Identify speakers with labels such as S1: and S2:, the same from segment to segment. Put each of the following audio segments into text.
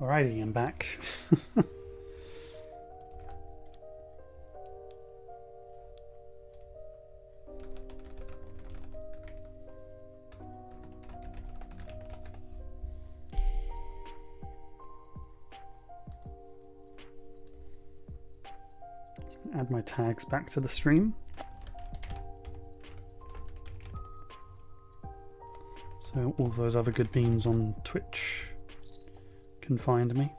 S1: Alrighty, I'm back. Add my tags back to the stream. So all those other good beans on Twitch can find me.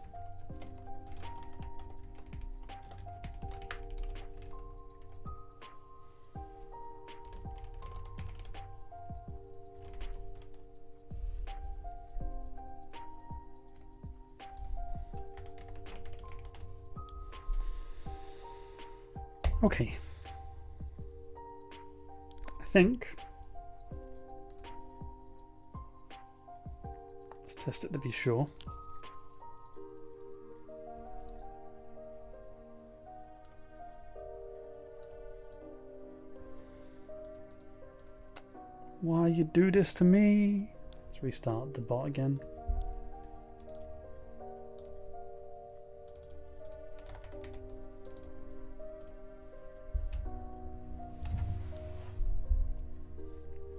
S1: Okay. I think. Let's test it to be sure. Why you do this to me? Let's restart the bot again.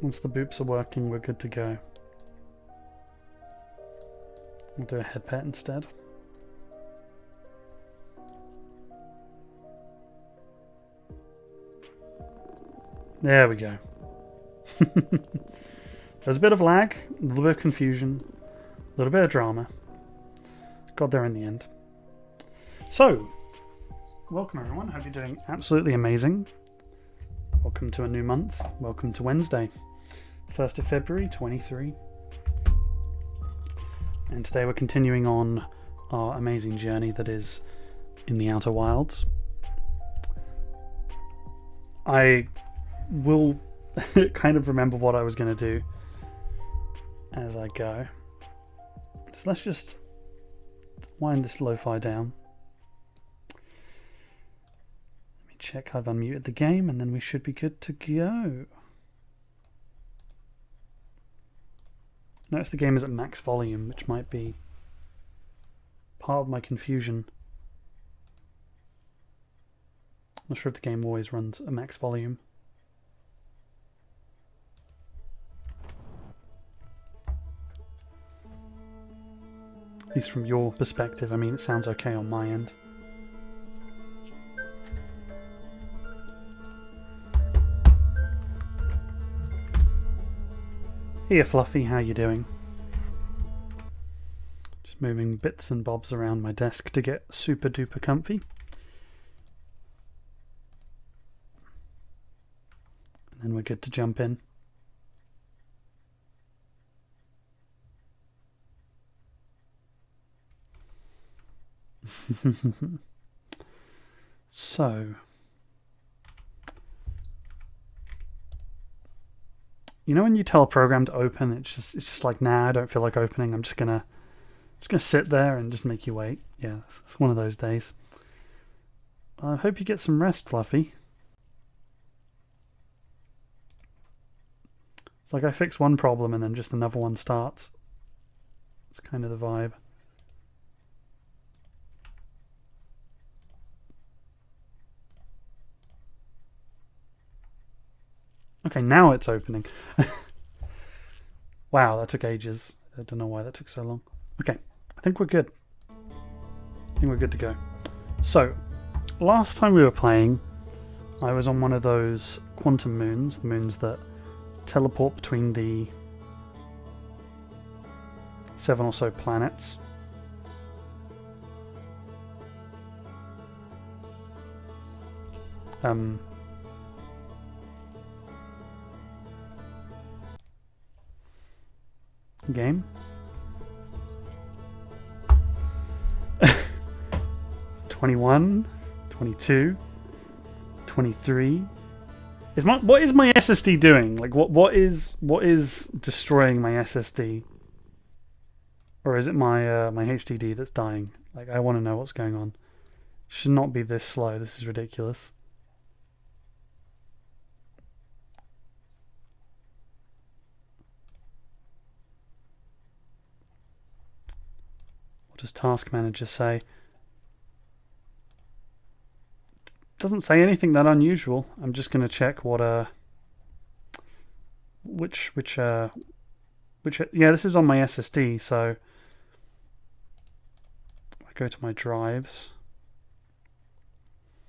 S1: Once the boops are working, we're good to go. We'll do a head pet instead. There we go. There's a bit of lag, a little bit of confusion, a little bit of drama. Got there in the end. So, welcome everyone. Hope you're doing absolutely amazing. Welcome to a new month. Welcome to Wednesday, 1st of February 23. And today we're continuing on our amazing journey that is in the Outer Wilds. I will kind of remember what I was going to do as I go. So let's just wind this lo-fi down. Let me check I've unmuted the game and then we should be good to go. Notice the game is at max volume, which might be part of my confusion. I'm not sure if the game always runs at max volume. At least from your perspective, I mean, it sounds okay on my end. Here, Fluffy, how you doing? Just moving bits and bobs around my desk to get super duper comfy. And then we're good to jump in. So, you know when you tell a program to open, it's just like, nah, I don't feel like opening. I'm just gonna sit there and just make you wait. Yeah, it's one of those days. I hope you get some rest, Fluffy. It's like I fix one problem and then just another one starts. It's kind of the vibe. Okay, now it's opening. Wow, that took ages. I don't know why that took so long. Okay, I think we're good. I think we're good to go. So, last time we were playing, I was on one of those quantum moons, the moons that teleport between the 7 or so planets. Game. 21, 22, 23. What is my SSD doing? Like what is destroying my SSD? Or is it my my HDD that's dying? Like I want to know what's going on. Should not be this slow. This is ridiculous. does Task Manager say? Doesn't say anything that unusual. I'm just going to check what yeah, this is on my SSD, so I go to my drives.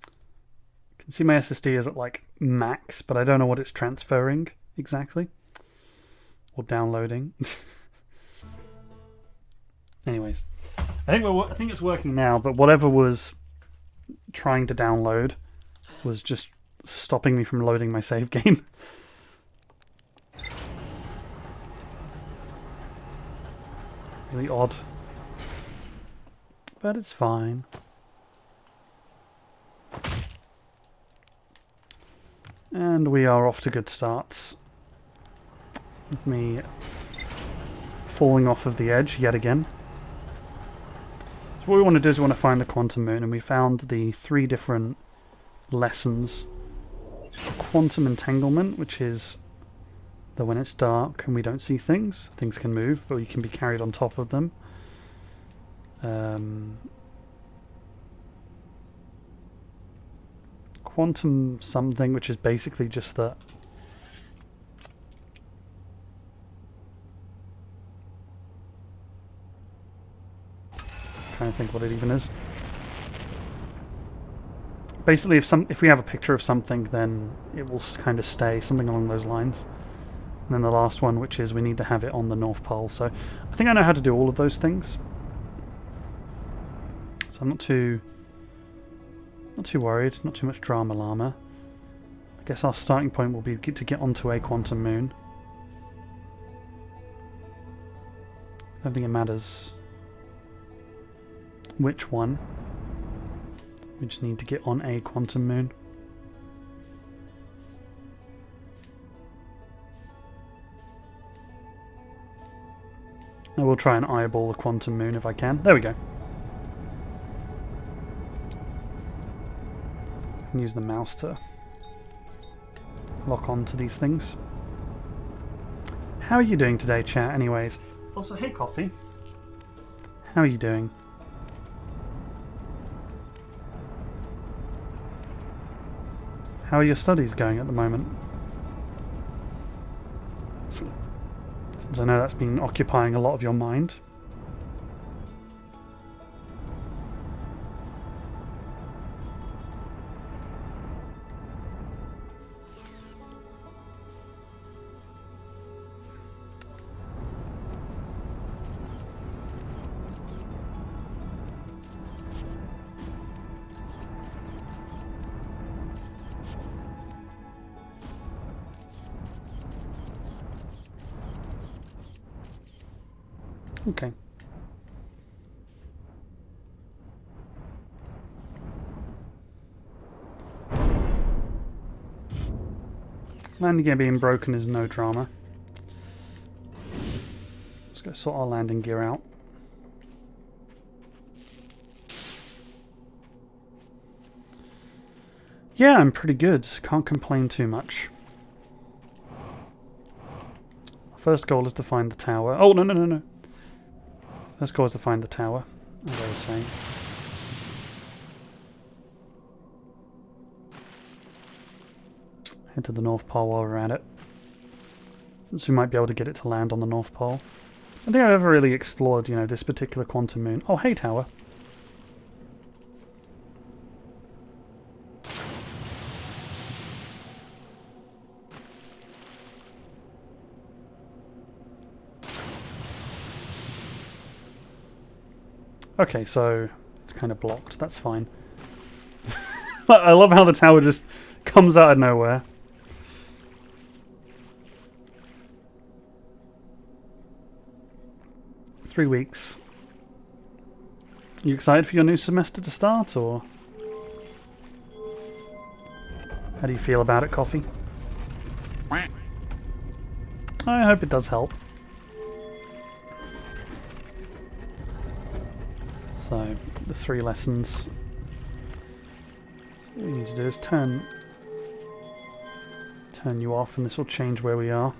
S1: You can see my SSD is at like max, but I don't know what it's transferring exactly or downloading. Anyways, I think it's working now, but whatever was trying to download was just stopping me from loading my save game. Really odd. But it's fine. And we are off to good starts. With me falling off of the edge yet again. So what we want to do is we want to find the quantum moon, and we found the 3 different lessons. Quantum entanglement, which is that when it's dark and we don't see things, things can move, but we can be carried on top of them. Quantum something, which is basically just that. Trying to think what it even is. Basically, if we have a picture of something, then it will kind of stay, something along those lines. And then the last one, which is we need to have it on the North Pole. So I think I know how to do all of those things. So I'm not too worried, not too much drama llama. I guess our starting point will be to get onto a quantum moon. I don't think it matters which one. We just need to get on a quantum moon. I will try and eyeball the quantum moon if I can. There we go. I can use the mouse to lock on to these things. How are you doing today, chat, anyways? Also, hey, Coffee. How are you doing? How are your studies going at the moment? Since I know that's been occupying a lot of your mind. Okay. Landing gear being broken is no drama. Let's go sort our landing gear out. Yeah, I'm pretty good. Can't complain too much. First goal is to find the tower. Oh, no. First goal is to find the tower, as I was saying. Head to the North Pole while we're at it. Since we might be able to get it to land on the North Pole. I don't think I've ever really explored, this particular quantum moon. Oh, hey, tower. Okay, so it's kind of blocked. That's fine. I love how the tower just comes out of nowhere. Three weeks. You excited for your new semester to start, or how do you feel about it, Coffee? I hope it does help. So, the 3 lessons. So what we need to do is turn you off, and this will change where we are.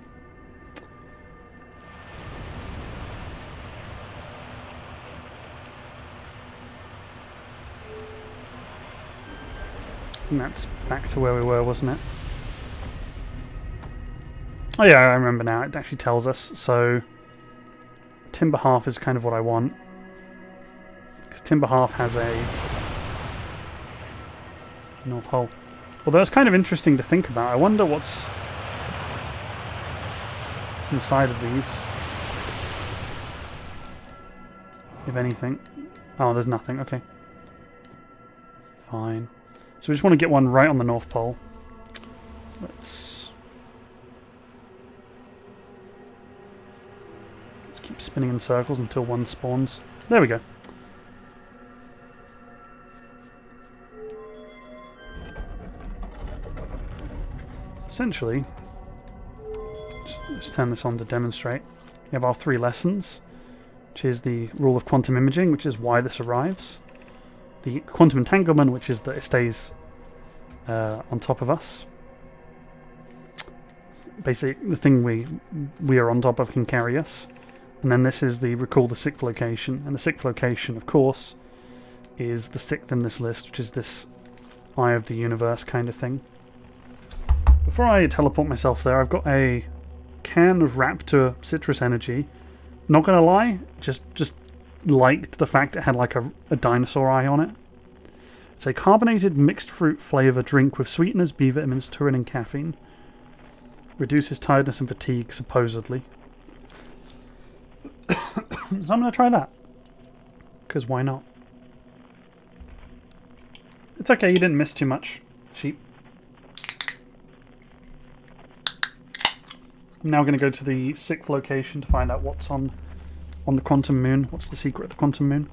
S1: think that's back to where we were, wasn't it? Oh yeah, I remember now. It actually tells us. So Timber Half is kind of what I want. Because Timber Half has a North Hole. Although it's kind of interesting to think about. I wonder what's inside of these. If anything. Oh, there's nothing. Okay. Fine. So we just want to get one right on the North Pole. So let's keep spinning in circles until one spawns. There we go. Essentially, just turn this on to demonstrate. We have our 3 lessons, which is the rule of quantum imaging, which is why this arrives. The quantum entanglement, which is that it stays on top of us. Basically, the thing we are on top of can carry us. And then this is the recall the 6th location. And the 6th location, of course, is the 6th in this list, which is this Eye of the Universe kind of thing. Before I teleport myself there, I've got a can of Raptor citrus energy. Not gonna lie, just liked the fact it had like a dinosaur eye on it. It's a carbonated mixed fruit flavour drink with sweeteners, B vitamins, taurine and caffeine. Reduces tiredness and fatigue, supposedly. So I'm gonna try that. Because why not? It's okay, you didn't miss too much, sheep. I'm now going to go to the 6th location to find out what's on the quantum moon. What's the secret of the quantum moon?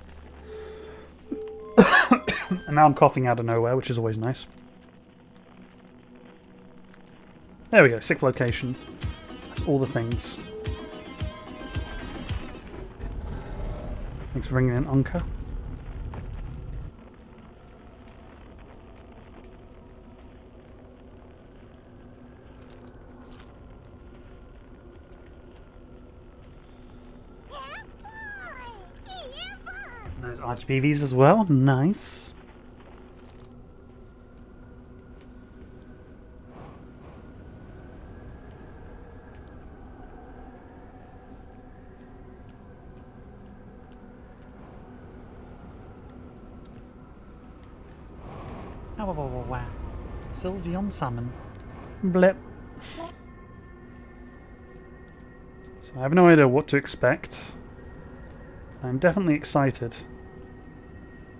S1: And now I'm coughing out of nowhere, which is always nice. There we go, 6th location. That's all the things. Thanks for bringing in Unka. There's RGBs as well. Nice. Wow. Sylveon Salmon. Blip. So I have no idea what to expect. I'm definitely excited.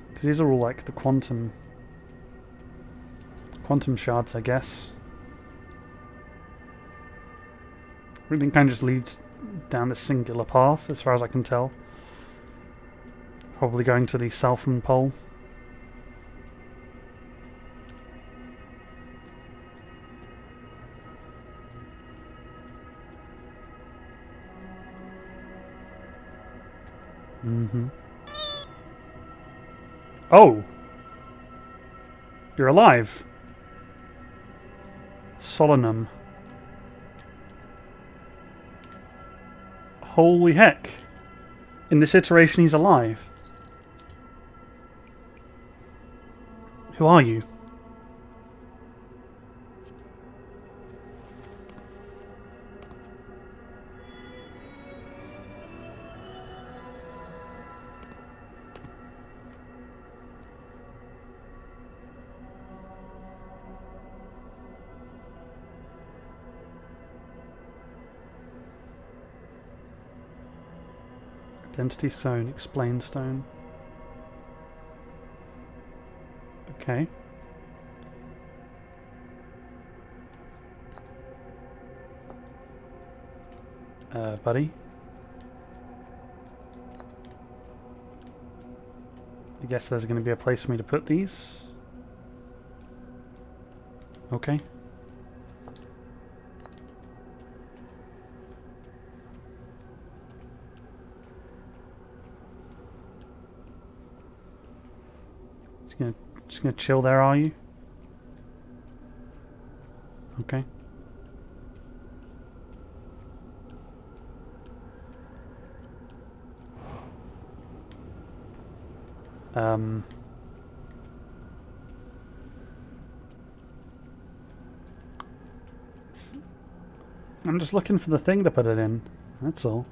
S1: Because these are all like the quantum shards, I guess. Everything kind of just leads down this singular path, as far as I can tell. Probably going to the southern pole. Mm-hmm. Oh! You're alive. Solanum. Holy heck. In this iteration he's alive. Who are you? Identity stone, explain stone. Okay. Buddy. I guess there's going to be a place for me to put these. Okay. Just gonna chill there, are you? Okay. I'm just looking for the thing to put it in. That's all.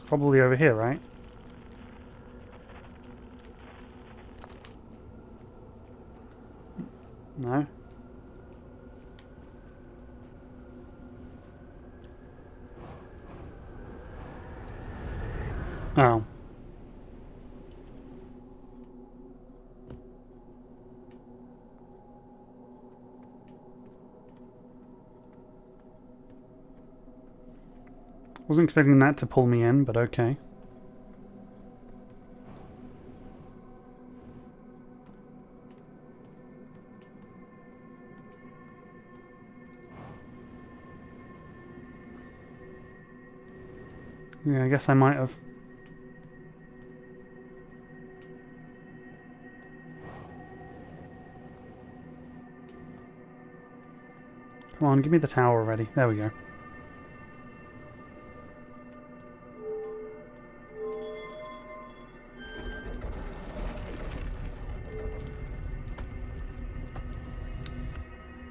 S1: Probably over here, right? No? Oh. Wasn't expecting that to pull me in, but okay. Yeah, I guess I might have. Come on, give me the tower already. There we go.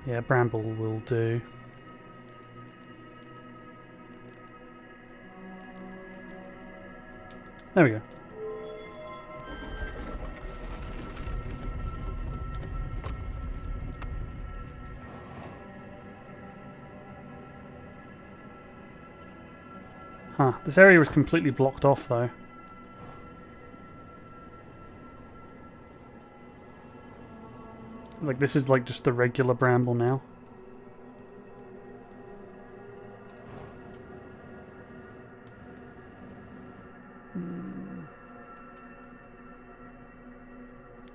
S1: Yeah, bramble will do. There we go. Huh, this area was completely blocked off though. Like this is like just the regular bramble now.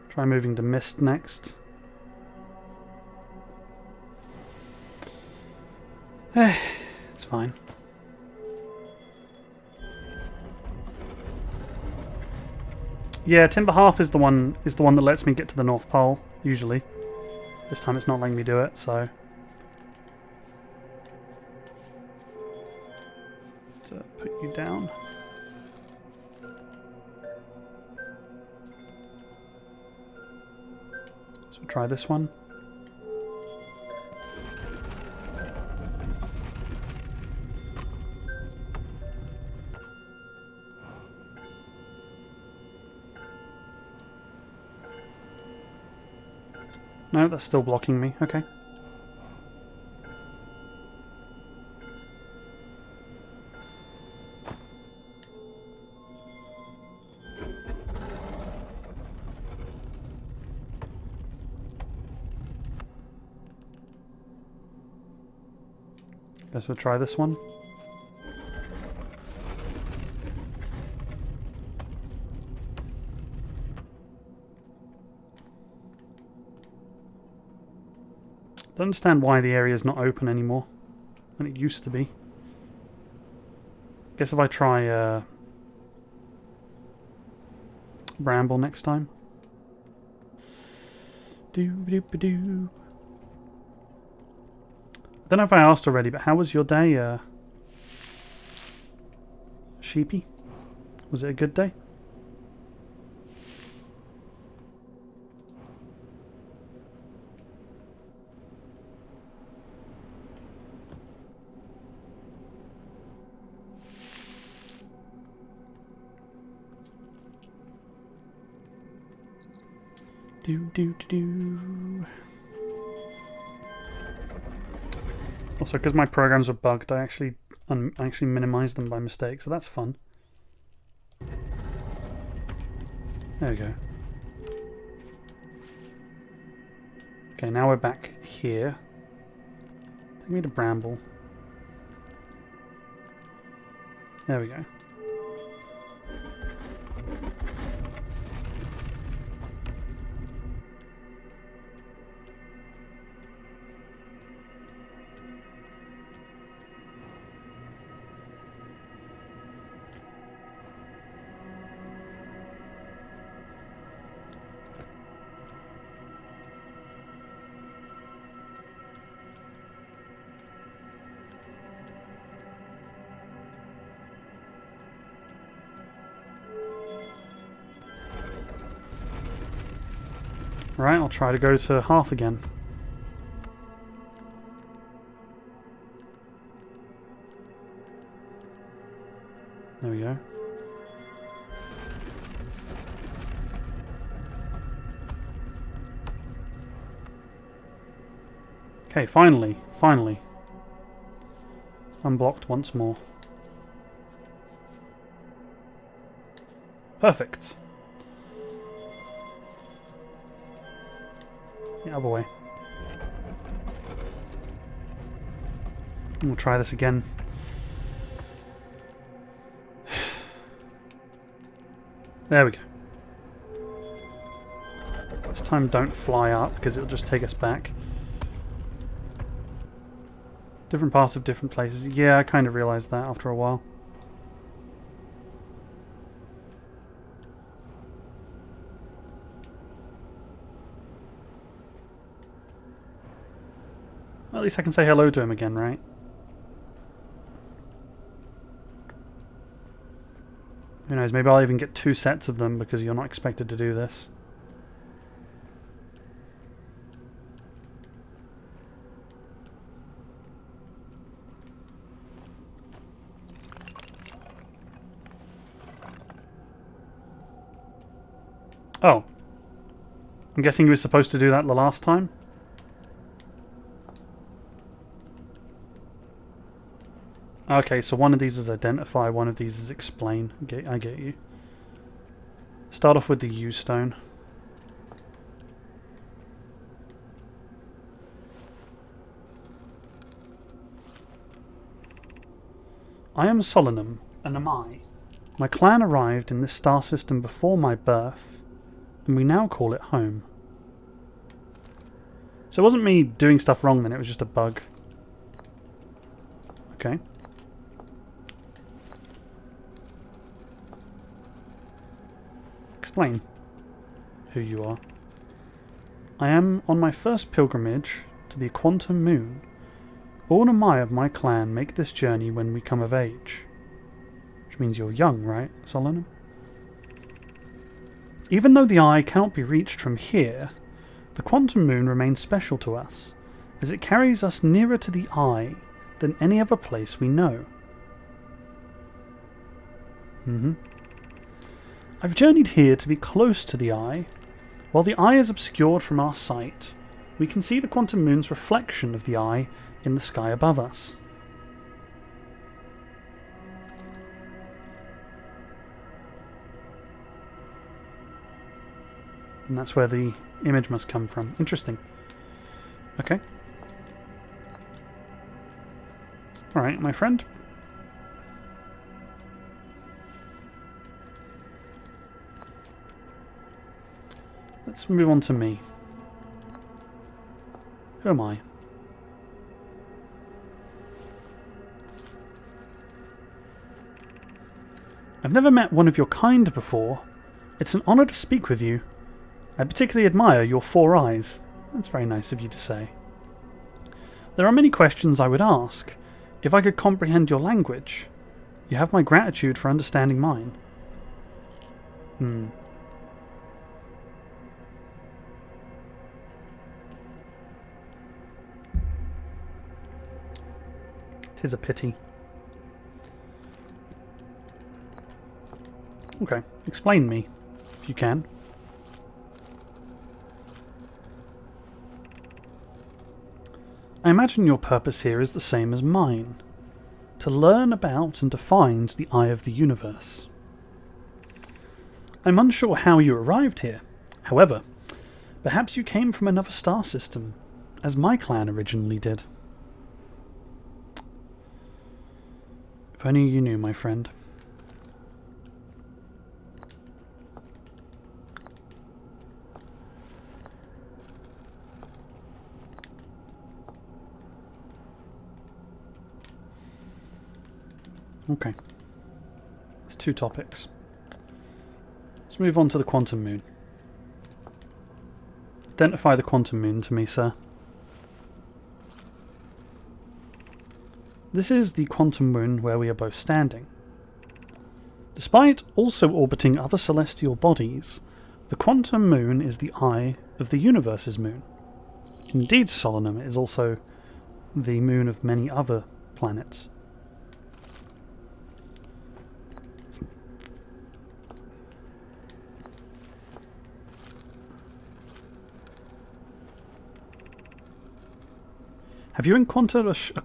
S1: Try moving to mist next. It's fine. Yeah, Timber Half is the one that lets me get to the North Pole, usually. This time it's not letting me do it, so to put you down. So we'll try this one. No, that's still blocking me. Okay. Guess we'll try this one. Don't understand why the area is not open anymore when it used to be. Guess if I try bramble next time. Doo-ba-doo-ba-doo. I don't know if I asked already, but how was your day, Sheepy? Was it a good day? Do. Also, because my programs were bugged, I actually minimized them by mistake, so that's fun. There we go. Okay, now we're back here. Take me to bramble. There we go. Right, I'll try to go to half again. There we go. Okay, finally. It's unblocked once more. Perfect. The other way. We'll try this again. There we go. This time don't fly up because it'll just take us back. Different parts of different places. Yeah, I kind of realised that after a while. At least I can say hello to him again, right? Who knows, maybe I'll even get 2 sets of them because you're not expected to do this. Oh. I'm guessing he was supposed to do that the last time? Okay, so one of these is identify, one of these is explain. I get you. Start off with the U stone. I am Solanum, and am I. My clan arrived in this star system before my birth, and we now call it home. So it wasn't me doing stuff wrong then, it was just a bug. Okay. Explain who you are. I am on my first pilgrimage to the quantum moon. All and I of my clan make this journey when we come of age. Which means you're young, right, Solanum? Even though the eye cannot be reached from here, the quantum moon remains special to us, as it carries us nearer to the eye than any other place we know. I've journeyed here to be close to the eye. While the eye is obscured from our sight, we can see the quantum moon's reflection of the eye in the sky above us. And that's where the image must come from. Interesting. Okay. Alright, my friend. Let's move on to me. Who am I? I've never met one of your kind before. It's an honour to speak with you. I particularly admire your 4 eyes. That's very nice of you to say. There are many questions I would ask, if I could comprehend your language. You have my gratitude for understanding mine. Tis a pity. Okay, explain me, if you can. I imagine your purpose here is the same as mine. To learn about and to find the eye of the universe. I'm unsure how you arrived here. However, perhaps you came from another star system, as my clan originally did. If only you knew, my friend. Okay. There's 2 topics. Let's move on to the quantum moon. Identify the quantum moon to me, sir. This is the quantum moon where we are both standing. Despite also orbiting other celestial bodies, the quantum moon is the eye of the universe's moon. Indeed, Solanum is also the moon of many other planets. Have you encountered a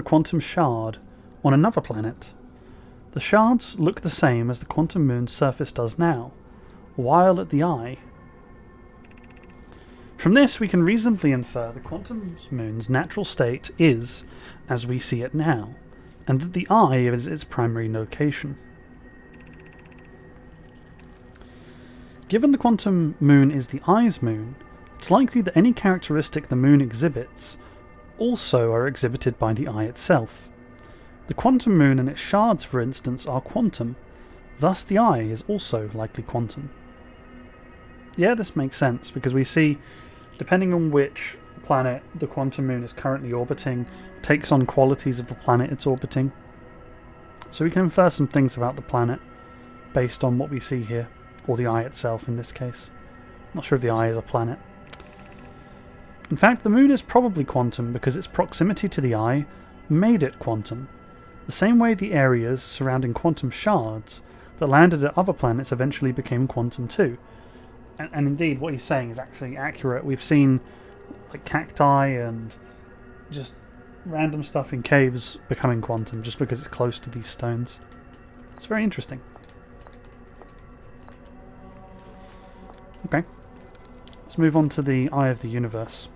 S1: quantum shard on another planet? The shards look the same as the quantum moon's surface does now, while at the eye. From this, we can reasonably infer the quantum moon's natural state is as we see it now, and that the eye is its primary location. Given the quantum moon is the eye's moon, it's likely that any characteristic the moon exhibits also are exhibited by the eye itself. The quantum moon and its shards, for instance, are quantum, thus the eye is also likely quantum. Yeah, this makes sense, because we see, depending on which planet the quantum moon is currently orbiting, takes on qualities of the planet it's orbiting. So we can infer some things about the planet based on what we see here, or the eye itself in this case. Not sure if the eye is a planet. In fact, the moon is probably quantum because its proximity to the eye made it quantum, the same way the areas surrounding quantum shards that landed at other planets eventually became quantum too. And indeed, what he's saying is actually accurate. We've seen like cacti and just random stuff in caves becoming quantum just because it's close to these stones. It's very interesting. Okay. Let's move on to the Eye of the Universe.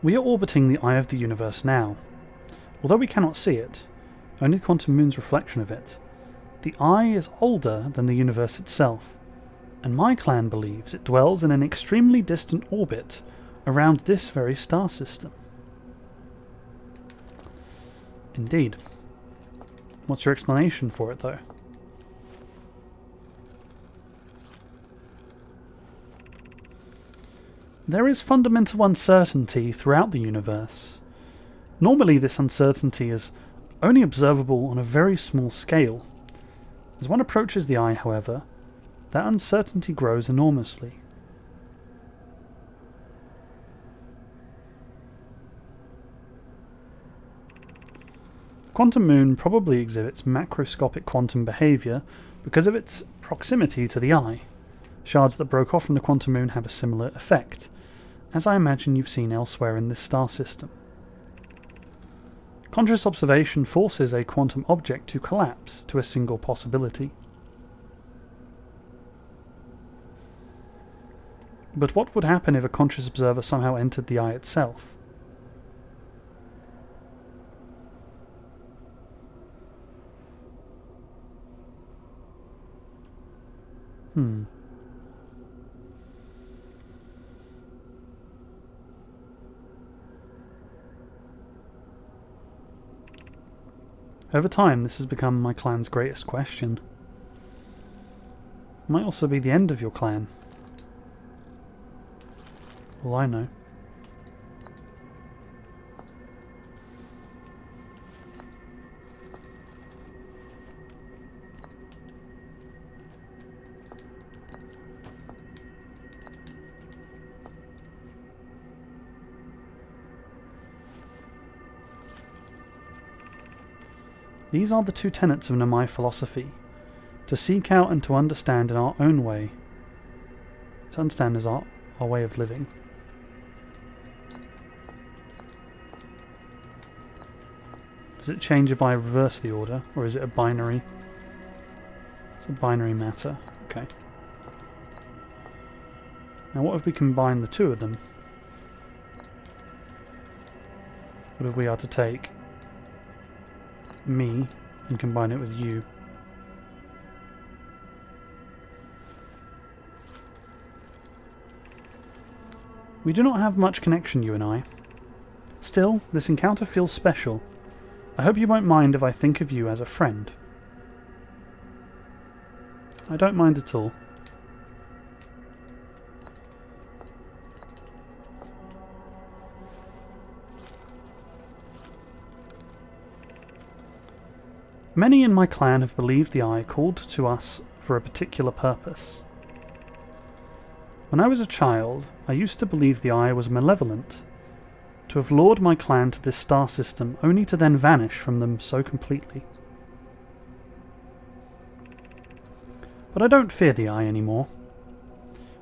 S1: We are orbiting the Eye of the Universe now. Although we cannot see it, only the quantum moon's reflection of it, the Eye is older than the universe itself, and my clan believes it dwells in an extremely distant orbit around this very star system. Indeed. What's your explanation for it, though? There is fundamental uncertainty throughout the universe. Normally this uncertainty is only observable on a very small scale. As one approaches the eye, however, that uncertainty grows enormously. The quantum moon probably exhibits macroscopic quantum behavior because of its proximity to the eye. Shards that broke off from the quantum moon have a similar effect, as I imagine you've seen elsewhere in this star system. Conscious observation forces a quantum object to collapse to a single possibility. But what would happen if a conscious observer somehow entered the eye itself? Over time, this has become my clan's greatest question. It might also be the end of your clan. All I know. These are the two tenets of Namai philosophy: to seek out and to understand in our own way. To understand is our way of living. Does it change if I reverse the order, or is it a binary? It's a binary matter. Okay. Now what if we combine the two of them? What if we are to take me and combine it with you? We do not have much connection, you and I. Still, this encounter feels special. I hope you won't mind if I think of you as a friend. I don't mind at all. Many in my clan have believed the Eye called to us for a particular purpose. When I was a child, I used to believe the Eye was malevolent, to have lured my clan to this star system only to then vanish from them so completely. But I don't fear the Eye anymore.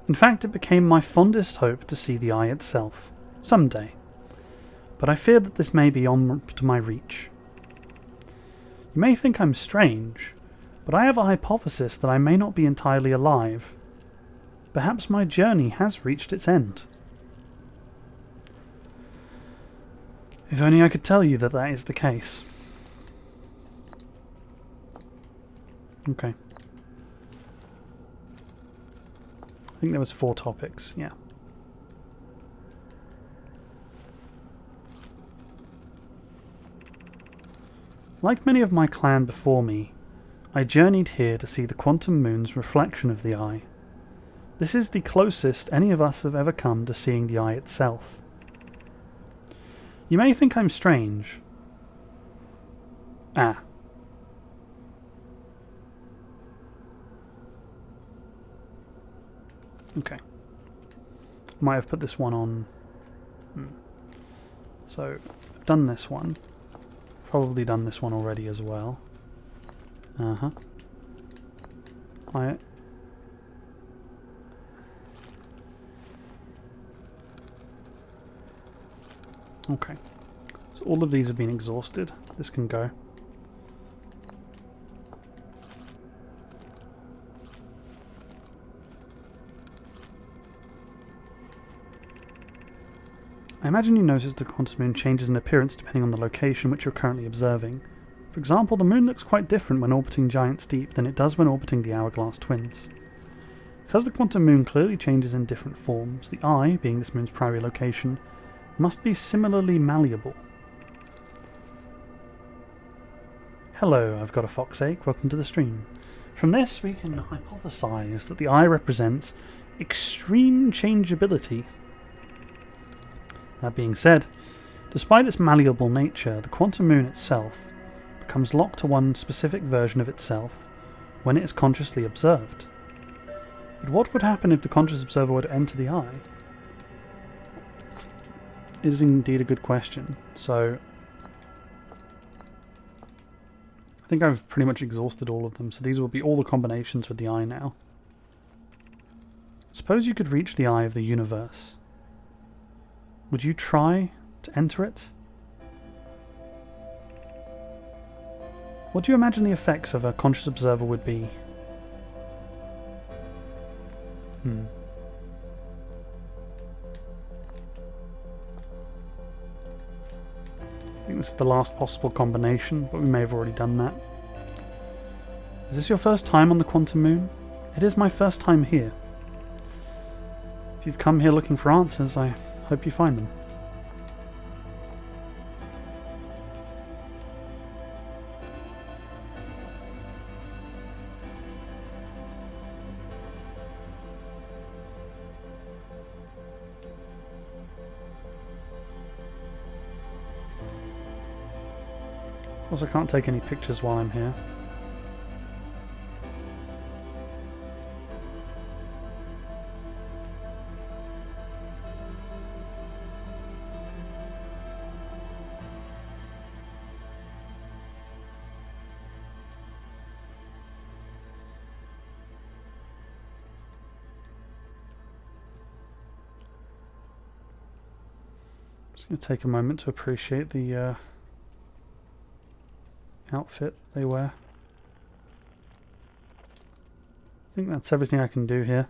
S1: In fact, it became my fondest hope to see the Eye itself, someday. But I fear that this may be on to my reach. You may think I'm strange, but I have a hypothesis that I may not be entirely alive. Perhaps my journey has reached its end. If only I could tell you that that is the case. Okay. I think there was 4 topics, yeah. Like many of my clan before me, I journeyed here to see the quantum moon's reflection of the Eye. This is the closest any of us have ever come to seeing the Eye itself. You may think I'm strange. Okay. Might have put this one on. So, I've done this one. Probably done this one already as well. Okay. So all of these have been exhausted. This can go. I imagine you notice the quantum moon changes in appearance depending on the location which you're currently observing. For example, the moon looks quite different when orbiting Giant's Deep than it does when orbiting the Hourglass Twins. Because the quantum moon clearly changes in different forms, the Eye, being this moon's primary location, must be similarly malleable. Hello, I've got a foxache, welcome to the stream. From this we can hypothesize that the Eye represents extreme changeability. That being said, despite its malleable nature, the quantum moon itself becomes locked to one specific version of itself when it is consciously observed. But what would happen if the conscious observer were to enter the Eye? It is indeed a good question. So, I think I've pretty much exhausted all of them, so these will be all the combinations with the Eye now. Suppose you could reach the Eye of the universe. Would you try to enter it? What do you imagine the effects of a conscious observer would be? I think this is the last possible combination, but we may have already done that. Is this your first time on the quantum moon? It is my first time here. If you've come here looking for answers, I hope you find them. Also, I can't take any pictures while I'm here. Just going to take a moment to appreciate the outfit they wear. I think that's everything I can do here.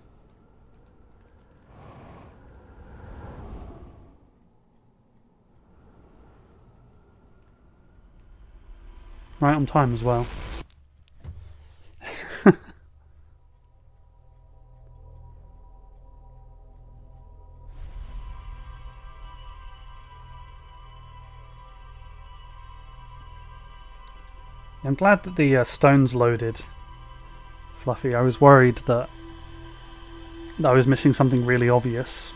S1: Right on time as well. I'm glad that the stone's loaded, Fluffy. I was worried that I was missing something really obvious.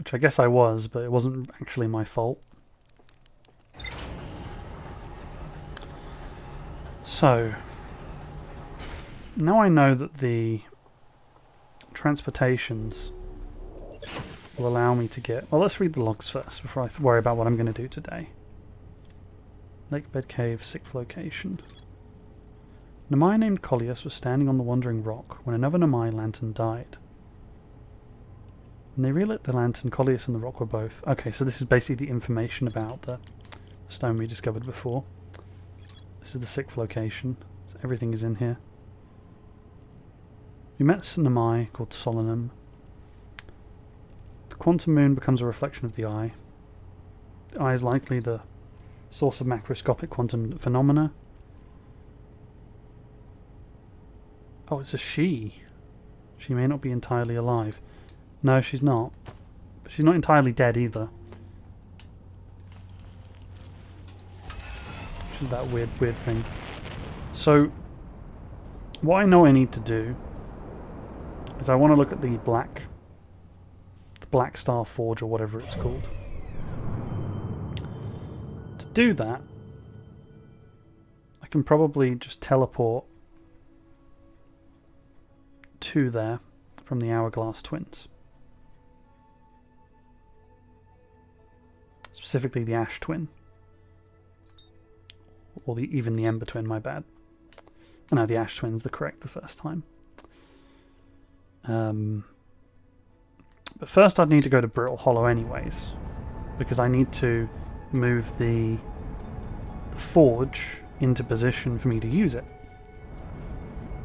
S1: which I guess I was, but it wasn't actually my fault. So, now I know that the transportations will allow me to get... Well, let's read the logs first before I worry about what I'm going to do today. Lake Bed Cave, 6th location. Namai named Collius was standing on the Wandering Rock when another Namai lantern died. When they relit the lantern, Collius and the rock were both... Okay, so this is basically the information about the stone we discovered before. This is the 6th location. So everything is in here. We met Namai called Solanum. The quantum moon becomes a reflection of the eye. The eye is likely the source of macroscopic quantum phenomena. Oh, it's a she. She may not be entirely alive. No, she's not. But she's not entirely dead either. Which is that weird thing. So, what I know I need to do is I want to look at the Black Star Forge or whatever it's called. To do that, I can probably just teleport to there from the Hourglass Twins. Specifically the Ash Twin. Or even the Ember Twin, my bad. Oh, no, the Ash Twin's the first time. But first I'd need to go to Brittle Hollow anyways, because I need to move the forge into position for me to use it.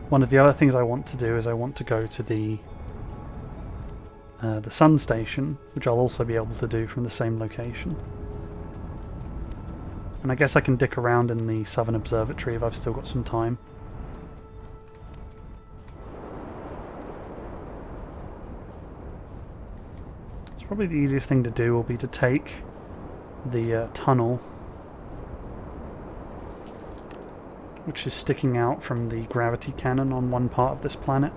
S1: One of the other things I want to do is I want to go to the sun station, which I'll also be able to do from the same location. And I guess I can dick around in the Southern Observatory if I've still got some time. So probably the easiest thing to do will be to take the tunnel, which is sticking out from the gravity cannon on one part of this planet.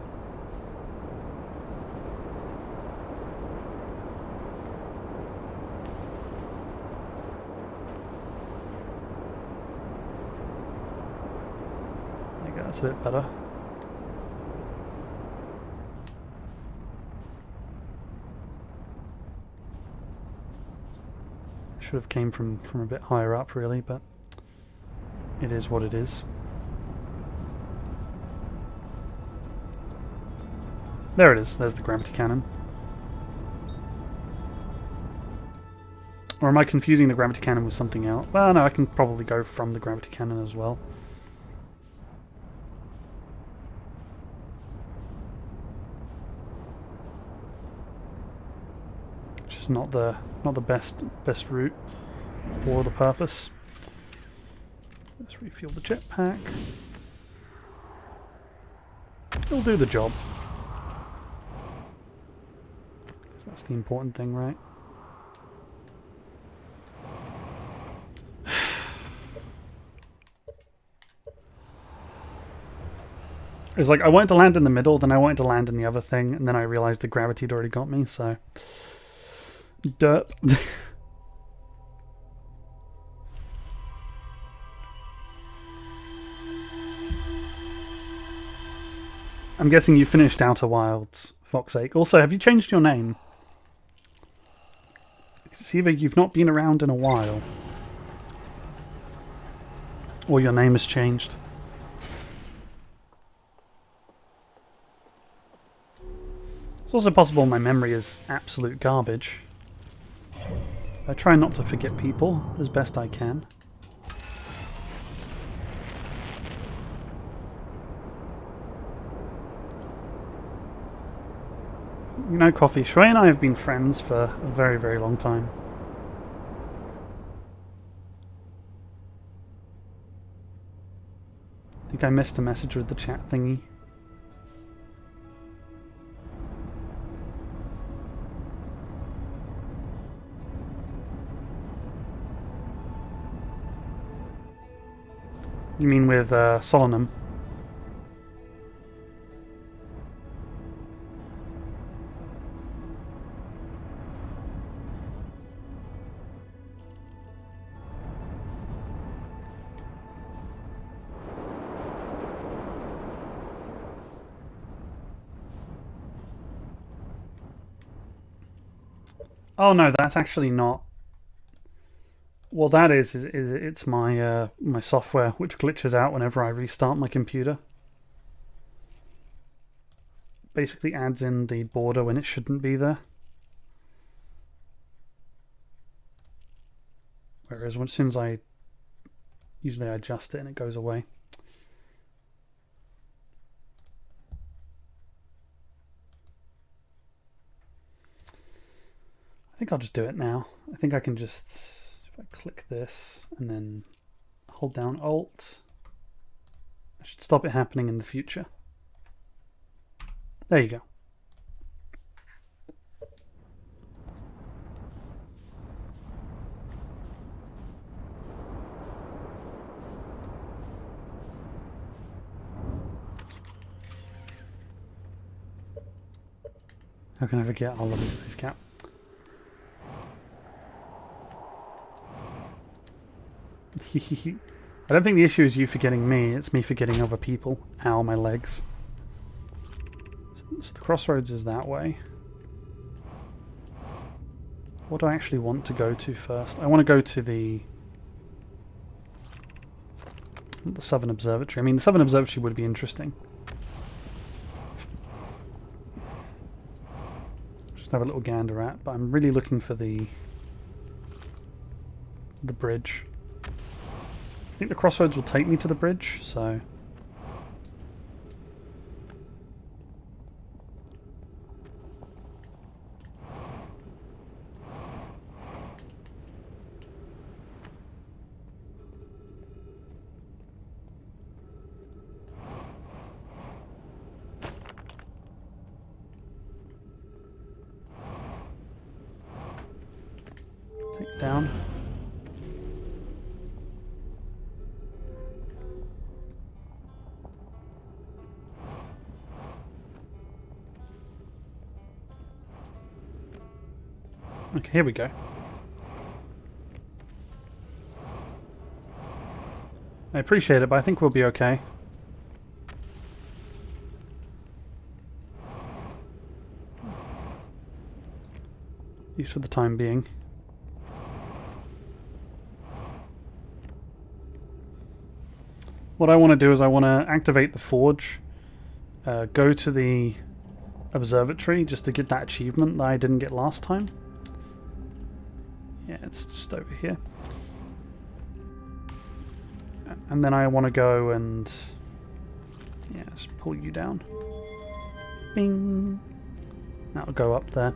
S1: There you go, that's a bit better. Should have came from a bit higher up really, but it is what it is. There it is, there's the gravity cannon. Or am I confusing the gravity cannon with something else? Well, no, I can probably go from the gravity cannon as well. Which is not the best route for the purpose. Let's refuel the jetpack. It'll do the job. That's the important thing, right? It's like I wanted to land in the middle, then I wanted to land in the other thing, and then I realized the gravity had already got me, so... Dirt. I'm guessing you finished Outer Wilds, Foxake. Also, have you changed your name? It's either you've not been around in a while, or your name has changed. It's also possible my memory is absolute garbage. I try not to forget people as best I can. You know, Coffee, Shui and I have been friends for a very, very long time. I think I missed a message with the chat thingy. You mean with Solanum? Oh no, that's actually not. Well, that is it's my my software which glitches out whenever I restart my computer. Basically adds in the border when it shouldn't be there. Whereas as soon as I usually adjust it and it goes away. I think I'll just do it now. I think I can just, if I click this and then hold down Alt, I should stop it happening in the future. There you go. How can I forget? I love the space cap. I don't think the issue is you forgetting me, it's me forgetting other people. Ow, my legs. So the crossroads is that way. What do I actually want to go to first? I want to go to the Southern Observatory. I mean, the Southern Observatory would be interesting. Just have a little gander at, but I'm really looking for the bridge. I think the crossroads will take me to the bridge, so... Take down. Okay, here we go. I appreciate it, but I think we'll be okay. At least for the time being. What I want to do is I want to activate the forge, go to the observatory just to get that achievement that I didn't get last time. Yeah, it's just over here. And then I want to go and... yeah, just pull you down. Bing! That'll go up there.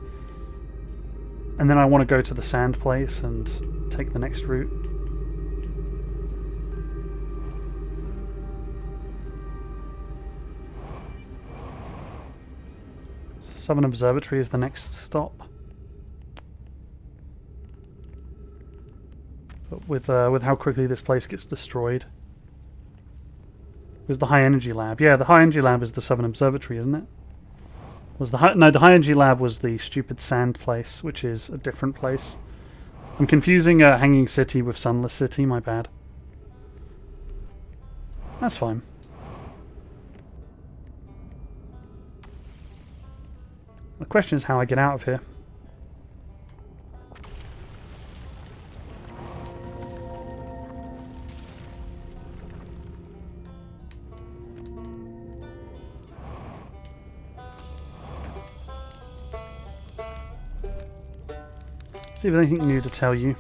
S1: And then I want to go to the sand place and take the next route. Southern Observatory is the next stop. But with how quickly this place gets destroyed. Was the high energy lab? Yeah, the high energy lab is the Southern Observatory, isn't it? Was the high energy lab was the stupid sand place, which is a different place. I'm confusing Hanging City with Sunless City. My bad. That's fine. The question is how I get out of here. See if there's anything new to tell you.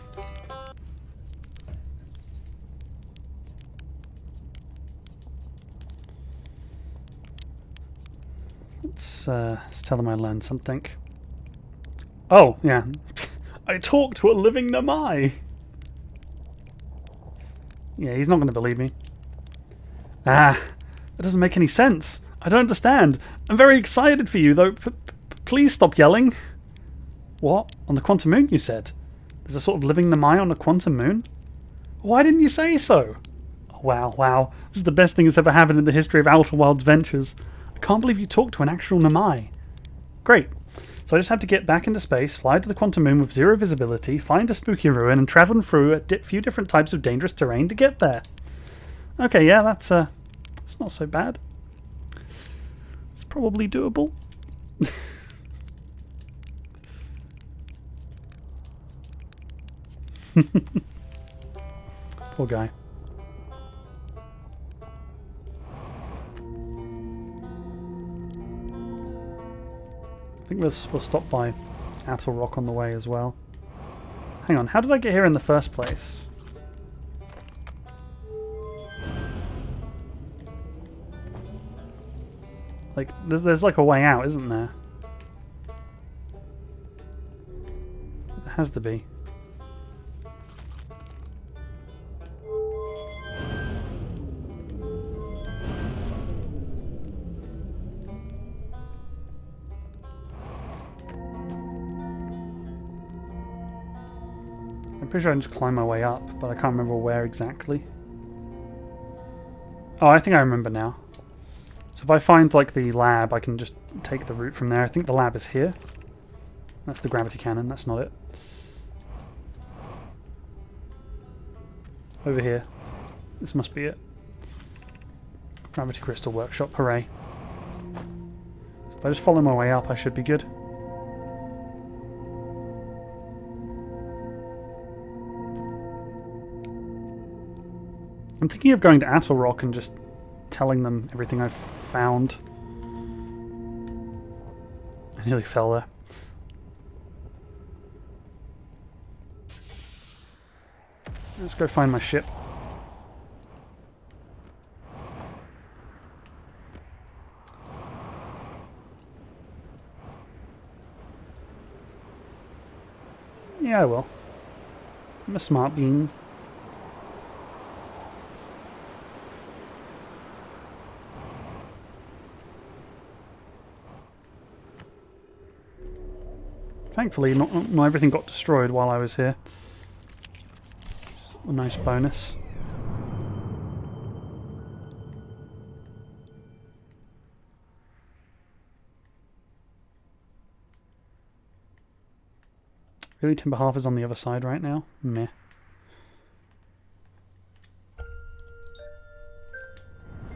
S1: Let's tell them I learned something. Oh, yeah. I talked to a living Namai! Yeah, he's not going to believe me. Ah, that doesn't make any sense. I don't understand. I'm very excited for you, though. Please stop yelling. What? On the quantum moon, you said? There's a sort of living Namai on the quantum moon? Why didn't you say so? Oh, wow. This is the best thing that's ever happened in the history of Outer Wilds Ventures. I can't believe you talked to an actual Namai. Great. So I just have to get back into space, fly to the quantum moon with 0 visibility, find a spooky ruin, and travel through a few different types of dangerous terrain to get there. Okay, yeah, that's it's not so bad. It's probably doable. Poor guy. I think we'll stop by Attle Rock on the way as well. Hang on, how did I get here in the first place? Like, there's like a way out, isn't there? There has to be. I'm pretty sure I can just climb my way up, but I can't remember where exactly. Oh, I think I remember now. So if I find like the lab, I can just take the route from there. I think the lab is here. That's the gravity cannon, that's not it. Over here. This must be it. Gravity crystal workshop, hooray. So if I just follow my way up, I should be good. I'm thinking of going to Attle Rock and just telling them everything I've found. I nearly fell there. Let's go find my ship. Yeah, I will. I'm a smart bean. Thankfully, not everything got destroyed while I was here. A nice bonus. Really, Timber Half is on the other side right now? Meh.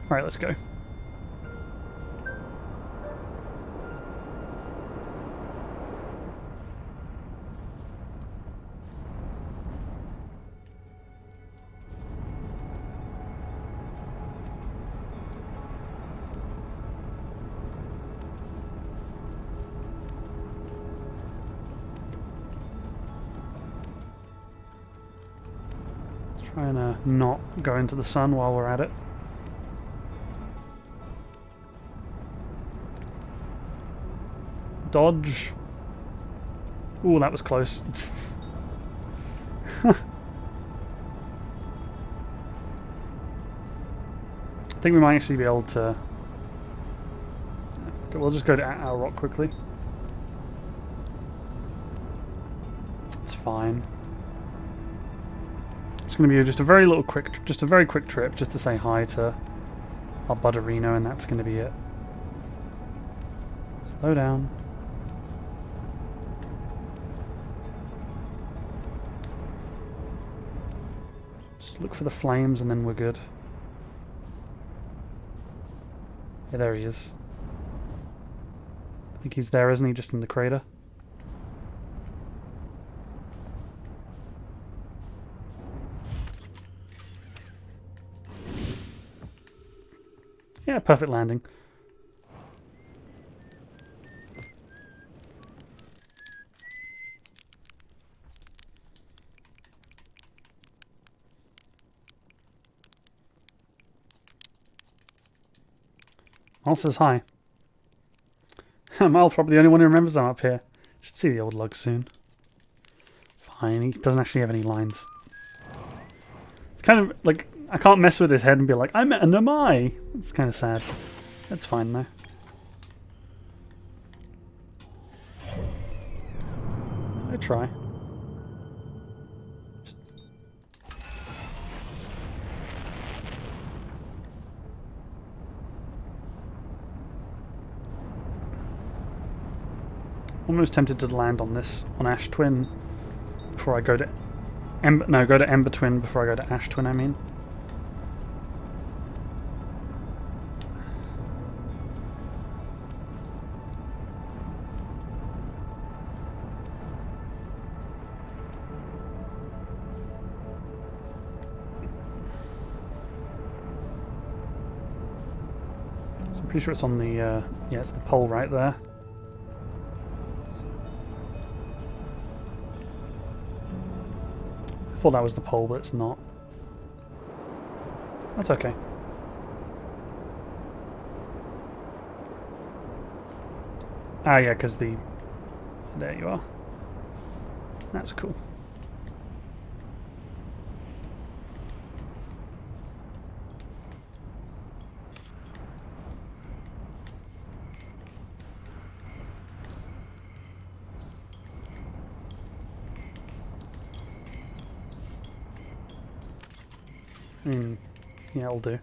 S1: Alright, let's go. Trying to not go into the sun while we're at it. Dodge. Ooh, that was close. I think we might actually be able to... Okay, we'll just go to our rock quickly. It's fine. It's going to be just a very quick trip, just to say hi to our Butterino, and that's going to be it. Slow down. Just look for the flames, and then we're good. Yeah, there he is. I think he's there, isn't he? Just in the crater. Yeah, perfect landing. Mal says hi. Mal's probably the only one who remembers I'm up here. Should see the old lug soon. Fine, he doesn't actually have any lines. It's kind of like... I can't mess with his head and be like, I'm an Amai. It's kind of sad. That's fine though. I try. Just... Almost tempted to land on this, on Ash Twin, before I go to go to Ember Twin before I go to Ash Twin, I mean. I'm pretty sure it's on the, yeah, it's the pole right there. I thought that was the pole, but it's not. That's okay. Ah, yeah, because the... There you are. That's cool. Yeah, it'll do.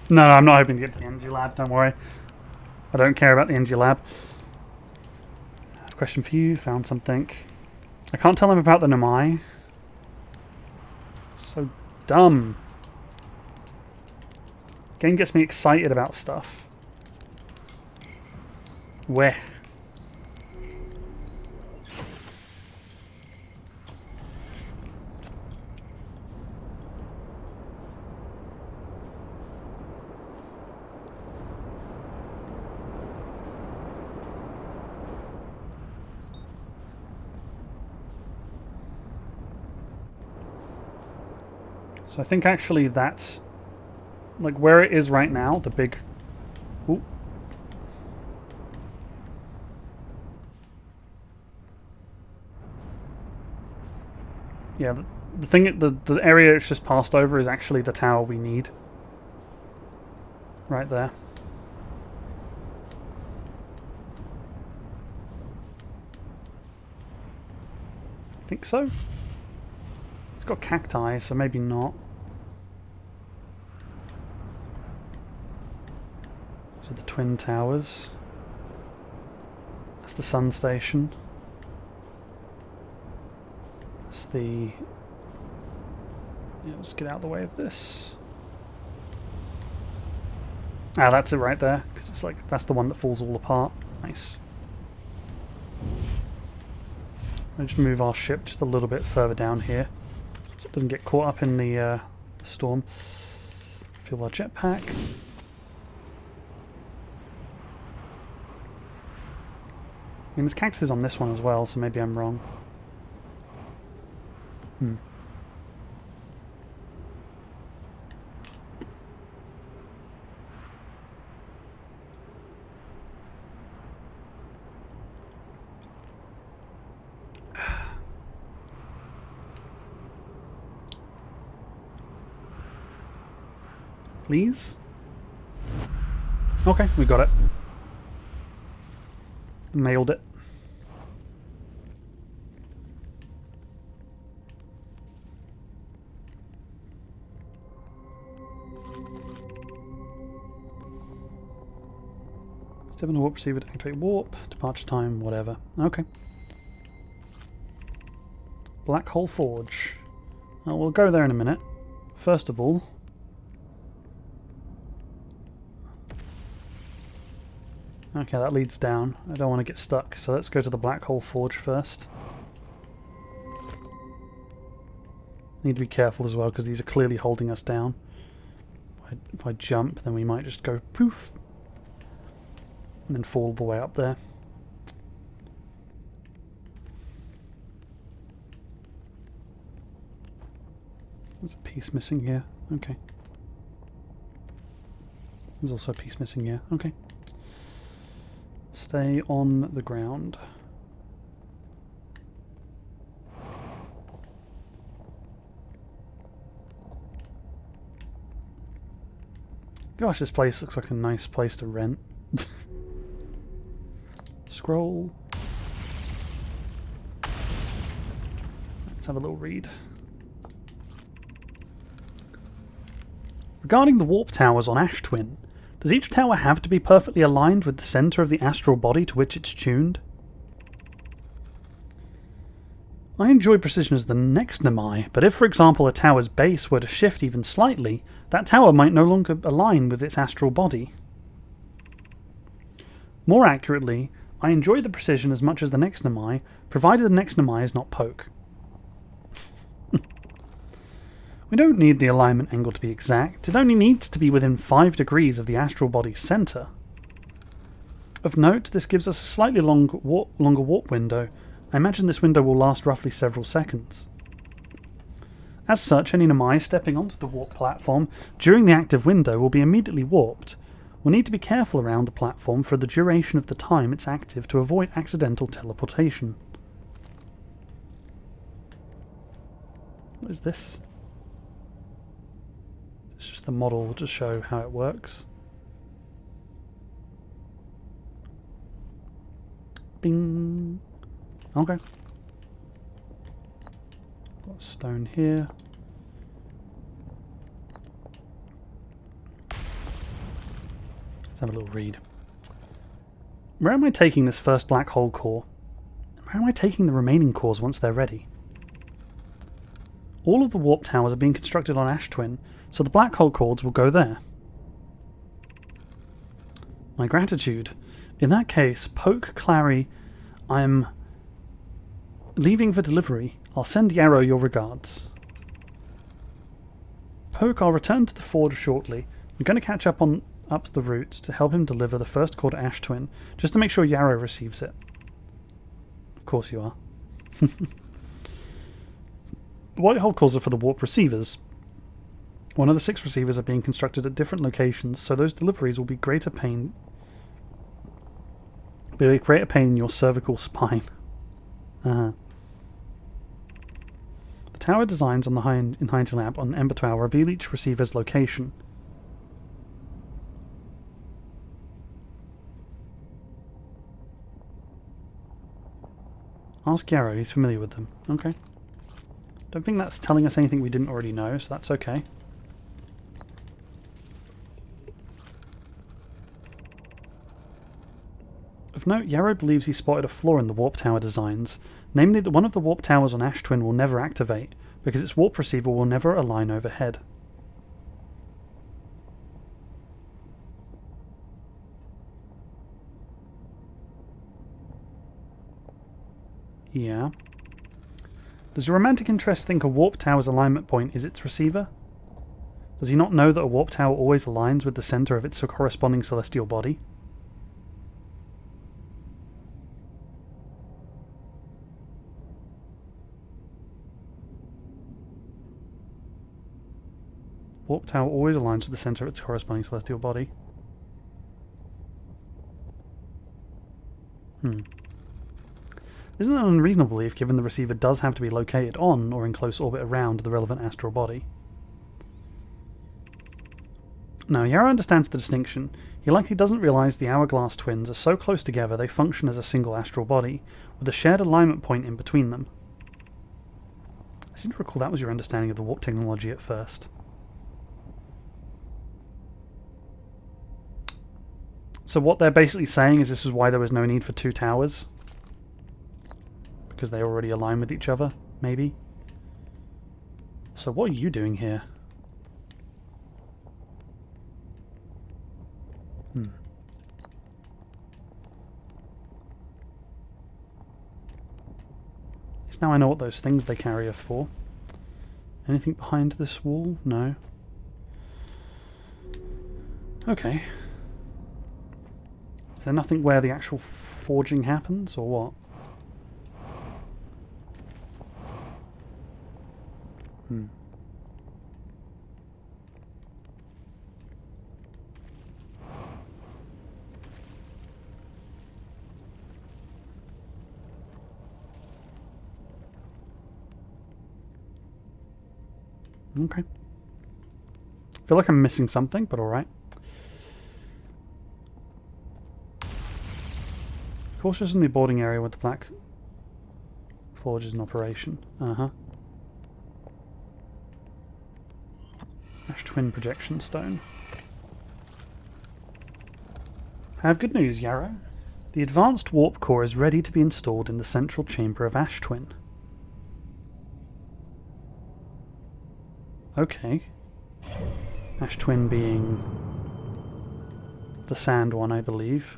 S1: No, I'm not hoping to get to the energy lab, don't worry. I don't care about the energy lab. I have a question for you, found something. I can't tell him about the Namai. It's so dumb. Game gets me excited about stuff. Where? So I think actually that's like where it is right now, the big... Ooh. Yeah, the thing, the area it's just passed over is actually the tower we need. Right there. I think so. It's got cacti, so maybe not. So the twin towers. That's the sun station. That's the... Yeah, let's get out of the way of this. Ah, that's it right there, because it's like, that's the one that falls all apart. Nice. I'll just move our ship just a little bit further down here, so it doesn't get caught up in the storm. Fuel our jetpack. I mean, there's cactuses on this one as well, so maybe I'm wrong. Please? Okay, we got it. Nailed it. Step on the warp receiver to activate warp, departure time, whatever. Okay. Black Hole Forge. We'll go there in a minute. First of all... Okay, that leads down. I don't want to get stuck, so let's go to the Black Hole Forge first. Need to be careful as well, because these are clearly holding us down. If I jump, then we might just go poof. And then fall all the way up there. There's a piece missing here. Okay. There's also a piece missing here. Okay. Stay on the ground. Gosh, this place looks like a nice place to rent. Scroll. Let's have a little read. Regarding the warp towers on Ash Twin, does each tower have to be perfectly aligned with the centre of the astral body to which it's tuned? I enjoy precision as the next Namai, but if, for example, a tower's base were to shift even slightly, that tower might no longer align with its astral body. More accurately, I enjoy the precision as much as the next Namai, provided the next Namai is not Poke. We don't need the alignment angle to be exact. It only needs to be within 5 degrees of the astral body's centre. Of note, this gives us a slightly longer warp window. I imagine this window will last roughly several seconds. As such, any Namai stepping onto the warp platform during the active window will be immediately warped. We'll need to be careful around the platform for the duration of the time it's active to avoid accidental teleportation. What is this? It's just the model to show how it works. Bing. Okay. Got a stone here. Let's have a little read. Where am I taking this first black hole core? Where am I taking the remaining cores once they're ready? All of the warp towers are being constructed on Ash Twin, so the black hole cores will go there. My gratitude. In that case, Poke, Clary, I'm leaving for delivery. I'll send Yarrow your regards. Poke, I'll return to the Forge shortly. I'm going to catch up the routes to help him deliver the first core to Ash Twin, just to make sure Yarrow receives it. Of course you are. The white hole cores are for the warp receivers. One of the 6 receivers are being constructed at different locations, so those deliveries will be greater pain in your cervical spine. The tower designs on the Hydra Lab on Ember Tower reveal each receiver's location. Ask Yarrow, he's familiar with them. Okay. Don't think that's telling us anything we didn't already know, so that's okay. Of note, Yarrow believes he spotted a flaw in the warp tower designs, namely that one of the warp towers on Ash Twin will never activate, because its warp receiver will never align overhead. Yeah. Does your romantic interest think a warp tower's alignment point is its receiver? Does he not know that a warp tower always aligns with the centre of its corresponding celestial body? Warp tower always aligns with the centre of its corresponding celestial body. Isn't that an unreasonable belief, given the receiver does have to be located on or in close orbit around the relevant astral body? Now, Yarrow understands the distinction. He likely doesn't realise the hourglass twins are so close together they function as a single astral body, with a shared alignment point in between them. I seem to recall that was your understanding of the warp technology at first. So what they're basically saying is this is why there was no need for 2 towers? Because they already align with each other, maybe? So what are you doing here? At least now I know what those things they carry are for. Anything behind this wall? No. Okay. Is there nothing where the actual forging happens, or what? Okay. I feel like I'm missing something, but alright. Cautious in the boarding area with the black forge is in operation. Ash Twin projection stone. I have good news, Yarrow. The advanced warp core is ready to be installed in the central chamber of Ash Twin. Okay. Ash Twin being the sand one, I believe.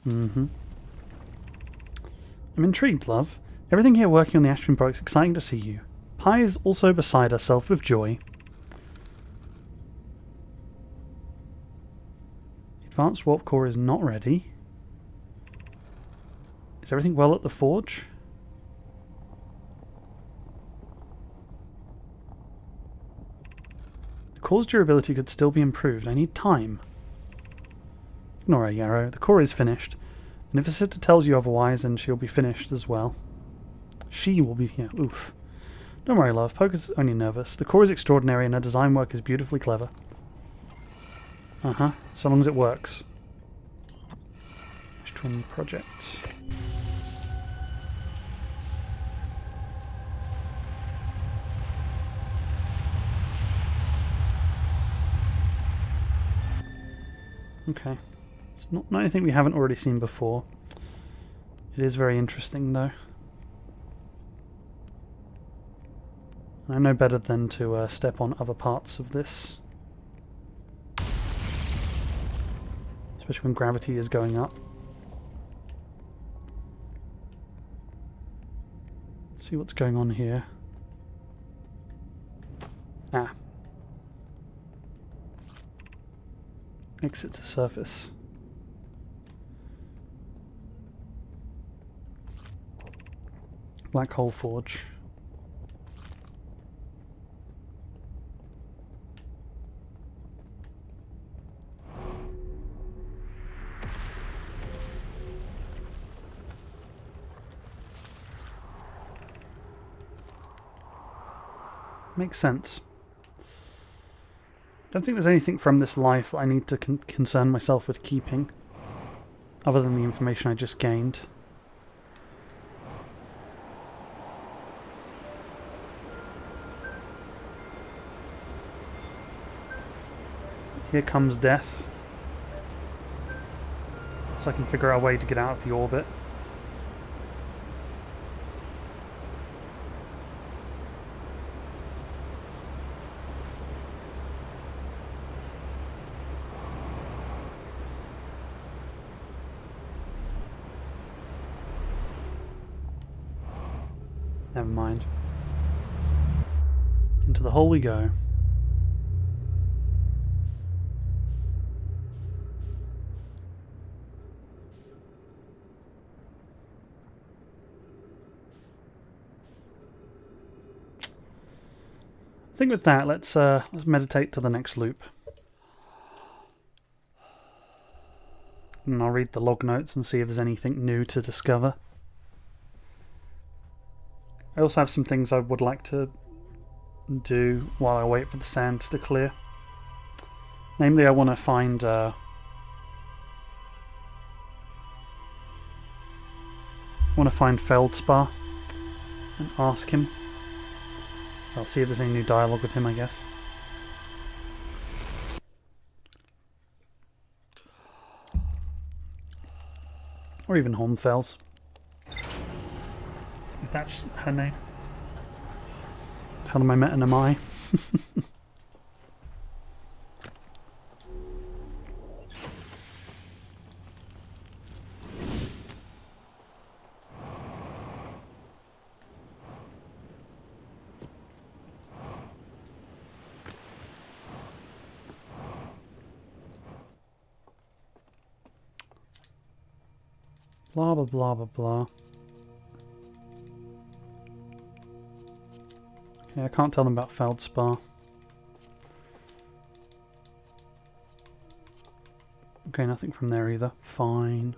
S1: Mm-hmm. I'm intrigued, love. Everything here working on the Ashton project's exciting to see you. Pi is also beside herself with joy. The advanced warp core is not ready. Is everything well at the forge? The core's durability could still be improved. I need time. Ignore her, Yarrow. The core is finished. And if a sister tells you otherwise, then she'll be finished as well. She will be here. Oof. Don't worry, love. Poker's only nervous. The core is extraordinary and her design work is beautifully clever. Uh-huh. So long as it works. Twin project. Okay. It's not anything we haven't already seen before. It is very interesting, though. I know better than to step on other parts of this. Especially when gravity is going up. Let's see what's going on here. Ah. Exit to surface. Black hole forge. Makes sense. Don't think there's anything from this life that I need to concern myself with keeping, other than the information I just gained. Here comes death. So I can figure out a way to get out of the orbit. Never mind. Into the hole we go. I think with that, let's meditate to the next loop. And I'll read the log notes and see if there's anything new to discover. I also have some things I would like to do while I wait for the sand to clear. Namely, I want to find Feldspar and ask him. I'll see if there's any new dialogue with him, I guess. Or even Hornfels. If that's her name. Tell them I met an Amai. Blah blah blah blah blah. Okay, I can't tell them about Feldspar. Okay, nothing from there either. Fine.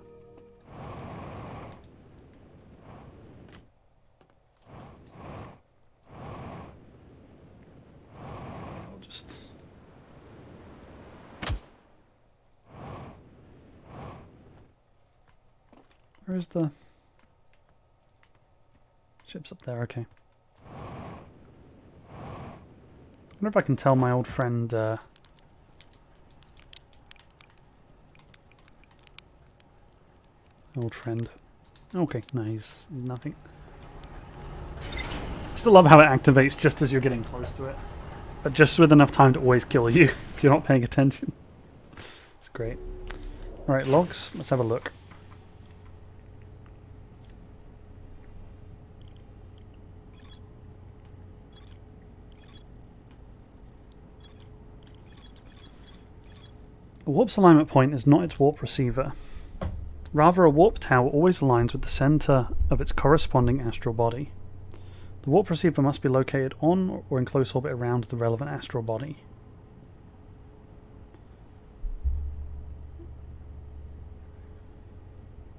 S1: I'll just... Where's the... Ship's up there, okay. I wonder if I can tell my old friend... Old friend. Okay, nice. Nothing. Still love how it activates just as you're getting close to it. But just with enough time to always kill you if you're not paying attention. It's great. Alright, logs. Let's have a look. warp's alignment point is not its warp receiver. Rather, a warp tower always aligns with the center of its corresponding astral body. The warp receiver must be located on or in close orbit around the relevant astral body.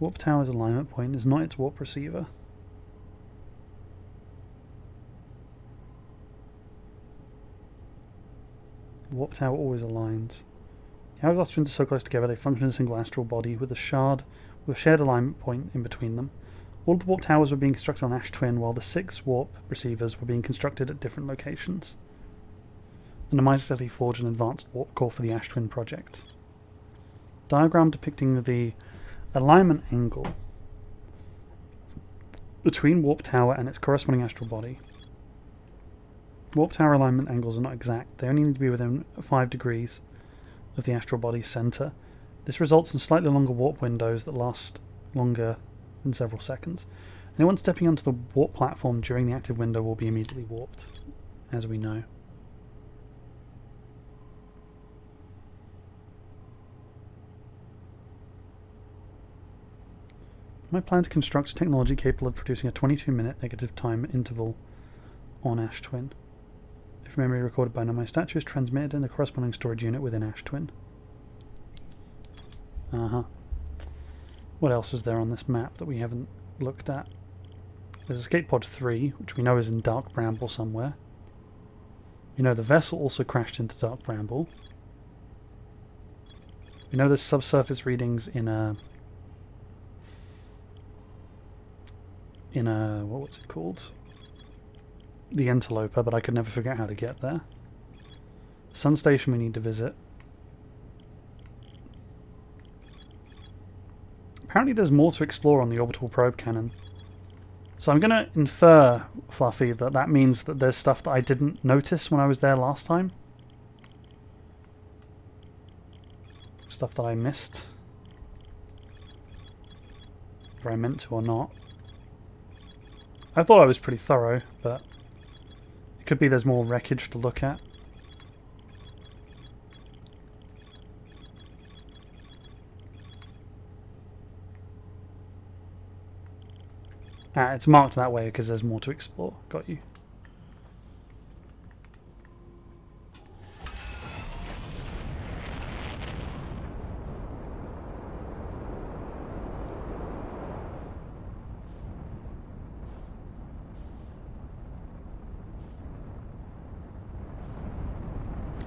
S1: Warp tower's alignment point is not its warp receiver. The warp tower always aligns. The hourglass twins are so close together they function as a single astral body with a shared alignment point in between them. All the warp towers were being constructed on Ash Twin, while the 6 warp receivers were being constructed at different locations. And the AslaTavi forged an advanced warp core for the Ash Twin project. Diagram depicting the alignment angle between warp tower and its corresponding astral body. Warp tower alignment angles are not exact. They only need to be within 5 degrees of the astral body's center. This results in slightly longer warp windows that last longer than several seconds. Anyone stepping onto the warp platform during the active window will be immediately warped, as we know. My plan to construct technology capable of producing a 22-minute negative time interval on Ash Twin. If memory recorded by now, my statue is transmitted in the corresponding storage unit within Ash Twin. What else is there on this map that we haven't looked at? There's Escape Pod 3, which we know is in Dark Bramble somewhere. We know the vessel also crashed into Dark Bramble. We know there's subsurface readings in a what's it called? The Interloper, but I could never figure out how to get there. Sun Station we need to visit. Apparently there's more to explore on the orbital probe cannon. So I'm going to infer, Fluffy, that means that there's stuff that I didn't notice when I was there last time. Stuff that I missed. Whether I meant to or not. I thought I was pretty thorough, but it could be there's more wreckage to look at. It's marked that way because there's more to explore. Got you.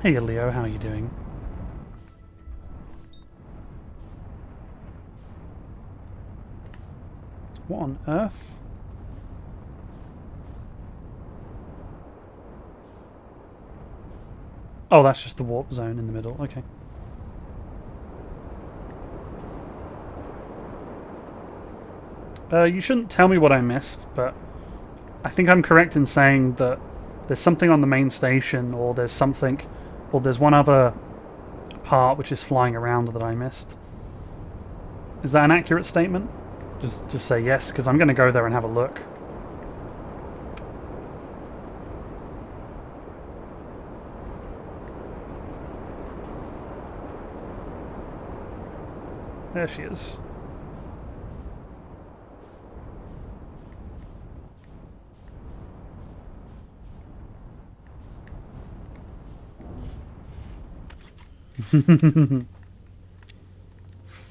S1: Hey Leo, how are you doing? What on earth? Oh, that's just the warp zone in the middle. Okay. You shouldn't tell me what I missed, but I think I'm correct in saying that there's something on the main station, or there's something, or there's one other part which is flying around that I missed. Is that an accurate statement? Just say yes, because I'm going to go there and have a look. There she is.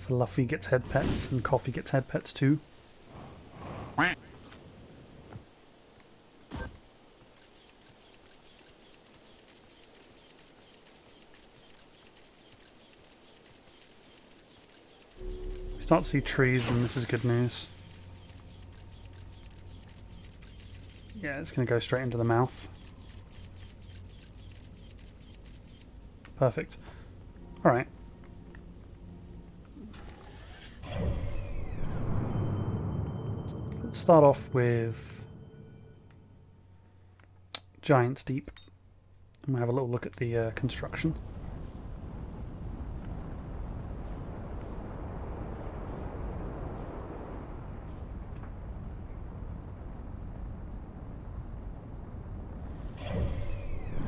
S1: Fluffy gets head pets, and Coffee gets head pets too. We start to see trees, and this is good news. Yeah, it's going to go straight into the mouth. Perfect. Alright. Let's start off with Giant's Deep. And we'll have a little look at the construction.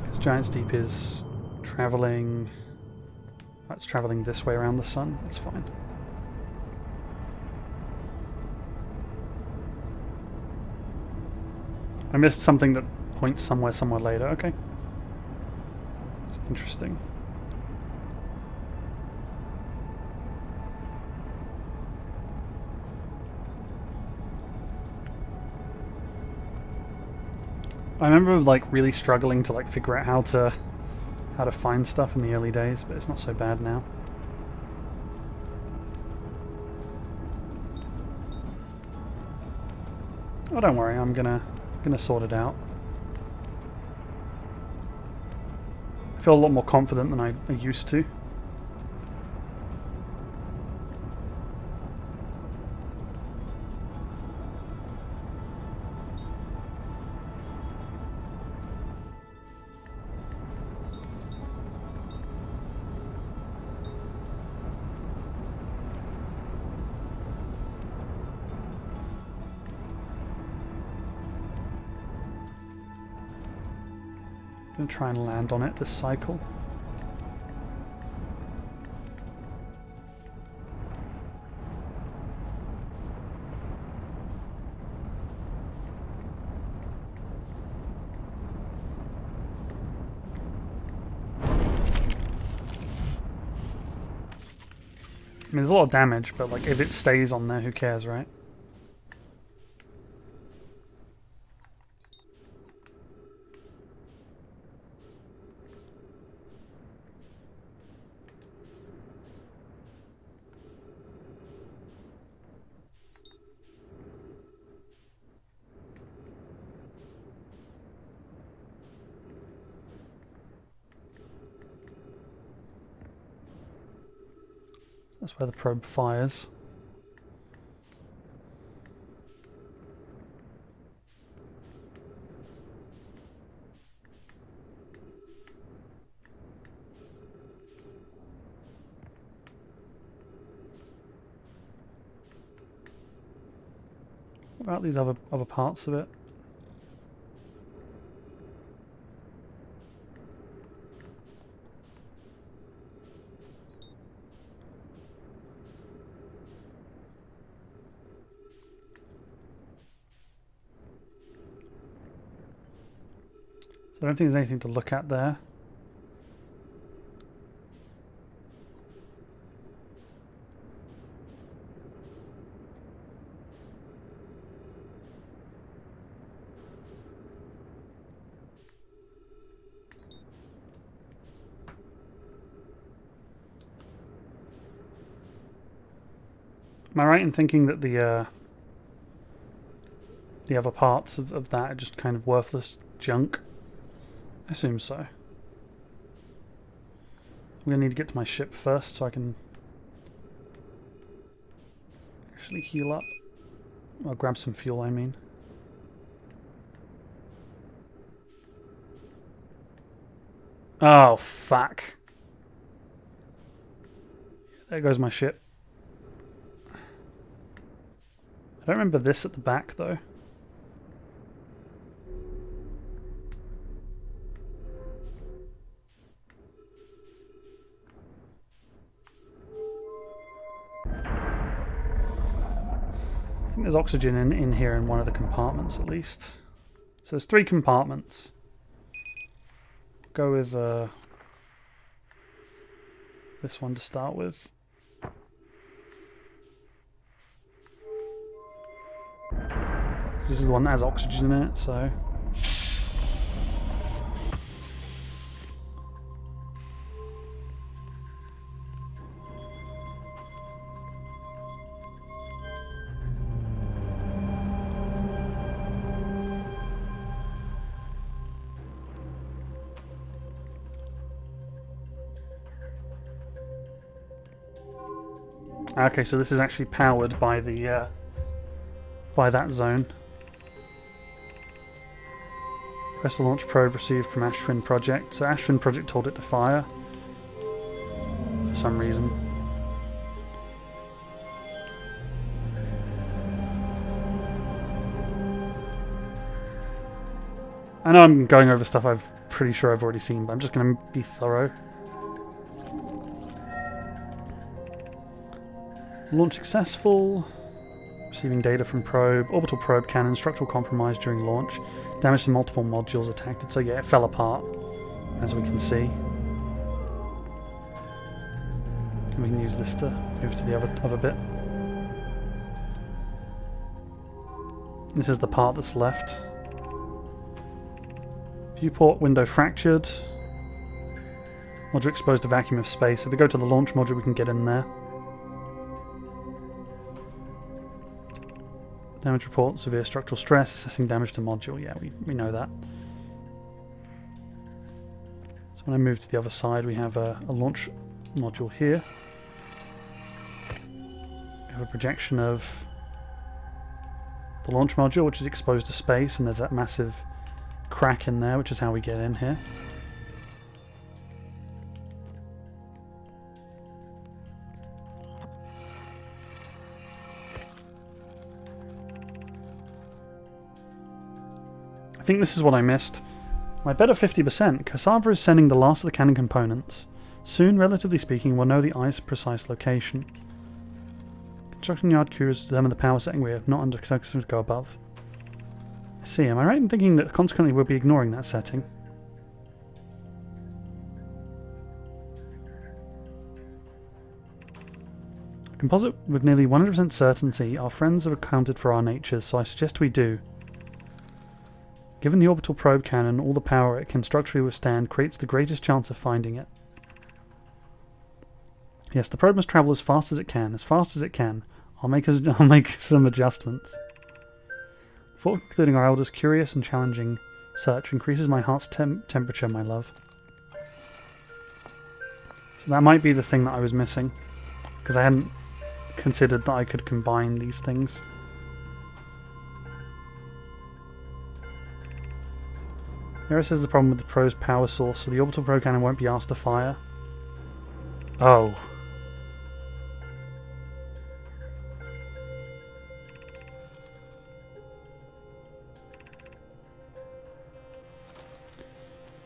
S1: Because Giant's Deep is travelling It's travelling this way around the sun. That's fine. I missed something that points somewhere later. Okay. It's interesting. I remember like really struggling to like figure out how to find stuff in the early days, but it's not so bad now. Oh, don't worry, I'm gonna sort it out. I feel a lot more confident than I used to. I'm going to try and land on it this cycle. I mean, there's a lot of damage, but like if it stays on there, who cares, right? That's where the probe fires. What about these other parts of it? So I don't think there's anything to look at there. Am I right in thinking that the other parts of that are just kind of worthless junk? I assume so. I'm going to need to get to my ship first so I can actually heal up. Or grab some fuel, I mean. Oh, fuck. There goes my ship. I don't remember this at the back, though. I think there's oxygen in here in one of the compartments, at least. So there's 3 compartments. Go with this one to start with. This is the one that has oxygen in it, so... Okay, so this is actually powered by the by that zone. Press the launch probe received from Ashwin Project. So Ashwin Project told it to fire for some reason. I know I'm going over stuff pretty sure I've already seen, but I'm just going to be thorough. Launch successful. Receiving data from probe. Orbital probe cannon. Structural compromise during launch. Damage to multiple modules attacked it. So yeah, it fell apart, as we can see. And we can use this to move to the other bit. This is the part that's left. Viewport window fractured. Module exposed to vacuum of space. If we go to the launch module, we can get in there. Damage report, severe structural stress, assessing damage to module. Yeah, we know that. So when I move to the other side, we have a launch module here. We have a projection of the launch module, which is exposed to space, and there's that massive crack in there, which is how we get in here. I think this is what I missed. I bet at 50%, Cassava is sending the last of the cannon components. Soon, relatively speaking, we'll know the eye's precise location. Construction yard crews determine the power setting we are not under construction to go above. I see. Am I right in thinking that consequently we'll be ignoring that setting? Composite with nearly 100% certainty, our friends have accounted for our natures, so I suggest we do. Given the orbital probe cannon, all the power it can structurally withstand creates the greatest chance of finding it. Yes, the probe must travel as fast as it can. As fast as it can. I'll make some adjustments. Before concluding our eldest curious and challenging search increases my heart's temperature, my love. So that might be the thing that I was missing, because I hadn't considered that I could combine these things. Here it says the problem with the probe's power source, so the orbital probe cannon won't be asked to fire. Oh.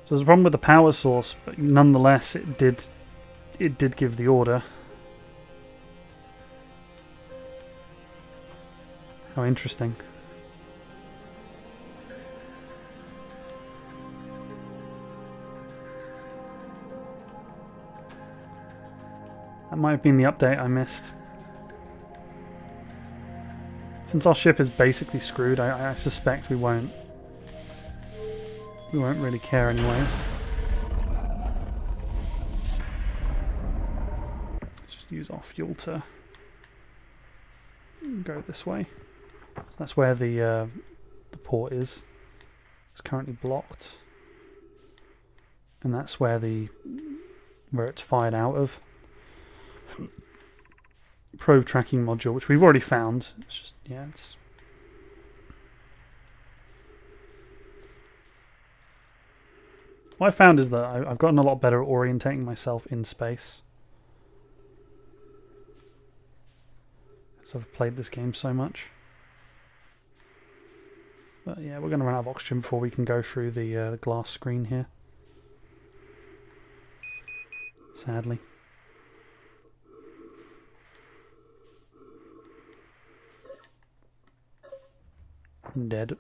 S1: So there's a problem with the power source, but nonetheless it did give the order. How interesting. That might have been the update I missed. Since our ship is basically screwed, I suspect we won't really care anyways. Let's just use our fuel to go this way. So that's where the port is. It's currently blocked, and that's where it's fired out of. Probe tracking module, which we've already found. It's just, yeah, it's... What I found is that I've gotten a lot better at orientating myself in space. Because I've played this game so much. But yeah, we're going to run out of oxygen before we can go through the glass screen here. Sadly. I'm dead.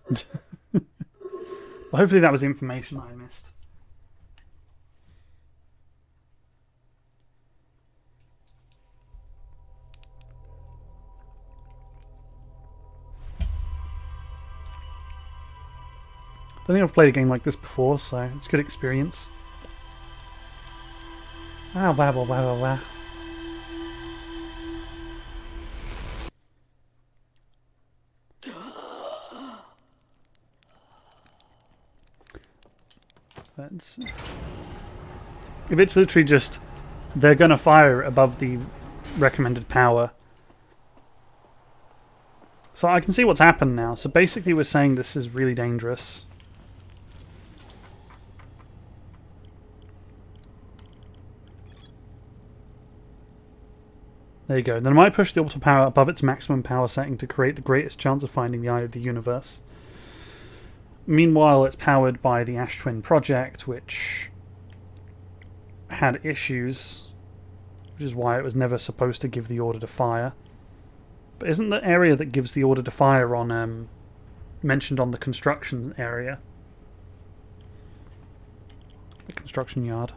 S1: Well, hopefully that was the information I missed. I don't think I've played a game like this before, so it's a good experience. Ah, blah, blah, blah, blah, blah. If it's literally just they're going to fire above the recommended power. So I can see what's happened now. So basically we're saying this is really dangerous. There you go. Then I might push the orbital power above its maximum power setting to create the greatest chance of finding the eye of the universe. Meanwhile, it's powered by the Ash Twin project, which had issues, which is why it was never supposed to give the order to fire. But isn't the area that gives the order to fire on mentioned on the construction area? The construction yard.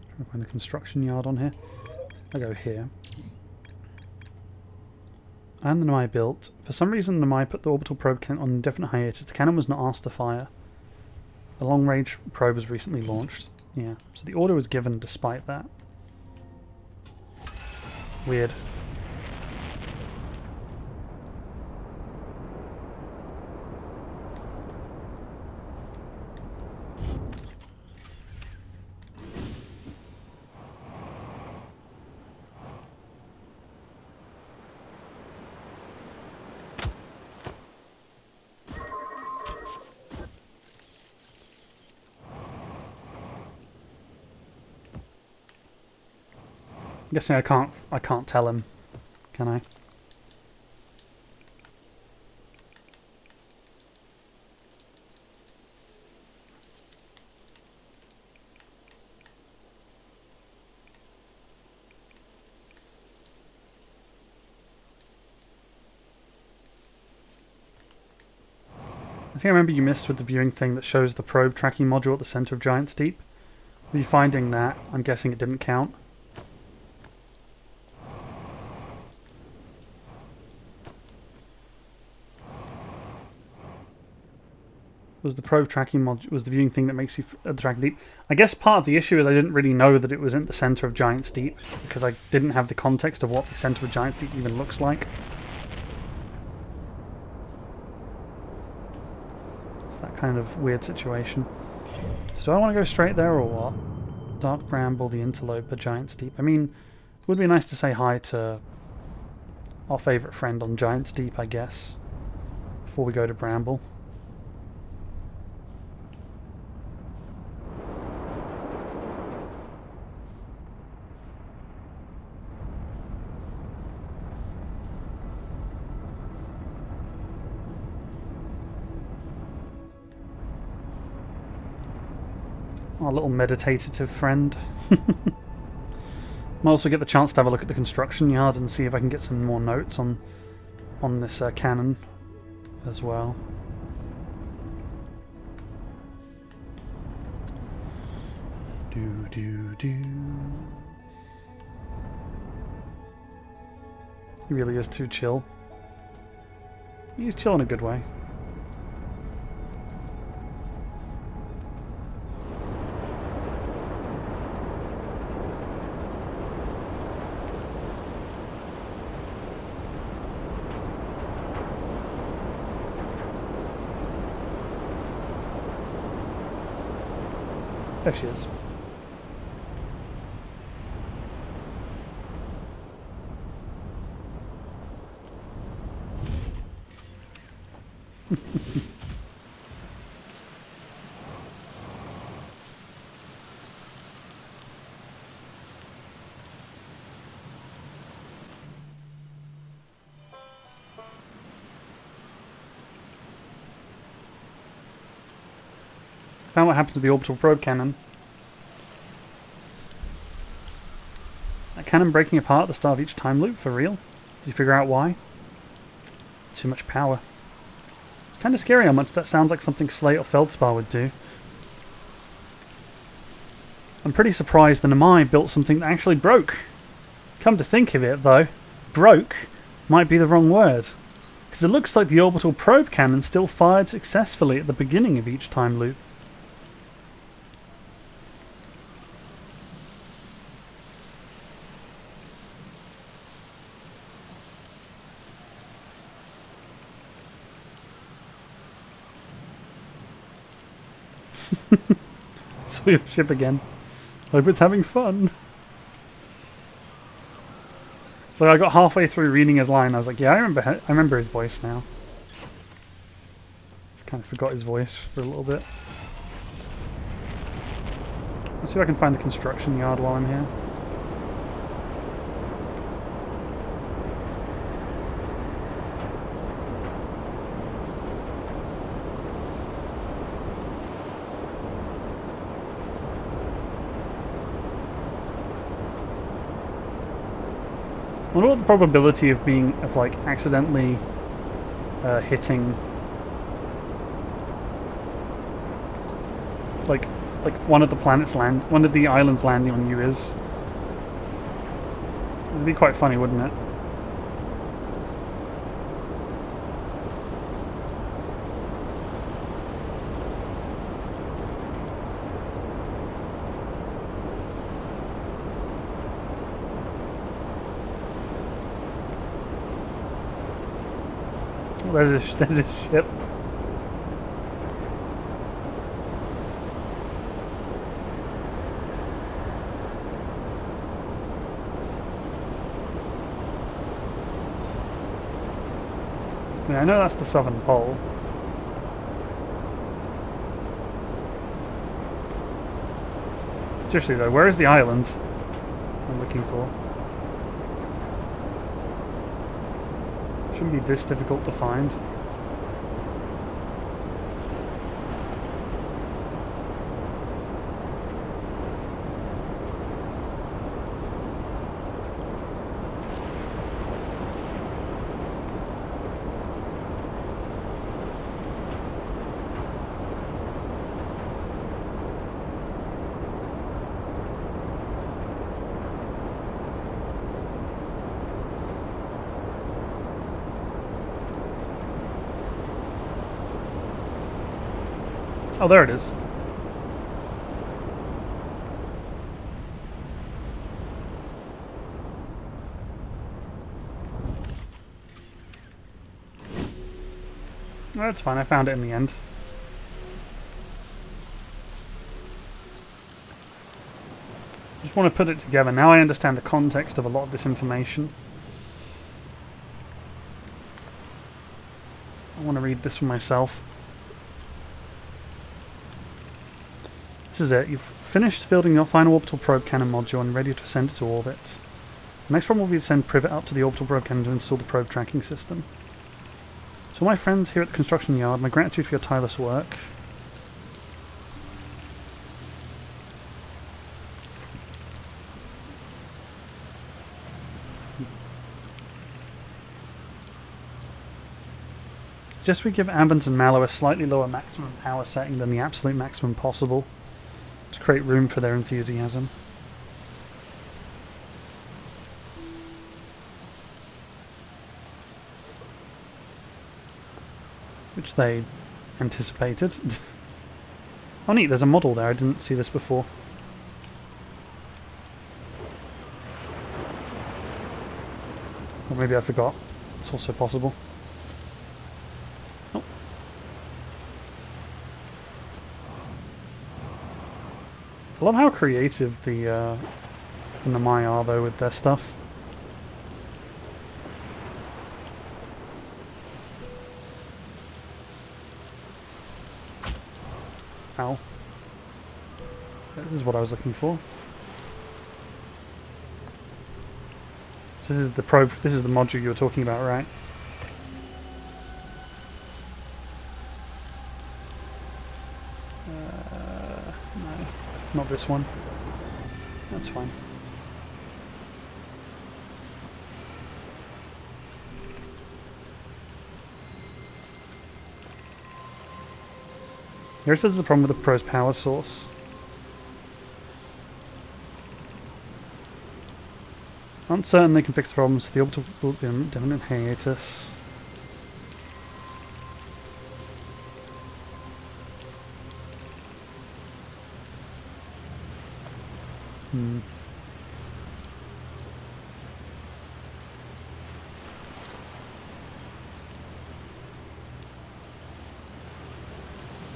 S1: Trying to find the construction yard on here. I go here. And the Namai built. For some reason, Namai put the orbital probe cannon on indefinite hiatus. The cannon was not asked to fire. A long-range probe was recently launched. Yeah, so the order was given despite that. Weird. I'm guessing I can't tell him, can I? I think I remember you missed with the viewing thing that shows the probe tracking module at the center of Giant's Deep. Were you finding that? I'm guessing it didn't count. Was the probe tracking module, was the viewing thing that makes you track deep? I guess part of the issue is I didn't really know that it was in the center of Giant's Deep because I didn't have the context of what the center of Giant's Deep even looks like. It's that kind of weird situation. So do I want to go straight there or what? Dark Bramble, the interloper, Giant's Deep. I mean, it would be nice to say hi to our favourite friend on Giant's Deep, I guess, before we go to Bramble. Our little meditative friend. Might also get the chance to have a look at the construction yard and see if I can get some more notes on this cannon as well. He really is too chill. He's chill in a good way. There she is. Found what happened to the orbital probe cannon. That cannon breaking apart at the start of each time loop, for real? Did you figure out why? Too much power. It's kind of scary how much that sounds like something Slate or Feldspar would do. I'm pretty surprised the Namai built something that actually broke. Come to think of it, though, broke might be the wrong word. Because it looks like the orbital probe cannon still fired successfully at the beginning of each time loop. Saw your ship again. Hope it's having fun. So I got halfway through reading his line. I was like, yeah, I remember his voice now. Just kind of forgot his voice for a little bit. Let's see if I can find the construction yard while I'm here. wonder what the probability of like accidentally hitting like one of the islands landing on you is. It'd be quite funny, wouldn't it? Oh, there's a ship. Yeah, I know that's the southern pole. Seriously though, where is the island I'm looking for? Shouldn't be this difficult to find. Oh, there it is. That's fine, I found it in the end. Just want to put it together. Now I understand the context of a lot of this information. I want to read this for myself. This is it. You've finished building your final orbital probe cannon module and ready to send it to orbit. The next problem will be to send Privet up to the orbital probe cannon to install the probe tracking system. To all my friends here at the construction yard, my gratitude for your tireless work. Suggest we give Ambens and Mallow a slightly lower maximum power setting than the absolute maximum possible, to create room for their enthusiasm. Which they anticipated. Oh neat, there's a model there, I didn't see this before. Or maybe I forgot. It's also possible. Oh. I love how creative the Mai are though with their stuff. Ow. This is what I was looking for. So this is the probe, this is the module you were talking about, right? No, not this one. That's fine. Here it says the problem with the probe's power source. Uncertain they can fix the problem, so the orbital will be in definite hiatus.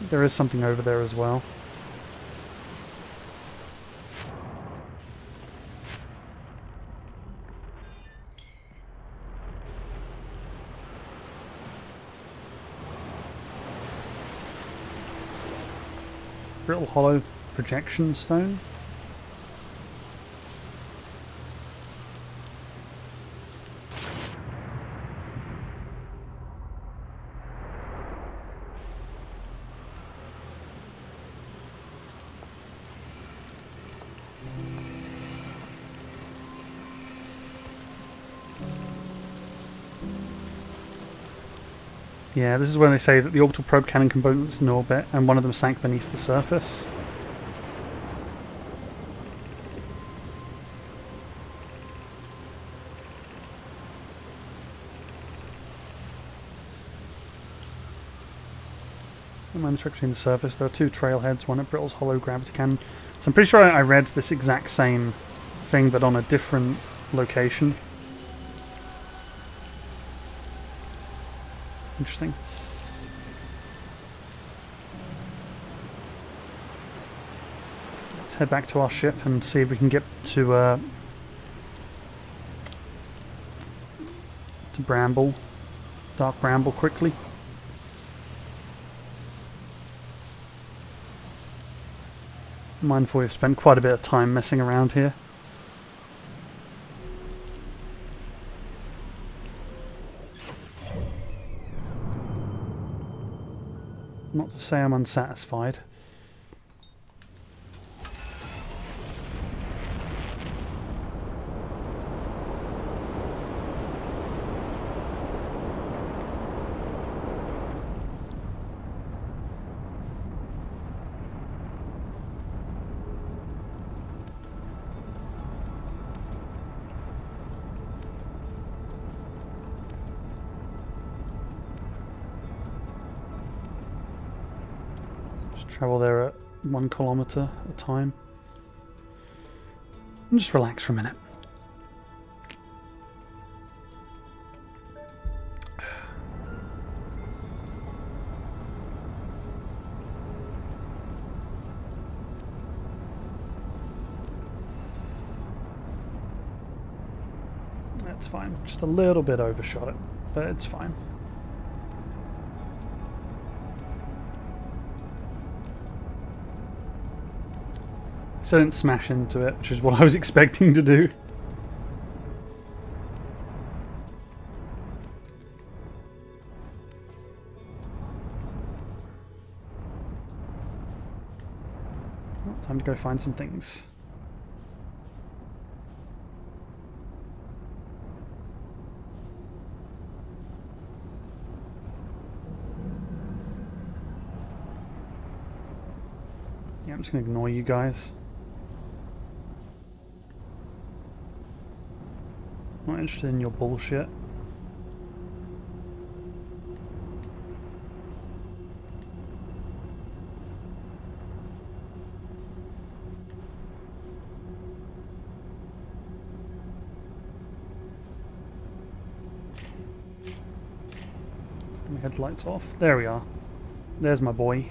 S1: There is something over there as well. Brittle hollow projection stone. Yeah, this is when they say that the orbital probe cannon components in orbit, and one of them sank beneath the surface. I'm trick between the surface. There are two trailheads, one at Brittle's hollow gravity cannon. So I'm pretty sure I read this exact same thing, but on a different location. Interesting. Let's head back to our ship and see if we can get to Bramble, Dark Bramble, quickly. Mindful we've spent quite a bit of time messing around here. Not to say I'm unsatisfied. Travel there at 1 kilometer at a time. And just relax for a minute. That's fine. Just a little bit overshot it, but it's fine. So I didn't smash into it, which is what I was expecting to do. Well, time to go find some things. Yeah, I'm just going to ignore you guys. Not interested in your bullshit. My headlights off. There we are. There's my boy.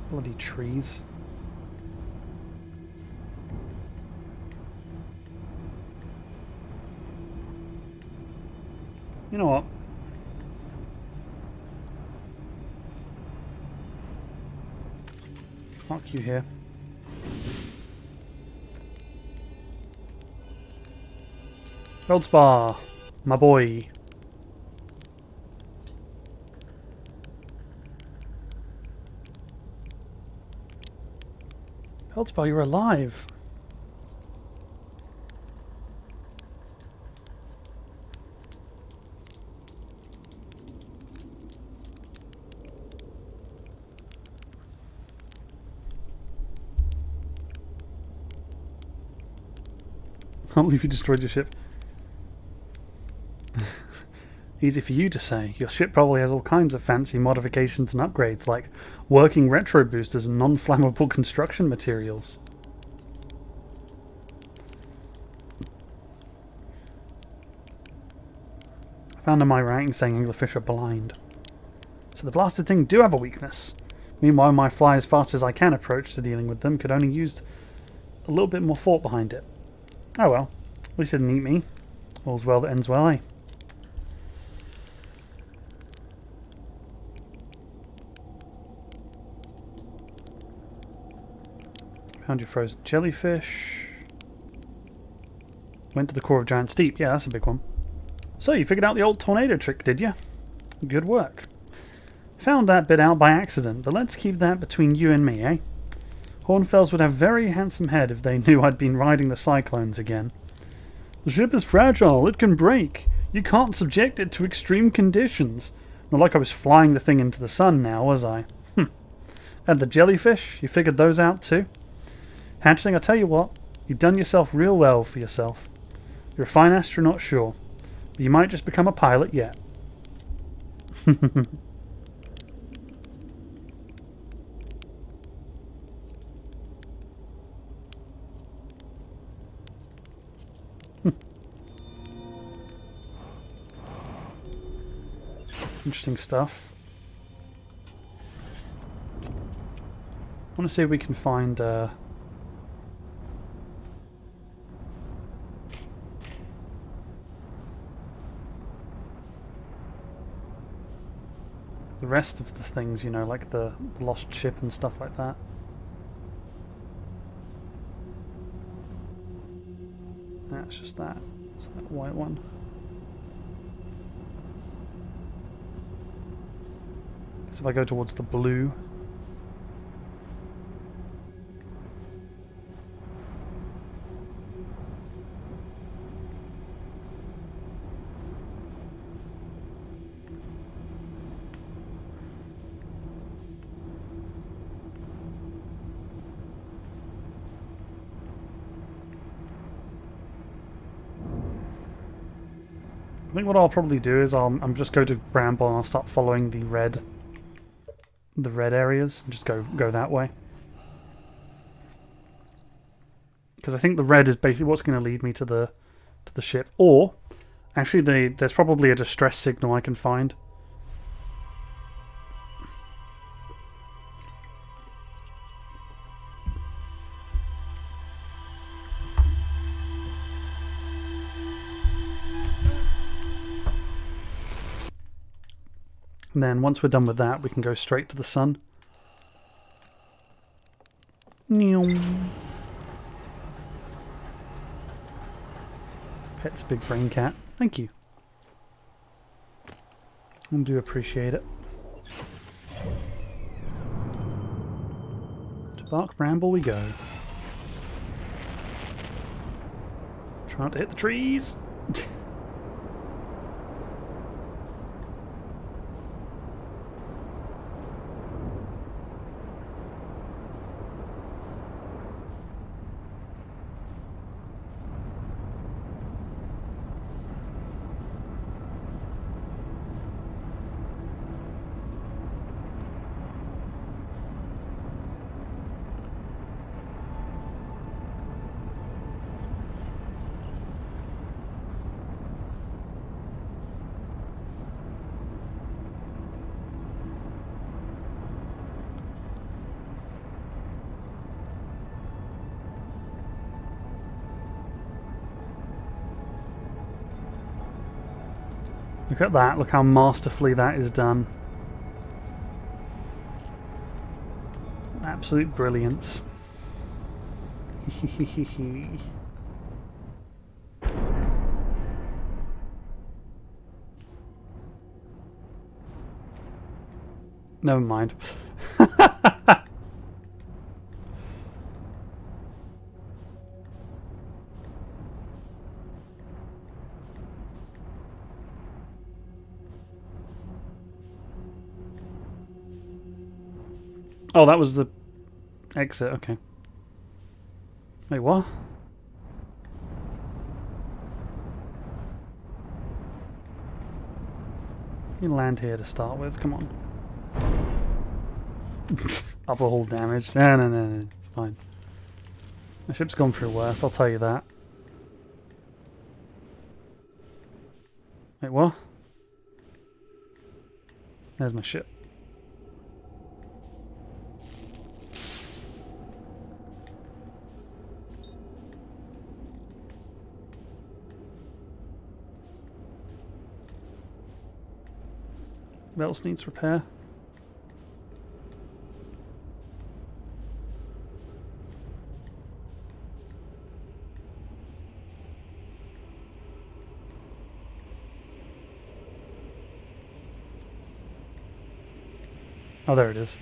S1: Bloody trees. You know what? Fuck you here. Feldspar, my boy. Feldspar, you're alive. Can't believe you destroyed your ship. Easy for you to say. Your ship probably has all kinds of fancy modifications and upgrades, like working retro boosters and non-flammable construction materials. I found in my writing saying anglerfish are blind. So the blasted thing do have a weakness. Meanwhile, my fly as fast as I can approach to dealing with them could only use a little bit more thought behind it. Oh well, at least it didn't eat me. All's well that ends well, eh? Found your frozen jellyfish. Went to the core of Giant Steep. Yeah, that's a big one. So, you figured out the old tornado trick, did you? Good work. Found that bit out by accident, but let's keep that between you and me, eh? Hornfells would have a very handsome head if they knew I'd been riding the cyclones again. The ship is fragile. It can break. You can't subject it to extreme conditions. Not like I was flying the thing into the sun now, was I? And the jellyfish? You figured those out too? Hatchling, I tell you what. You've done yourself real well for yourself. You're a fine astronaut, sure. But you might just become a pilot yet. Interesting stuff. I want to see if we can find the rest of the things, you know, like the lost ship and stuff like that. That's just that. It's that white one. So if I go towards the blue. I think what I'll probably do is I'm just go to Bramble and I'll start following the red areas and just go that way. Because I think the red is basically what's going to lead me to the ship. Or actually there's probably a distress signal I can find. And then once we're done with that, we can go straight to the sun. Pet's big brain cat. Thank you. I do appreciate it. To Bark Bramble we go. Try not to hit the trees. Look at that, look how masterfully that is done. Absolute brilliance. Never mind. Oh, that was the exit, okay. Wait, what? You land here to start with, come on. Upper hull damage. No, it's fine. My ship's gone through worse, I'll tell you that. Wait, what? There's my ship. What else needs repair? Oh, there it is.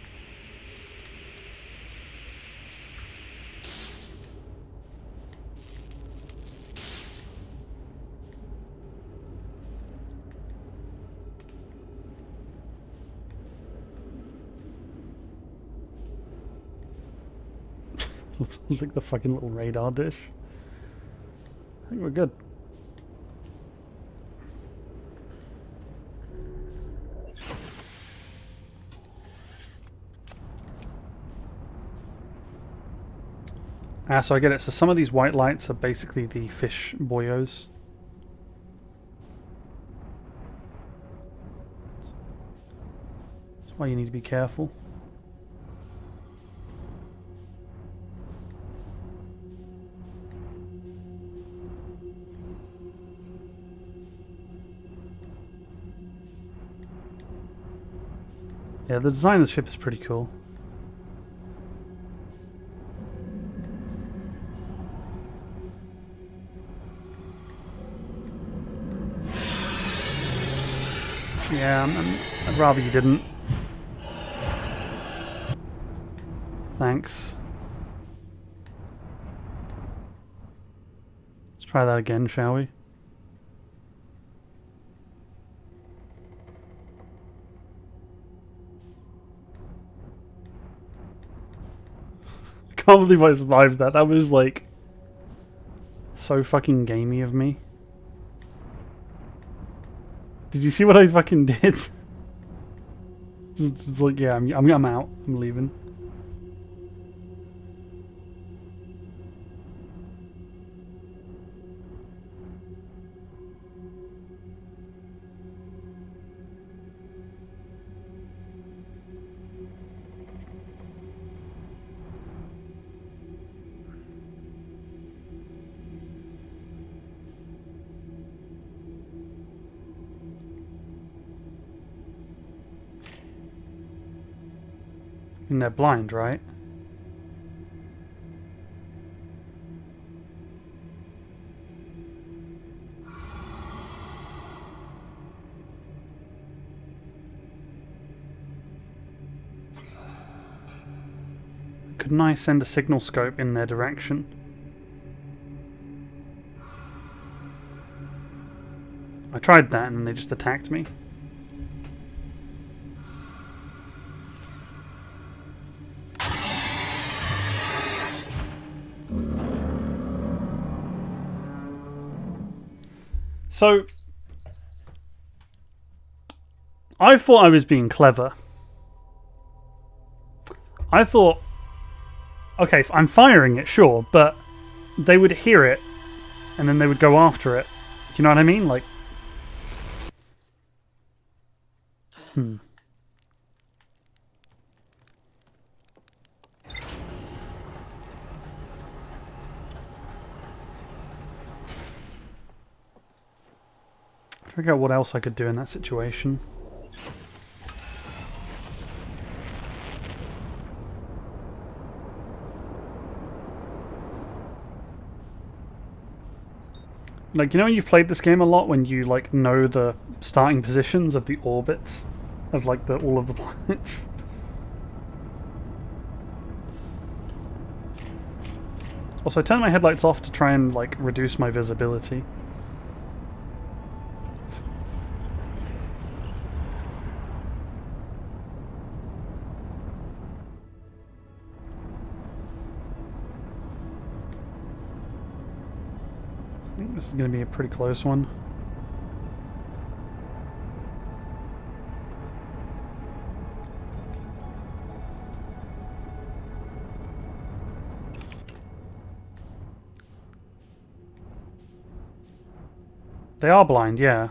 S1: Like the fucking little radar dish. I think we're good. Ah, so I get it. So some of these white lights are basically the fish boyos. That's why you need to be careful. Yeah, the design of the ship is pretty cool. Yeah, I'd rather you didn't. Thanks. Let's try that again, shall we? I can't believe I survived that. That was like so fucking gamey of me. Did you see what I fucking did? Just like, yeah, I'm out. I'm leaving. And they're blind, right? Couldn't I send a signal scope in their direction? I tried that and they just attacked me. So, I thought I was being clever. I thought, okay, I'm firing it, sure, but they would hear it, and then they would go after it. You know what I mean? Like, Figure out what else I could do in that situation. Like, you know when you've played this game a lot, when you, like, know the starting positions of the orbits of, like, all of the planets? Also, I turned my headlights off to try and, like, reduce my visibility. I think this is going to be a pretty close one. They are blind, yeah.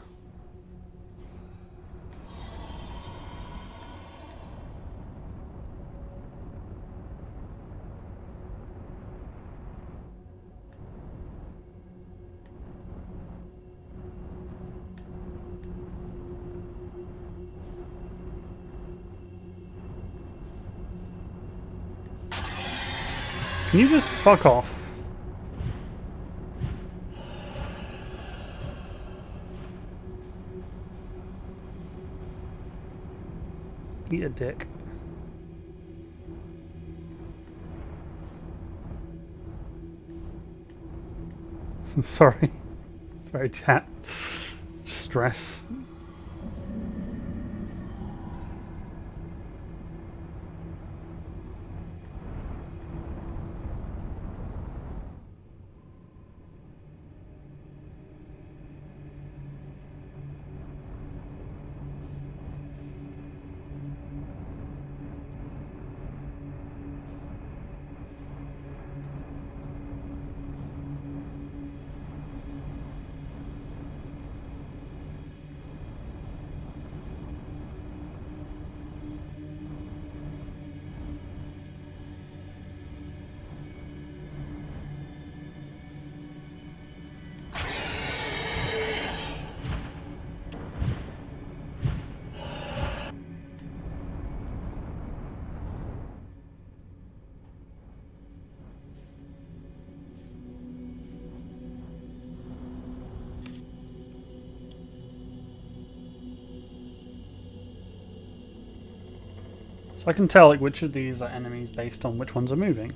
S1: Can you just fuck off? Eat a dick. Sorry. It's very chat. Stress. So I can tell like which of these are enemies based on which ones are moving.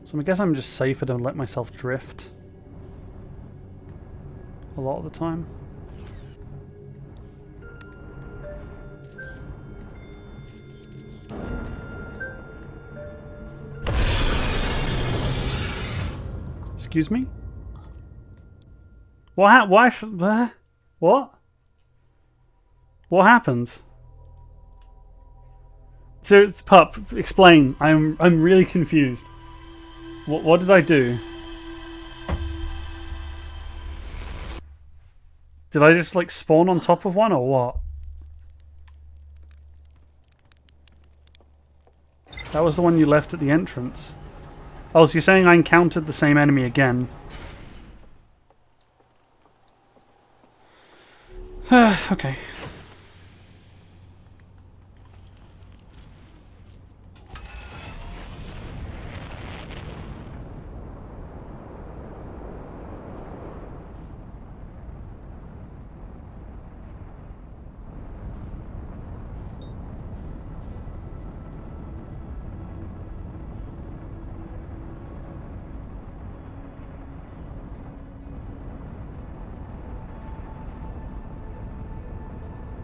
S1: So I guess I'm just safer to let myself drift a lot of the time. Excuse me? What? What? What happened? So, Pup, explain. I'm really confused. What did I do? Did I just like spawn on top of one or what? That was the one you left at the entrance. Oh, so you're saying I encountered the same enemy again? Okay.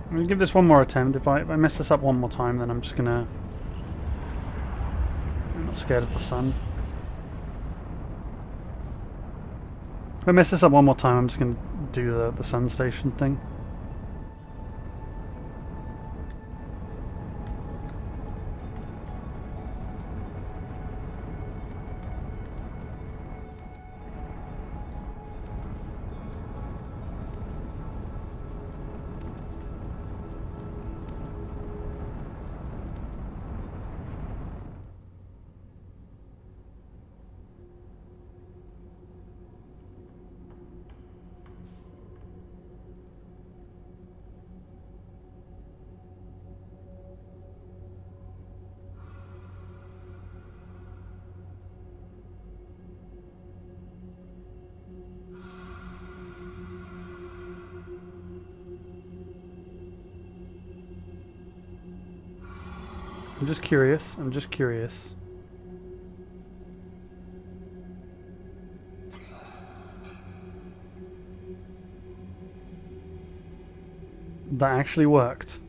S1: I'm gonna give this one more attempt. If I mess this up one more time, then I'm just gonna... I'm not scared of the sun. If I mess this up one more time, I'm just gonna do the sun station thing. I'm just curious. I'm just curious. That actually worked.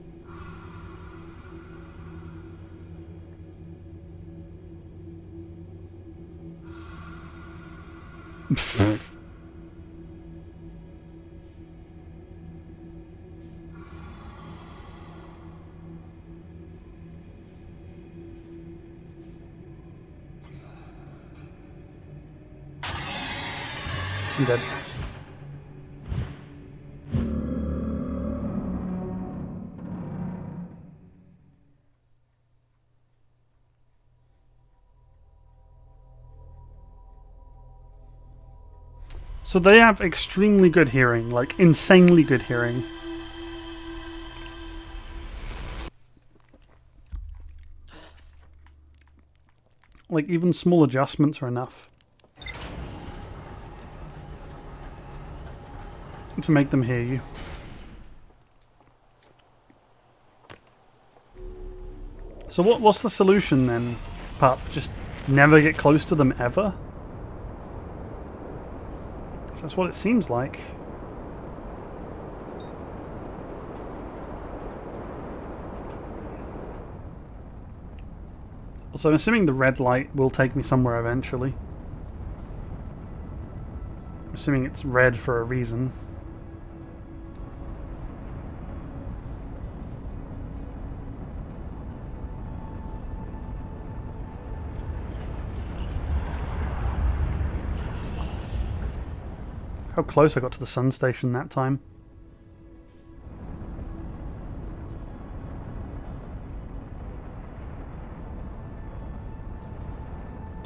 S1: I'm dead. So they have extremely good hearing, like insanely good hearing. Like even small adjustments are enough to make them hear you. So what's the solution then, Pup? Just never get close to them ever? That's what it seems like. Also, I'm assuming the red light will take me somewhere eventually. I'm assuming it's red for a reason. How close I got to the sun station that time.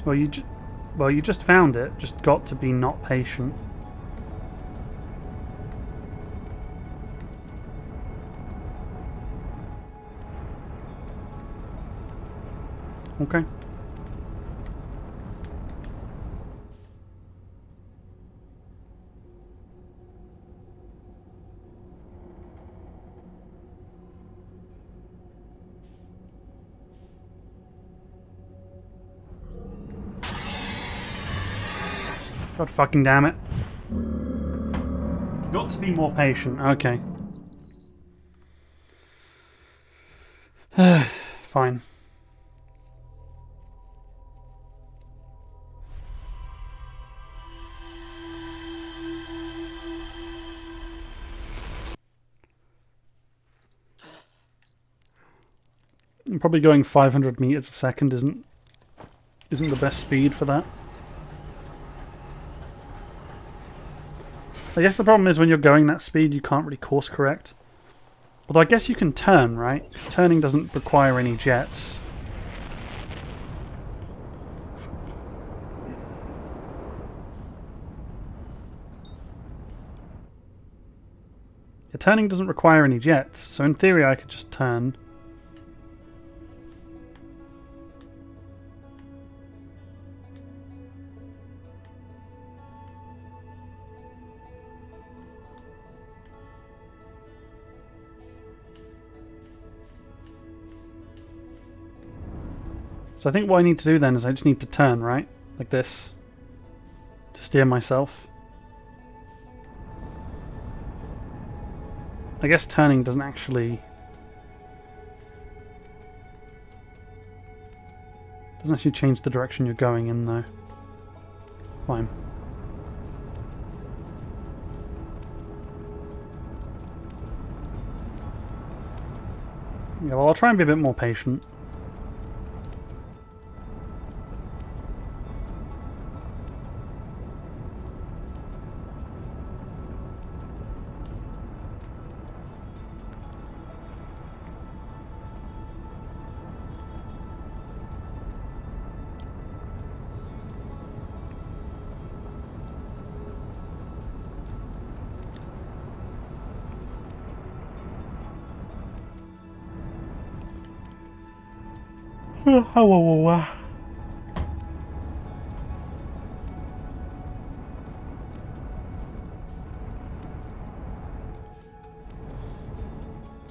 S1: Well, you just found it. Just got to be not patient. Okay. God fucking damn it. Got to be more patient. Okay. Fine. Probably going 500 meters a second isn't the best speed for that. I guess the problem is when you're going that speed, you can't really course correct. Although I guess you can turn, right? Because turning doesn't require any jets. Yeah, turning doesn't require any jets, so in theory I could just turn. So I think what I need to do then is I just need to turn, right? Like this. To steer myself. I guess turning doesn't actually change the direction you're going in though. Fine. Yeah, well, I'll try and be a bit more patient.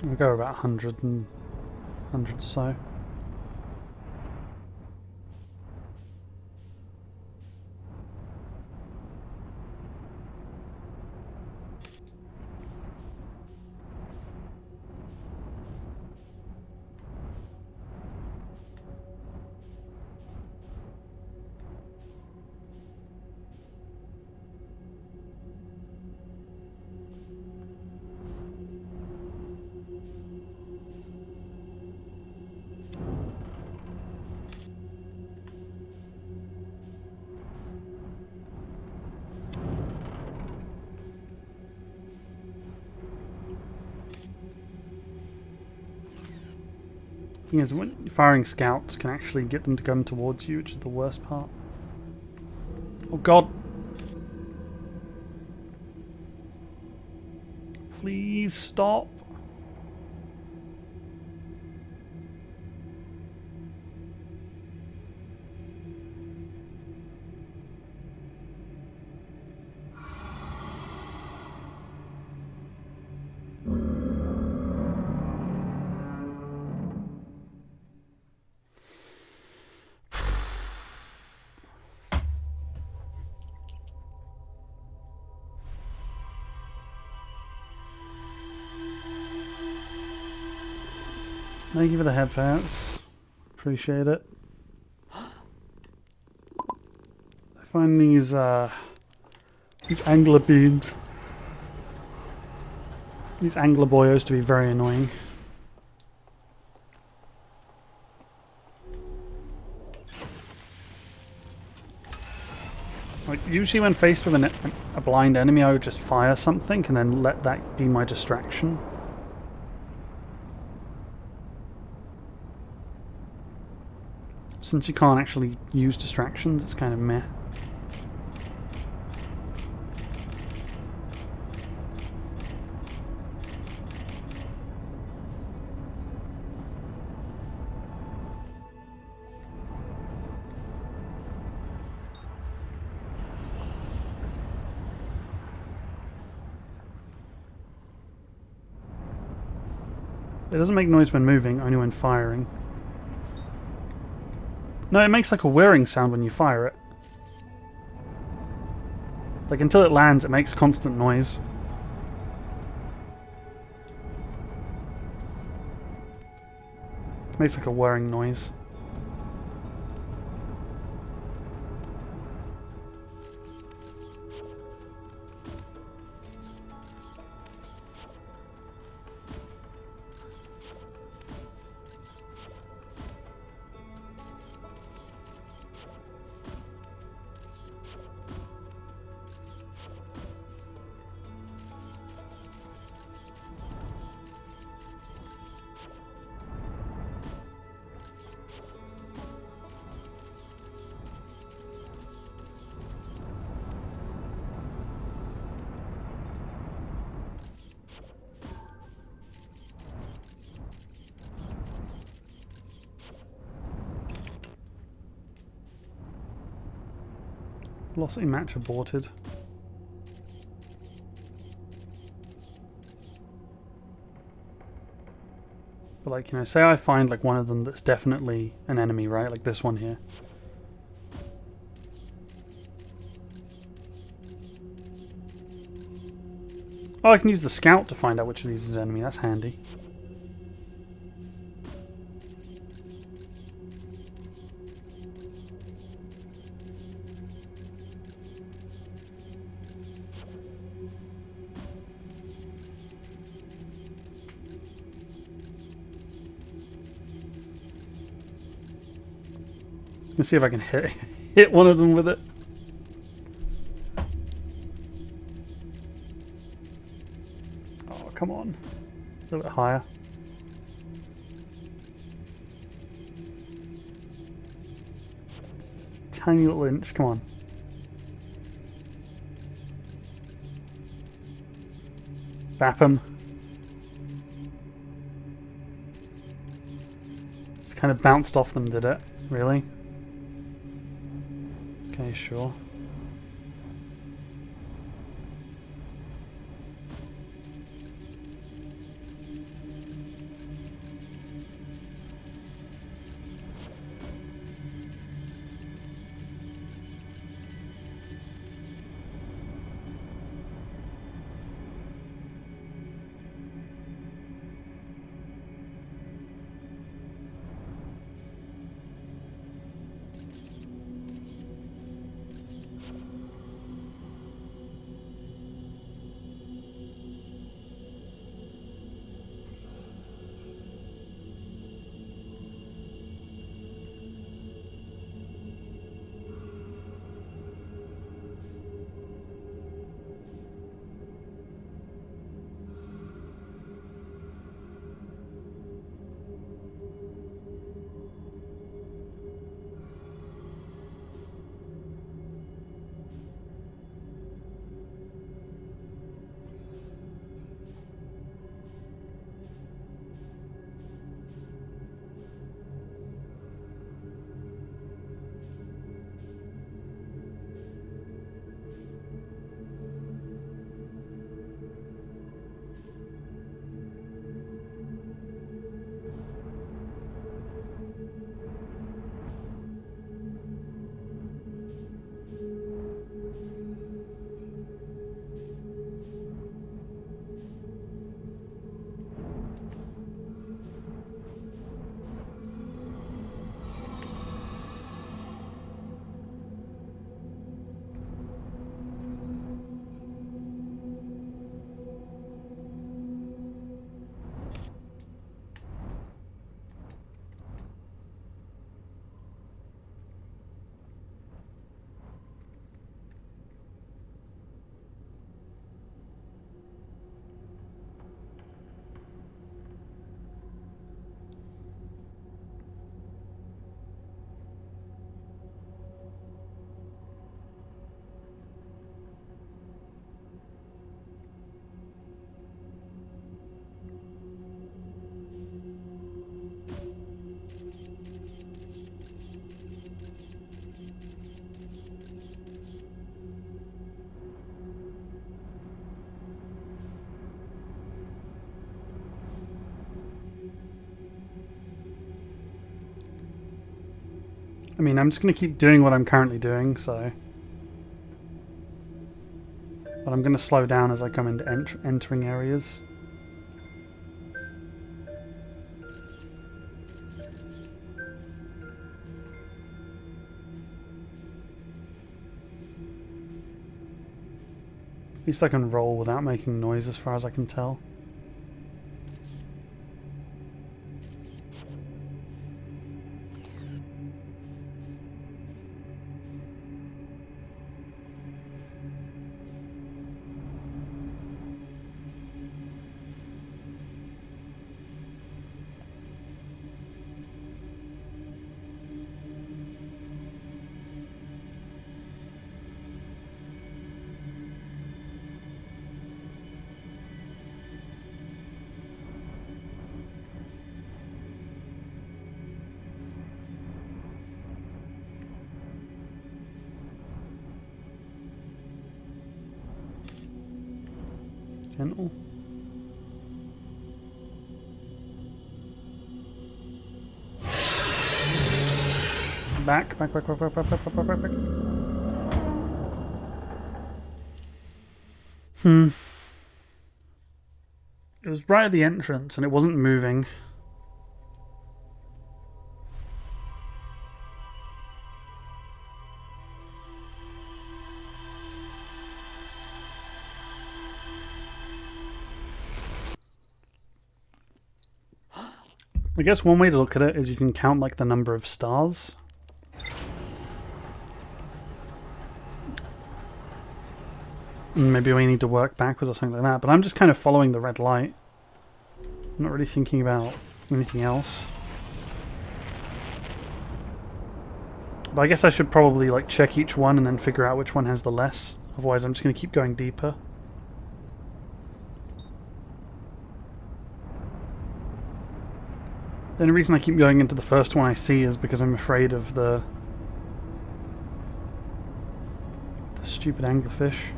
S1: We'll go about 100 or so. Thing is, when firing scouts can actually get them to come towards you, which is the worst part. Oh god! Please stop! Thank you for the headphones. Appreciate it. I find these angler beans, these angler boyos to be very annoying. Like, usually when faced with a blind enemy, I would just fire something and then let that be my distraction. Since you can't actually use distractions, it's kind of meh. It doesn't make noise when moving, only when firing. No, it makes like a whirring sound when you fire it. Like until it lands, it makes constant noise. It makes like a whirring noise. Velocity match aborted. But like, you know, say I find like one of them that's definitely an enemy, right? Like this one here. Oh, I can use the scout to find out which of these is enemy. That's handy. Let's see if I can hit one of them with it. Oh, come on. A little bit higher. Just a tiny little inch, come on. Bap him. Just kind of bounced off them, did it? Really? Okay, sure. I mean, I'm just going to keep doing what I'm currently doing, so... But I'm going to slow down as I come into entering areas. At least I can roll without making noise as far as I can tell. Gentle. Back. It was right at the entrance and it wasn't moving. I guess one way to look at it is you can count like the number of stars. And maybe we need to work backwards or something like that, but I'm just kind of following the red light. I'm not really thinking about anything else. But I guess I should probably like check each one and then figure out which one has the less. Otherwise I'm just going to keep going deeper. The only reason I keep going into the first one I see is because I'm afraid of the stupid anglerfish.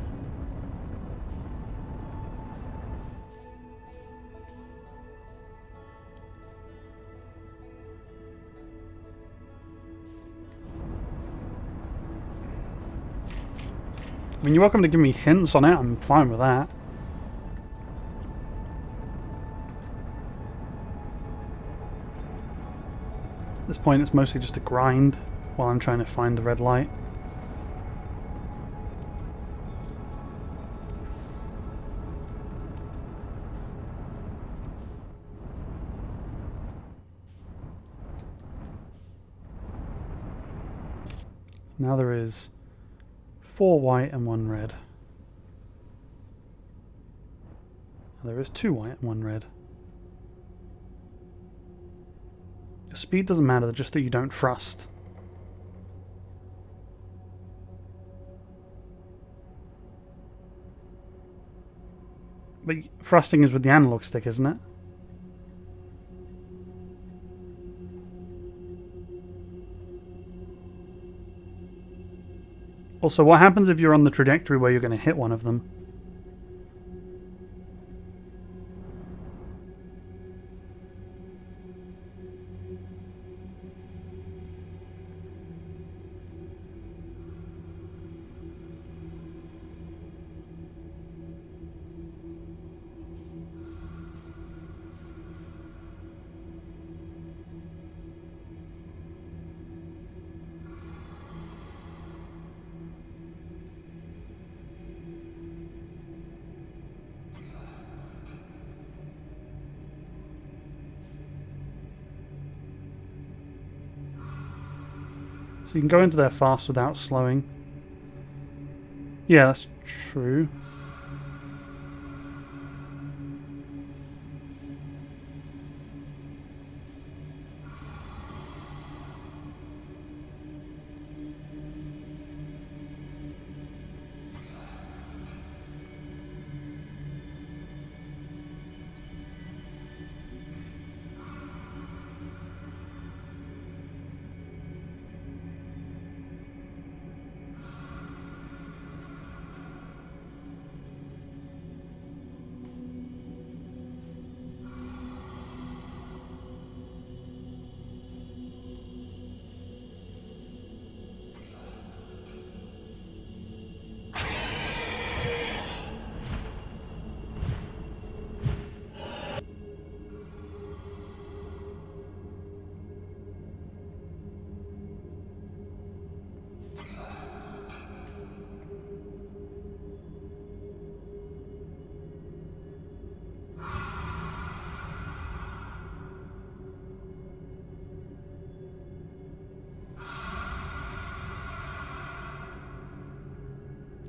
S1: I mean, you're welcome to give me hints on it, I'm fine with that. At this point it's mostly just a grind while I'm trying to find the red light. Now there is 4 white and 1 red. There is 2 white and 1 red. Your speed doesn't matter, just that you don't thrust. But thrusting is with the analog stick, isn't it? Also, what happens if you're on the trajectory where you're going to hit one of them? So you can go into there fast without slowing. Yeah, that's true.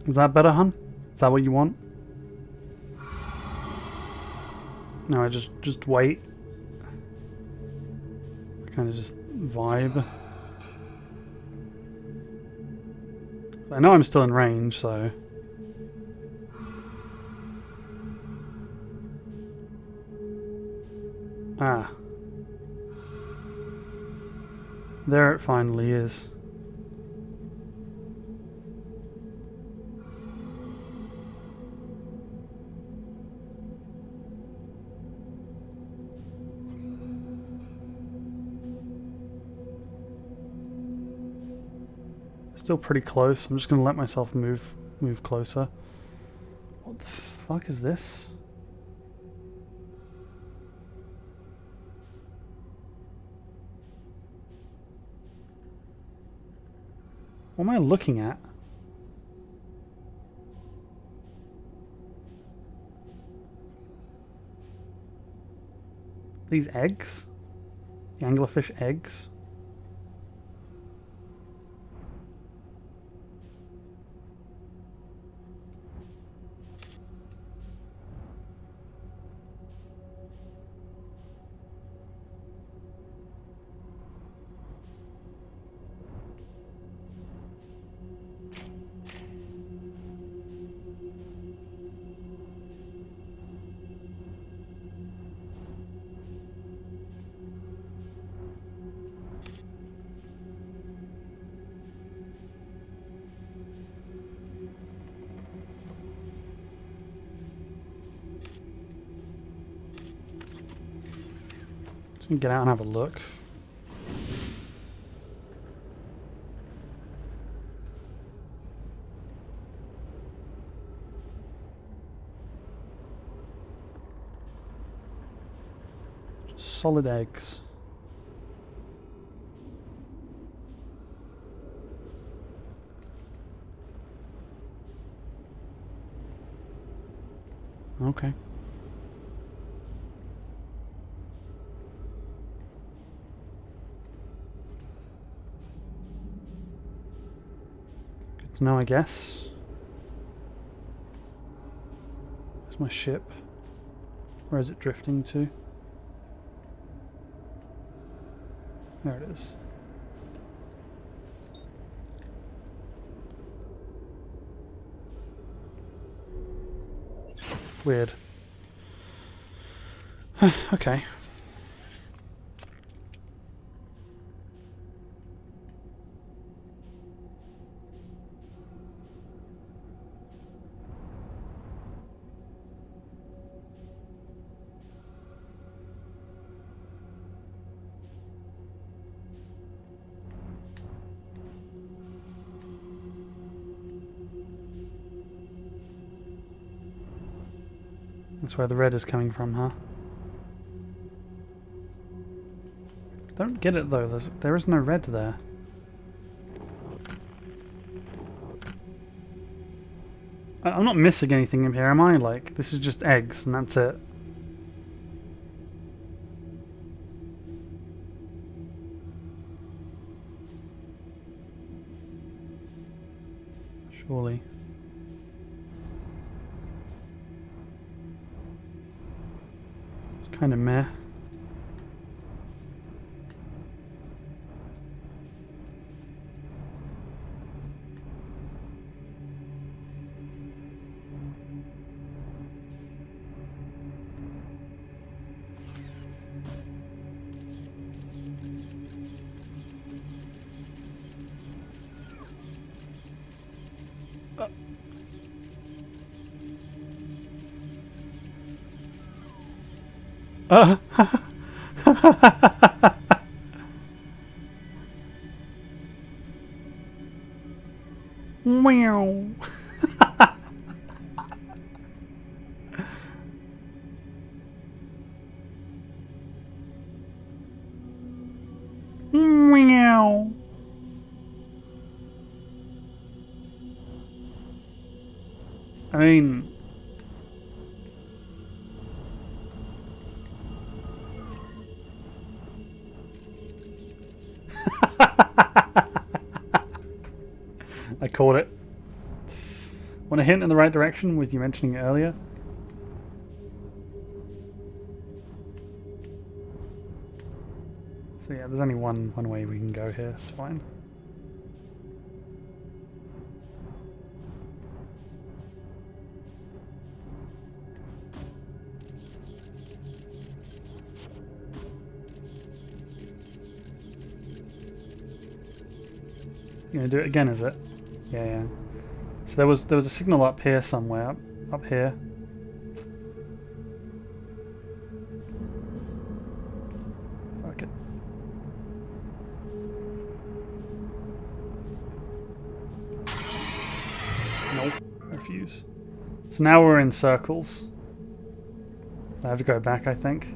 S1: Is that better, hun? Is that what you want? No, I just wait. Kind of just vibe. I know I'm still in range, so... Ah. There it finally is. Still pretty close. I'm just gonna let myself move closer. What the fuck is this? What am I looking at? These eggs? The anglerfish eggs? Just gonna get out and have a look. Just solid eggs. Okay. Good to know, I guess. Where's my ship? Where is it drifting to? There it is. Weird. Okay. That's where the red is coming from, huh? Don't get it though, there is no red there. I'm not missing anything in here, am I? Like, this is just eggs and that's it. Surely. It's kind of meh. Meow. Meow. I mean, I caught it. Want a hint in the right direction with you mentioning it earlier? So yeah, there's only one way we can go here. It's fine. You gonna do it again, is it? Yeah. So there was a signal up here somewhere, up here. Fuck it. Nope, refuse. So now we're in circles. So I have to go back, I think.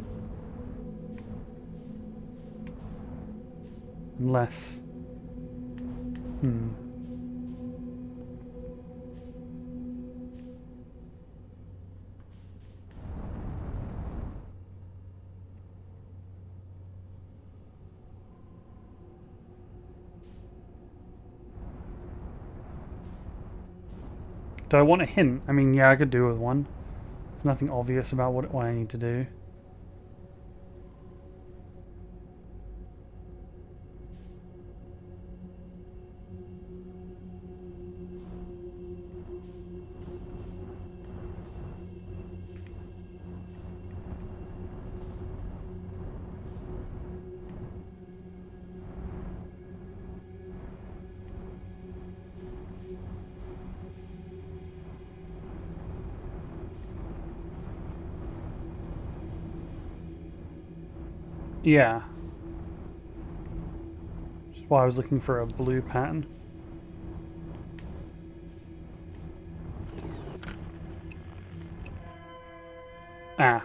S1: Unless... Do I want a hint? I mean, yeah, I could do with one. There's nothing obvious about what I need to do. Yeah. Which is why I was looking for a blue pattern. Ah.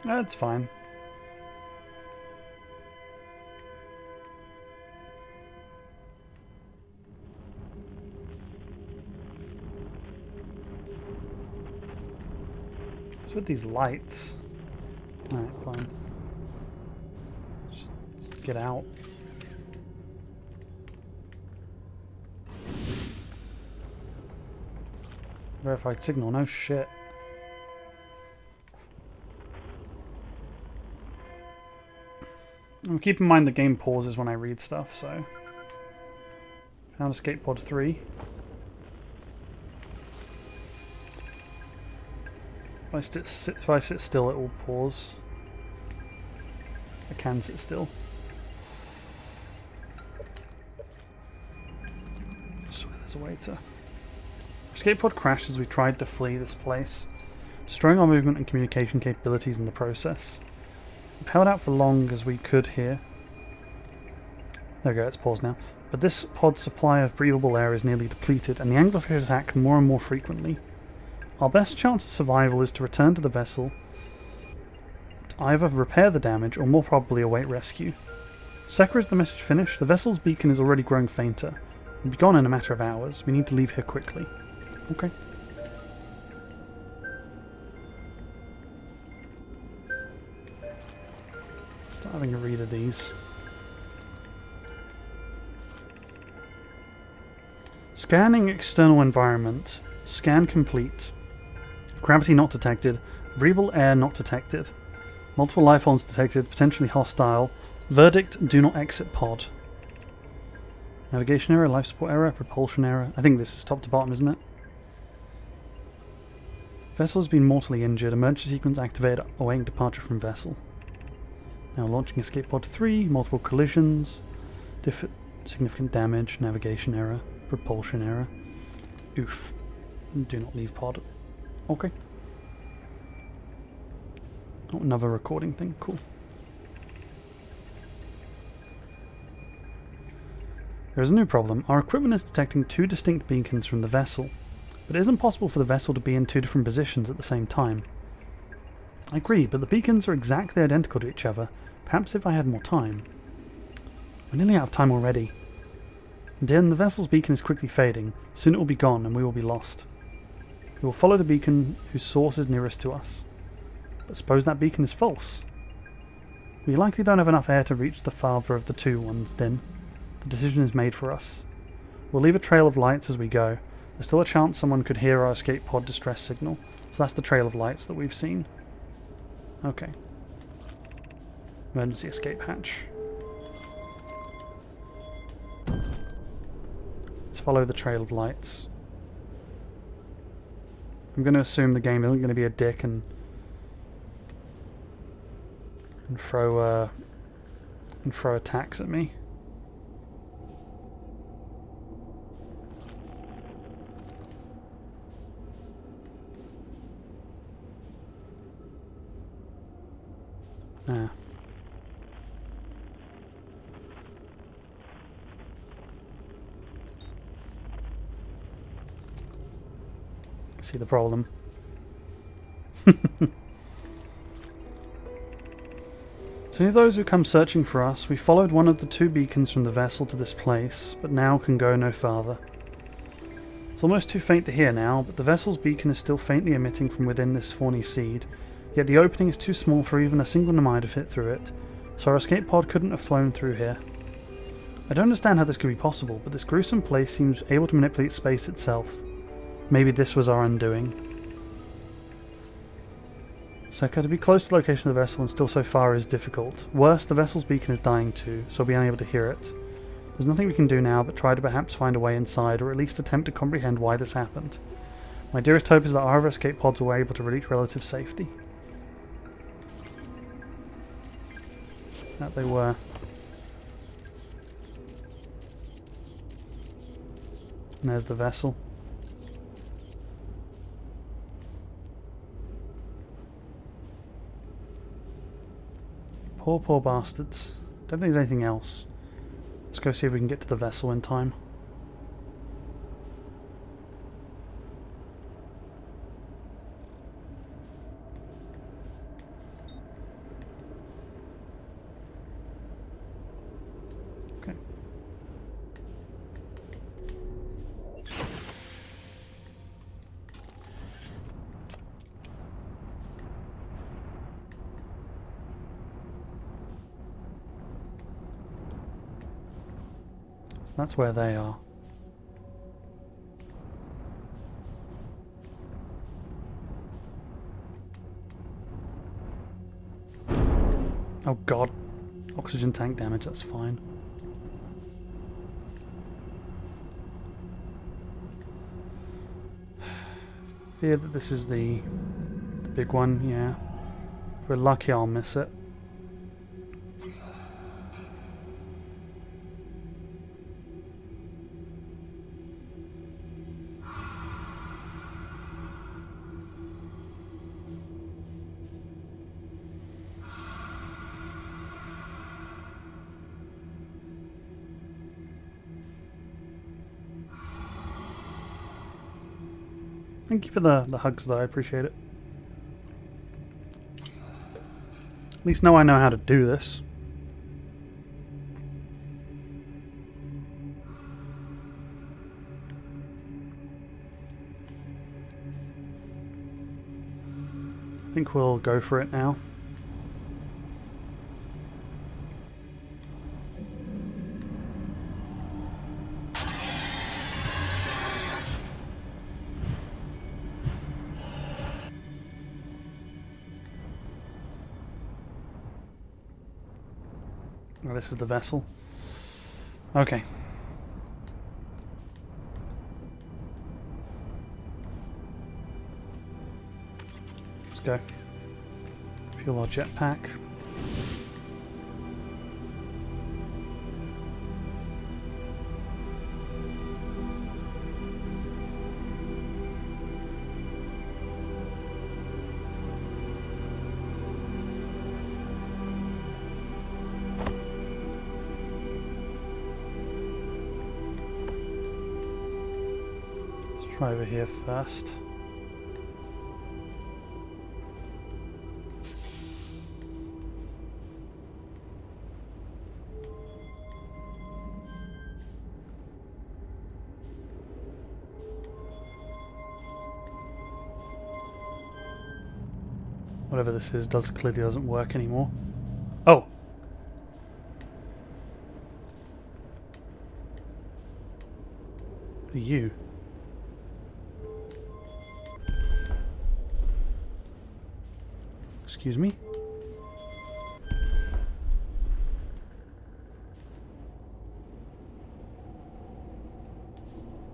S1: That's fine. What's with these lights? Alright, fine. Just get out. Verified signal, no shit. And keep in mind the game pauses when I read stuff, so... Found escape pod 3. If I sit still, it will pause. I can sit still. So there's a way to... Our escape pod crashed as we tried to flee this place, destroying our movement and communication capabilities in the process. We've held out for long as we could here. There we go, it's paused now. But this pod's supply of breathable air is nearly depleted, and the anglerfish attack more and more frequently. Our best chance of survival is to return to the vessel, to either repair the damage or more probably await rescue. Sekra, is the message finished? The vessel's beacon is already growing fainter. We'll be gone in a matter of hours. We need to leave here quickly. Okay. Start having a read of these. Scanning external environment. Scan complete. Gravity not detected. Breathable air not detected. Multiple life forms detected, potentially hostile. Verdict, do not exit pod. Navigation error, life support error, propulsion error. I think this is top to bottom, isn't it? Vessel has been mortally injured. Emergency sequence activated, awaiting departure from vessel. Now launching escape pod 3, multiple collisions, significant damage, navigation error, propulsion error. Oof. Do not leave pod. Okay. Oh, another recording thing, cool. There is a new problem. Our equipment is detecting 2 distinct beacons from the vessel, but it isn't possible for the vessel to be in 2 different positions at the same time. I agree, but the beacons are exactly identical to each other. Perhaps if I had more time. We're nearly out of time already. And then the vessel's beacon is quickly fading. Soon it will be gone and we will be lost. We will follow the beacon whose source is nearest to us. But suppose that beacon is false. We likely don't have enough air to reach the farther of the 2 ones, Din. The decision is made for us. We'll leave a trail of lights as we go. There's still a chance someone could hear our escape pod distress signal. So that's the trail of lights that we've seen. Okay. Emergency escape hatch. Let's follow the trail of lights. I'm going to assume the game isn't going to be a dick and throw attacks at me. Ah. See the problem. To any of those who come searching for us, we followed one of the 2 beacons from the vessel to this place, but now can go no farther. It's almost too faint to hear now, but the vessel's beacon is still faintly emitting from within this thorny seed, yet the opening is too small for even a single Nomai to fit through it, so our escape pod couldn't have flown through here. I don't understand how this could be possible, but this gruesome place seems able to manipulate space itself. Maybe this was our undoing. Seka, to be close to the location of the vessel and still so far is difficult. Worse, the vessel's beacon is dying too, so we'll be unable to hear it. There's nothing we can do now but try to perhaps find a way inside, or at least attempt to comprehend why this happened. My dearest hope is that our other escape pods were able to reach relative safety. That they were. And there's the vessel. Poor, poor bastards. Don't think there's anything else. Let's go see if we can get to the vessel in time. Okay. That's where they are. Oh god. Oxygen tank damage, that's fine. Fear that this is the big one, yeah. If we're lucky I'll miss it. Thank you for the hugs though, I appreciate it. At least now I know how to do this. I think we'll go for it now. Oh, this is the vessel. Okay. Let's go. Fuel our jetpack. Try over here first. Whatever this is clearly doesn't work anymore. Oh! What are you? Excuse me?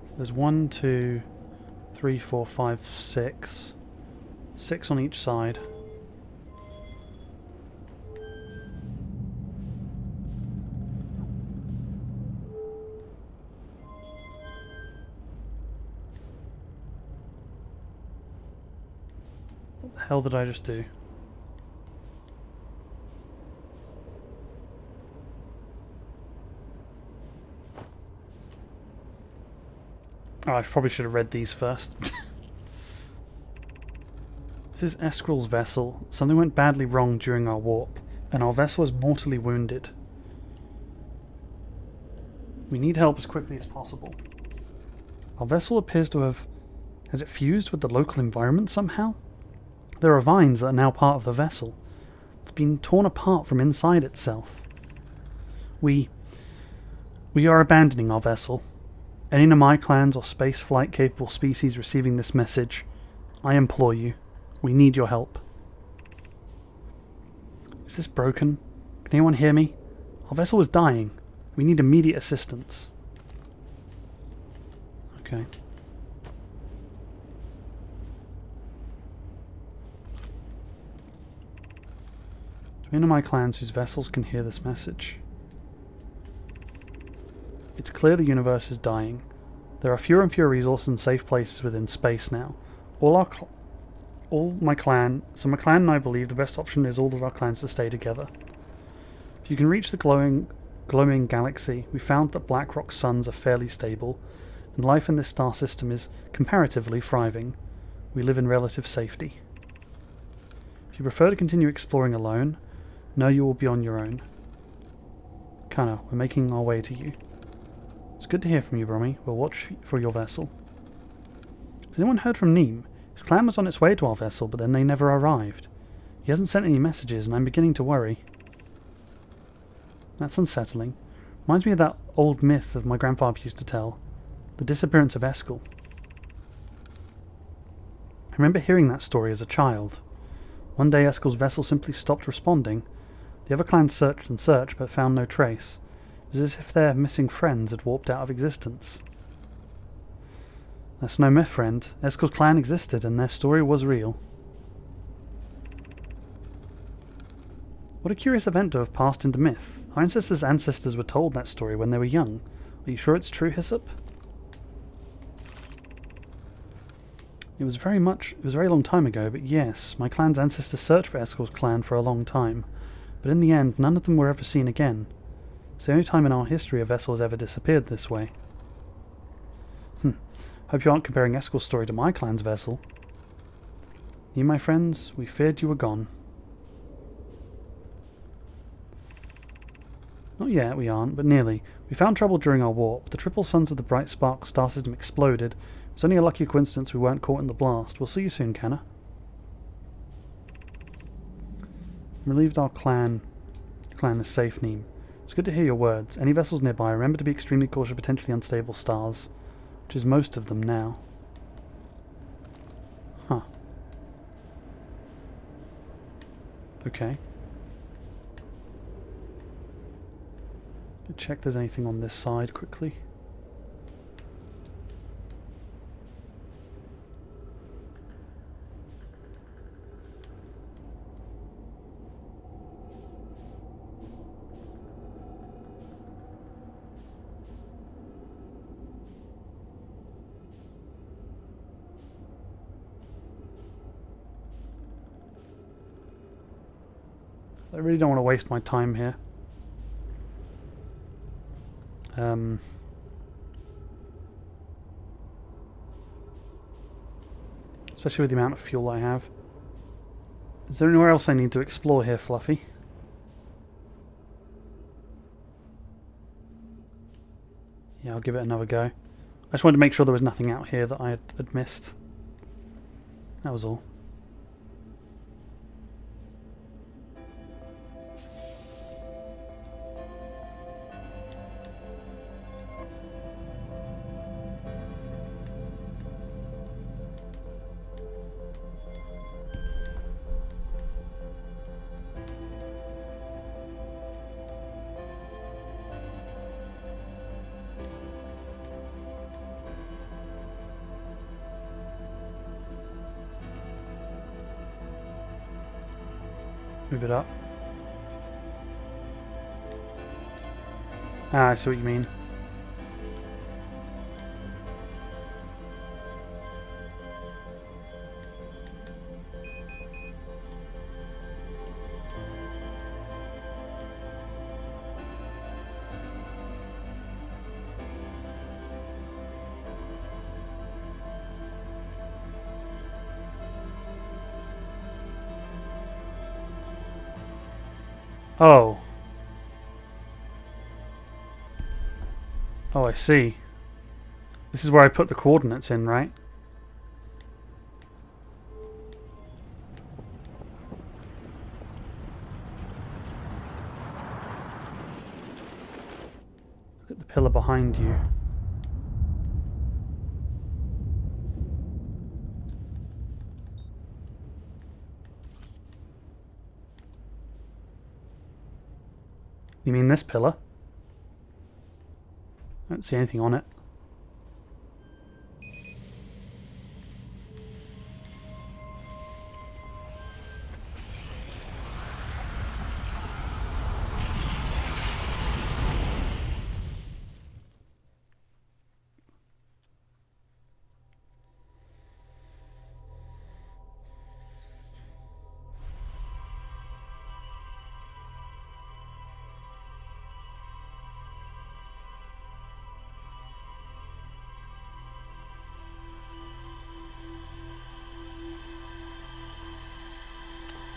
S1: So there's 1, 2, 3, 4, 5, 6. 6 on each side. What the hell did I just do? Oh, I probably should have read these first. This is Eskral's vessel. Something went badly wrong during our warp, and our vessel was mortally wounded. We need help as quickly as possible. Our vessel appears to have... Has it fused with the local environment somehow? There are vines that are now part of the vessel. It's been torn apart from inside itself. We are abandoning our vessel. Any Namai clans or space flight capable species receiving this message, I implore you, we need your help. Is this broken? Can anyone hear me? Our vessel is dying. We need immediate assistance. Okay. Do any Namai clans whose vessels can hear this message? It's clear the universe is dying. There are fewer and fewer resources and safe places within space now. My clan and I believe the best option is all of our clans to stay together. If you can reach the glowing galaxy, we found that black rock suns are fairly stable, and life in this star system is comparatively thriving. We live in relative safety. If you prefer to continue exploring alone, know you will be on your own. Kana, we're making our way to you. It's good to hear from you, Brommy. We'll watch for your vessel. Has anyone heard from Neem? His clan was on its way to our vessel, but then they never arrived. He hasn't sent any messages, and I'm beginning to worry. That's unsettling. Reminds me of that old myth that my grandfather used to tell. The disappearance of Eskal. I remember hearing that story as a child. One day Eskal's vessel simply stopped responding. The other clans searched and searched, but found no trace. It was as if their missing friends had warped out of existence. That's no myth, friend. Eskal's clan existed, and their story was real. What a curious event to have passed into myth. Our ancestors were told that story when they were young. Are you sure it's true, Hyssop? It was a very long time ago, but yes, my clan's ancestors searched for Eskal's clan for a long time. But in the end, none of them were ever seen again. It's the only time in our history a vessel has ever disappeared this way. Hope you aren't comparing Eskal's story to my clan's vessel. You, my friends, we feared you were gone. Not yet, we aren't, but nearly. We found trouble during our warp. The triple suns of the Bright Spark star system exploded. It's only a lucky coincidence we weren't caught in the blast. We'll see you soon, Kenna. Relieved our clan is safe, Neem. It's good to hear your words. Any vessels nearby, remember to be extremely cautious of potentially unstable stars. Which is most of them now. Huh. Okay. Check there's anything on this side quickly. I really don't want to waste my time here. Especially with the amount of fuel I have. Is there anywhere else I need to explore here, Fluffy? Yeah, I'll give it another go. I just wanted to make sure there was nothing out here that I had missed. That was all. Move it up. Ah, I see what you mean. Oh. Oh, I see. This is where I put the coordinates in, right? Look at the pillar behind you. You mean this pillar? I don't see anything on it.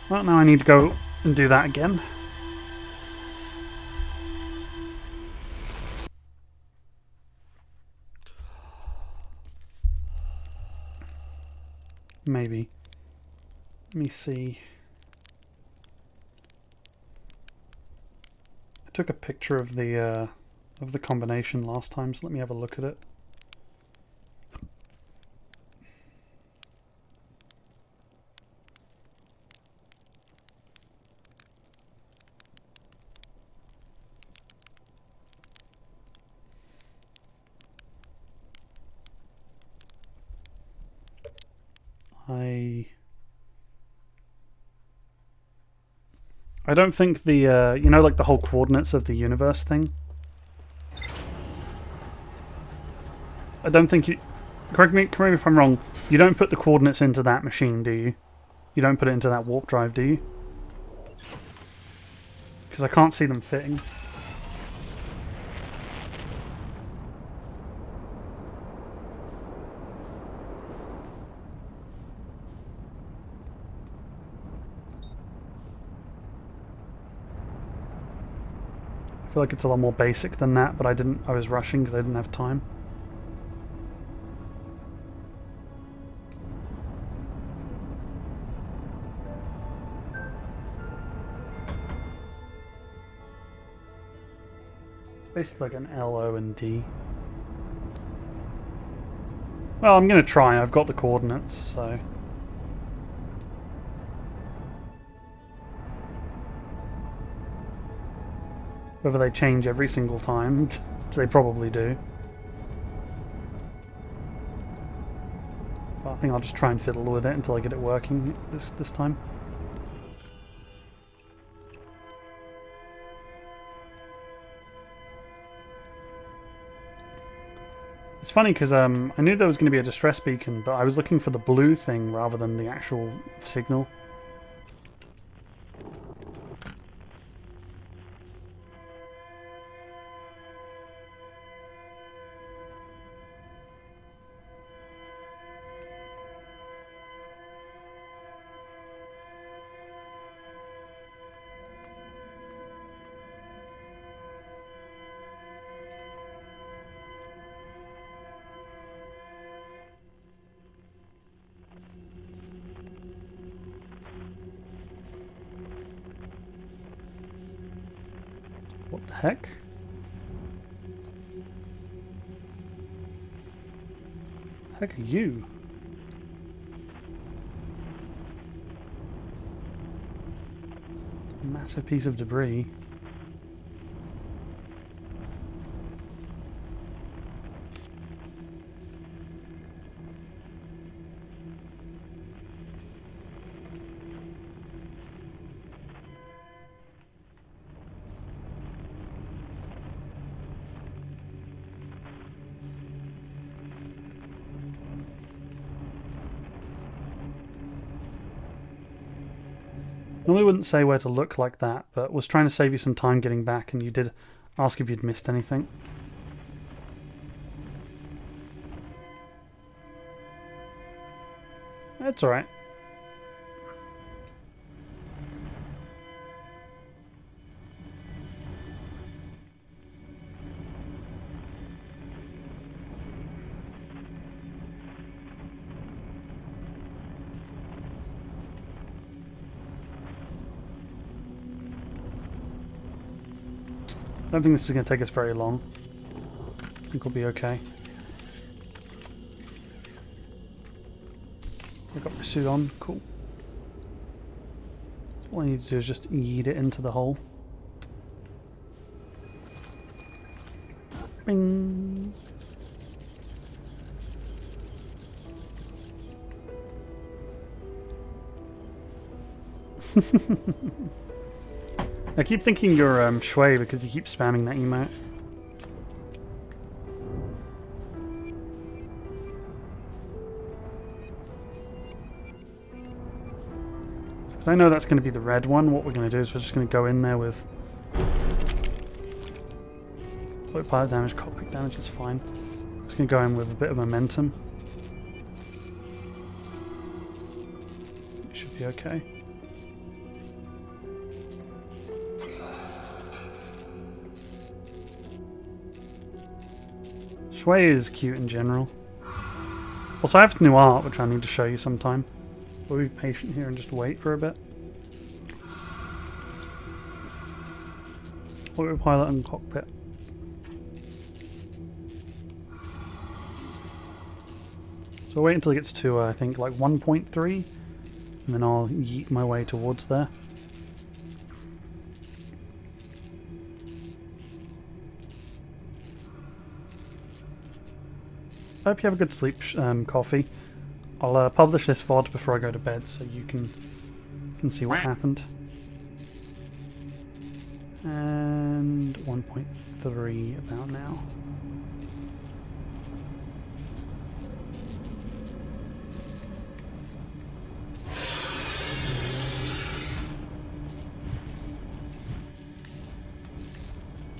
S1: Well, now I need to go and do that again. Maybe. Let me see. I took a picture of the combination last time, so let me have a look at it. I don't think the, you know, like the whole coordinates of the universe thing? I don't think you... Correct me if I'm wrong. You don't put the coordinates into that machine, do you? You don't put it into that warp drive, do you? Because I can't see them fitting. I feel like it's a lot more basic than that, but I was rushing because I didn't have time. It's basically like an L, O, and D. Well, I'm going to try. I've got the coordinates, so... Whether they change every single time, they probably do. But I think I'll just try and fiddle with it until I get it working this time. It's funny because I knew there was going to be a distress beacon, but I was looking for the blue thing rather than the actual signal. The heck? The heck are you? Massive piece of debris. Normally wouldn't say where to look like that, but was trying to save you some time getting back, and you did ask if you'd missed anything. That's alright. I don't think this is going to take us very long. I think we'll be okay. I've got my suit on. Cool. So all I need to do is just yeet it into the hole. Bing! I keep thinking you're Shui because you keep spamming that emote. Because I know that's going to be the red one. What we're going to do is we're just going to go in there with pilot damage, cockpit damage is fine. Just going to go in with a bit of momentum. It should be okay. Shui is cute in general. Also, I have new art, which I need to show you sometime. We'll be patient here and just wait for a bit. Autopilot and cockpit. So I'll wait until it gets to, I think, like 1.3, and then I'll yeet my way towards there. I hope you have a good sleep, Coffee. I'll publish this VOD before I go to bed so you can see what happened. And 1.3 about now.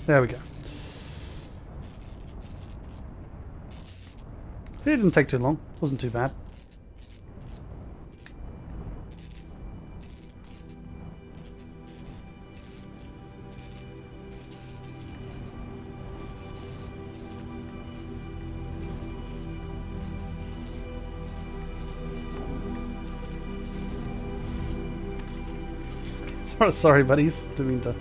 S1: There we go. See, it didn't take too long. Wasn't too bad. Sorry, buddies. Didn't mean to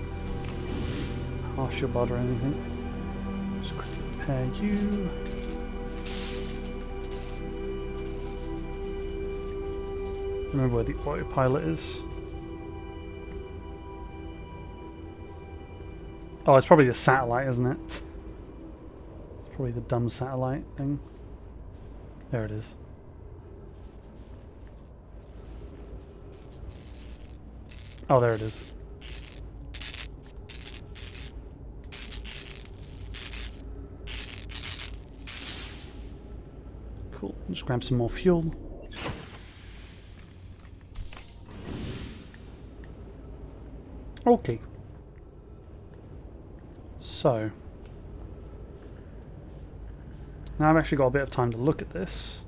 S1: harsh your bod or anything. Just quickly repair you. Remember where the autopilot is. Oh, it's probably the satellite, isn't it? It's probably the dumb satellite thing. There it is. Oh, there it is. Cool. Just grab some more fuel. Okay. So. Now I've actually got a bit of time to look at this.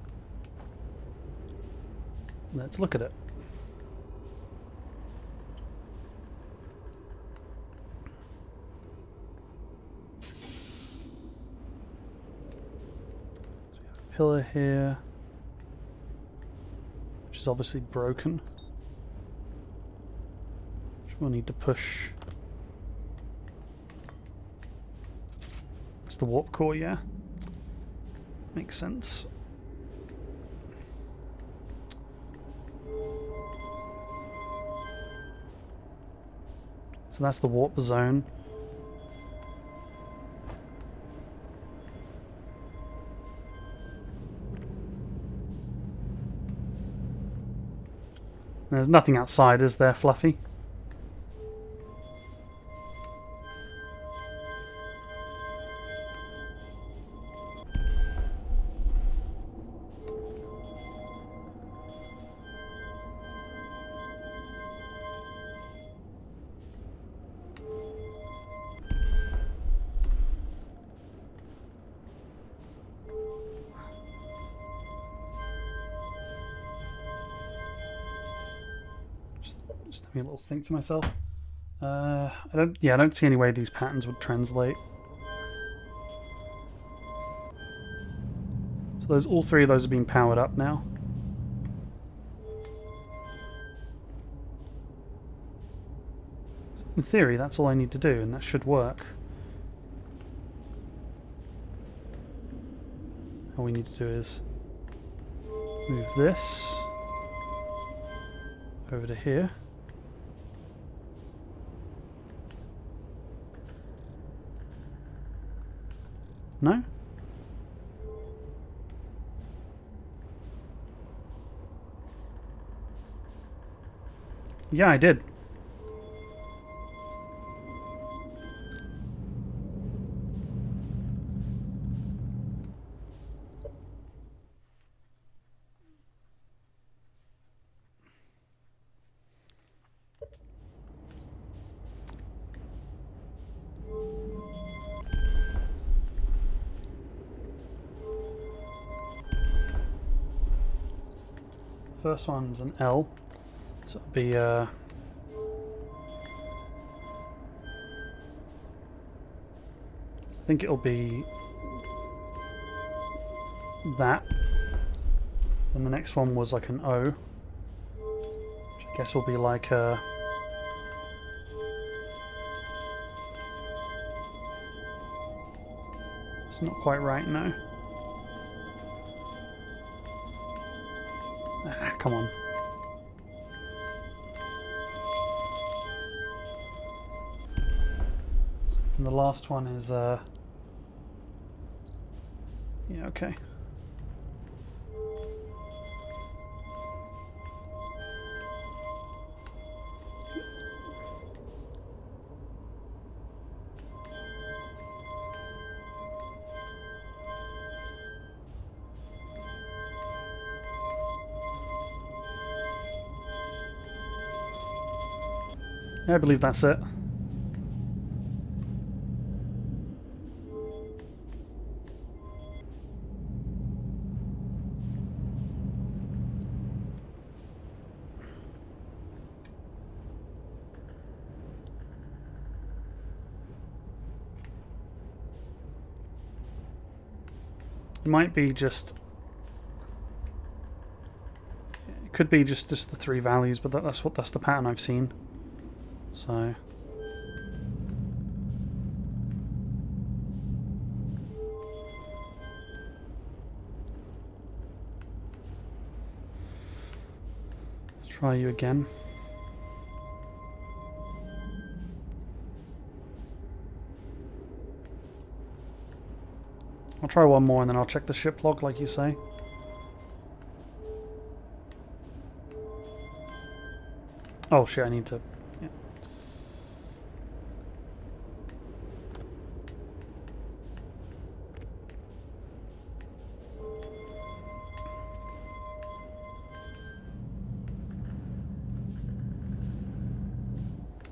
S1: Let's look at it. Pillar here, which is obviously broken, which we'll need to push It's the warp core, yeah. Makes sense. So that's the warp zone. There's nothing outside, is there, Fluffy? Just having a little think to myself. I don't see any way these patterns would translate. So all three of those are being powered up now. So in theory, that's all I need to do, and that should work. All we need to do is move this over to here. No? Yeah, I did. First one's an L, so it'll be I think it'll be that. And the next one was like an O, which I guess will be like a it's not quite right, no. Ah, come on. And the last one is, yeah, okay. I believe that's it. It might be just... It could be just the three values, but that's the pattern I've seen. So... Let's try you again. I'll try one more and then I'll check the ship log like you say. Oh shit, I need to... Yeah.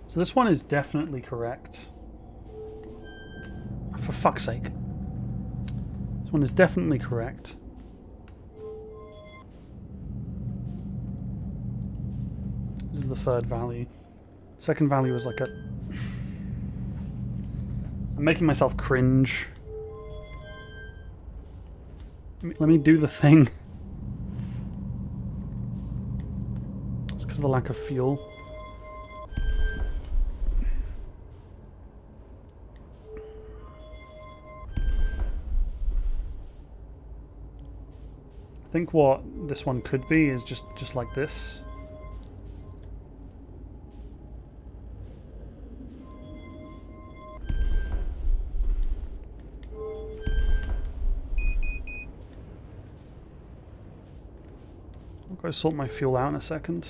S1: So this one is definitely correct. For fuck's sake. This one is definitely correct. This is the third value. Second value was like a... I'm making myself cringe. Let me do the thing. It's because of the lack of fuel. think what this one could be is just like this. I'll go sort my fuel out in a second.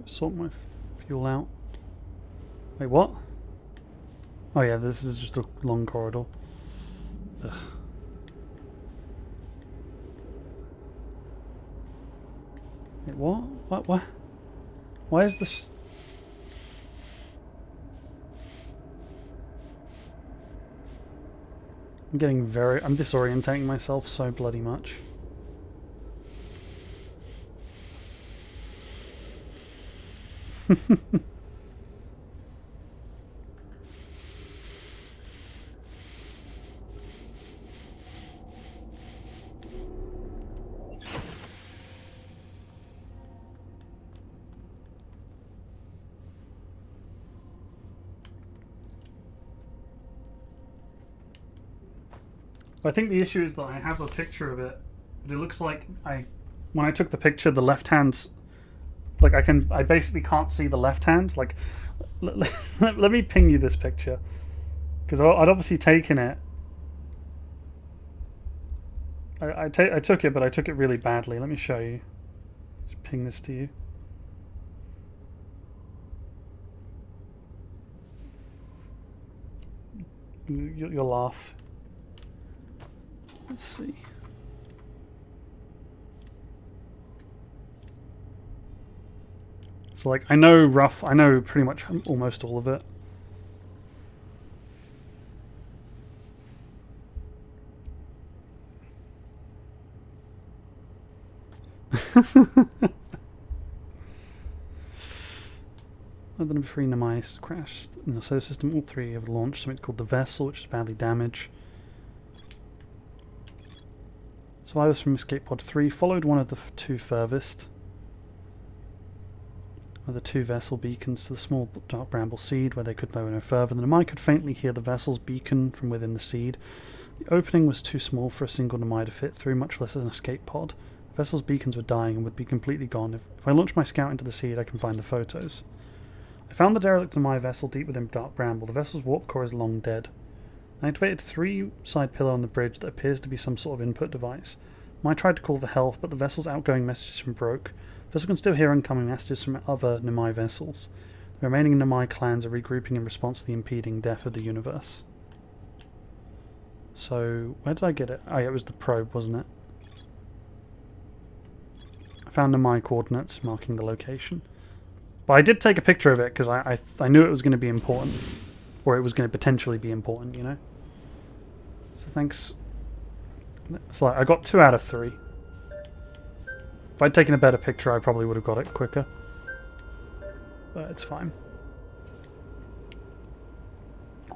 S1: Sort my fuel out. Wait, what? Oh yeah, this is just a long corridor. Ugh. Wait, what? What? Why is this? I'm disorientating myself so bloody much. I think the issue is that I have a picture of it, but it looks like when I took the picture, the left hand's like I basically can't see the left hand. Like, let me ping you this picture, because I'd obviously taken it. I took it, but I took it really badly. Let me show you. Just ping this to you. You'll laugh. Let's see. So like I know pretty much almost all of it. Other than 3 Nemai crashed in the solar system, all 3 have launched something called the Vessel, which is badly damaged. Survivors from Escape Pod 3 followed one of the 2 furthest of the 2 vessel beacons to the small dark bramble seed, where they could go no further. The Nemai could faintly hear the vessel's beacon from within the seed. The opening was too small for a single Nemai to fit through, much less an escape pod. The vessel's beacons were dying and would be completely gone. If I launch my scout into the seed, I can find the photos. I found the derelict Nemai vessel deep within dark bramble. The vessel's warp core is long dead. I activated 3 side pillar on the bridge that appears to be some sort of input device. I tried to call for help, but the vessel's outgoing messages broke. The vessel can still hear incoming messages from other Nemai vessels. The remaining Nemai clans are regrouping in response to the impeding death of the universe. So, where did I get it? Oh yeah, it was the probe, wasn't it? I found Nemai coordinates marking the location. But I did take a picture of it because I knew it was going to be important. Or it was going to potentially be important, you know? So thanks. So I got 2 out of 3. If I'd taken a better picture, I probably would have got it quicker. But it's fine.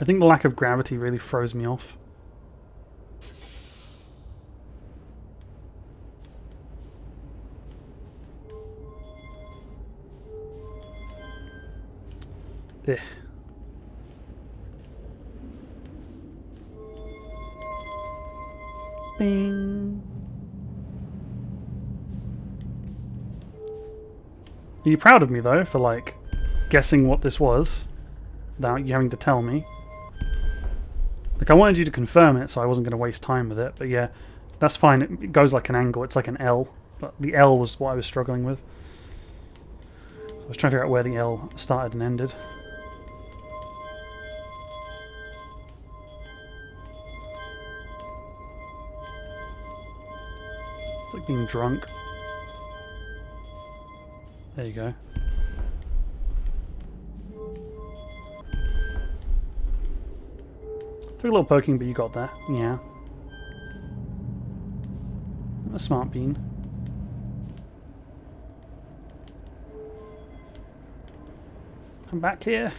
S1: I think the lack of gravity really throws me off. Ugh. Bing. Are you proud of me though for like guessing what this was without you having to tell me? Like I wanted you to confirm it, so I wasn't going to waste time with it. But yeah, that's fine. It goes like an angle. It's like an L, but the L was what I was struggling with. So I was trying to figure out where the L started and ended. It's like being drunk. There you go. Took a little poking, but you got there. Yeah. A smart bean. Come back here.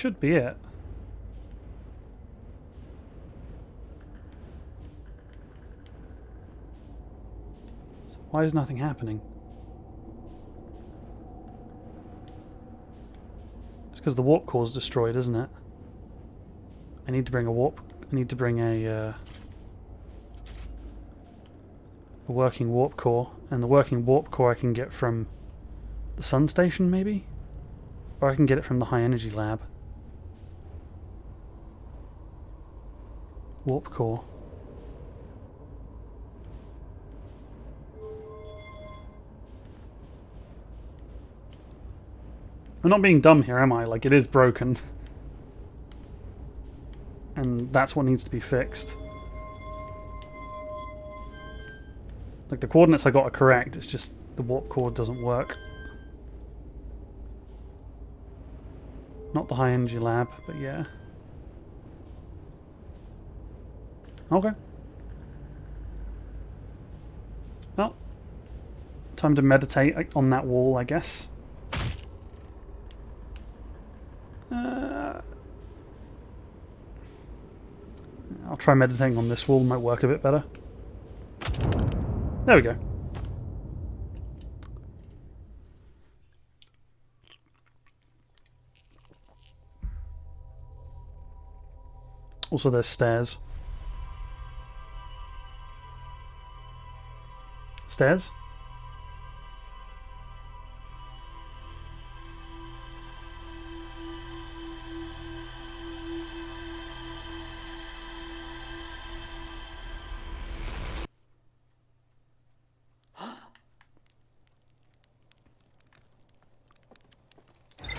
S1: should be it. So why is nothing happening? It's because the warp core is destroyed, isn't it? I need to bring a warp. I need to bring a working warp core, and the working warp core I can get from the sun station, maybe, or I can get it from the high energy lab. Warp core. I'm not being dumb here, am I? Like, it is broken. And that's what needs to be fixed. Like, the coordinates I got are correct, it's just the warp core doesn't work. Not the high energy lab, but yeah. Okay. Well, time to meditate on that wall, I guess. I'll try meditating on this wall, might work a bit better. There we go. Also, there's stairs. Stairs?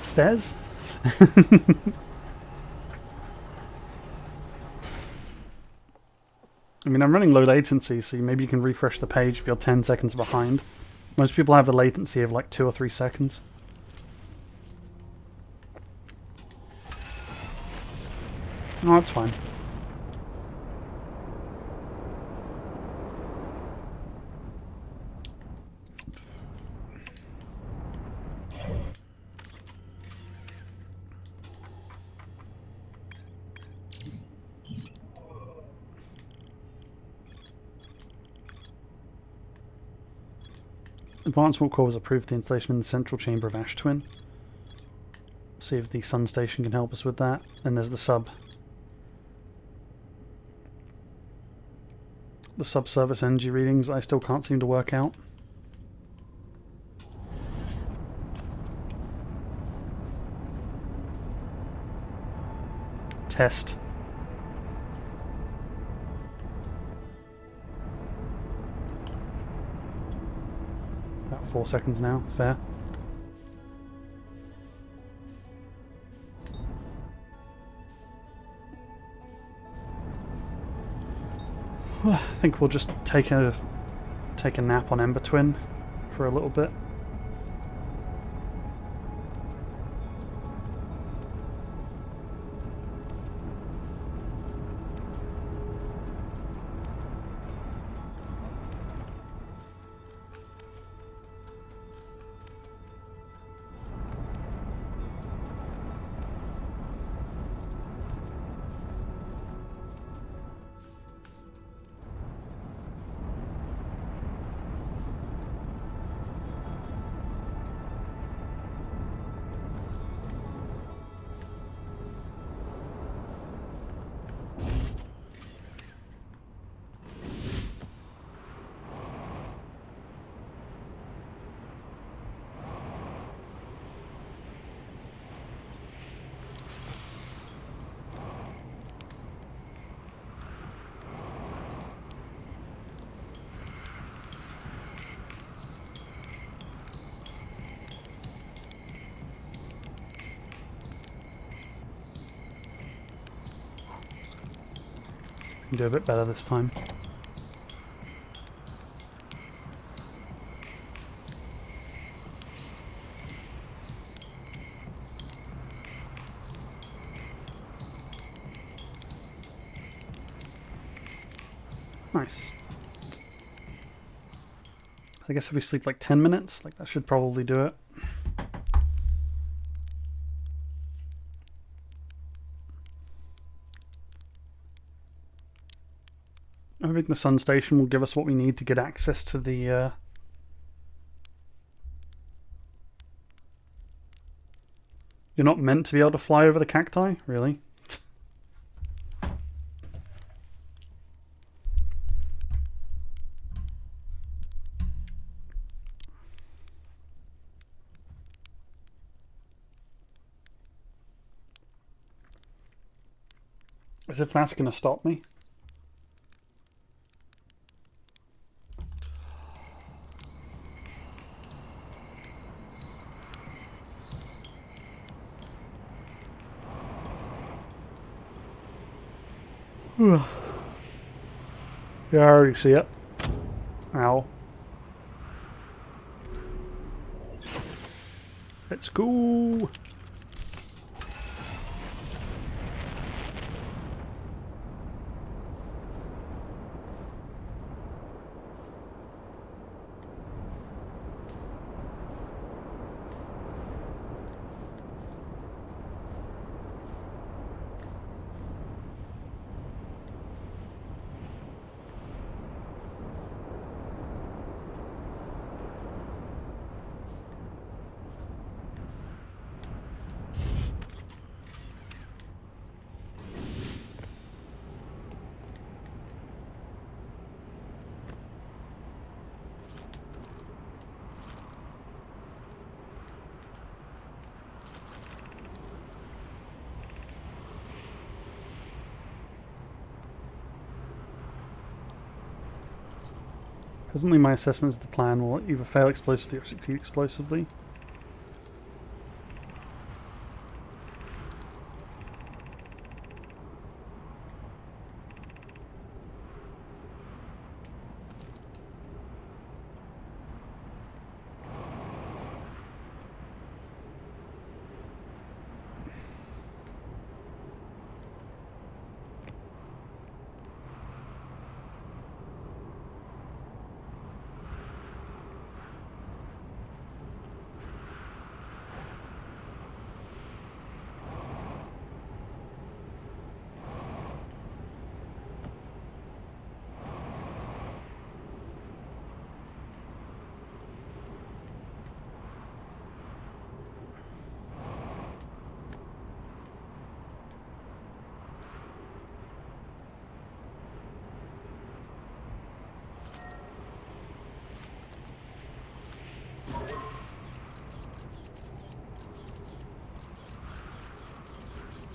S1: Stairs? I mean, I'm running low latency, so maybe you can refresh the page if you're 10 seconds behind. Most people have a latency of like 2 or 3 seconds. Oh, that's fine. Advanced warp core was approved for the installation in the central chamber of Ash Twin. See if the sun station can help us with that. And there's the subsurface energy readings I still can't seem to work out. Test. About 4 seconds now, fair. I think we'll just take a nap on Ember Twin for a little bit. Can do a bit better this time. Nice. I guess if we sleep like 10 minutes, like that should probably do it. Moving the sun station will give us what we need to get access to the... You're not meant to be able to fly over the cacti? Really? As if that's going to stop me. Yeah, I already see it. Ow. Let's go. Presently my assessment of the plan will either fail explosively or succeed explosively.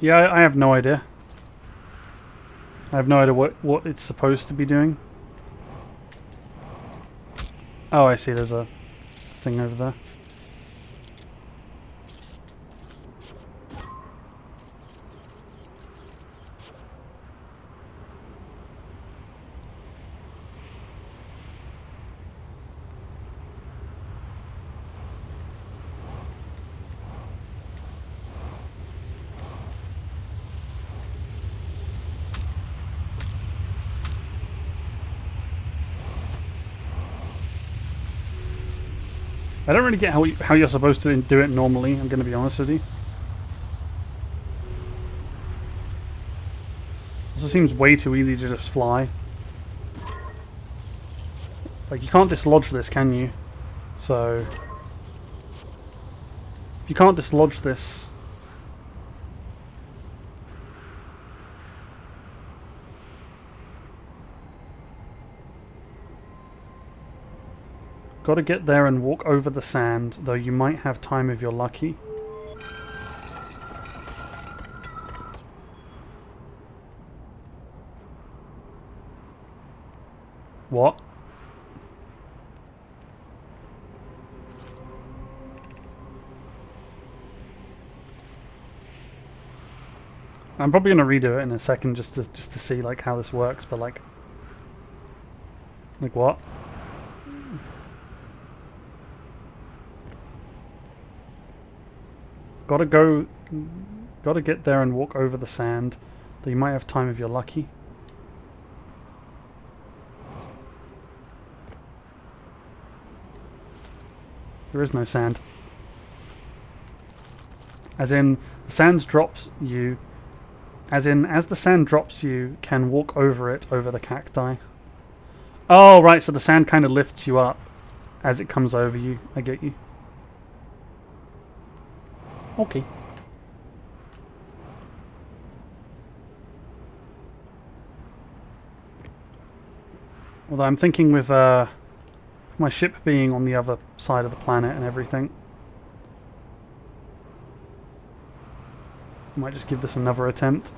S1: Yeah, I have no idea. I have no idea what it's supposed to be doing. Oh, I see, there's a thing over there. I don't really get how you're supposed to do it normally, I'm going to be honest with you. Also seems way too easy to just fly. Like, you can't dislodge this, can you? So... if you can't dislodge this... Gotta get there and walk over the sand, though you might have time if you're lucky. What? I'm probably gonna redo it in a second just to see like how this works, but like what? Gotta get there and walk over the sand, though you might have time if you're lucky. There is no sand. As in, the sand drops you... as in, as the sand drops you can walk over it over the cacti. Oh, right, so the sand kind of lifts you up as it comes over you. I get you. Okay. Although I'm thinking with my ship being on the other side of the planet and everything, I might just give this another attempt,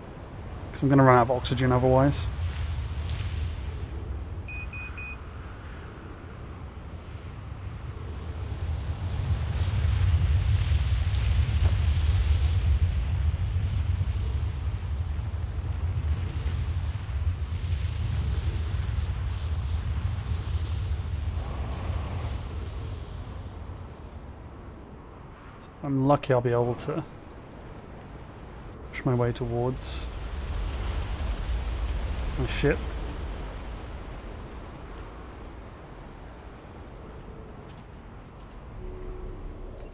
S1: because I'm going to run out of oxygen otherwise. I'm lucky I'll be able to push my way towards my ship.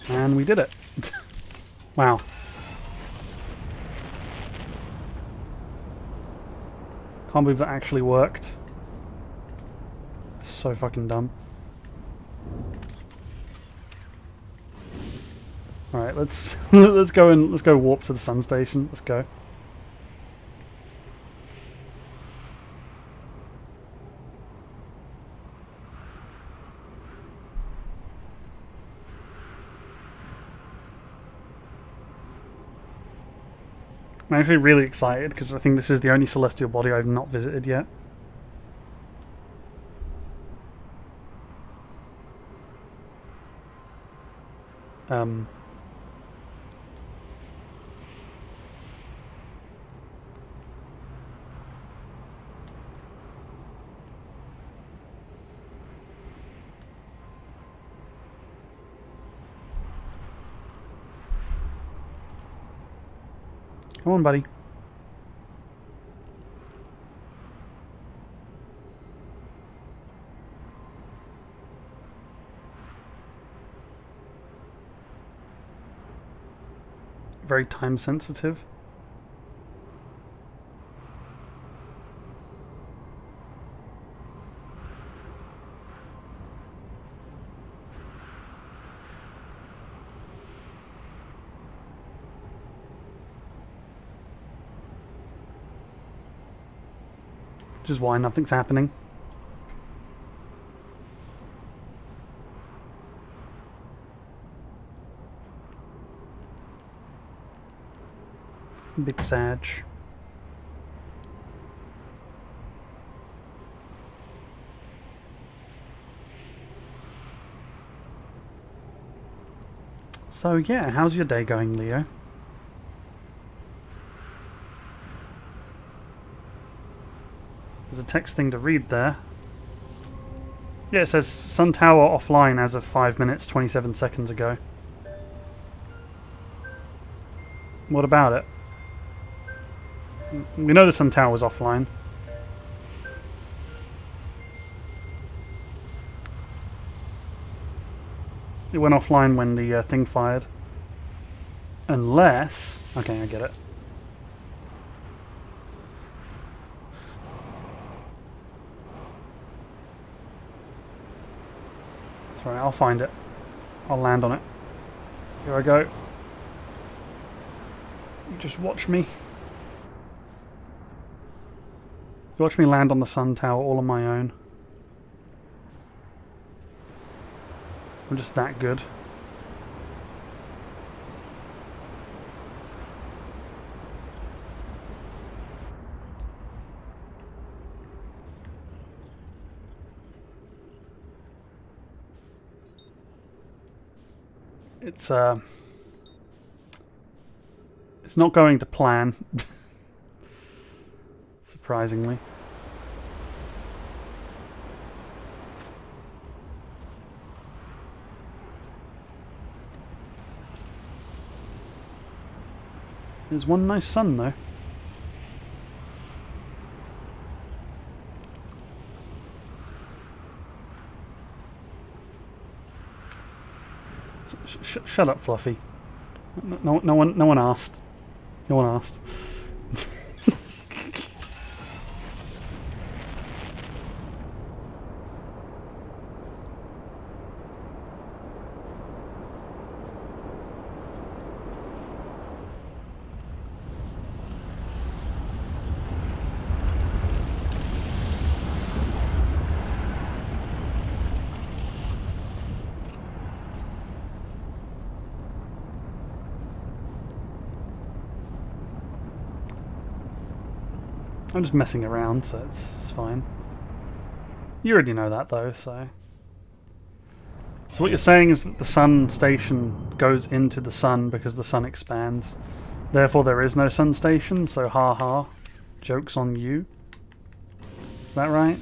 S1: And we did it. Wow. Can't believe that actually worked. So fucking dumb. Alright, let's let's go warp to the sun station. Let's go. I'm actually really excited because I think this is the only celestial body I've not visited yet. Come on, buddy. Very time sensitive. Which is why nothing's happening. Big Sag. So yeah, how's your day going, Leo? There's a text thing to read there. Yeah, it says Sun Tower offline as of 5 minutes 27 seconds ago. What about it? We know the Sun Tower was offline. It went offline when the thing fired. Unless... Okay, I get it. Sorry, I'll find it. I'll land on it. Here I go. You just watch me. Watch me land on the Sun Tower all on my own. I'm just that good. It's not going to plan. Surprisingly. There's one nice sun, though. Shut up, Fluffy. No one asked. No one asked. I'm just messing around, so it's fine. You already know that, though, so... So what you're saying is that the sun station goes into the sun because the sun expands. Therefore there is no sun station, so ha ha. Joke's on you. Is that right?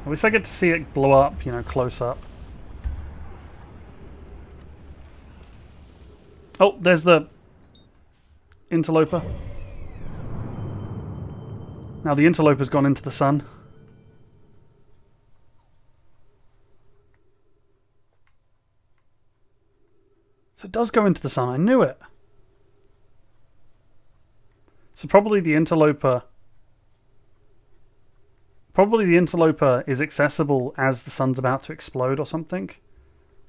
S1: At least I get to see it blow up, you know, close up. Oh, there's the interloper. Now the interloper's gone into the sun. So it does go into the sun, I knew it. So probably the interloper is accessible as the sun's about to explode or something.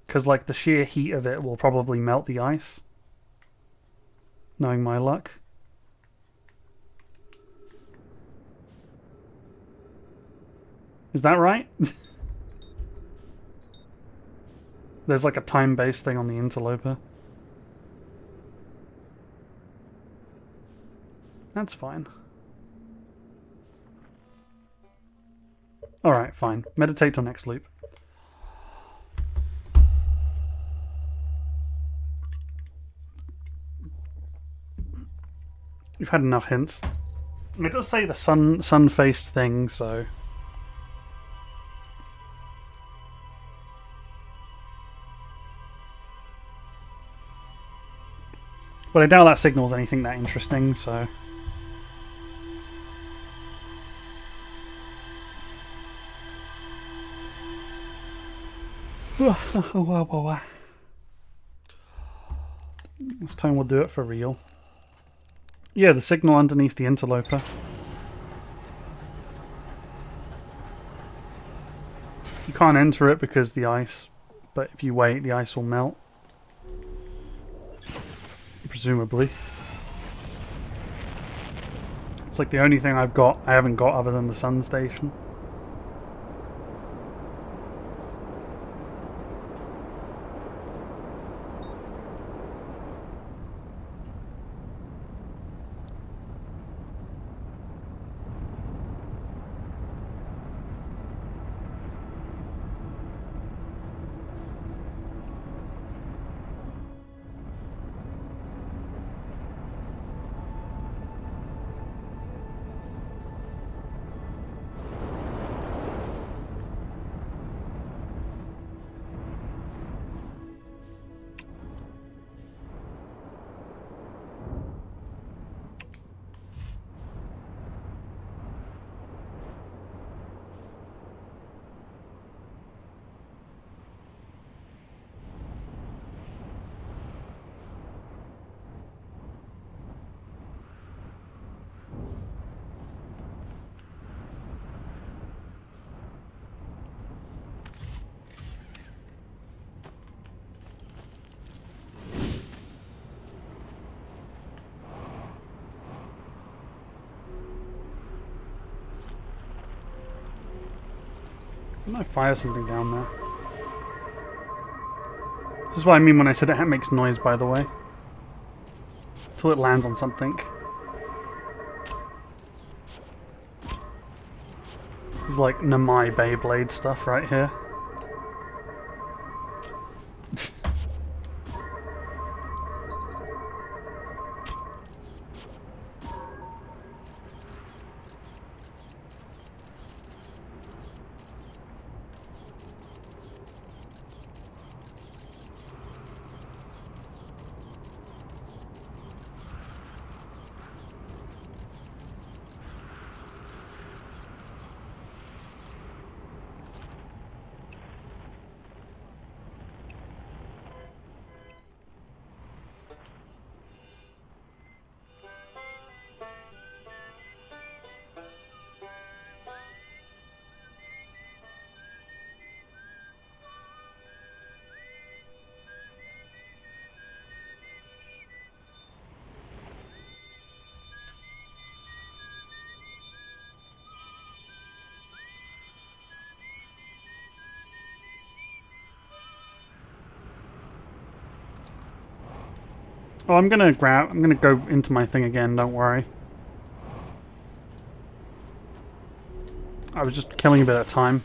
S1: Because like the sheer heat of it will probably melt the ice. Knowing my luck. Is that right? There's like a time-based thing on the interloper. That's fine. Alright, fine. Meditate till next loop. You've had enough hints. It does say the sun-faced thing, so... But I doubt that signals anything that interesting, so... This time we'll do it for real. Yeah, the signal underneath the interloper. You can't enter it because the ice, but if you wait, the ice will melt. Presumably. It's like the only thing I haven't got other than the sun station. I might fire something down there. This is what I mean when I said it makes noise, by the way. Until it lands on something. This is like Namai Beyblade stuff right here. Oh, I'm gonna go into my thing again, don't worry. I was just killing a bit of time.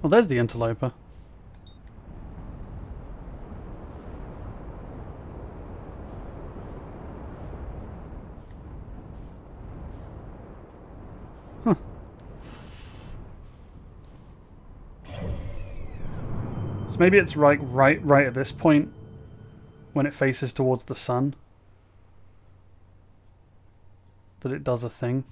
S1: Well, there's the interloper. Huh. So maybe it's right at this point when it faces towards the sun that it does a thing.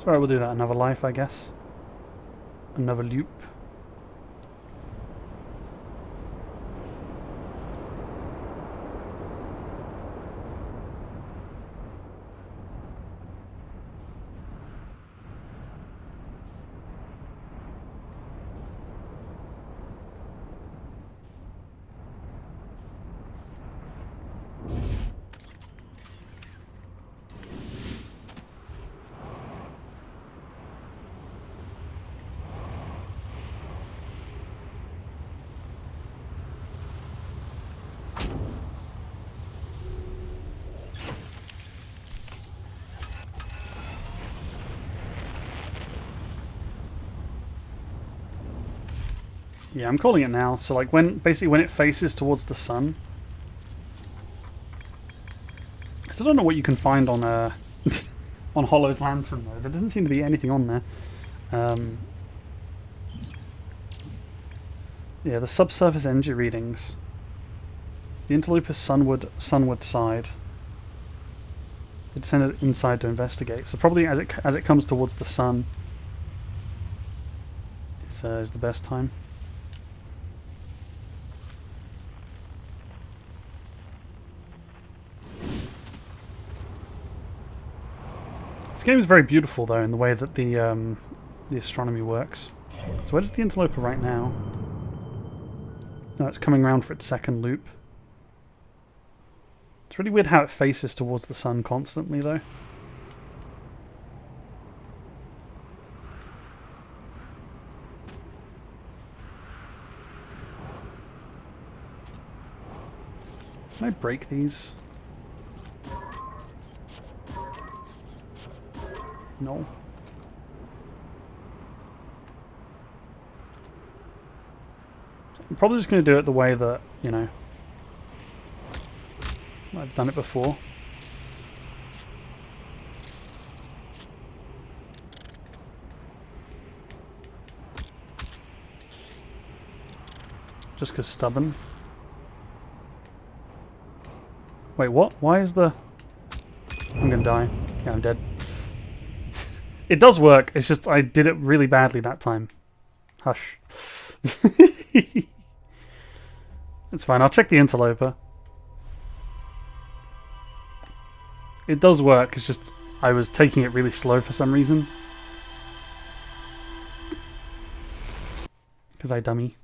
S1: So I will do that another life, I guess. Another loop. Yeah, I'm calling it now. So like basically when it faces towards the sun. I still don't know what you can find on on Hollow's lantern though. There doesn't seem to be anything on there. Yeah, the subsurface energy readings. The interloper's sunward side. They descended inside to investigate. So probably as it comes towards the sun, is the best time. This game is very beautiful, though, in the way that the astronomy works. So where does the interloper right now? No, it's coming around for its second loop. It's really weird how it faces towards the sun constantly, though. Can I break these? No. I'm probably just going to do it the way that, you know, I've done it before. Just because stubborn. Wait, what? Why is the... I'm going to die. Yeah, I'm dead. It does work, it's just I did it really badly that time. Hush. It's fine, I'll check the interloper. It does work, it's just I was taking it really slow for some reason. Because I dummy.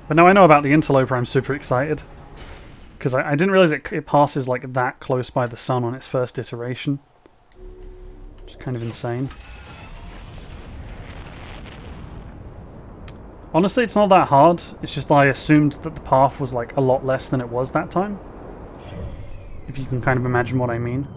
S1: But now I know about the interloper, I'm super excited. Because I didn't realize it passes like that close by the sun on its first iteration. Which is kind of insane. Honestly, it's not that hard. It's just I assumed that the path was like a lot less than it was that time. If you can kind of imagine what I mean.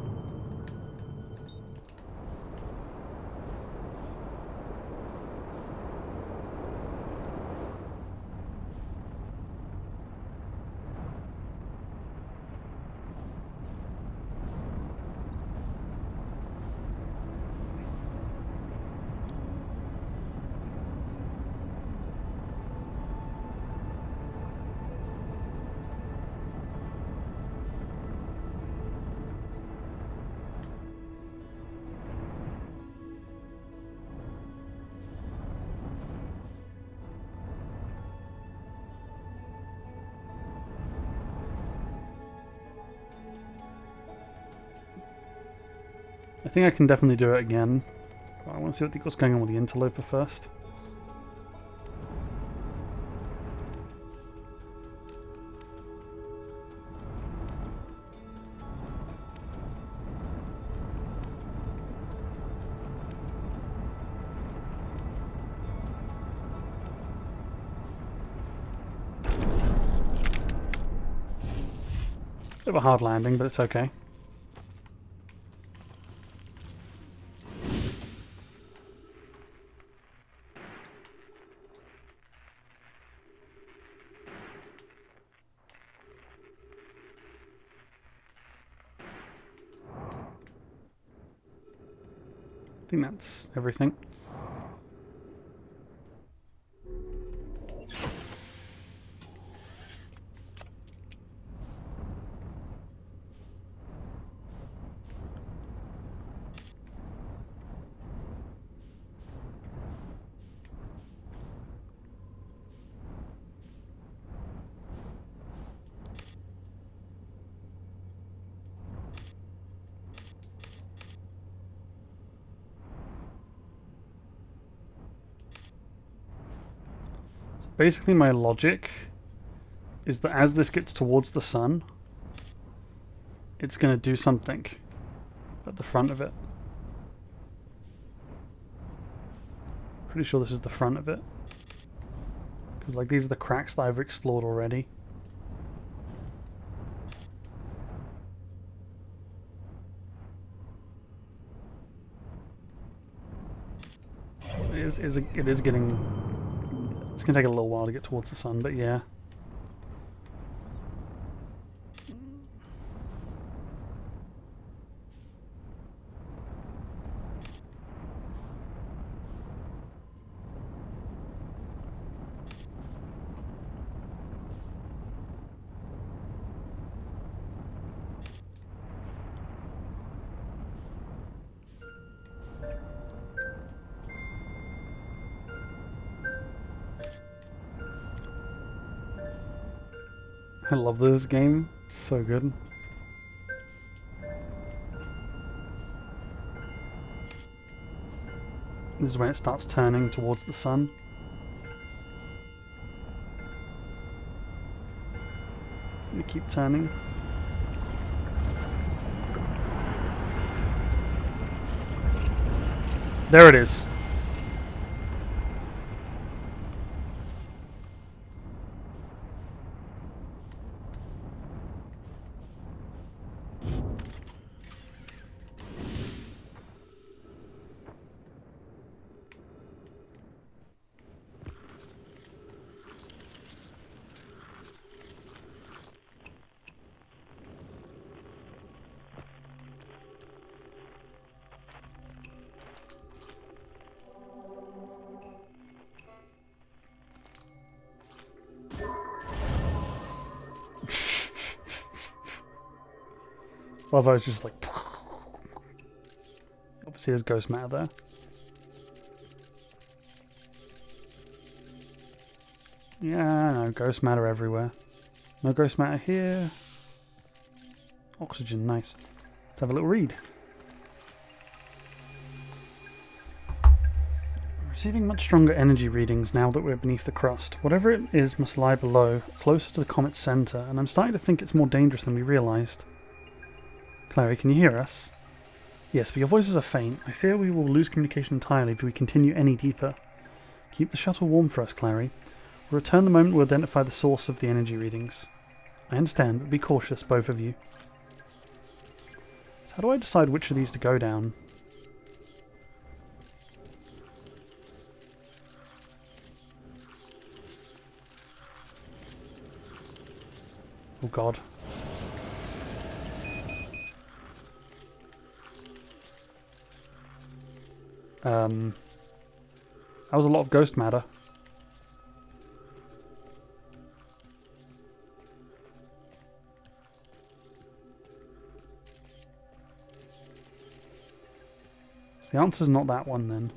S1: I think I can definitely do it again. I want to see what's going on with the interloper first. Bit of a hard landing, but it's okay. I think that's everything. Basically, my logic is that as this gets towards the sun, it's going to do something at the front of it. Pretty sure this is the front of it. Because like these are the cracks that I've explored already. It is getting... It's going to take a little while to get towards the sun, but yeah. I love this game. It's so good. This is when it starts turning towards the sun. It's going to keep turning. There it is. Well, if I was just like... Obviously there's ghost matter there. Yeah, no, ghost matter everywhere. No ghost matter here. Oxygen, nice. Let's have a little read. Receiving much stronger energy readings now that we're beneath the crust. Whatever it is must lie below, closer to the comet's center, and I'm starting to think it's more dangerous than we realized. Clary, can you hear us? Yes, but your voices are faint. I fear we will lose communication entirely if we continue any deeper. Keep the shuttle warm for us, Clary. We'll return the moment we identify the source of the energy readings. I understand, but be cautious, both of you. So how do I decide which of these to go down? Oh god. That was a lot of ghost matter. So the answer's not that one then.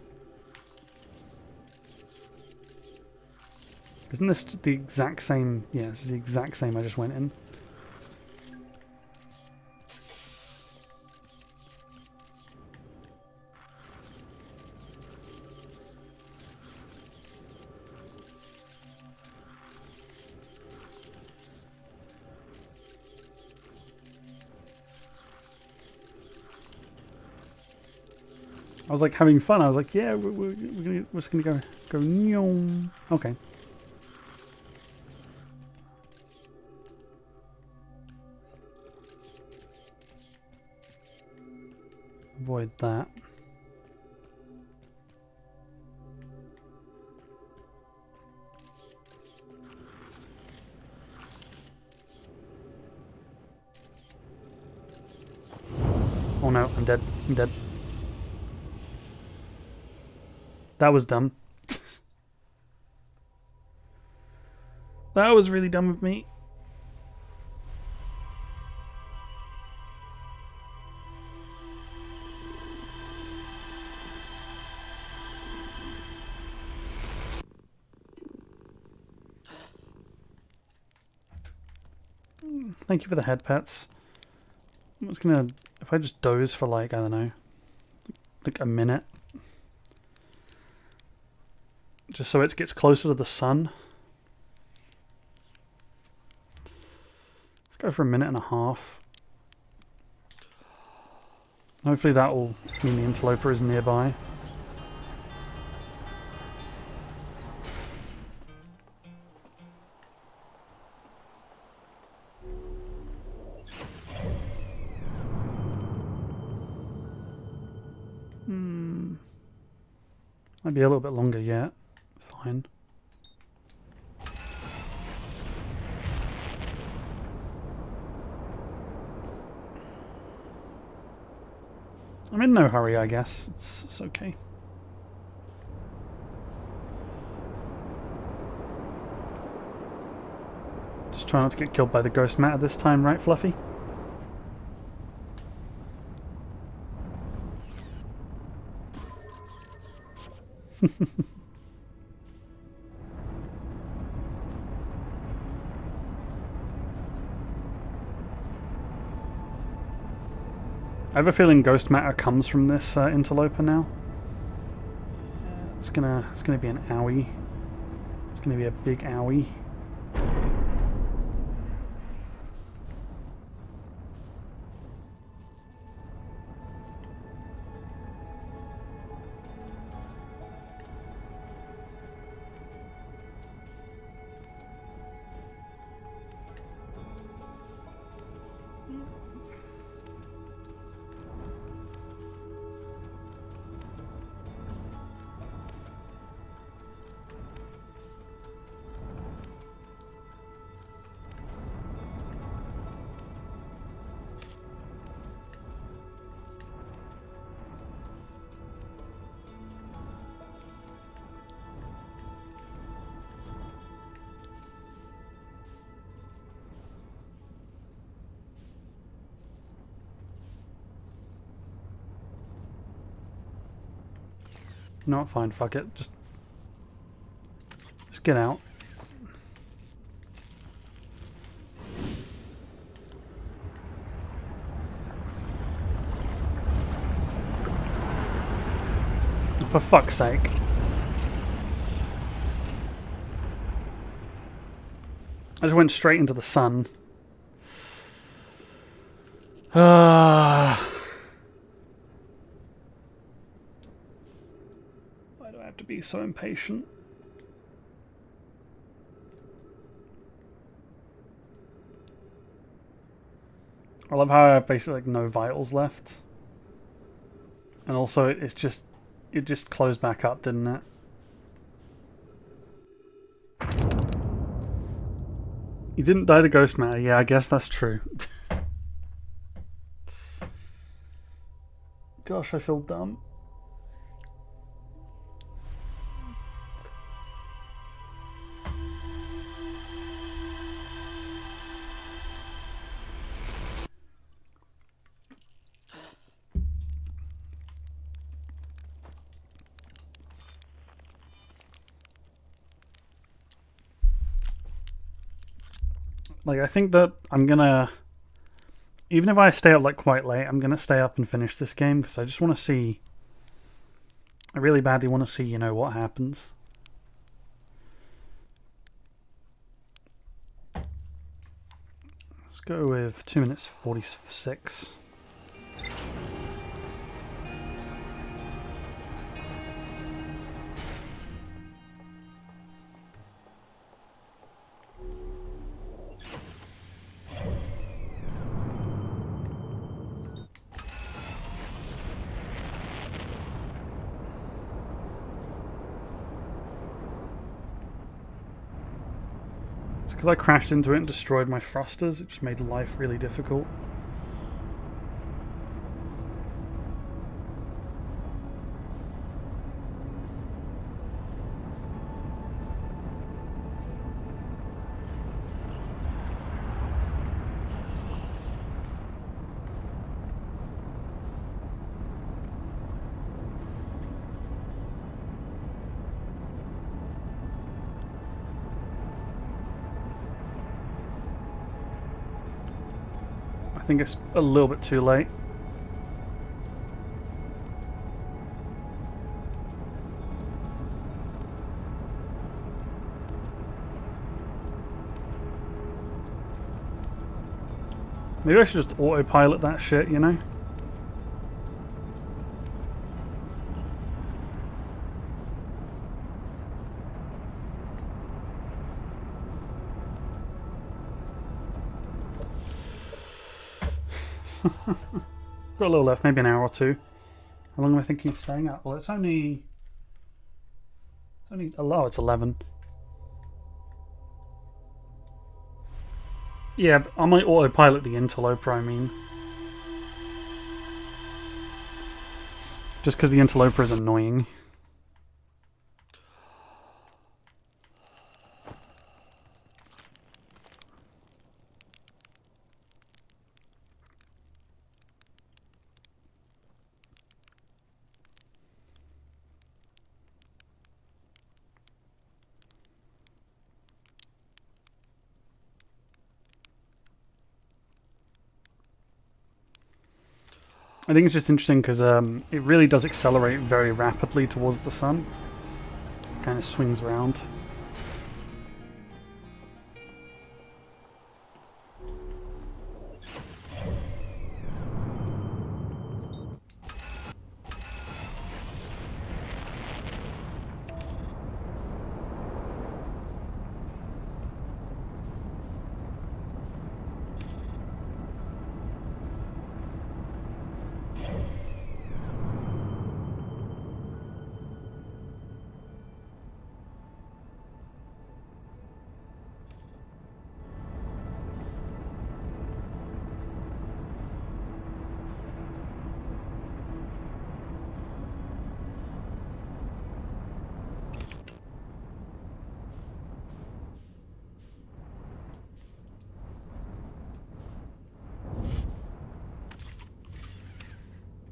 S1: Isn't this the exact same? Yeah, this is the exact same I just went in. I was like having fun. I was like, yeah, we're just gonna go nyong. Okay. Avoid that. Oh no, I'm dead. I'm dead. That was dumb. That was really dumb of me. Thank you for the head pets. I'm just gonna, if I just doze for like, I don't know, like a minute. Just so it gets closer to the sun. Let's go for a minute and a half. Hopefully that will mean the interloper is nearby. Might be a little bit longer yet. Fine. I'm in no hurry, I guess. It's okay. Just try not to get killed by the ghost matter this time, right, Fluffy? I have a feeling ghost matter comes from this interloper now. It's gonna be an owie. It's gonna be a big owie. Not fine, fuck it. Just get out. For fuck's sake. I just went straight into the sun. Why do I have to be so impatient? I love how I have basically like no vitals left. And also it just closed back up, didn't it? You didn't die to ghost matter. Yeah, I guess that's true. Gosh, I feel dumb. Like, I think that I'm gonna... Even if I stay up, like, quite late, I'm gonna stay up and finish this game, because I just want to see... I really badly want to see, you know, what happens. Let's go with 2 minutes 46. because I crashed into it and destroyed my thrusters. It just made life really difficult. I think it's a little bit too late. Maybe I should just autopilot that shit, you know? Got a little left, maybe an hour or two. How long am I thinking of staying up? Well, it's only... Oh, it's 11. Yeah, I might autopilot the interloper, I mean. Just because the interloper is annoying. I think it's just interesting because it really does accelerate very rapidly towards the sun. Kind of swings around.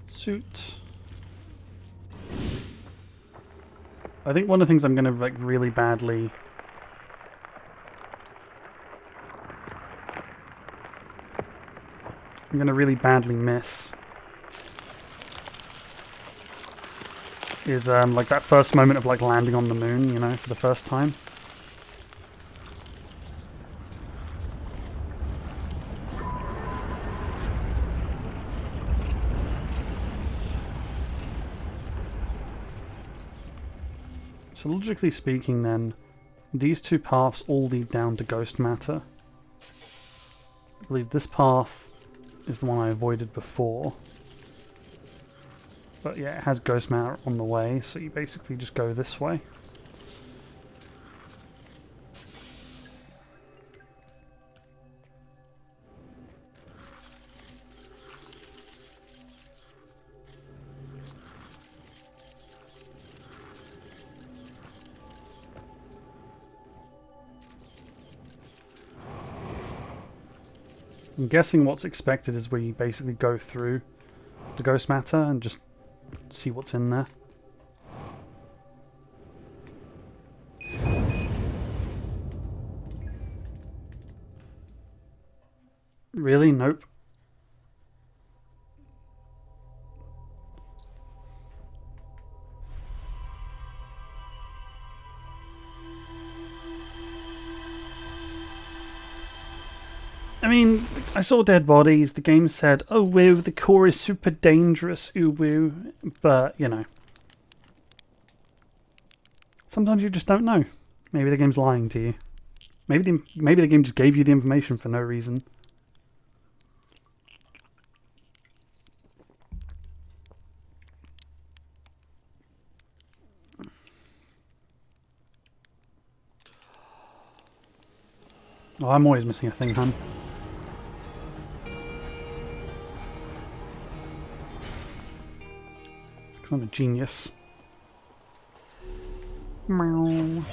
S1: Suit. I think one of the things I'm going to like really badly miss is like that first moment of like landing on the moon, you know, for the first time. So logically speaking then, these two paths all lead down to ghost matter. I believe this path is the one I avoided before. But yeah, it has ghost matter on the way, so you basically just go this way. I'm guessing what's expected is we basically go through the ghost matter and just see what's in there. Really? Nope. I mean, I saw dead bodies. The game said, oh, woo, the core is super dangerous, ooh, woo. But, you know. Sometimes you just don't know. Maybe the game's lying to you. Maybe the game just gave you the information for no reason. Oh, I'm always missing a thing, hun. Because I'm a genius. Meow.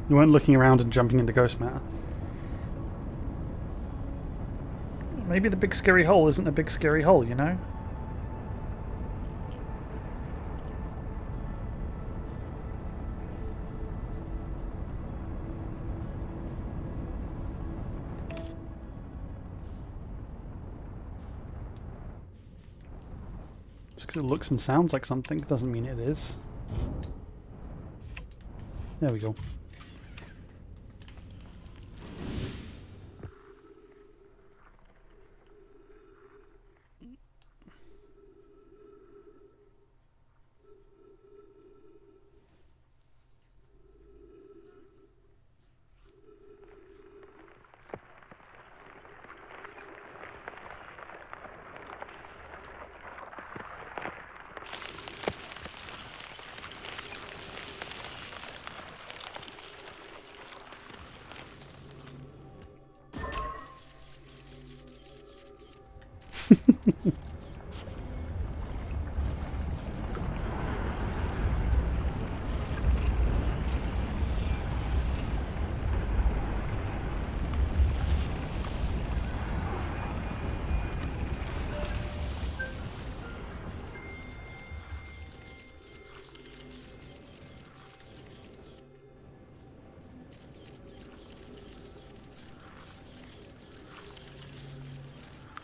S1: You weren't looking around and jumping into ghost matter. Maybe the big scary hole isn't a big scary hole, you know? Just because it looks and sounds like something doesn't mean it is. There we go.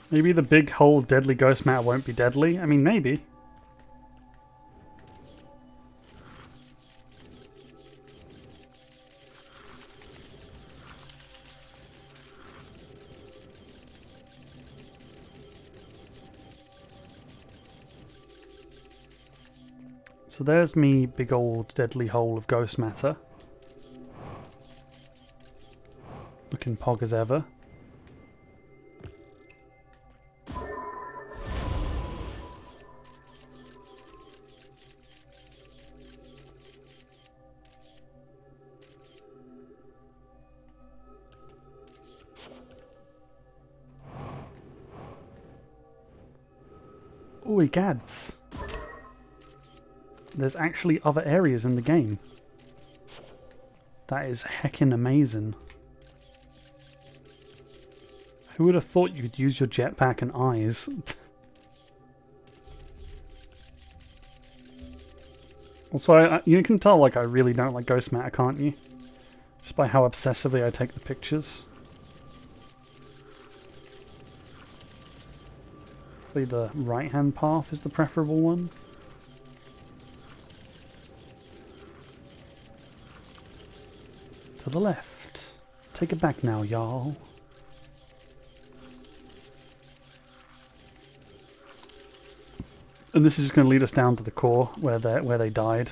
S1: Maybe the big hole of deadly ghost matter won't be deadly? I mean, maybe. So there's me big old deadly hole of ghost matter. Looking pog as ever. Oh, gads. There's actually other areas in the game. That is heckin' amazing. Who would have thought you could use your jetpack and eyes? Also, you can tell like I really don't like ghost matter, can't you? Just by how obsessively I take the pictures. Hopefully the right-hand path is the preferable one. To the left. Take it back now, y'all. And this is just going to lead us down to the core where they died.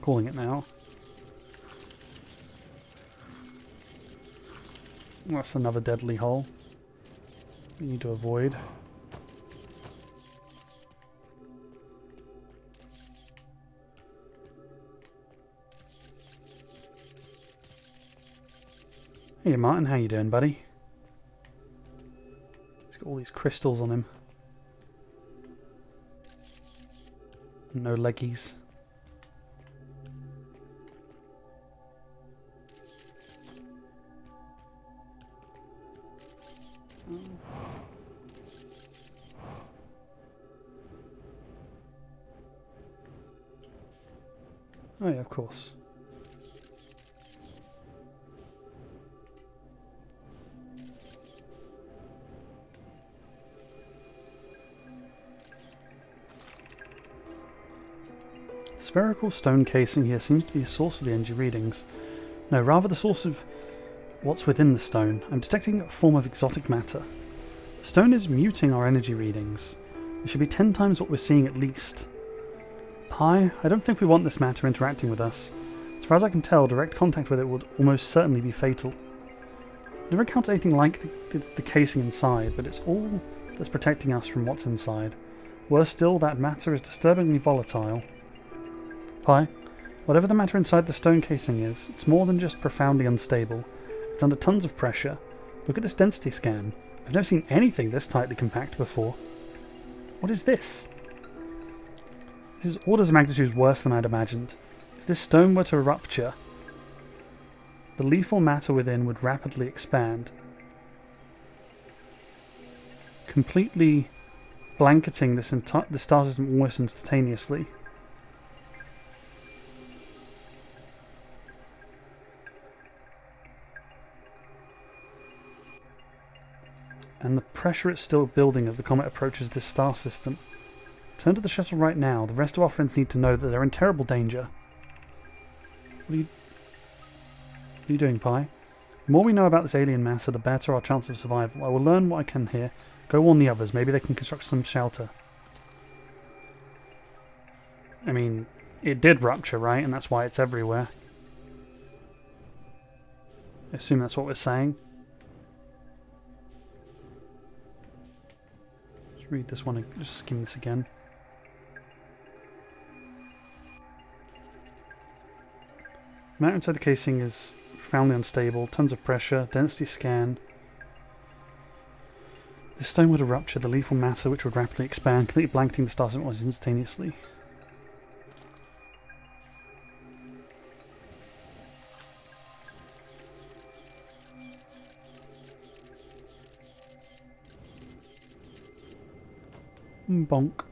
S1: Calling it now. That's another deadly hole we need to avoid. Hey Martin, how you doing, buddy? He's got all these crystals on him. No leggies. Oh yeah, of course. The spherical stone casing here seems to be a source of the energy readings. No, rather the source of what's within the stone. I'm detecting a form of exotic matter. The stone is muting our energy readings. It should be 10 times what we're seeing at least. Pi, I don't think we want this matter interacting with us. As far as I can tell, direct contact with it would almost certainly be fatal. Never encountered anything like the casing inside, but it's all that's protecting us from what's inside. Worse still, that matter is disturbingly volatile. Pi, whatever the matter inside the stone casing is, it's more than just profoundly unstable. It's under tons of pressure. Look at this density scan. I've never seen anything this tightly compact before. What is this? This is orders of magnitude worse than I'd imagined. If this stone were to rupture, the lethal matter within would rapidly expand, completely blanketing the star system almost instantaneously. And the pressure it's still building as the comet approaches this star system. Turn to the shuttle right now. The rest of our friends need to know that they're in terrible danger. What are you doing, Pi? The more we know about this alien matter, the better our chance of survival. I will learn what I can here. Go warn the others. Maybe they can construct some shelter. I mean, it did rupture, right? And that's why it's everywhere. I assume that's what we're saying. Let's read this one and just skim this again. The matter inside the casing is profoundly unstable, tons of pressure, density scan. This stone would have ruptured the lethal matter which would rapidly expand, completely blanketing the star system almost instantaneously. Bonk.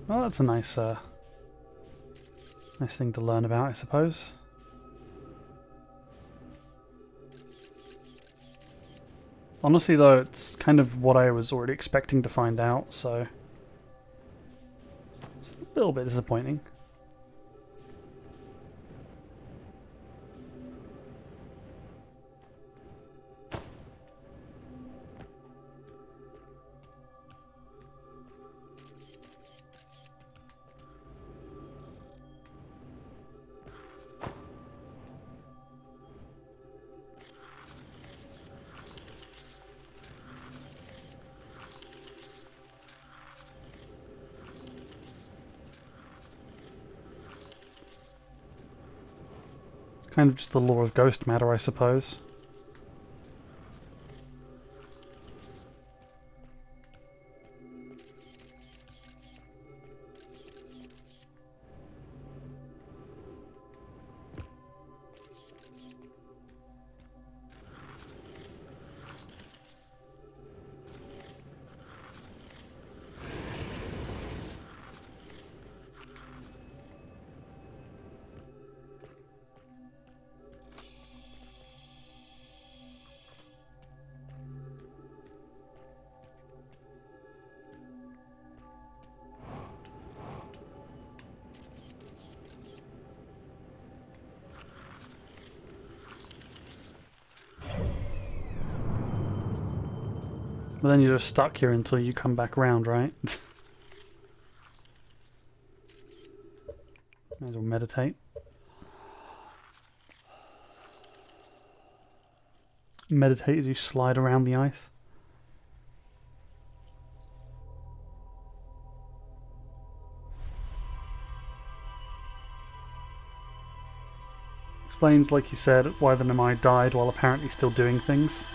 S1: Well, that's a nice thing to learn about, I suppose. Honestly, though, it's kind of what I was already expecting to find out, so it's a little bit disappointing. Kind of just the law of ghost matter, I suppose. But then you're just stuck here until you come back around, right? Might as well meditate. Meditate as you slide around the ice. Explains, like you said, why the Namai died while apparently still doing things.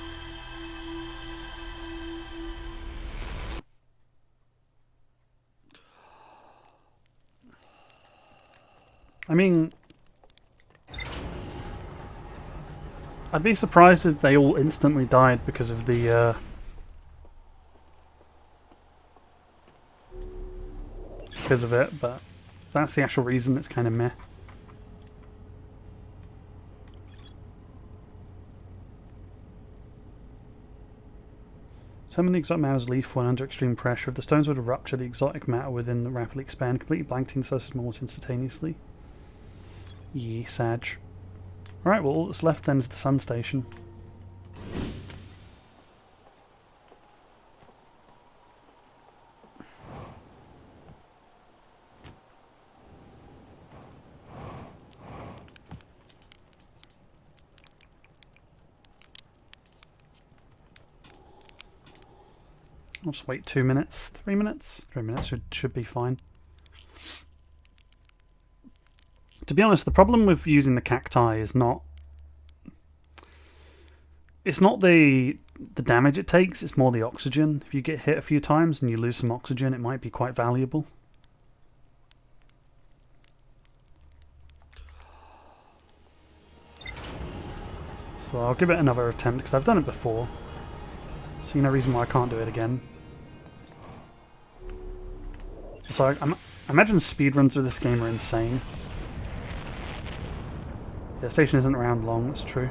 S1: I mean, I'd be surprised if they all instantly died because of the because of it, but if that's the actual reason, it's kind of meh. Determine the exotic matter's leaf when under extreme pressure. If the stones were to rupture, the exotic matter within the rapidly expand, completely blanketing the surface almost instantaneously. Yee, Sag. Alright, well all that's left then is the sun station. I'll just wait 2 minutes. 3 minutes? 3 minutes should be fine. To be honest, the problem with using the cacti is not... It's not the damage it takes, it's more the oxygen. If you get hit a few times and you lose some oxygen, it might be quite valuable. So I'll give it another attempt, because I've done it before. So no reason why I can't do it again. So I imagine speedruns with this game are insane. Yeah, the station isn't around long, that's true.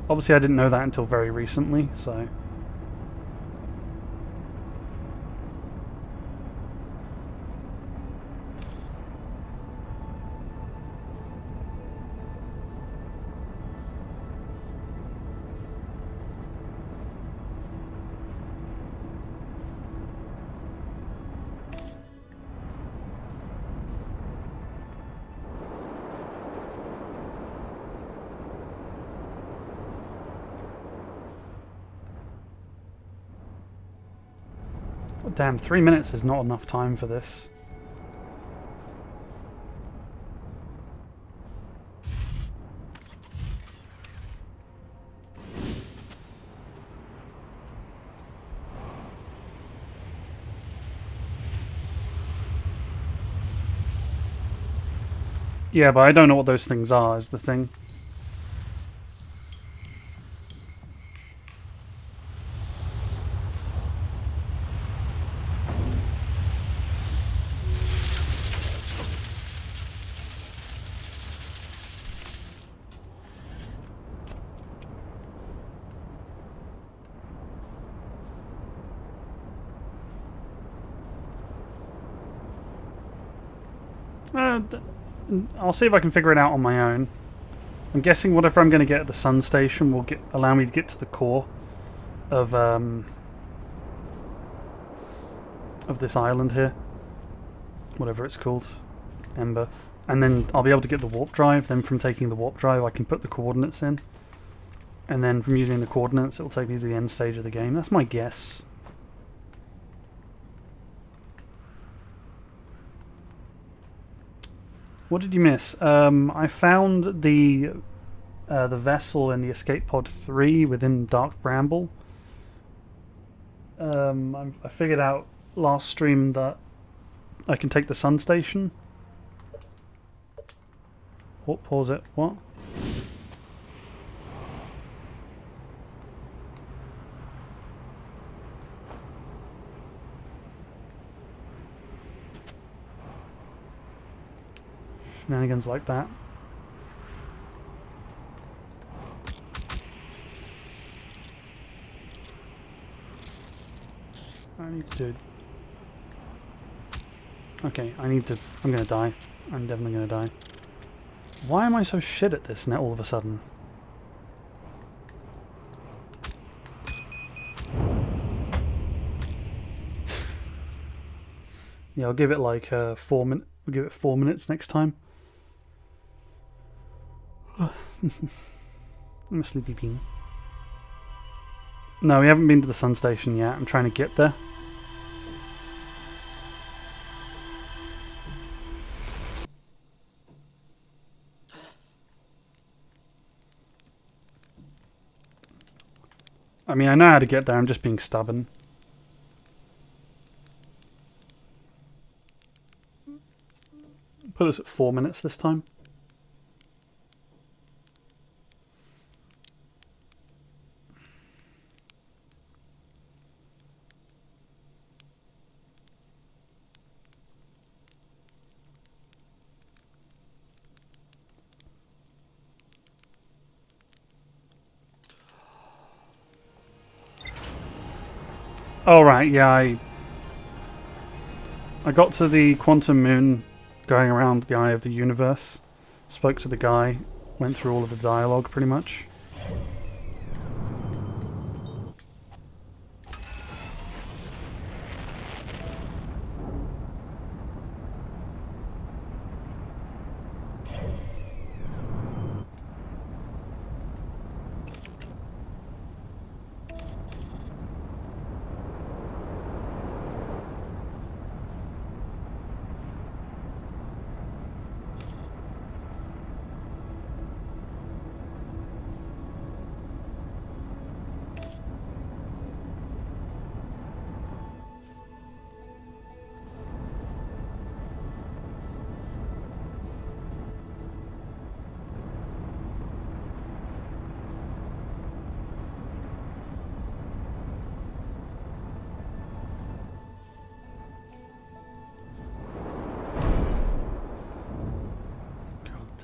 S1: Obviously I didn't know that until very recently, so... Damn, 3 minutes is not enough time for this. Yeah, but I don't know what those things are, is the thing. I'll see if I can figure it out on my own. I'm guessing whatever I'm going to get at the sun station will allow me to get to the core of this island here. Whatever it's called. Ember. And then I'll be able to get the warp drive. Then from taking the warp drive I can put the coordinates in. And then from using the coordinates it will take me to the end stage of the game. That's my guess. What did you miss? I found the vessel in the escape pod 3 within Dark Bramble. I figured out last stream that I can take the sun station. Oh, pause it. What? Shenanigans like that. I need to do... Okay, I'm gonna die. I'm definitely gonna die. Why am I so shit at this now all of a sudden? Yeah, I'll give it like 4 minutes. We'll give it 4 minutes next time. I'm a sleepy bean. No, we haven't been to the sun station yet. I'm trying to get there. I mean, I know how to get there. I'm just being stubborn. Put us at 4 minutes this time. Oh right, yeah, I got to the quantum moon going around the eye of the universe, spoke to the guy, went through all of the dialogue pretty much.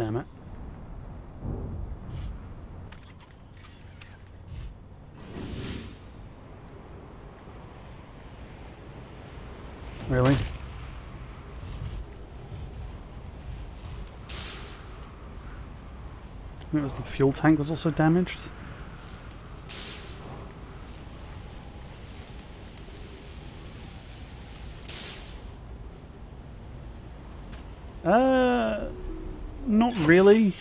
S1: damn it. Really? It was the fuel tank was also damaged. Not really.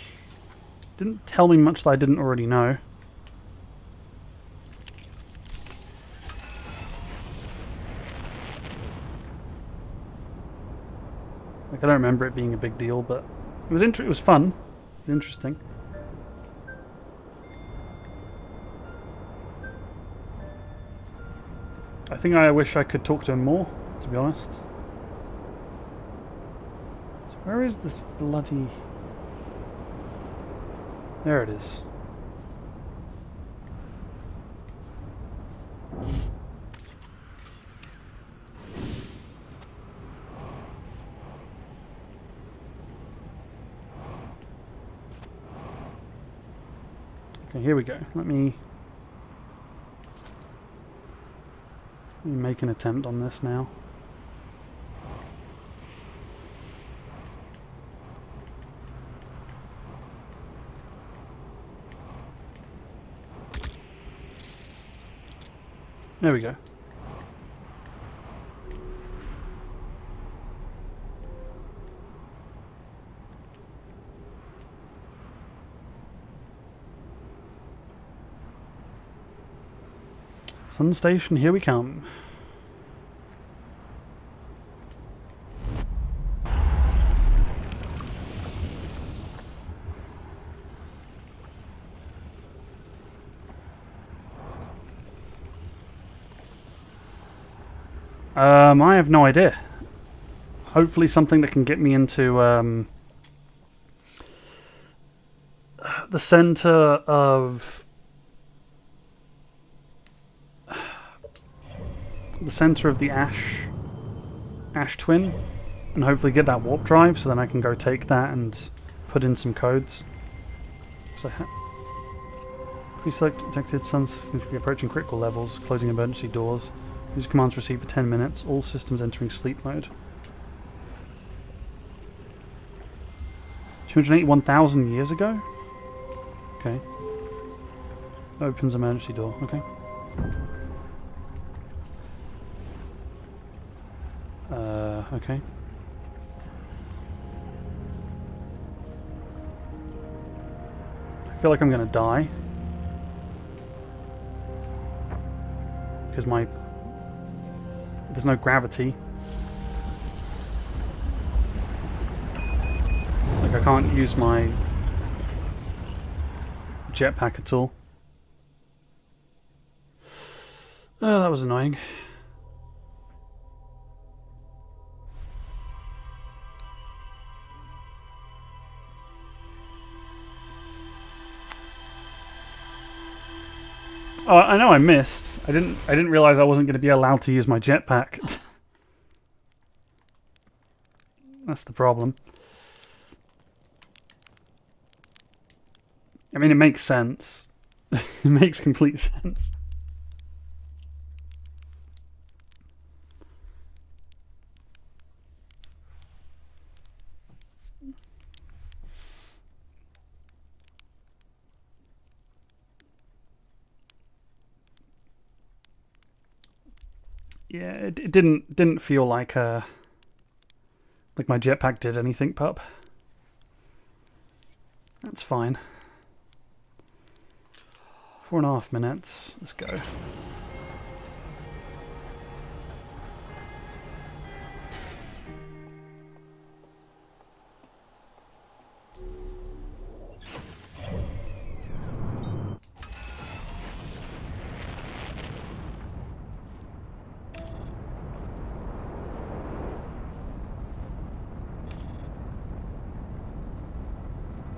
S1: Didn't tell me much that I didn't already know. Like, I don't remember it being a big deal, but it was it was fun. It was interesting. I think I wish I could talk to him more, to be honest. So where is this bloody... There it is. Okay, here we go. Let me make an attempt on this now. There we go. Sun station, here we come. I have no idea. Hopefully something that can get me into the center of the Ash Twin, and hopefully get that warp drive, so then I can go take that and put in some codes. So pre-select detected suns seem to be approaching critical levels, closing emergency doors. Use commands received for 10 minutes. All systems entering sleep mode. 281,000 years ago? Okay. Opens emergency door. Okay. Okay. I feel like I'm gonna die. Because there's no gravity. Like, I can't use my jetpack at all. Oh, that was annoying. Oh, I know I missed. I didn't realize I wasn't going to be allowed to use my jetpack. That's the problem. I mean, it makes sense. It makes complete sense. Yeah, it didn't feel like my jetpack did anything, pup. That's fine. 4.5 minutes. Let's go.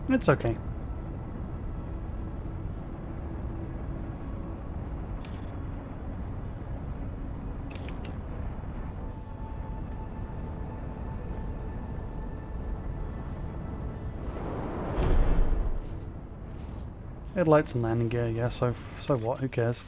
S1: It's okay. Headlights and landing gear, yeah, so what, who cares?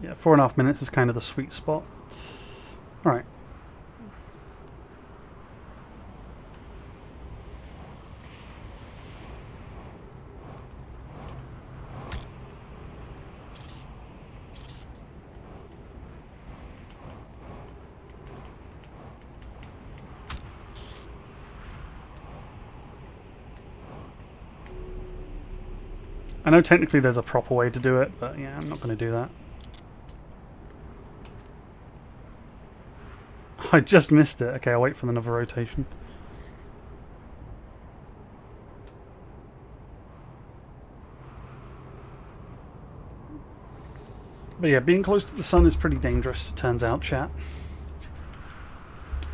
S1: Yeah, 4.5 minutes is kind of the sweet spot. Alright. I know technically there's a proper way to do it, but yeah, I'm not going to do that. I just missed it. Okay, I'll wait for another rotation. But yeah, being close to the sun is pretty dangerous, it turns out, chat.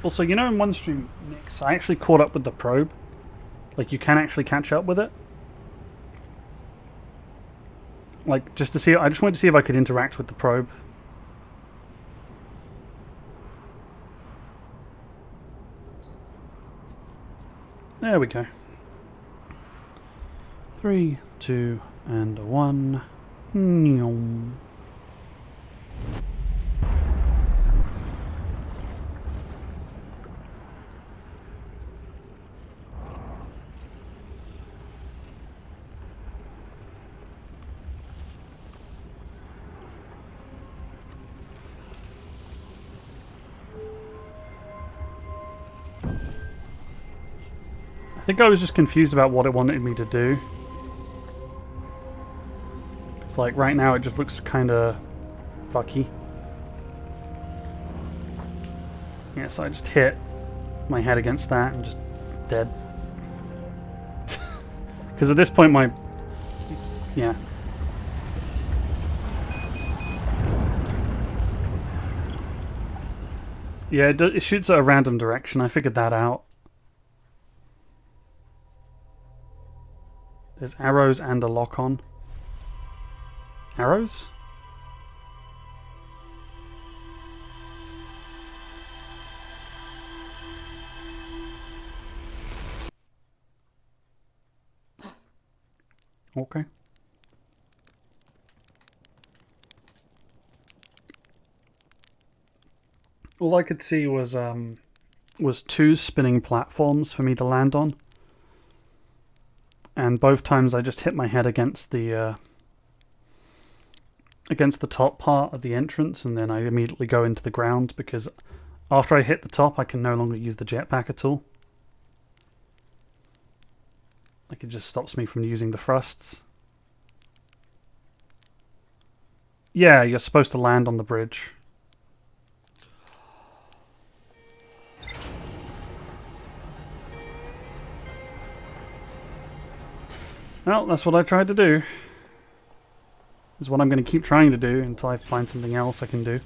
S1: Also, you know, in one stream, Nix, I actually caught up with the probe. Like, you can actually catch up with it. Like, just to see, I just wanted to see if I could interact with the probe. There we go. 3, 2, and 1. Nyom. I think I was just confused about what it wanted me to do. It's like right now it just looks kind of fucky. Yeah, so I just hit my head against that and just dead. Because at this point my... Yeah. Yeah, it shoots at a random direction. I figured that out. There's arrows and a lock-on. Arrows? Okay. All I could see was 2 spinning platforms for me to land on. And both times I just hit my head against the top part of the entrance, and then I immediately go into the ground because after I hit the top I can no longer use the jetpack at all. Like, it just stops me from using the thrusts. Yeah, you're supposed to land on the bridge. Well, that's what I tried to do. Is what I'm going to keep trying to do until I find something else I can do.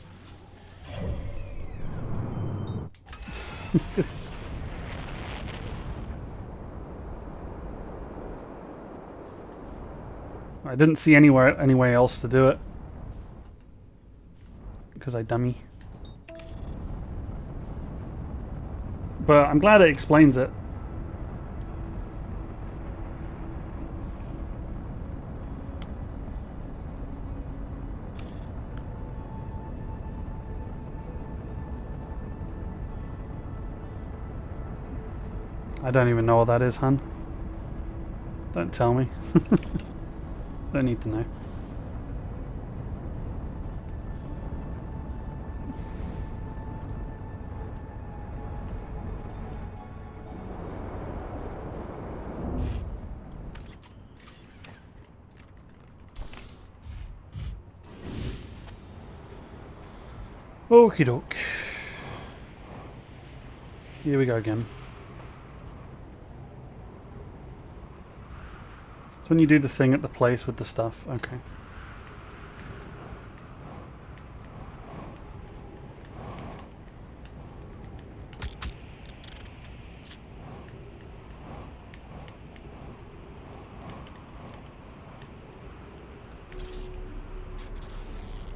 S1: I didn't see anywhere else to do it. Because I dummy. But I'm glad it explains it. I don't even know what that is, hun. Don't tell me. Don't need to know. Okie doke. Here we go again. So when you do the thing at the place with the stuff, okay.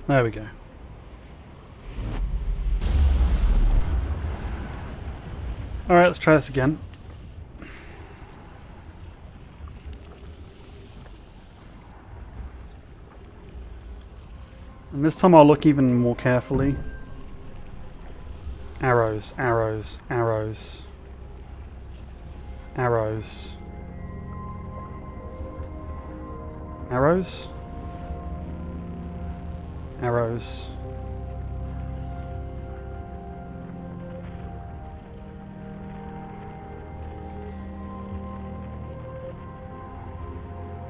S1: There we go. Alright, let's try this again. And this time I'll look even more carefully. Arrows, arrows, arrows. Arrows. Arrows? Arrows.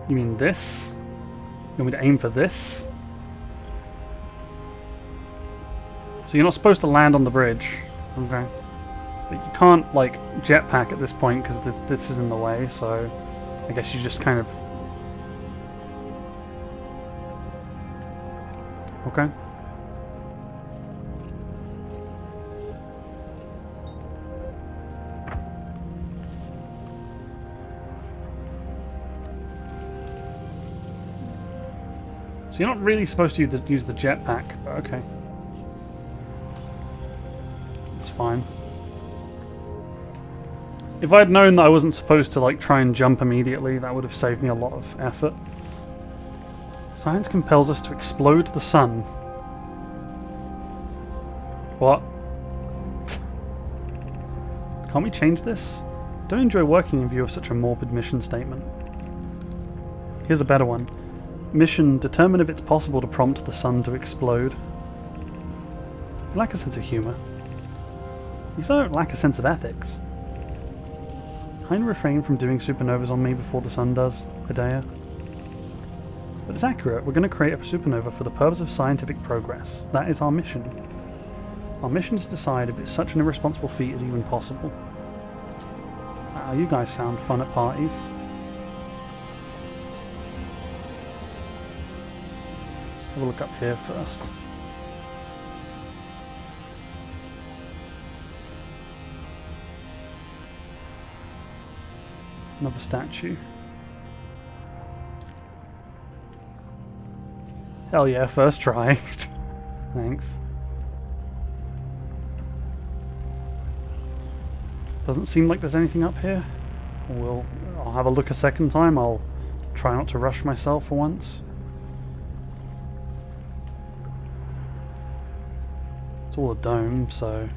S1: You mean this? You want me to aim for this? So you're not supposed to land on the bridge. Okay. But you can't, like, jetpack at this point because this is in the way, so I guess you just kind of... Okay. So you're not really supposed to use the jetpack, but okay. It's fine. If I'd known that I wasn't supposed to, like, try and jump immediately, that would have saved me a lot of effort. Science compels us to explode the sun. What? Can't we change this? Don't enjoy working in view of such a morbid mission statement. Here's a better one. Mission, determine if it's possible to prompt the sun to explode. You lack a sense of humour. At least I don't lack a sense of ethics. Kindly refrain from doing supernovas on me before the sun does, Hidea. But it's accurate. We're going to create a supernova for the purpose of scientific progress. That is our mission. Our mission is to decide if such an irresponsible feat is even possible. Wow, you guys sound fun at parties. Let's have a look up here first. Another statue. Hell yeah, first try. Thanks. Doesn't seem like there's anything up here. I'll have a look a second time. I'll try not to rush myself for once. It's all a dome, so...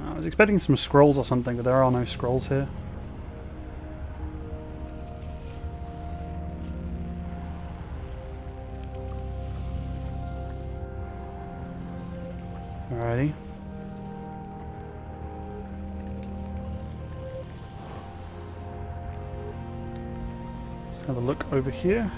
S1: I was expecting some scrolls or something, but there are no scrolls here. Alrighty. Let's have a look over here.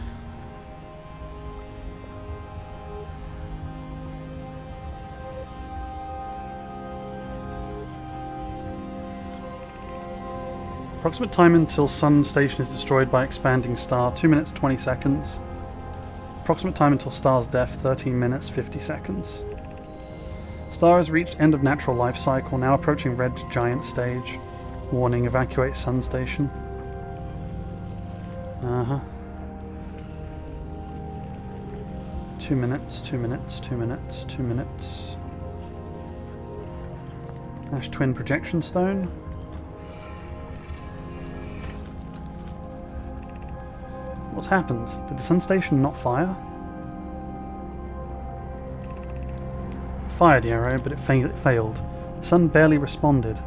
S1: Approximate time until Sun Station is destroyed by expanding star, 2 minutes 20 seconds. Approximate time until star's death, 13 minutes 50 seconds. Star has reached end of natural life cycle, now approaching red giant stage. Warning, evacuate Sun Station. Uh-huh. 2 minutes, 2 minutes, 2 minutes, 2 minutes. Ash Twin Projection Stone. What happened? Did the Sun Station not fire? It fired the arrow, but it failed. The Sun barely responded.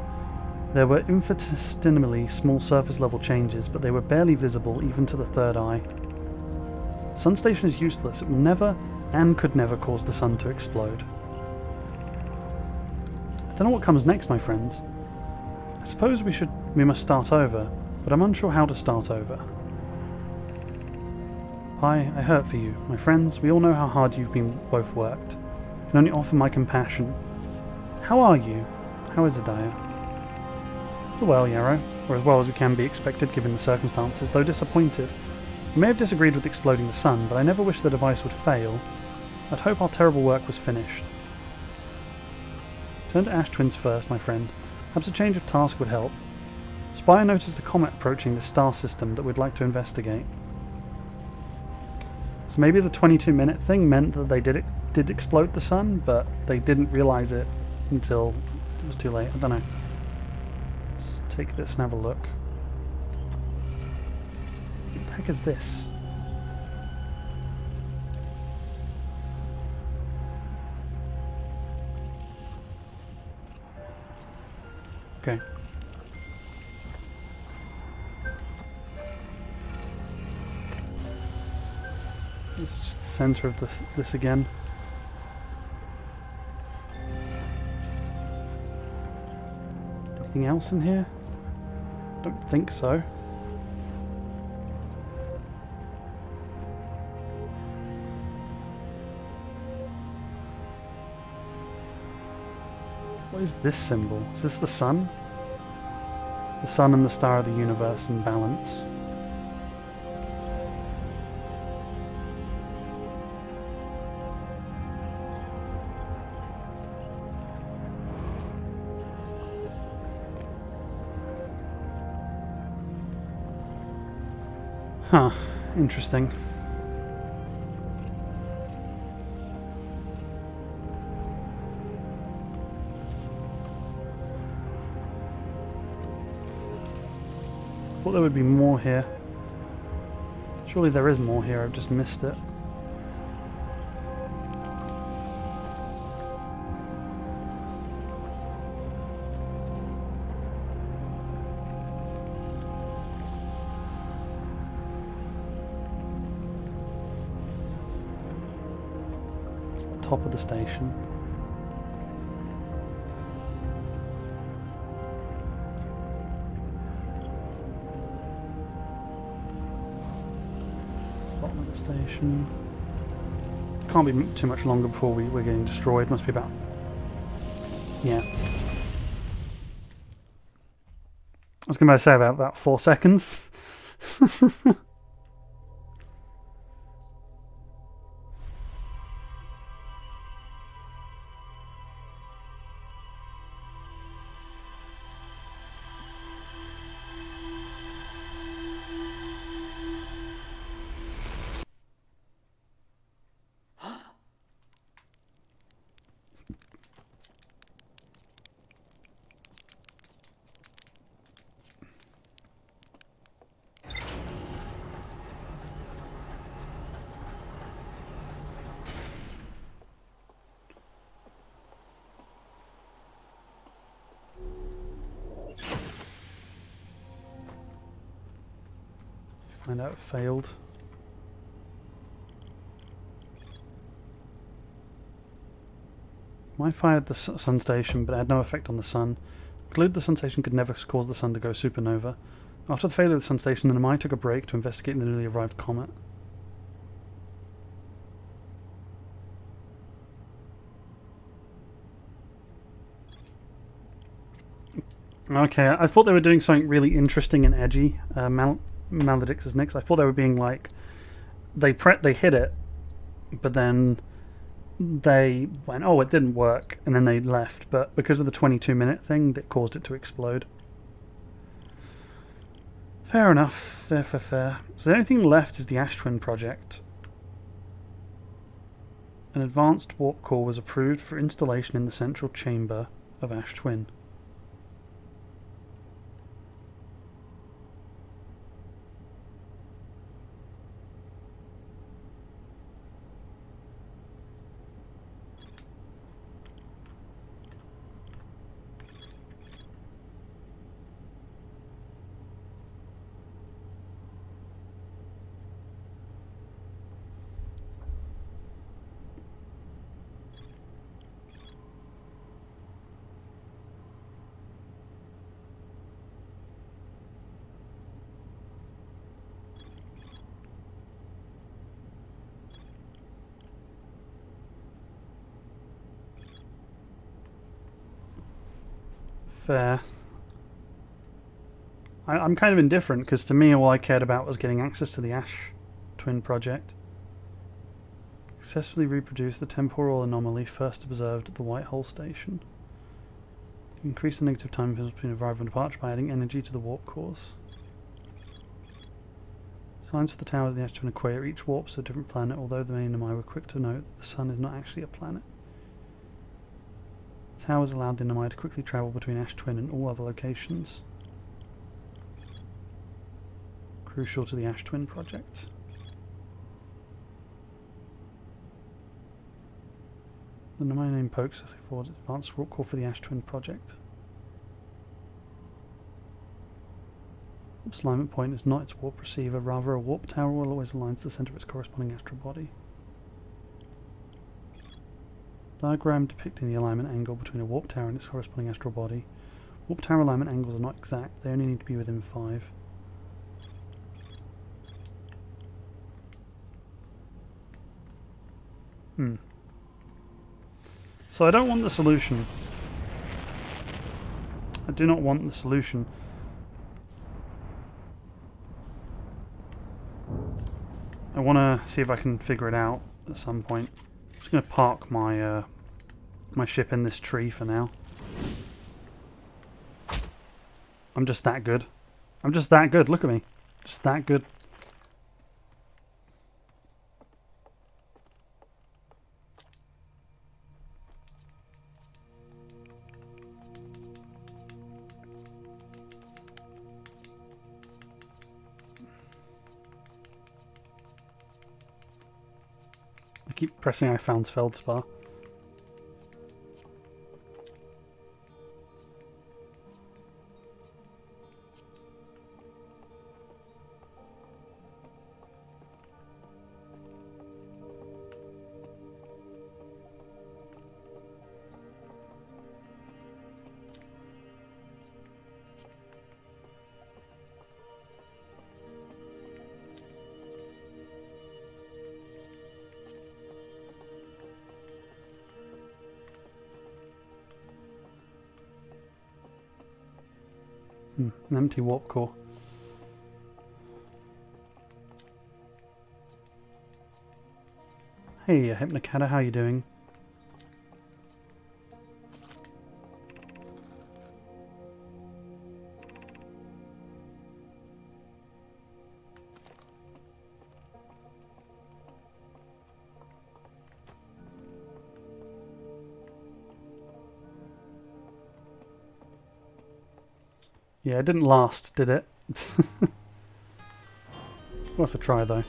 S1: There were infinitesimally small surface level changes, but they were barely visible even to the third eye. The Sun Station is useless. It will never, and could never, cause the Sun to explode. I don't know what comes next, my friends. I suppose we must start over, but I'm unsure how to start over. I hurt for you. My friends, we all know how hard you've been both worked. I can only offer my compassion. How are you? How is Hidea? Well, Yarrow, or as well as we can be expected given the circumstances, though disappointed. We may have disagreed with exploding the sun, but I never wished the device would fail. I'd hope our terrible work was finished. Turn to Ash Twins first, my friend. Perhaps a change of task would help. Spire noticed a comet approaching the star system that we'd like to investigate. So maybe the 22-minute thing meant that they did explode the sun, but they didn't realise it until it was too late. I don't know. Let's take this and have a look. What the heck is this? Okay. This is just the center of this again. Anything else in here? Don't think so. What is this symbol? Is this the sun? The sun and the star of the universe in balance. Huh, interesting. Thought there would be more here. Surely there is more here, I've just missed it. It's the top of the station. Bottom of the station. Can't be too much longer before we're getting destroyed. Must be about... yeah. I was going to say about 4 seconds. Find out it failed. I fired the sun station, but it had no effect on the sun. Concluded the sun station could never cause the sun to go supernova. After the failure of the sun station, the Namai took a break to investigate the newly arrived comet. Okay, I thought they were doing something really interesting and edgy. Maledix is next. I thought they were being like, they hit it, but then they went, oh, it didn't work, and then they left. But because of the 22-minute thing, that caused it to explode. Fair enough. Fair. So the only thing left is the Ash Twin project. An advanced warp core was approved for installation in the central chamber of Ash Twin. Fair. I'm kind of indifferent, because to me all I cared about was getting access to the Ash Twin project. Successfully reproduced the temporal anomaly first observed at the White Hole station. Increase the negative time difference between arrival and departure by adding energy to the warp cores. Signs for the towers of the ash twin equator each warps to a different planet, although the main and I were quick to note that the sun is not actually a planet. Towers allowed the Nomai to quickly travel between Ash Twin and all other locations. Crucial to the Ash Twin project. The Nomai name pokes forward advanced warp core for the Ash Twin project. Warp's alignment point is not its warp receiver, rather a warp tower will always align to the centre of its corresponding astral body. Diagram depicting the alignment angle between a warp tower and its corresponding astral body. Warp tower alignment angles are not exact, they only need to be within 5. So I don't want the solution. I do not want the solution. I want to see if I can figure it out at some point. I'm just going to park my my ship in this tree for now. I'm just that good. I'm just that good. Look at me. Just that good. I keep pressing I found Feldspar. An empty warp core. Hey, Hypnocata, how you doing? Yeah, it didn't last, did it? Worth a try, though.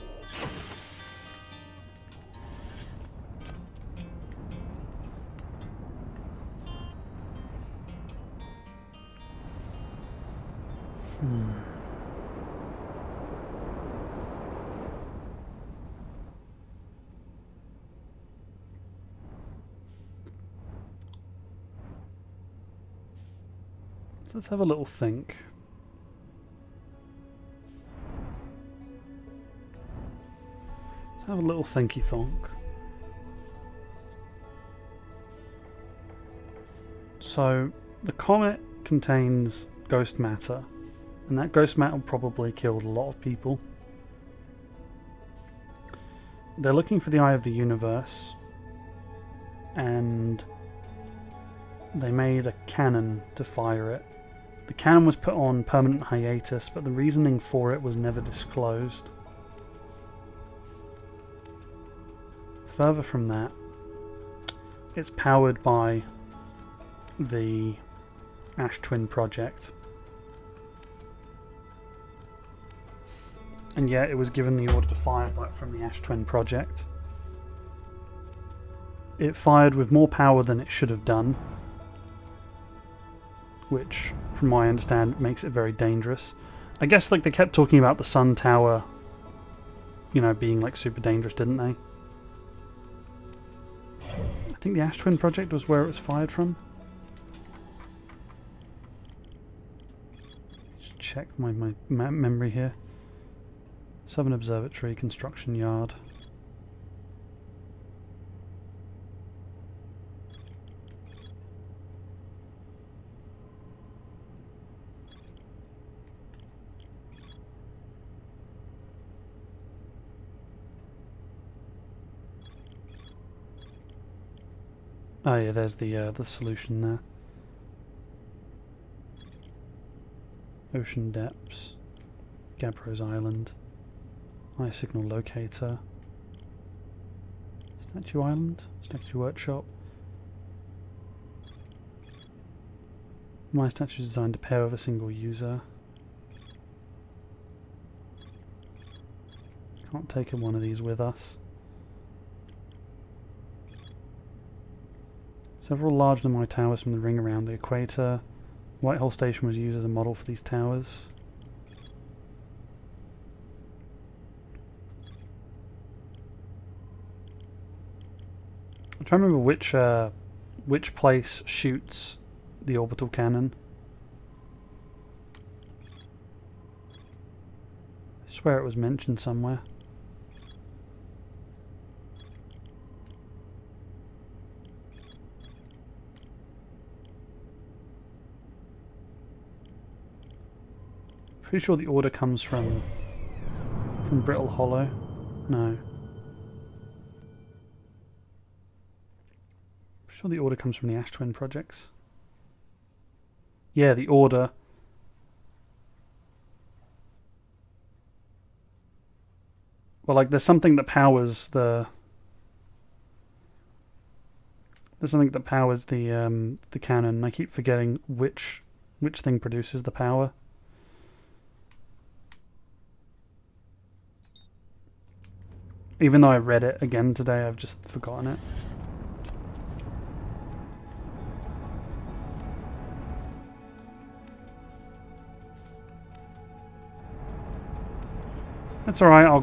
S1: So let's have a little think. Let's have a little thinky thonk. So the comet contains ghost matter, and that ghost matter probably killed a lot of people. They're looking for the Eye of the Universe, and they made a cannon to fire it. The cannon was put on permanent hiatus, but the reasoning for it was never disclosed. Further from that, it's powered by the Ash Twin project. And yet it was given the order to fire from the Ash Twin project. It fired with more power than it should have done, which, from what I understand, makes it very dangerous. I guess like they kept talking about the Sun Tower, you know, being like super dangerous, didn't they? I think the Ash Twin project was where it was fired from. Just check my memory here. Southern Observatory, Construction Yard. Oh yeah, there's the solution there. Ocean depths. Gabbros Island. High signal locator. Statue Island. Statue workshop. My statue is designed to pair with a single user. Can't take one of these with us. Several large Nomai towers from the ring around the equator. Whitehall Station was used as a model for these towers. I'm trying to remember which place shoots the orbital cannon. I swear it was mentioned somewhere. Pretty sure the order comes from Brittle Hollow. No. Pretty sure the order comes from the Ash Twin projects. Yeah, the order. Well, like there's something that powers the. There's something that powers the cannon. I keep forgetting which thing produces the power. Even though I read it again today, I've just forgotten it. That's all right. I'll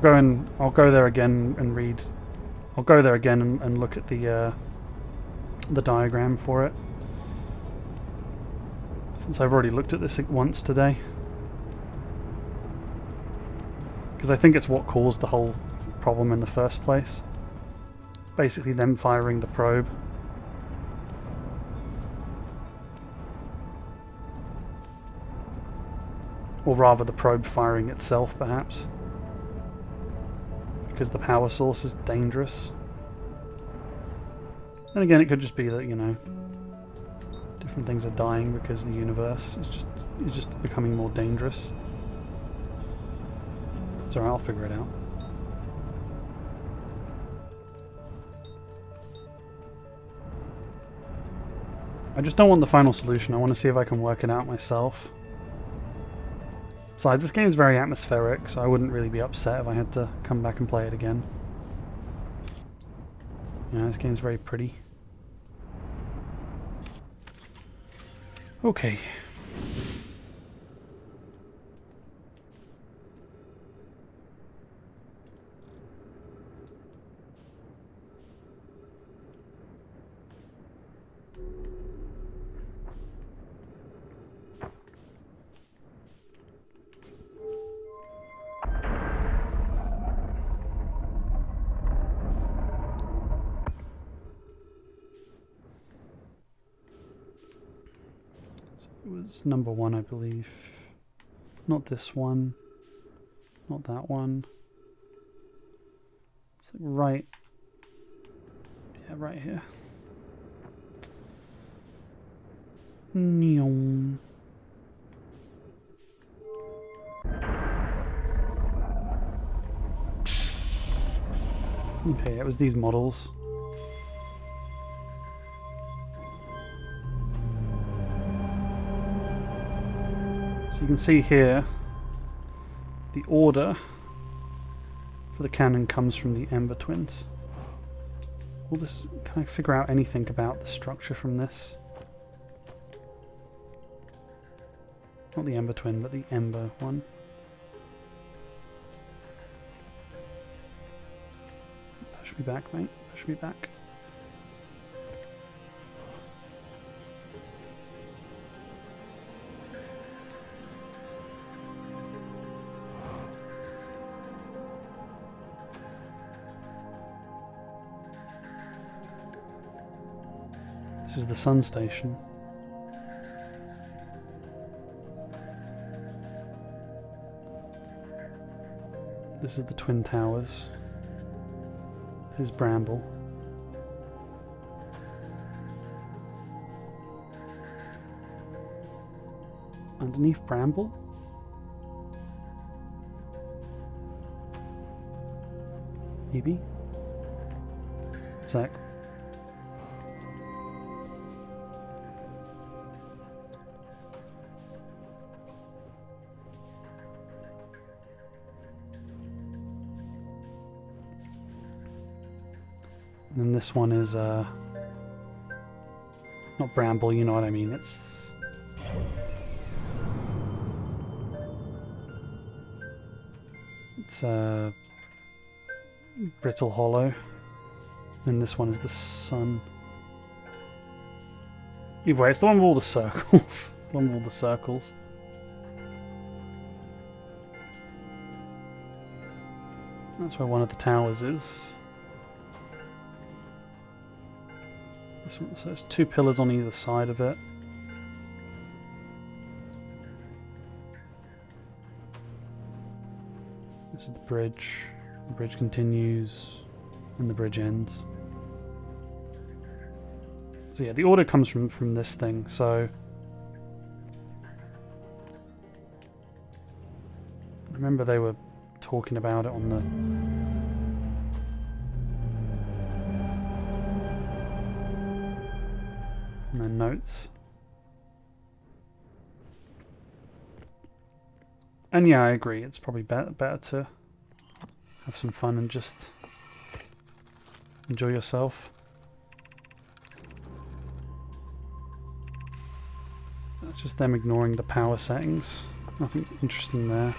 S1: go there again and read. I'll go there again and look at the diagram for it. Since I've already looked at this once today. Because I think it's what caused the whole problem in the first place. Basically them firing the probe. Or rather the probe firing itself, perhaps. Because the power source is dangerous. And again, it could just be that, you know, different things are dying because the universe is just becoming more dangerous. It's alright, I'll figure it out. I just don't want the final solution. I want to see if I can work it out myself. Besides, this game is very atmospheric, so I wouldn't really be upset if I had to come back and play it again. You know, this game's very pretty. Okay. It was number 1, I believe. Not this one. Not that one. It's like right. Yeah, right here. Neon. Okay, it was these models. So you can see here, the order for the cannon comes from the Ember Twins. All this, can I figure out anything about the structure from this? Not the Ember Twin, but the Ember one. Push me back, mate. Push me back. This is the sun station. This is the Twin Towers. This is Bramble. Underneath Bramble Maybe. Sec. And then this one is not bramble, you know what I mean. It's brittle hollow. And this one is the sun. Either way, it's the one with all the circles. The one with all the circles. That's where one of the towers is. This one, so there's two pillars on either side of it. This is the bridge. The bridge continues, and the bridge ends. So yeah, the order comes from this thing, so... I remember they were talking about it on the... on their notes. And yeah, I agree, it's probably better to have some fun and just enjoy yourself. That's just them ignoring the power settings. Nothing interesting there.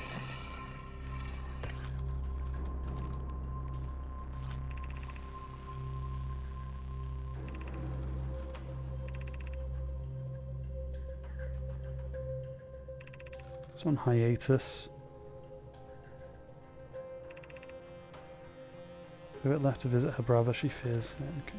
S1: It's on hiatus. Pivot left to visit her brother, she fears. Yeah, okay.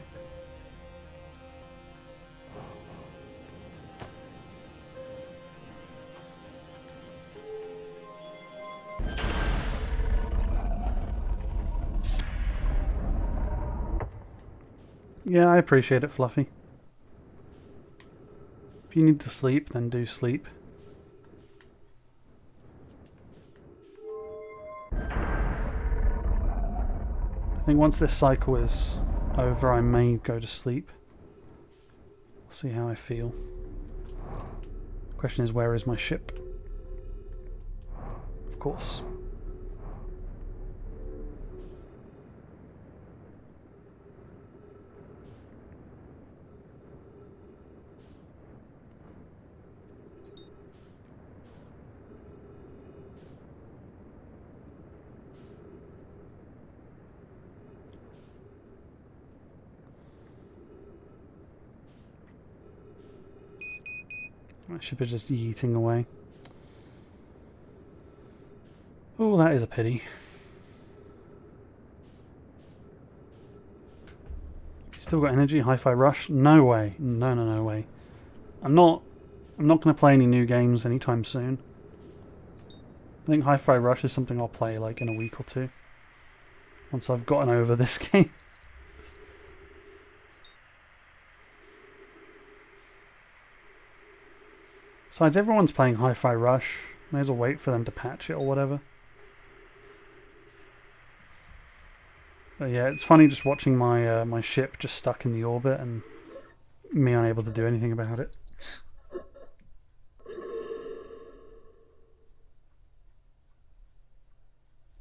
S1: Yeah, I appreciate it, Fluffy. If you need to sleep, then do sleep. I think once this cycle is over, I may go to sleep. I'll see how I feel. The question is, where is my ship? Of course. My ship is just yeeting away. Oh, that is a pity. Still got energy? Hi-Fi Rush? No way. No way. I'm not going to play any new games anytime soon. I think Hi-Fi Rush is something I'll play like in a week or two. Once I've gotten over this game. Besides, everyone's playing Hi-Fi Rush. May as well wait for them to patch it or whatever. But yeah, it's funny just watching my my ship just stuck in the orbit and me unable to do anything about it.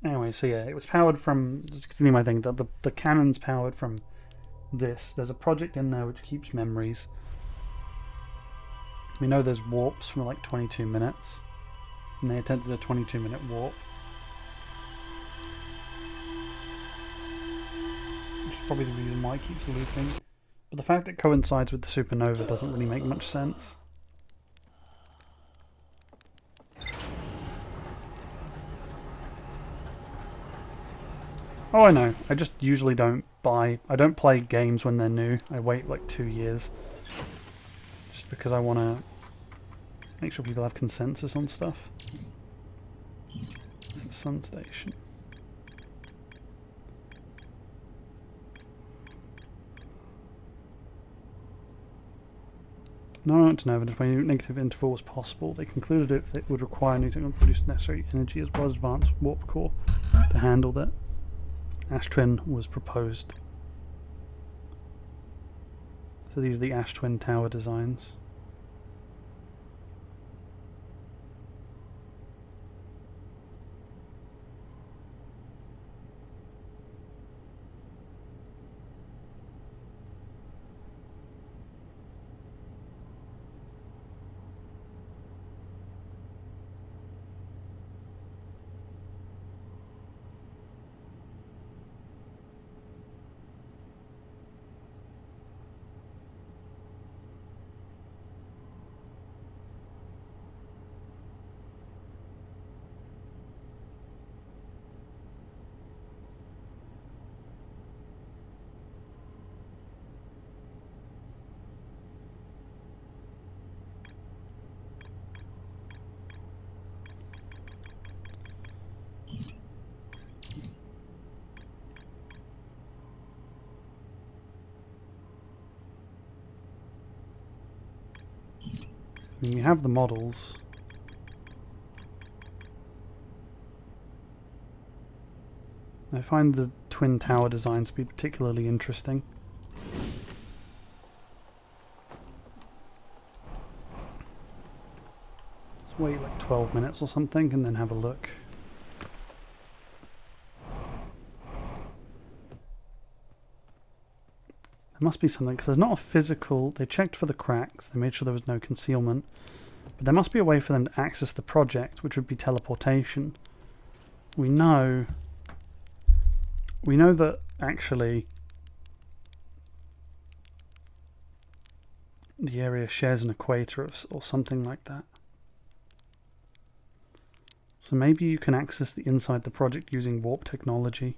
S1: Anyway, so yeah, it was powered from... Just to continue my thing, the cannon's powered from this. There's a project in there which keeps memories. We know there's warps from like 22 minutes, and they attempted a 22-minute warp. Which is probably the reason why it keeps looping. But the fact it coincides with the supernova doesn't really make much sense. Oh, I know. I just usually don't play games when they're new. I wait like 2 years. Just because I want to make sure people have consensus on stuff. It's a sun station. No, I want to know if a negative interval was possible. They concluded it would require new technology to produce necessary energy as well as advanced warp core to handle that. Ash Twin was proposed. So these are the Ash Twin tower designs. You have the models. I find the twin tower designs to be particularly interesting. Let's wait like 12 minutes or something and then have a look. There must be something, because there's not a physical... They checked for the cracks, they made sure there was no concealment. But there must be a way for them to access the project, which would be teleportation. We know that actually the area shares an equator or something like that. So maybe you can access the inside the project using warp technology.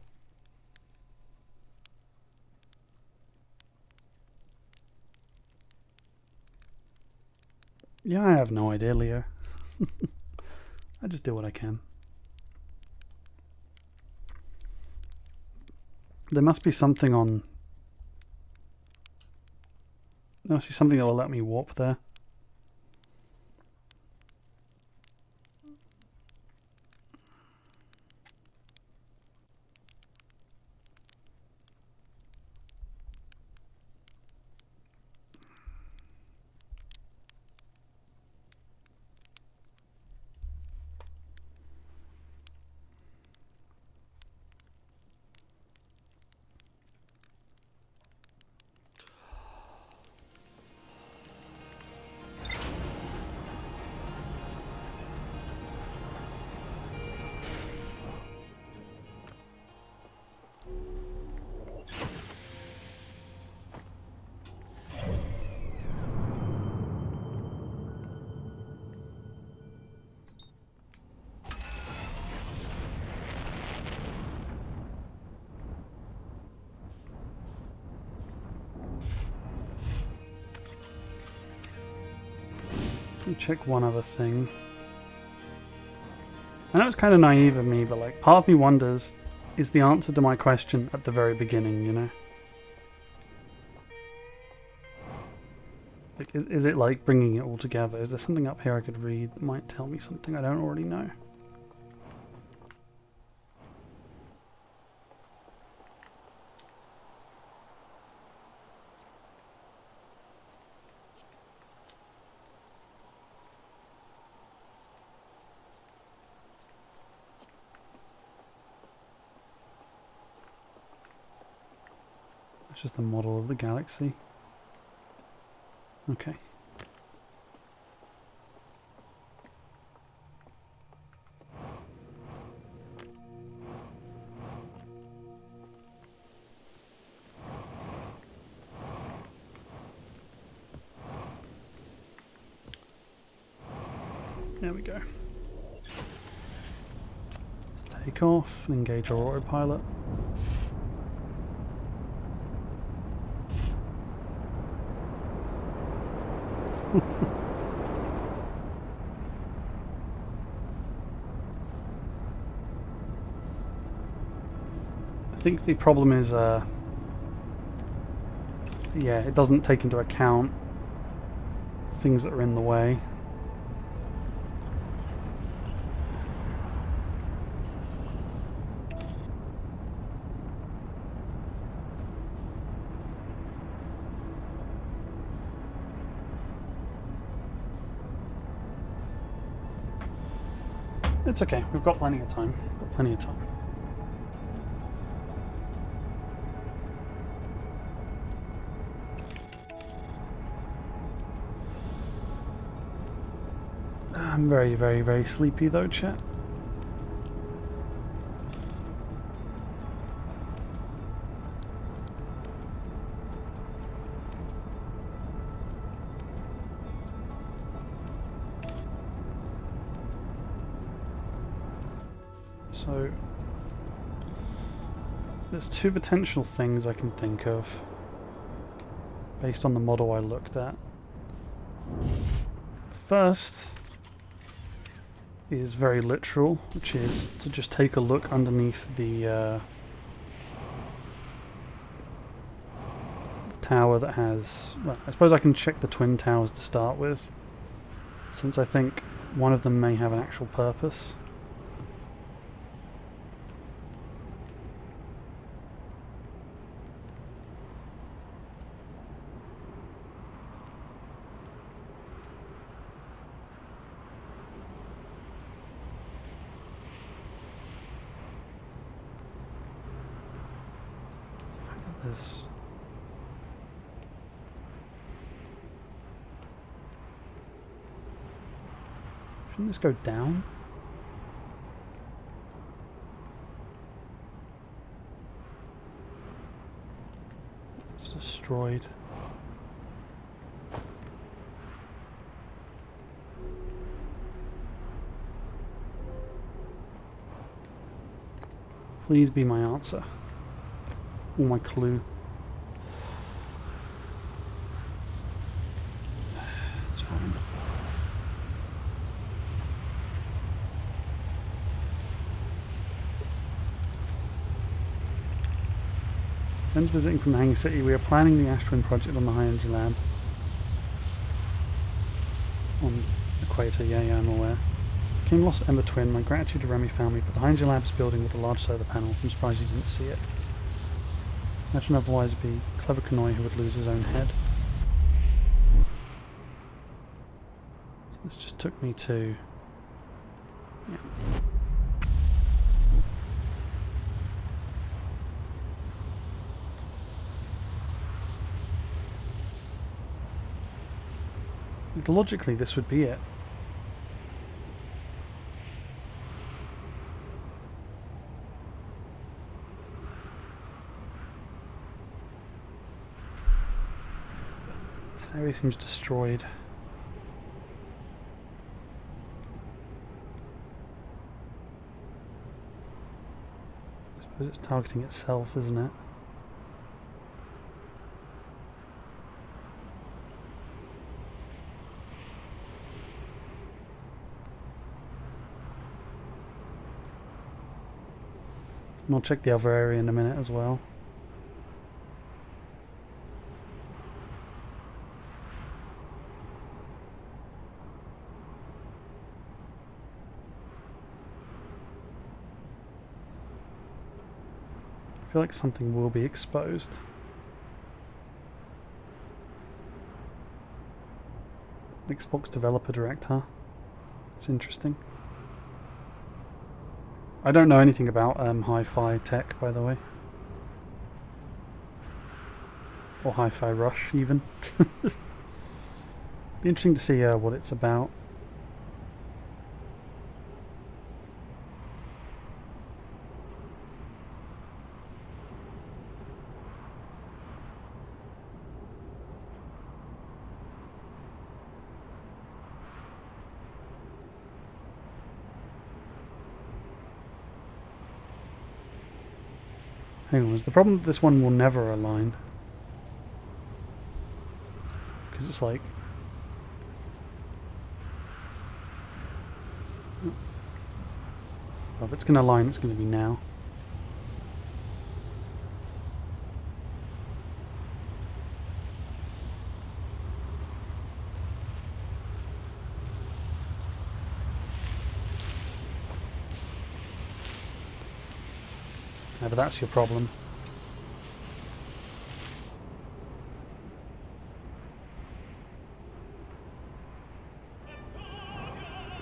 S1: Yeah, I have no idea, Leo. I just do what I can. There must be something on... There must be something that will let me warp there. Let me check one other thing. I know it's kind of naive of me, but like, part of me wonders, is the answer to my question at the very beginning, you know? Like, is it like bringing it all together? Is there something up here I could read that might tell me something I don't already know? It's just a model of the galaxy. Okay. There we go. Let's take off and engage our autopilot. I think the problem is, yeah, it doesn't take into account things that are in the way. It's okay. We've got plenty of time. Got plenty of time. I'm very, very, very sleepy though, chat. So, there's two potential things I can think of based on the model I looked at. First is very literal, which is to just take a look underneath the tower that has... Well, I suppose I can check the twin towers to start with, since I think one of them may have an actual purpose. There's... Shouldn't this go down? It's destroyed. Please be my answer. Or my clue. It's fine. Friends visiting from the Hangar City. We are planning the Ash Twin project on the High Energy Lab. On Equator, yeah, I'm aware. King lost Ember Twin. My gratitude to Remy family, but the High Energy Lab is building with a large solar panels. I'm surprised he didn't see it. Imagine otherwise it'd be clever Kanoi who would lose his own head. So this just took me to... Yeah. Logically this would be it. This area seems destroyed. I suppose it's targeting itself, isn't it? And I'll check the other area in a minute as well. I feel like something will be exposed. Xbox Developer Direct, huh? It's interesting. I don't know anything about hi-fi tech, by the way. Or hi-fi rush, even. Be interesting to see what it's about. Hang on, is the problem that this one will never align? Because it's like... Well, if it's going to align, it's going to be now. Yeah, but that's your problem.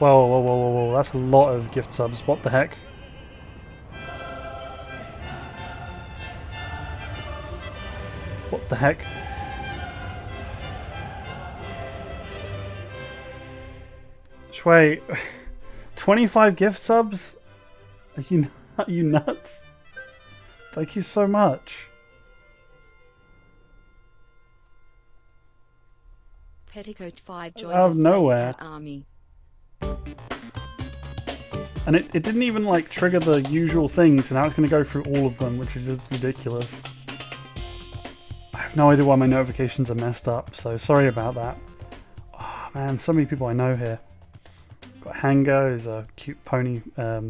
S1: Whoa, whoa, whoa, whoa, whoa. That's a lot of gift subs. What the heck? What the heck? Shui, 25 gift subs? Are you nuts? Thank you so much.
S2: Petticoat 5 joined
S1: Out of
S2: the
S1: nowhere.
S2: Space Cat Army.
S1: And it didn't even like trigger the usual things, so now it's going to go through all of them, which is just ridiculous. I have no idea why my notifications are messed up, so sorry about that. Oh man, so many people I know here. Got Hanga, who's a cute pony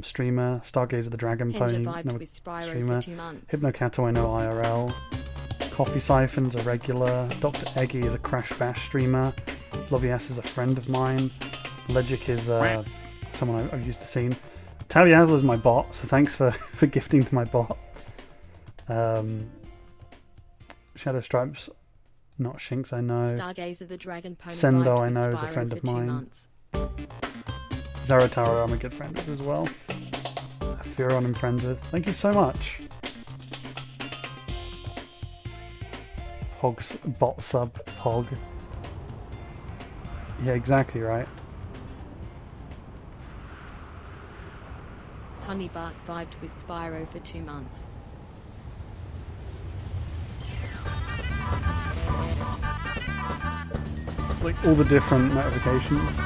S1: streamer. Stargazer the Dragon Pony, another streamer. Hypnocato, I know IRL. Coffee Siphon's a regular. Dr. Eggy is a Crash Bash streamer. Lovias is a friend of mine. Legic is someone I've used to seen. Tavi Asla is my bot, so thanks for gifting to my bot. Shadow Stripes, not Shinx, I know.
S2: Stargazer the Dragon Pony.
S1: Sendo, I know, is a friend of mine. Zarataro, I'm a good friend with as well. Furon, I'm friends with. Thank you so much. Hog's bot sub, Hog. Yeah, exactly right.
S2: Honeybark vibed with Spyro for 2 months.
S1: Like all the different notifications.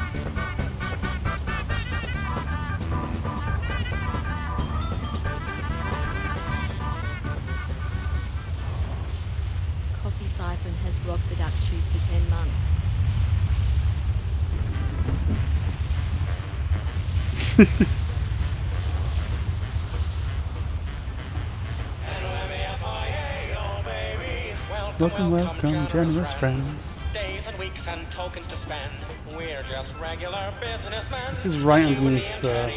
S2: Coffee Siphon has rocked the duck shoes for 10 months.
S1: Welcome, welcome, generous friends.
S3: Days and weeks and tokens to spend. We're just regular businessmen.
S1: This is right underneath the...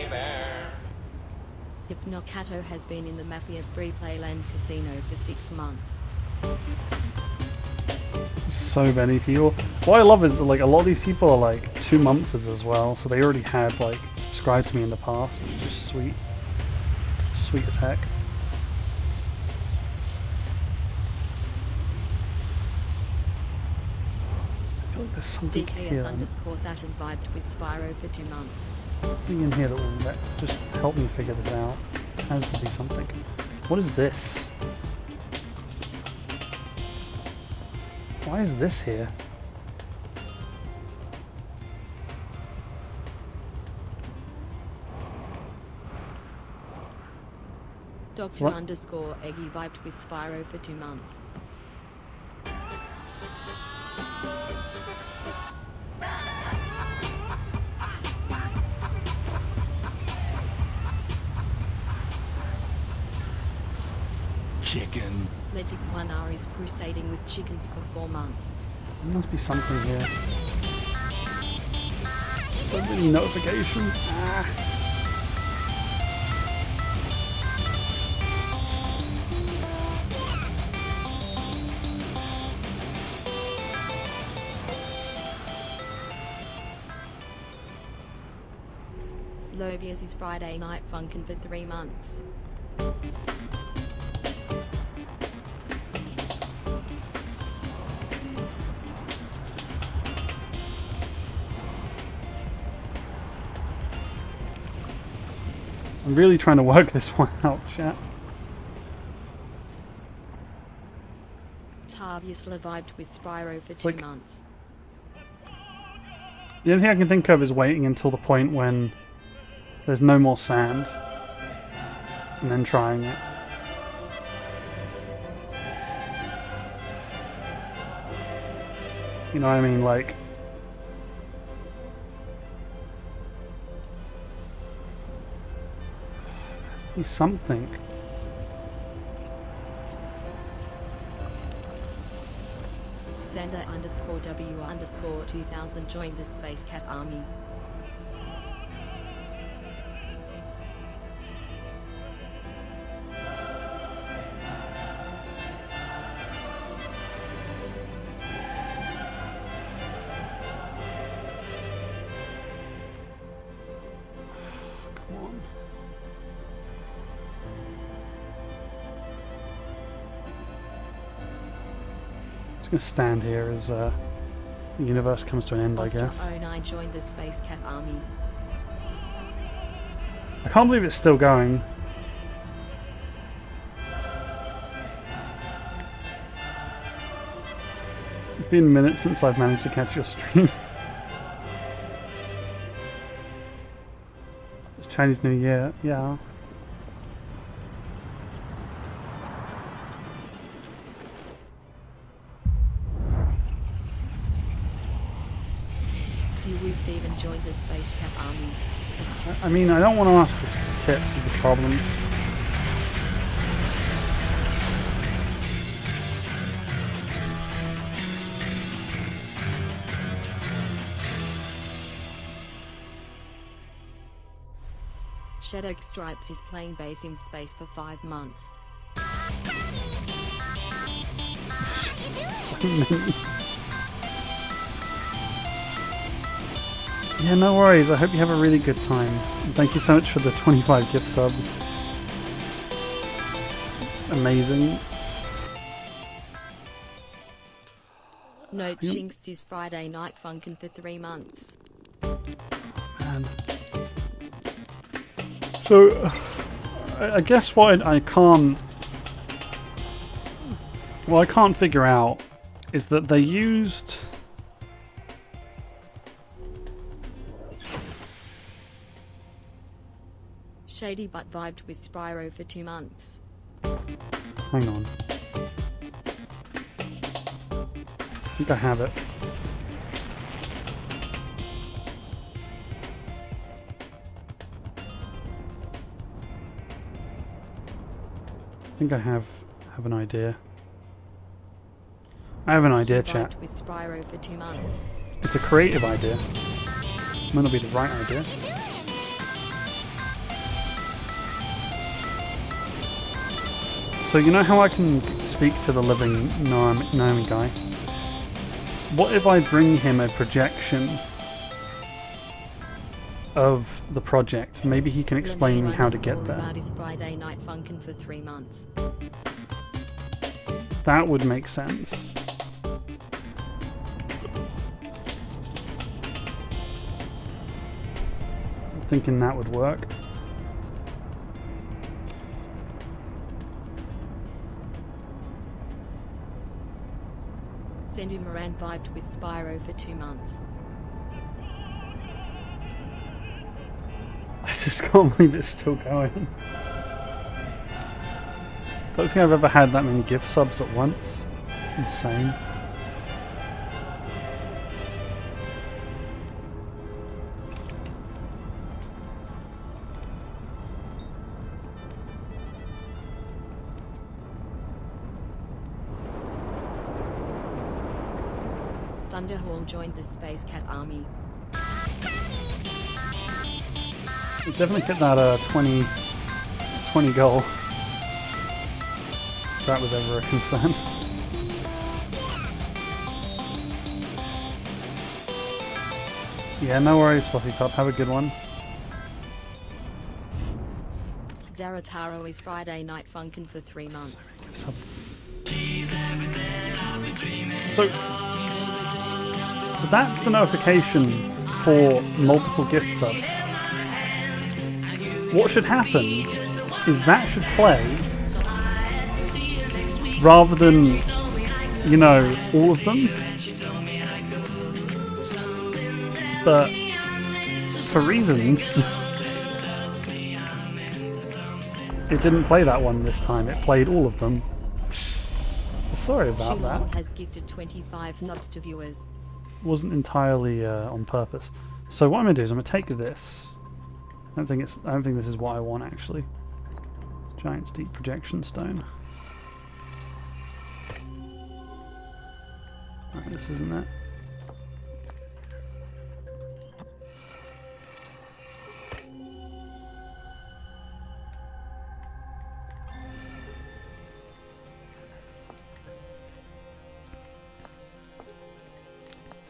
S2: Hypnocato has been in the Mafia Free Playland Casino for 6 months.
S1: So many people. What I love is like a lot of these people are like 2-monthers as well, so they already had like subscribed to me in the past, which is just sweet. Sweet as heck. I feel like there's something here.
S2: DKS_Saturn vibed with Spyro for 2 months.
S1: Something in here that will just help me figure this out. Has to be something. What is this? Why is this here?
S2: Dr. underscore Eggy vibed with Spyro for 2 months.
S4: Chicken.
S2: Legic 1R is crusading with chickens for 4 months.
S1: There must be something here. So many notifications. Ah.
S2: Lovias is Friday Night Funkin' for 3 months.
S1: I'm really trying to work this one out, chat.
S2: Tavius vibed with Spyro for 2
S1: like-
S2: months.
S1: The only thing I can think of is waiting until the point when there's no more sand. And then trying it. You know what I mean? Like... There has to be something.
S2: Xander underscore W underscore 2000 joined the Space Cat Army.
S1: gonna stand here as the universe comes to an end, I guess.
S2: Ostra09 joined the Space Cat Army.
S1: I can't believe it's still going. It's been minutes since I've managed to catch your stream. It's Chinese New Year, yeah.
S2: Yu Steven joined the Space Cat Army.
S1: I mean, I don't want to ask for tips is the problem.
S2: Shadow Stripes is playing bass in space for 5 months.
S1: So many. Yeah, no worries. I hope you have a really good time. And thank you so much for the 25 gift subs. Just amazing.
S2: Note Jinx is Friday night funkin' for 3 months.
S1: Man. So, I guess what I can't figure out is that they used
S2: Shady but vibed with Spyro for 2 months.
S1: Hang on. I think I have it. I think I have an idea. I have an idea,
S2: Stu
S1: chat.
S2: vibed with Spyro for 2 months.
S1: It's a creative idea. Might not be the right idea. So you know how I can speak to the living Naomi guy? What if I bring him a projection of the project? Maybe he can explain me how to get there.
S2: About his Friday night funkin' for 3 months.
S1: That would make sense. I'm thinking that would work.
S2: Sendu Moran vibed with Spyro for 2 months.
S1: I just can't believe it's still going. Don't think I've ever had that many gift subs at once. It's insane.
S2: Thunderhorn joined the Space Cat Army.
S1: We definitely hit that 20 goal. If that was ever a concern. Yeah, no worries, Fluffy Pup. Have a good one.
S2: Zarataro is Friday night funkin' for 3 months.
S1: So that's the notification for multiple gift subs. What should happen is that should play rather than, you know, all of them. But for reasons, it didn't play that one this time. It played all of them. Sorry about
S2: Shulong
S1: that.
S2: has gifted 25 subs to viewers.
S1: Wasn't entirely on purpose. So what I'm gonna do is I'm gonna take this. I don't think this is what I want actually. Giant steep projection stone. Right, this isn't it.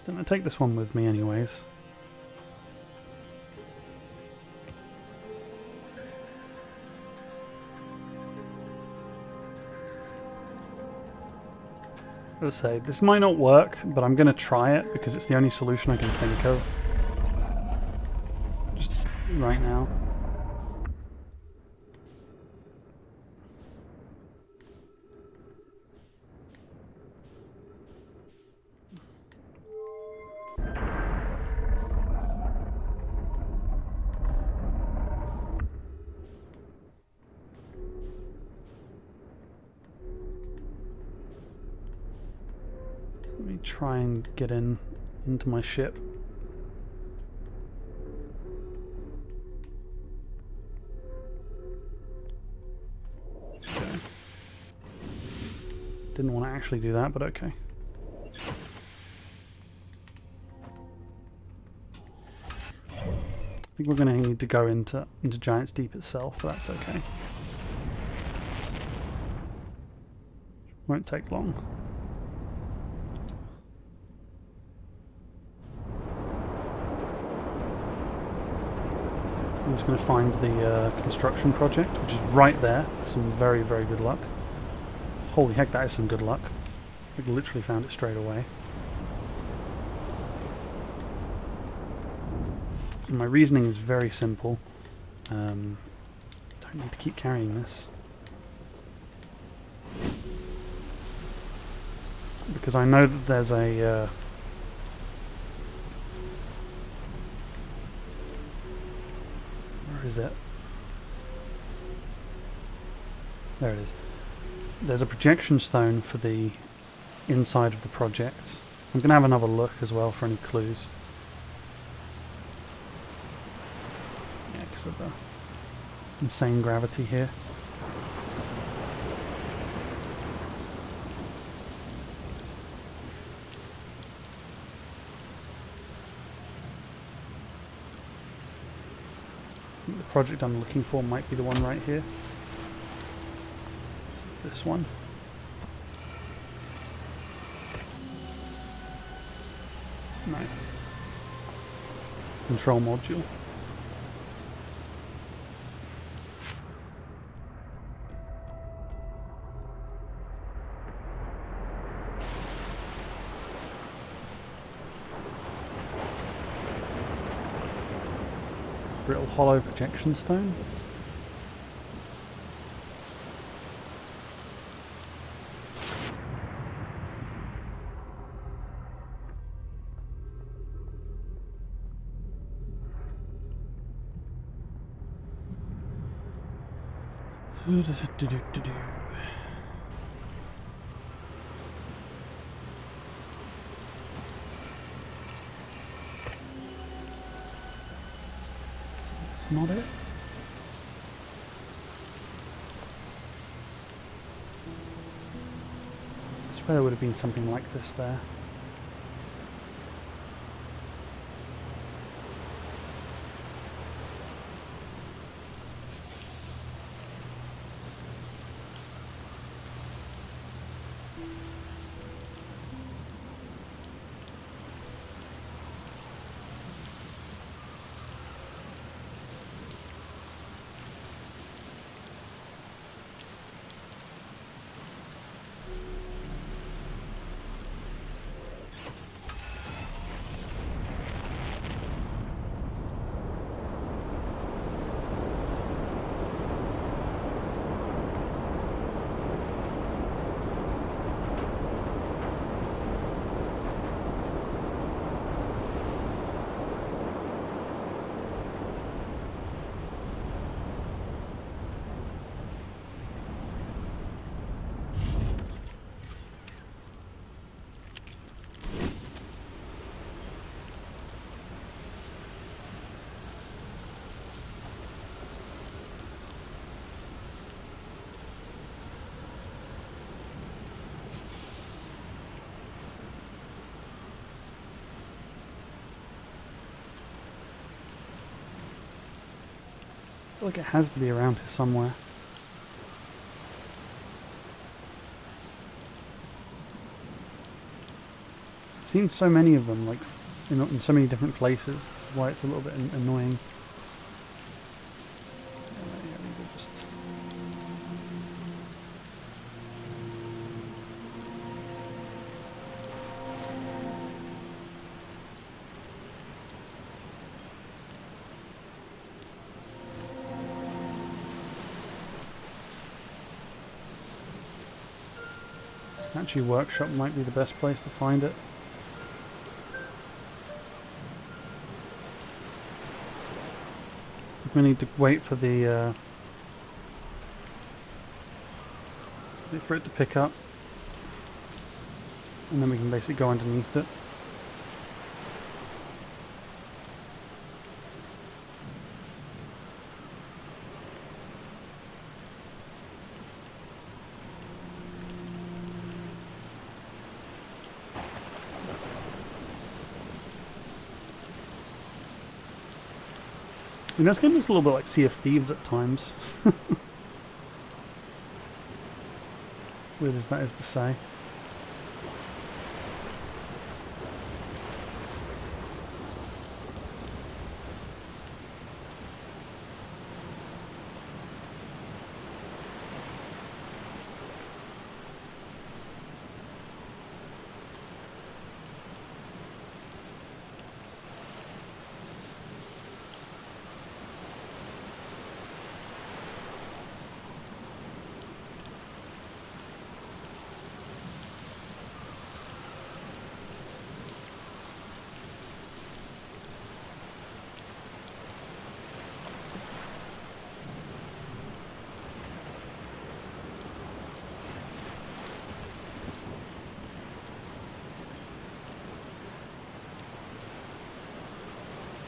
S1: So I'm gonna take this one with me anyways. Let's say this might not work, but I'm gonna try it because it's the only solution I can think of. Just right now. Let me try and get into my ship. Okay. Didn't want to actually do that, but okay. I think we're going to need to go into Giant's Deep itself, but that's okay. Won't take long. I'm just going to find the construction project, which is right there. Some very, very good luck. Holy heck, that is some good luck. I literally found it straight away. And my reasoning is very simple. Don't need to keep carrying this. Because I know that there's a... where is it? There it is. There's a projection stone for the inside of the project. I'm going to have another look as well for any clues. Yeah, because of the insane gravity here. I think the project I'm looking for might be the one right here. This one. No. Control module. Brittle hollow projection stone. That's not it. I swear there would have been something like this there. I feel like it has to be around here somewhere. I've seen so many of them, like in so many different places. That's why it's a little bit annoying. Yeah, these are just... Statue Workshop might be the best place to find it. We need to wait for the wait for it to pick up, and then we can basically go underneath it. You know, this game is a little bit like Sea of Thieves at times. Weird as that is to say.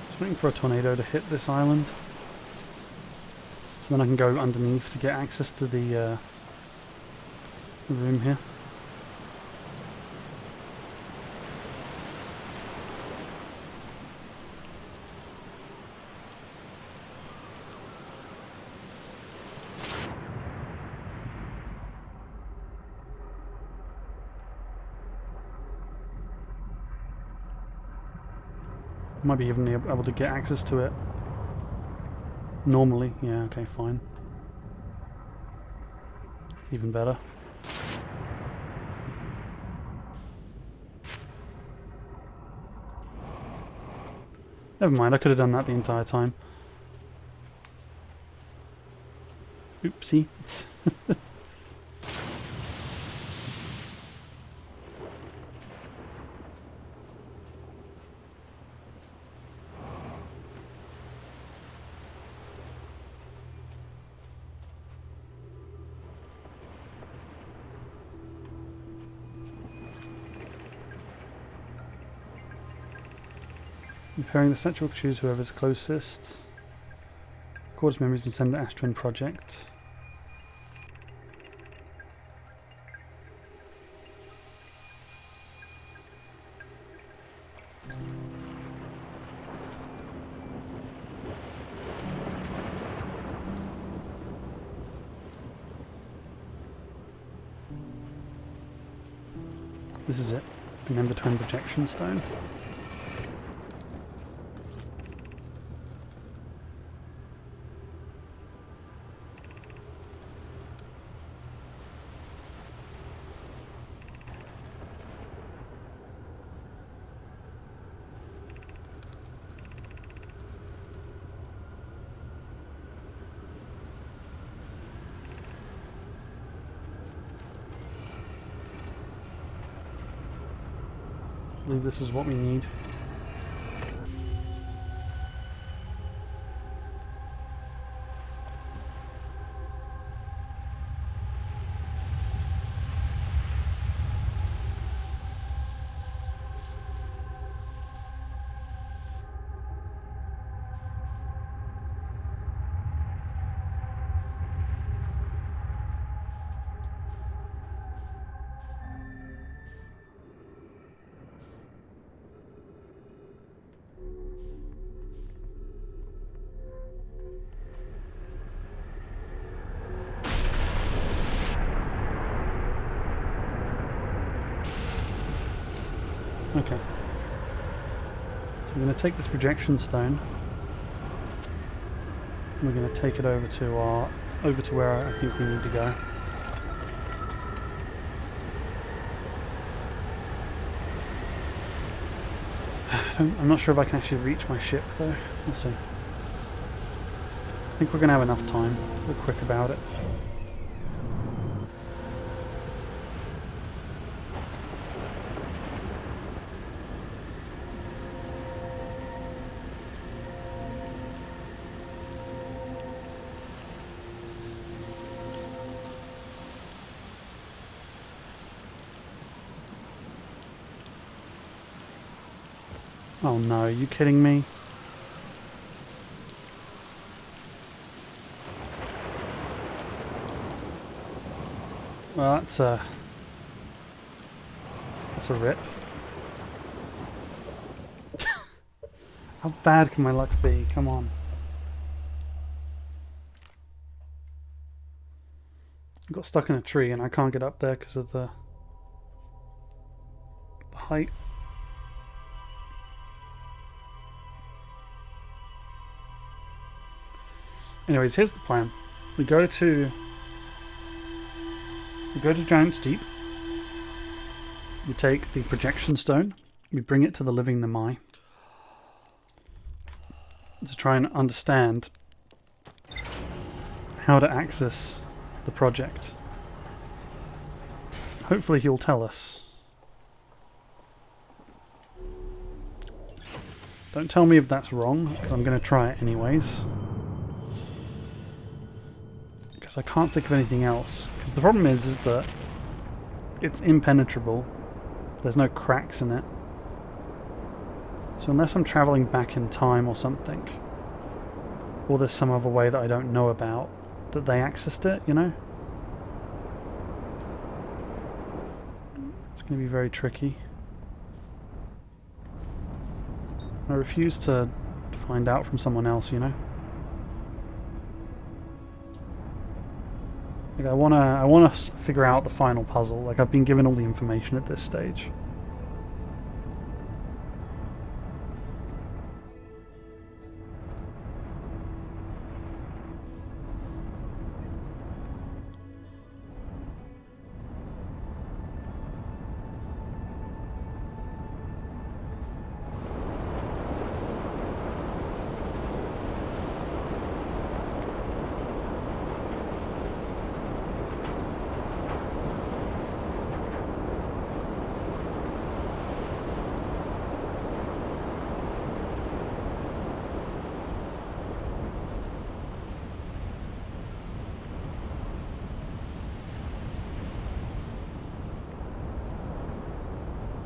S1: Just waiting for a tornado to hit this island, so then I can go underneath to get access to the room here. Might be even able to get access to it normally. Yeah, okay, fine. It's even better. Never mind, I could have done that the entire time. Oopsie. Repairing the statue, choose whoever's closest. Record his memories and send the Astrin project. This is it. An Ember Twin projection stone. I believe this is what we need. Okay. So we're going to take this projection stone. And we're going to take it over to where I think we need to go. I'm not sure if I can actually reach my ship though. Let's see. I think we're going to have enough time. We're quick about it. Oh no, are you kidding me? Well, that's a rip. How bad can my luck be? Come on. I got stuck in a tree and I can't get up there because of the height. Anyways, here's the plan. We go to Giant's Deep. We take the projection stone. We bring it to the living Namai to try and understand how to access the project. Hopefully he'll tell us. Don't tell me if that's wrong, because I'm going to try it anyways. Because I can't think of anything else. Because the problem is that it's impenetrable. There's no cracks in it. So unless I'm travelling back in time or something, or there's some other way that I don't know about, that they accessed it, you know? It's going to be very tricky. I refuse to find out from someone else, you know? Like I wanna figure out the final puzzle. Like I've been given all the information at this stage.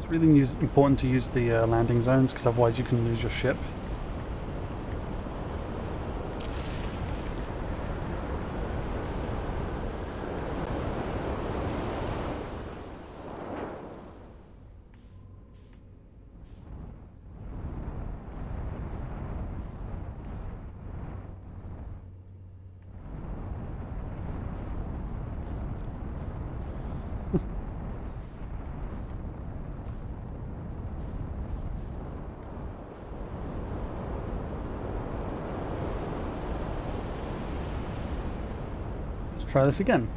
S1: It's really important to use the landing zones, because otherwise you can lose your ship. Try this again.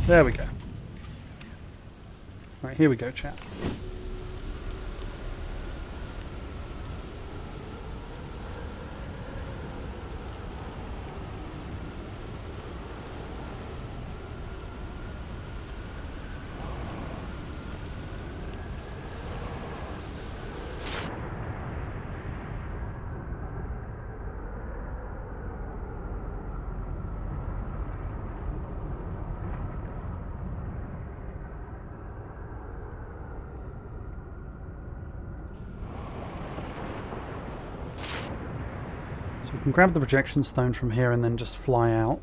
S1: There we go. Right, here we go, chat. So we can grab the projection stone from here and then just fly out.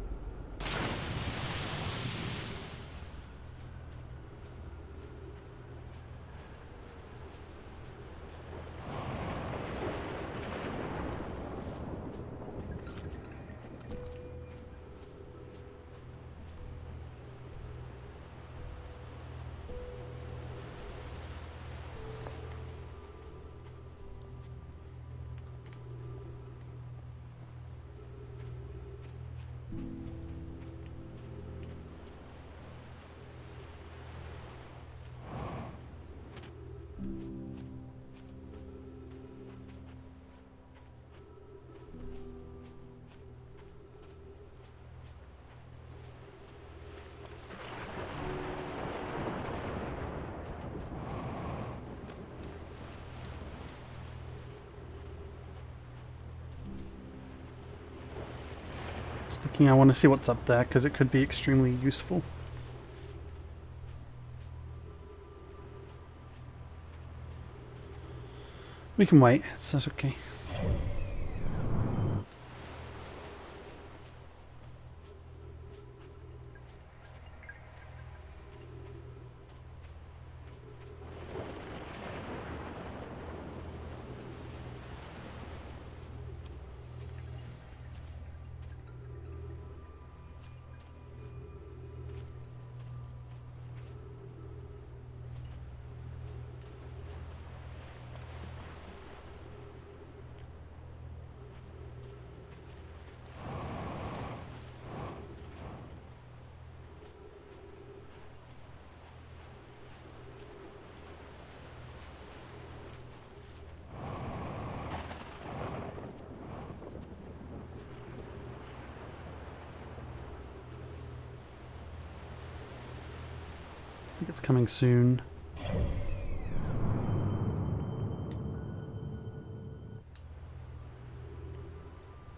S1: Just thinking I want to see what's up there, because it could be extremely useful. We can wait. That's okay. I think it's coming soon.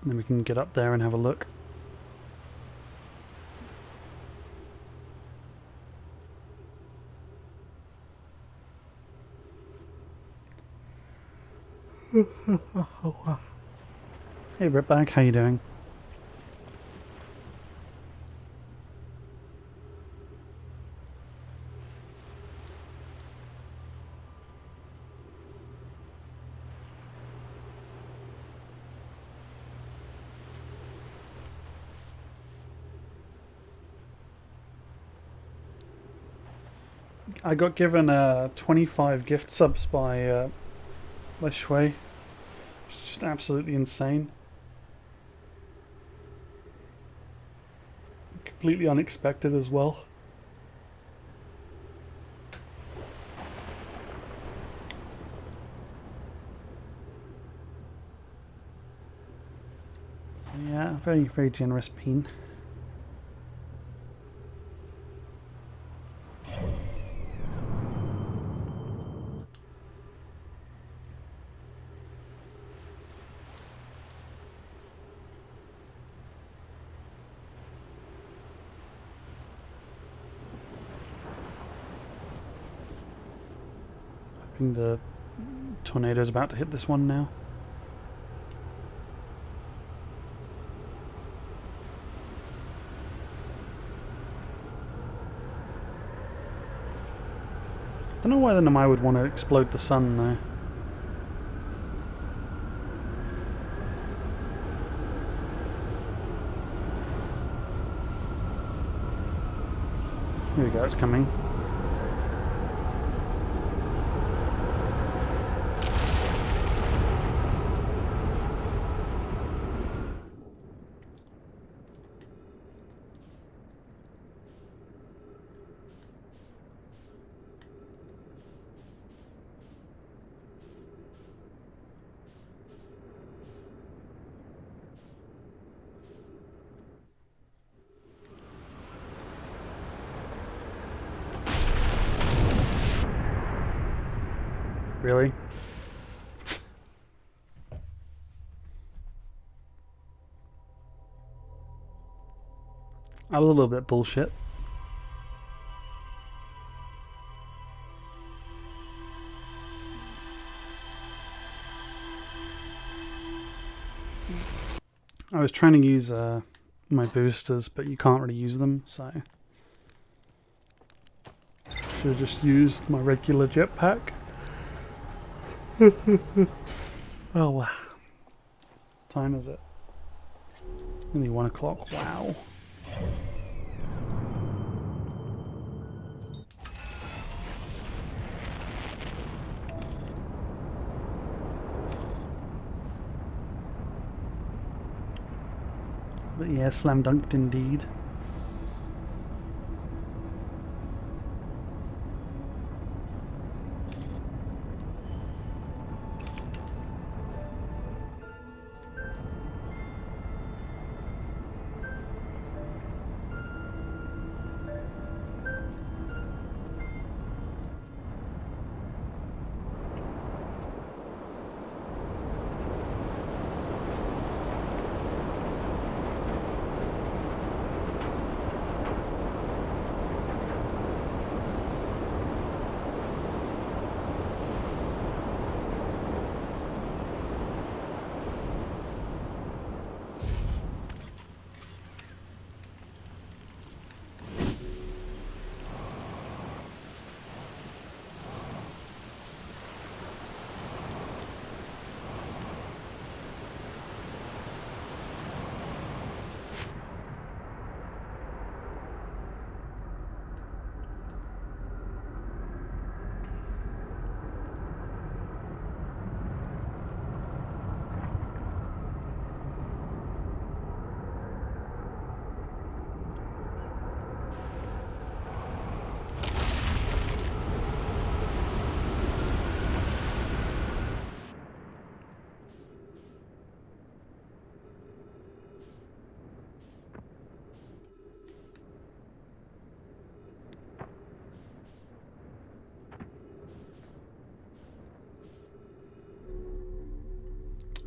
S1: And then we can get up there and have a look. Hey Ripback, how you doing? I got given 25 gift subs by Shui. It's just absolutely insane. Completely unexpected as well. So yeah, very, very generous peen. The tornado's about to hit this one now. Don't know why the Namai would want to explode the sun though. Here we go, it's coming. Really? I was a little bit bullshit. I was trying to use my boosters, but you can't really use them, so should have just used my regular jetpack. Oh wow. Time is it? Only 1 o'clock. Wow. But yeah, slam dunked indeed.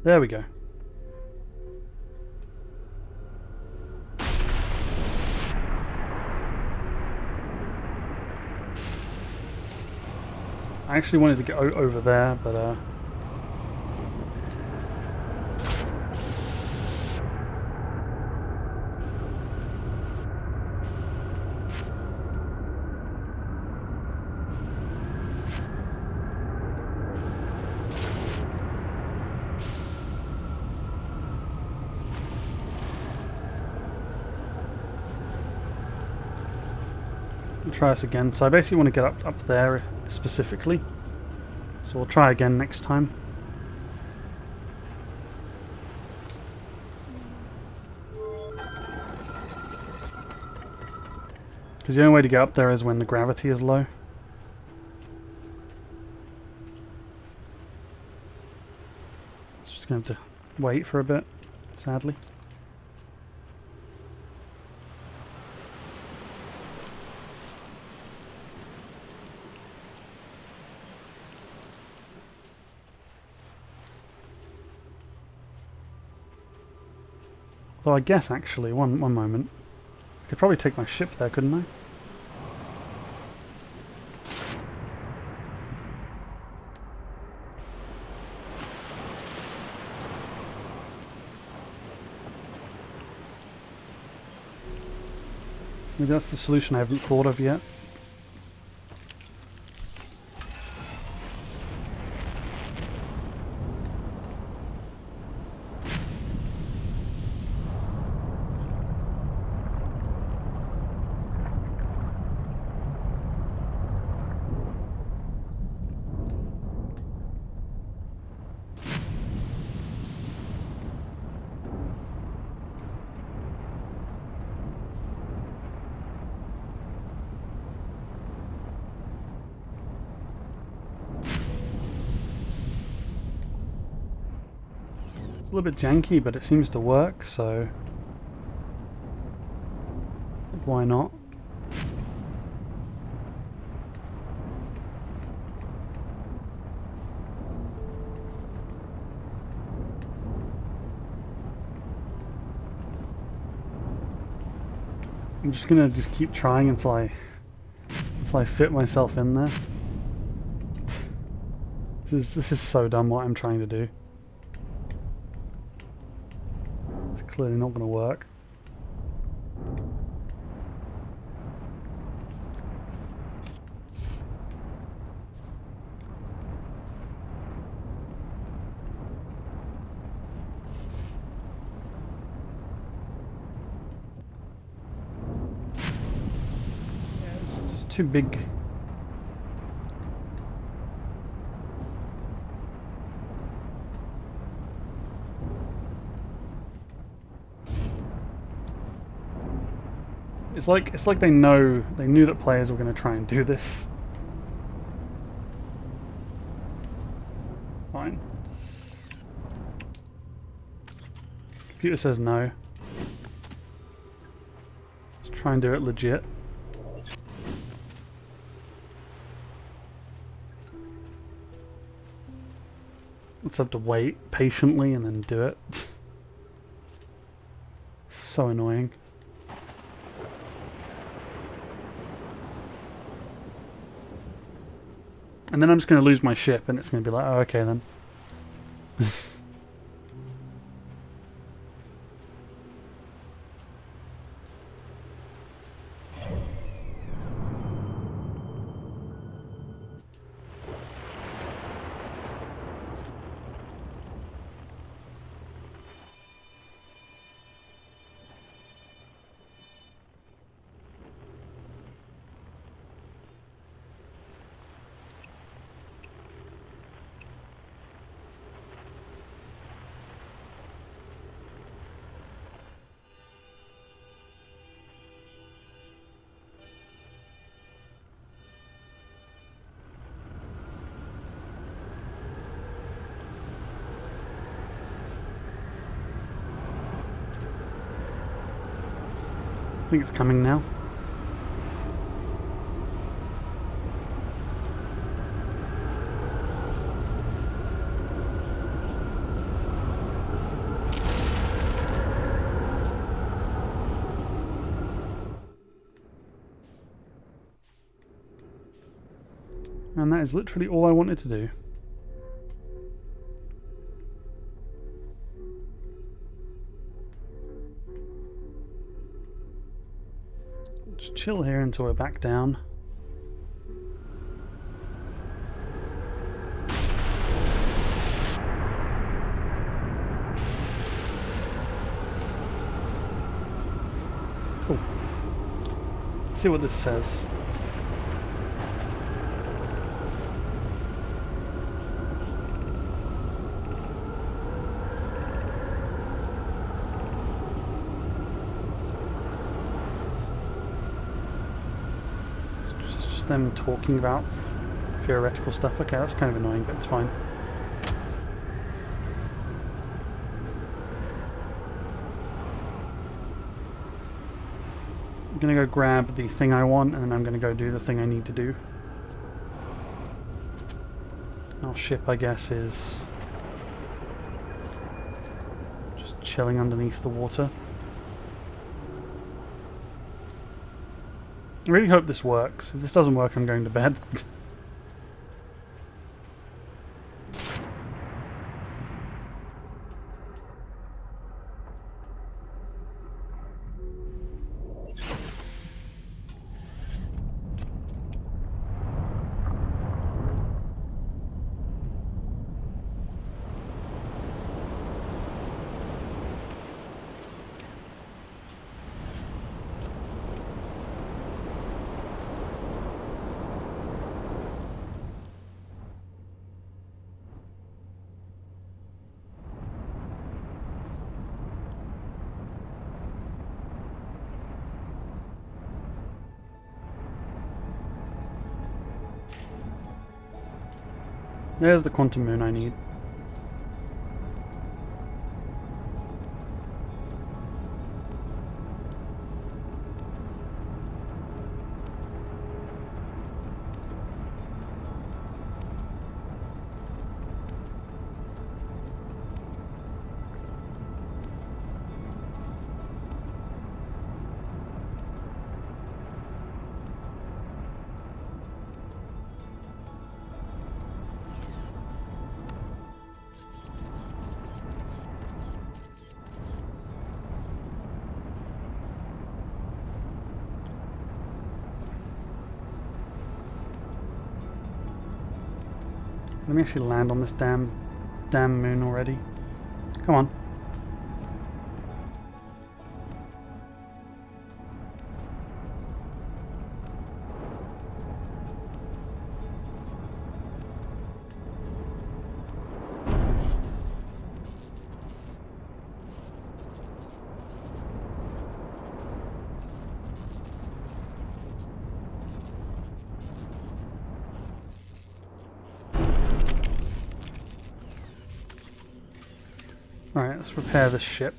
S1: There we go. I actually wanted to get over there, but try this again. So I basically want to get up there specifically. So we'll try again next time. Because the only way to get up there is when the gravity is low. So just going to have to wait for a bit, sadly. Though I guess actually, one moment, I could probably take my ship there, couldn't I? Maybe that's the solution I haven't thought of yet. A little bit janky, but it seems to work, so why not? I'm just gonna keep trying until I fit myself in there. This is so dumb what I'm trying to do. Clearly not going to work. Yeah, it's just too big. It's like they knew that players were going to try and do this. Fine. Computer says no. Let's try and do it legit. Let's have to wait patiently and then do it. So annoying. And then I'm just going to lose my ship and it's going to be like, oh, okay then. I think it's coming now. And that is literally all I wanted to do. Just chill here until we're back down. Cool. Let's see what this says. Them talking about theoretical stuff. Okay, that's kind of annoying, but it's fine. I'm gonna go grab the thing I want, and then I'm gonna go do the thing I need to do. Our ship, I guess, is just chilling underneath the water. I really hope this works. If this doesn't work, I'm going to bed. There's the quantum moon I need. Let me actually land on this damn moon already. Come on. Alright, let's repair this ship.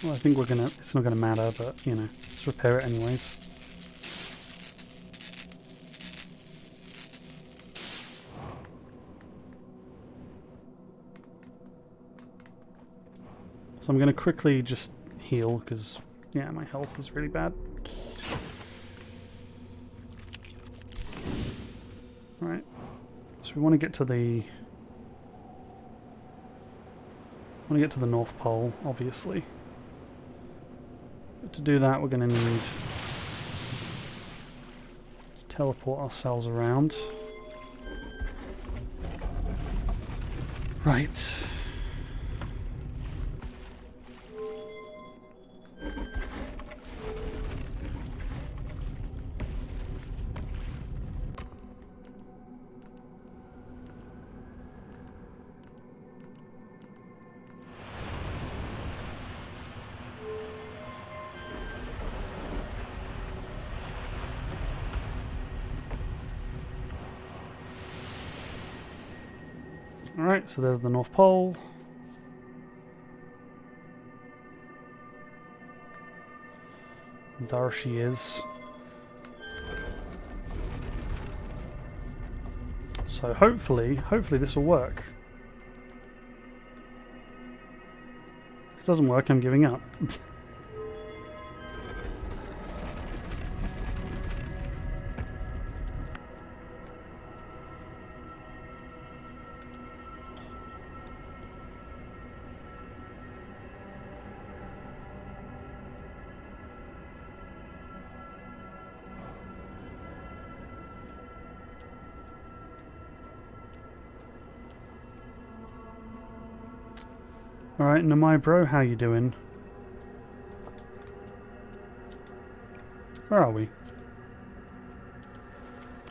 S1: Well, I think it's not gonna matter, but you know, let's repair it anyways. So I'm going to quickly just heal because, yeah, my health is really bad. Right. So we want to get to the North Pole, obviously. But to do that, we're going to need to teleport ourselves around. Right. Alright, so there's the North Pole. And there she is. So hopefully this will work. If it doesn't work, I'm giving up. Alright, Namai bro, how you doing? Where are we?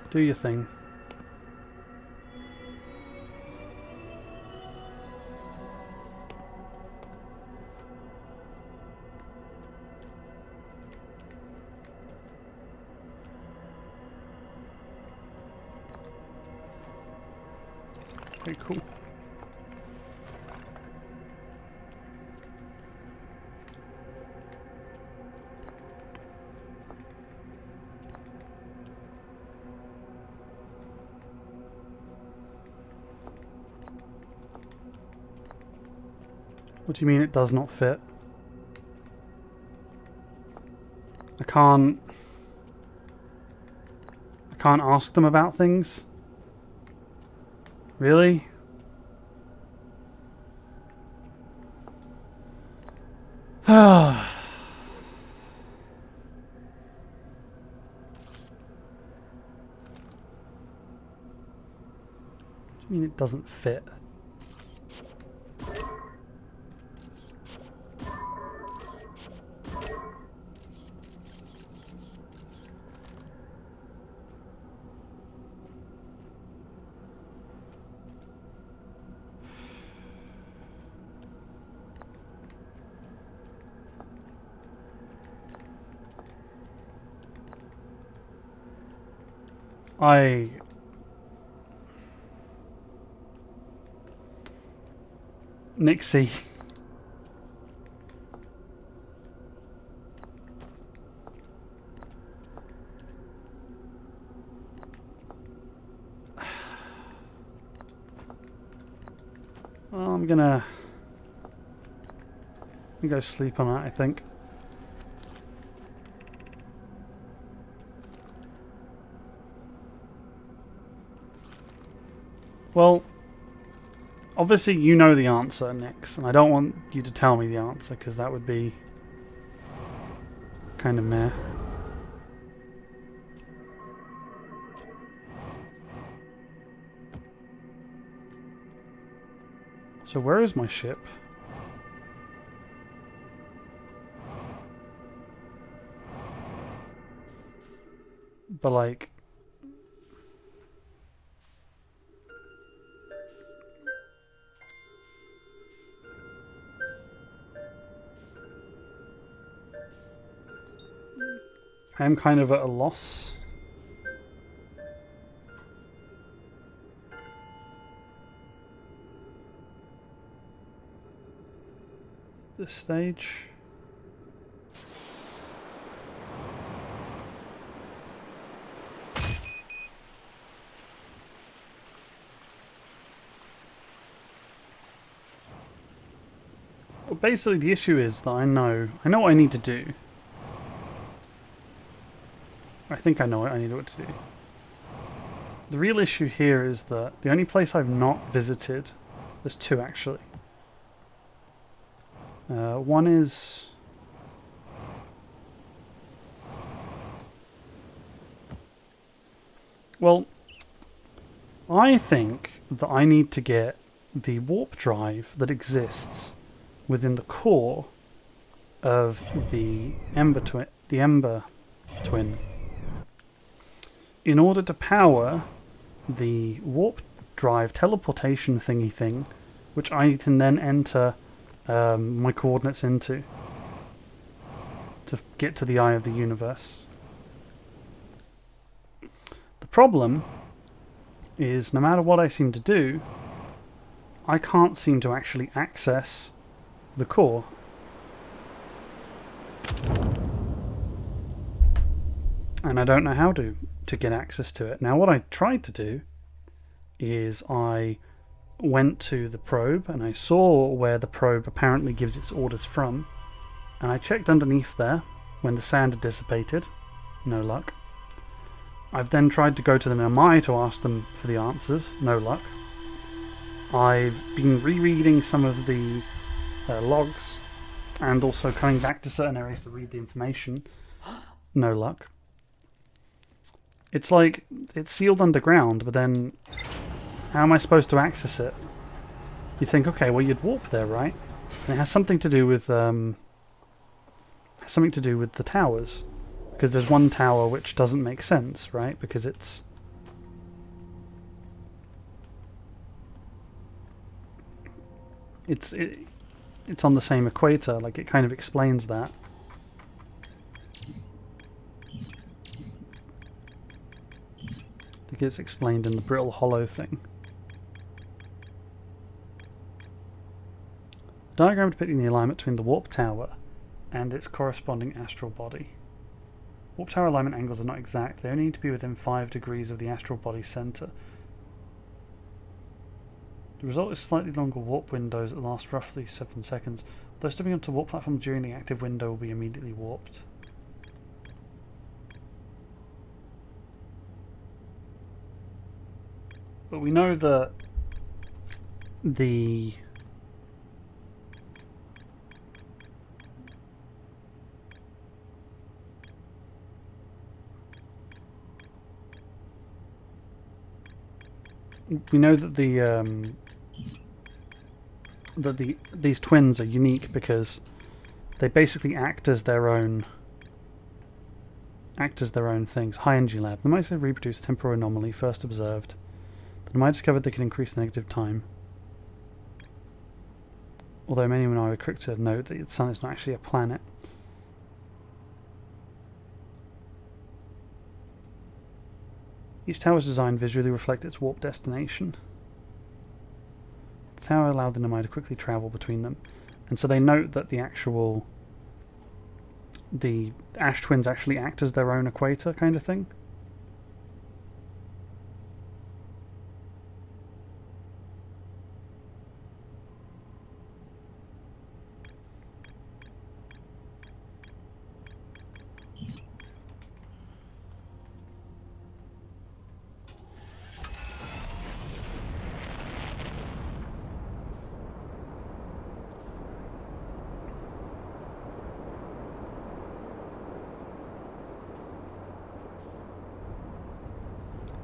S1: Do your thing. Okay, cool. What do you mean it does not fit? I can't ask them about things? Really? Ah. What do you mean it doesn't fit? Nixie. Well, I'm gonna go sleep on that, I think. Well, obviously you know the answer, Nix, and I don't want you to tell me the answer because that would be kind of meh. So where is my ship? But like... I am kind of at a loss. This stage. Well, basically the issue is that I know what I need to do. I think I know what I need to do. The real issue here is that the only place I've not visited, there's two actually. One is... Well, I think that I need to get the warp drive that exists within the core of the Ember Twin. In order to power the warp drive teleportation thingy thing, which I can then enter my coordinates into to get to the eye of the universe. The problem is no matter what I seem to do, I can't seem to actually access the core. And I don't know how to get access to it. Now what I tried to do is I went to the probe and I saw where the probe apparently gives its orders from, and I checked underneath there when the sand had dissipated. No luck. I've then tried to go to the Nomai to ask them for the answers. No luck. I've been rereading some of the logs and also coming back to certain areas to read the information. No luck. It's like it's sealed underground, but then how am I supposed to access it? You think, okay, well you'd warp there, right? And it has something to do with the towers, because there's one tower which doesn't make sense, right? Because it's on the same equator. Like, it kind of explains that. I think it's explained in the brittle hollow thing. Diagram depicting the alignment between the warp tower and its corresponding astral body. Warp tower alignment angles are not exact. They only need to be within 5 degrees of the astral body center. The result is slightly longer warp windows that last roughly 7 seconds. Those stepping onto warp platform during the active window will be immediately warped. But we know that the these twins are unique because they basically act as their own things. High energy lab. The mice have reproduced temporal anomaly first observed. The mice discovered they could increase the negative time. Although many and I were quick to note that the sun is not actually a planet. Each tower's design visually reflects its warp destination. The tower allowed the Nomai to quickly travel between them. And so they note that the Ash Twins actually act as their own equator kind of thing.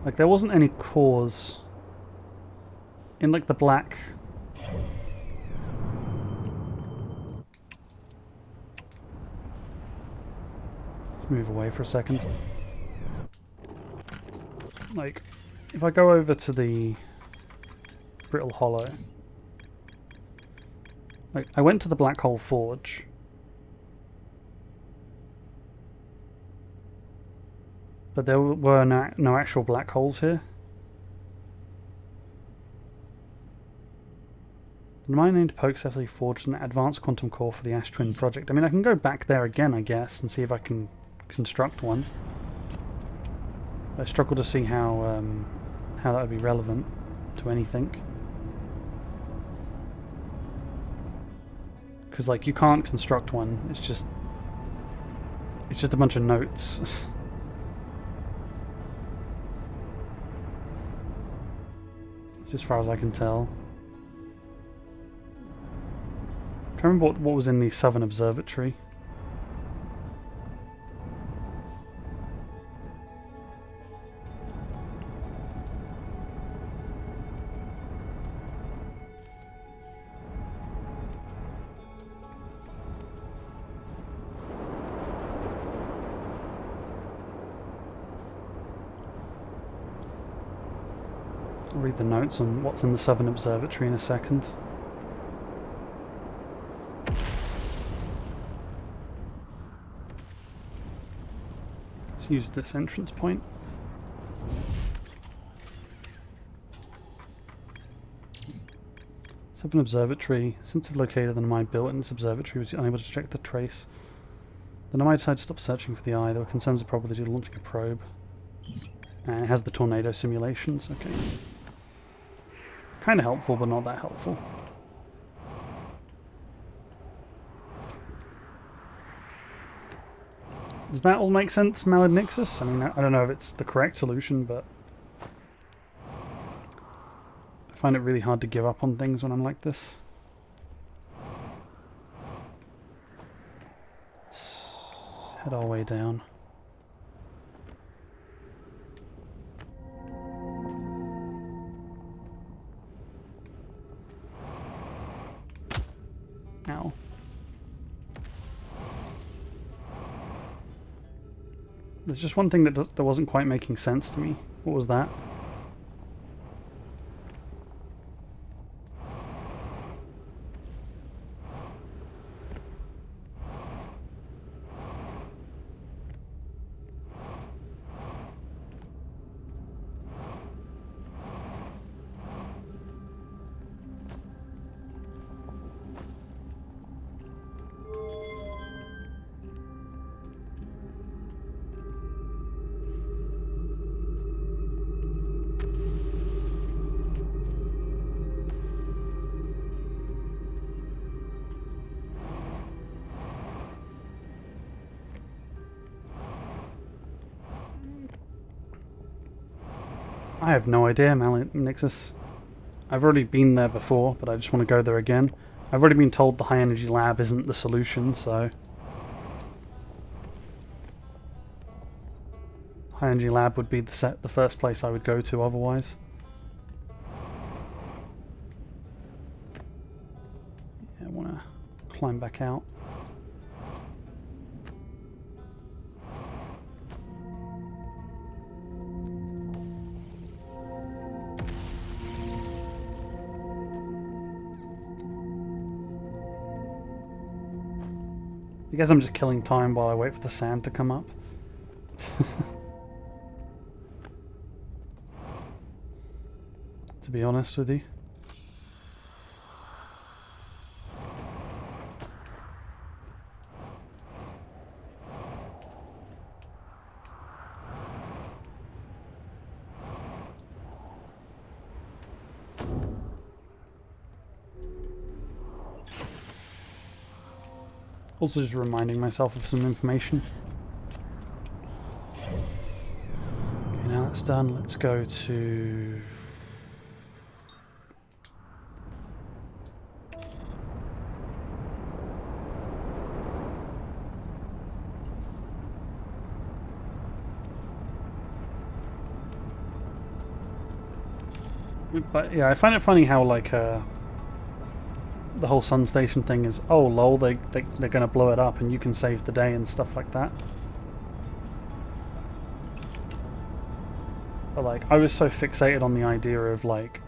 S1: Like, there wasn't any cause in, like, the black... Let's move away for a second. Like, if I go over to the Brittle Hollow... Like, I went to the Black Hole Forge. But there were no actual black holes here. The mine named Pokesethly forged an advanced quantum core for the Ash Twin project. I mean, I can go back there again, I guess, and see if I can construct one. I struggle to see how that would be relevant to anything. Because, like, you can't construct one. It's just a bunch of notes. As far as I can tell. I'm trying to remember what was in the Southern Observatory. I'll read the notes on what's in the Southern Observatory in a second. Let's use this entrance point. Southern Observatory. Since I've located the Nomai built in this observatory, was unable to check the trace. The Nomai decided to stop searching for the eye. There were concerns of probability of launching a probe. And it has the tornado simulations. Okay. Kind of helpful, but not that helpful. Does that all make sense, Malad Nixus? I mean, I don't know if it's the correct solution, but I find it really hard to give up on things when I'm like this. Let's head our way down. Ow. There's just one thing that wasn't quite making sense to me. What was that? I have no idea, Nixus. I've already been there before, but I just want to go there again. I've already been told the high energy lab isn't the solution, so... High energy lab would be the first place I would go to otherwise. Yeah, I want to climb back out. I guess I'm just killing time while I wait for the sand to come up. To be honest with you. Also just reminding myself of some information. Okay, now that's done. Let's go to... But yeah, I find it funny how like the whole sun station thing is, oh lol, they're gonna blow it up and you can save the day and stuff like that. But like, I was so fixated on the idea of like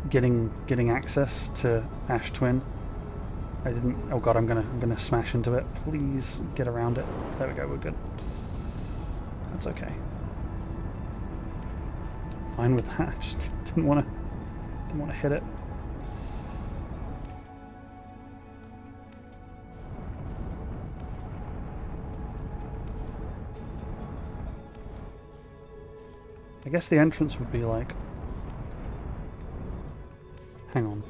S1: getting access to Ash Twin. I didn't. Oh god, I'm gonna smash into it. Please get around it. There we go. We're good. That's okay. Fine with that. I just didn't want to hit it. I guess the entrance would be like... Hang on.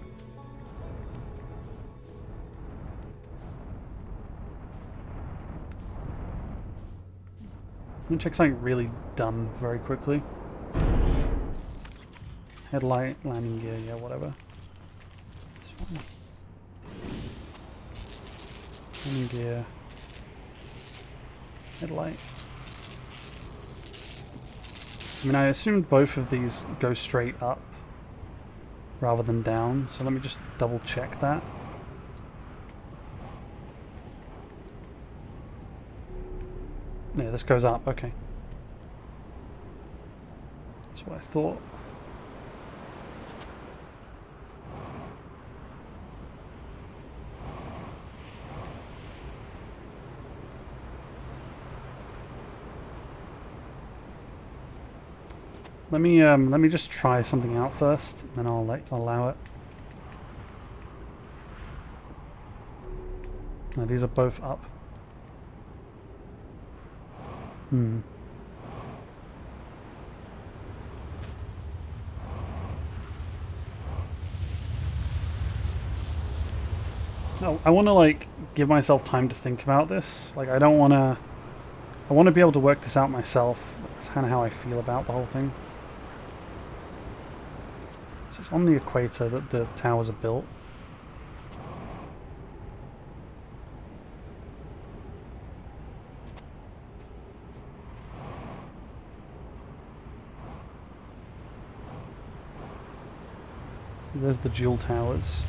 S1: Let me check something really dumb very quickly. Headlight, landing gear, yeah, whatever. That's fine. Landing gear. Headlight. I mean, I assumed both of these go straight up rather than down, so let me just double check that. Yeah, this goes up, okay. That's what I thought. Let me just try something out first, then I'll allow it. No, these are both up. Hmm. No, I want to like give myself time to think about this. Like I don't want to. I want to be able to work this out myself. That's kind of how I feel about the whole thing. So it's on the equator that the towers are built. There's the dual towers.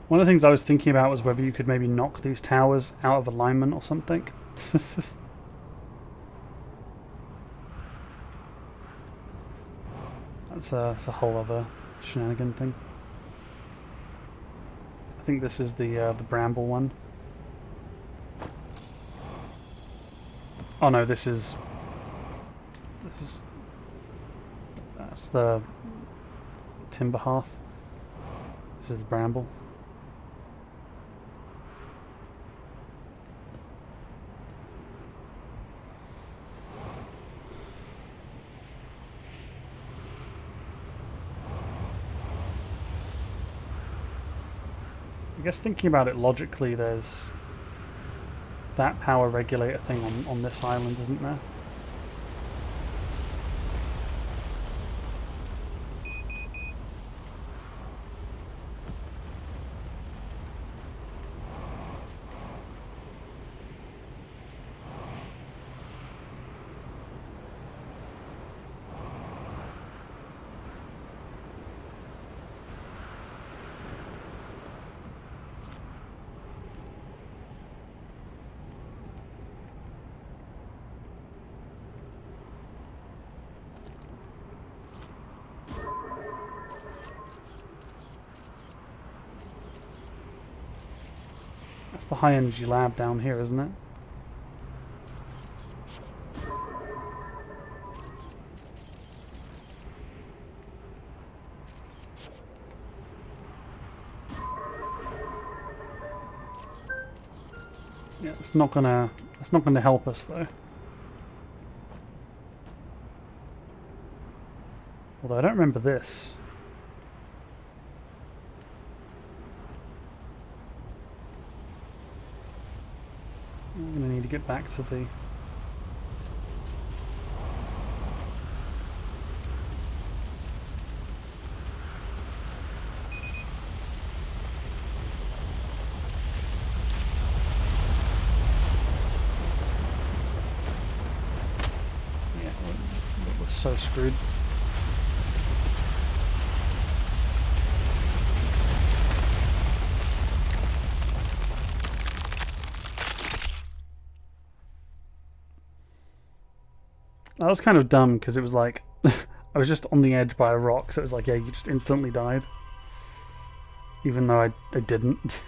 S1: One of the things I was thinking about was whether you could maybe knock these towers out of alignment or something. That's a whole other shenanigan thing. I think this is the bramble one. Oh no, this is that's the timber hearth. This is the bramble. I guess thinking about it logically, there's that power regulator thing on this island, isn't there? That's the high energy lab down here, isn't it? Yeah, it's not gonna help us though. Although I don't remember this. I'm gonna need to get back to the we're so screwed. That was kind of dumb because it was like I was just on the edge by a rock, so it was like, yeah, you just instantly died. Even though I didn't.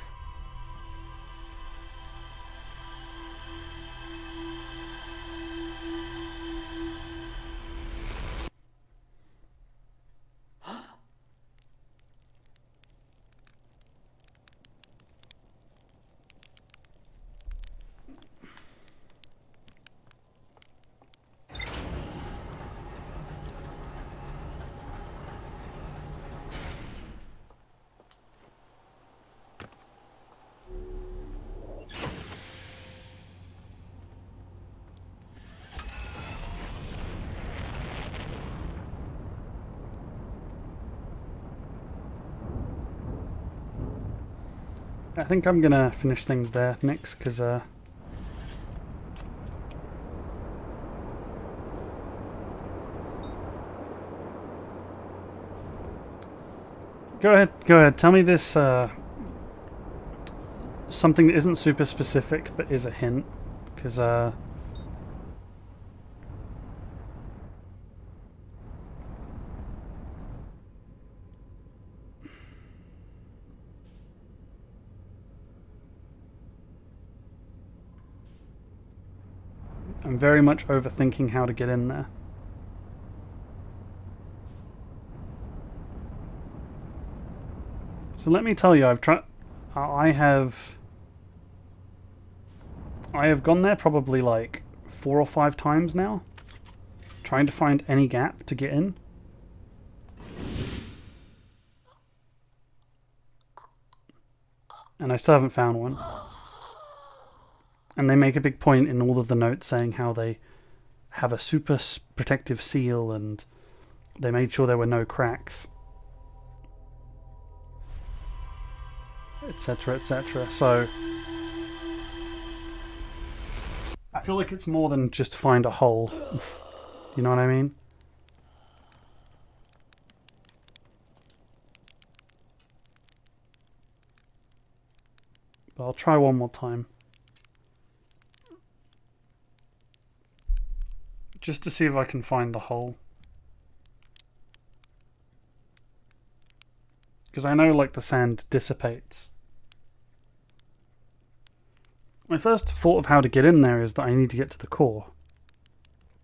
S1: I think I'm gonna finish things there next, because go ahead. Tell me this something that isn't super specific but is a hint, because I'm very much overthinking how to get in there. So let me tell you, I have gone there probably like 4 or 5 times now, trying to find any gap to get in. And I still haven't found one. And they make a big point in all of the notes saying how they have a super protective seal and they made sure there were no cracks, etc, etc. So I feel like it's more than just find a hole. You know what I mean? But I'll try one more time. Just to see if I can find the hole. Because I know, like, the sand dissipates. My first thought of how to get in there is that I need to get to the core.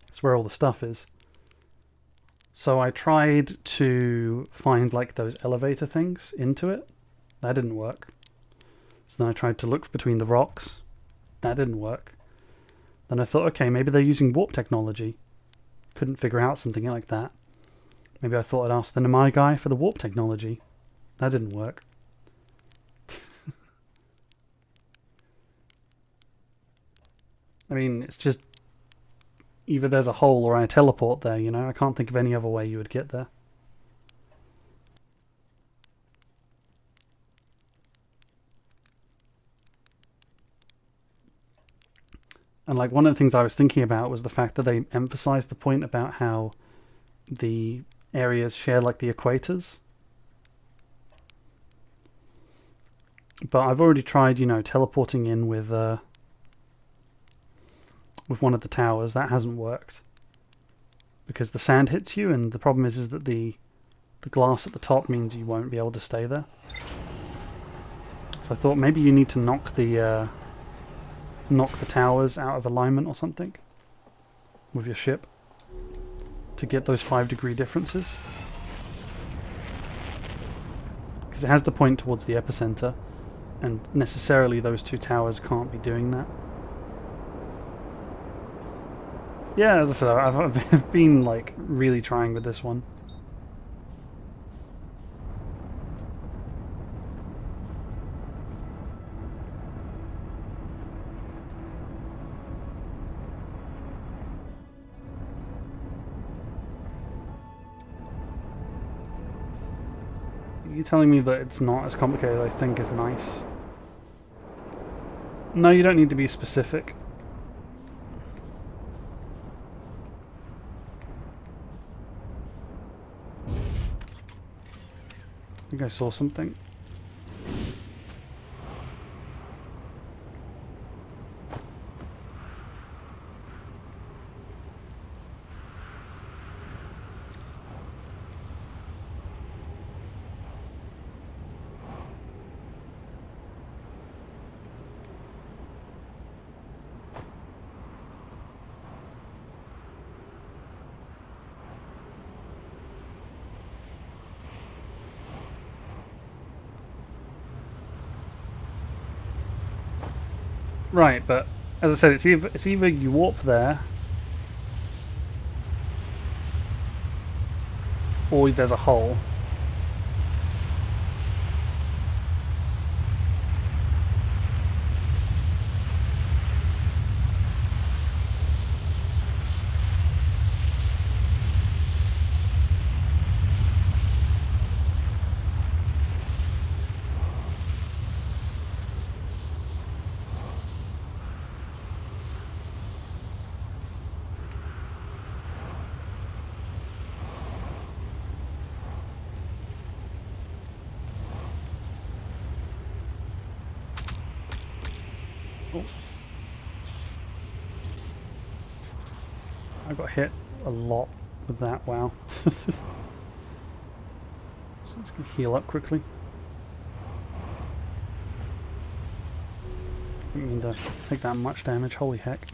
S1: That's where all the stuff is. So I tried to find, like, those elevator things into it. That didn't work. So then I tried to look between the rocks. That didn't work. Then I thought, okay, maybe they're using warp technology. Couldn't figure out something like that. Maybe I thought I'd ask the Namai guy for the warp technology. That didn't work. I mean, it's just either there's a hole or I teleport there, you know? I can't think of any other way you would get there. And like one of the things I was thinking about was the fact that they emphasized the point about how the areas share like the equators. But I've already tried, you know, teleporting in with one of the towers. That hasn't worked. Because the sand hits you, and the problem is that the glass at the top means you won't be able to stay there. So I thought maybe you need to knock the towers out of alignment or something with your ship to get those 5-degree differences. Because it has to point towards the epicenter, and necessarily those 2 towers can't be doing that. Yeah, as I said, I've been like really trying with this one. You're telling me that it's not as complicated as I think is nice? No, you don't need to be specific. I think I saw something. Right, but as I said, it's either you warp there, or there's a hole. I got hit a lot with that, wow. So I'm just going to heal up quickly. Didn't mean to take that much damage, holy heck.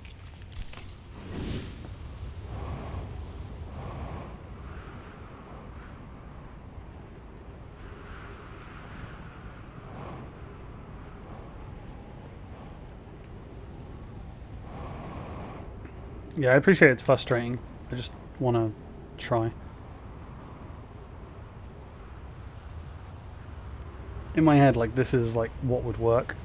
S1: Yeah, I appreciate it's frustrating. I just want to try. In my head, like, this is like what would work.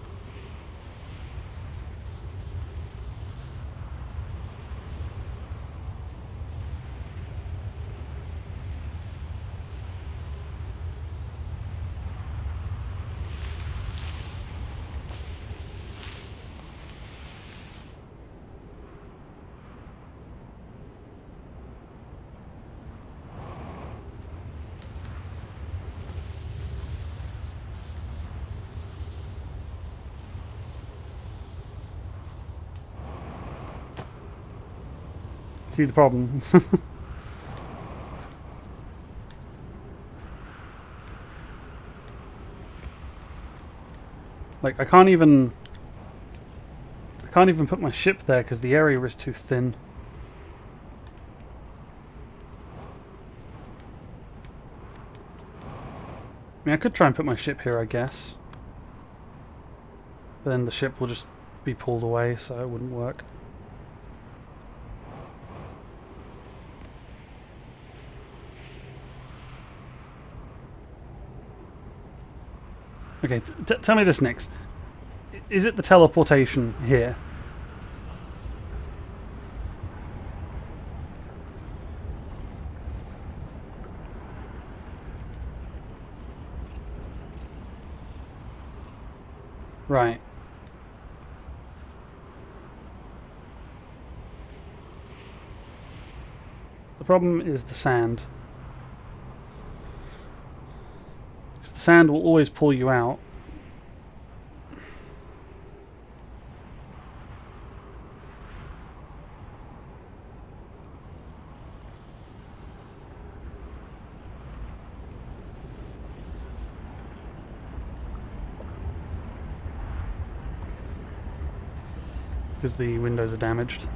S1: See the problem. Like, I can't even put my ship there because the area is too thin. I mean, I could try and put my ship here, I guess. But then the ship will just be pulled away, so it wouldn't work. Okay, tell me this next. Is it the teleportation here? Right. The problem is the sand. The sand will always pull you out. Because the windows are damaged.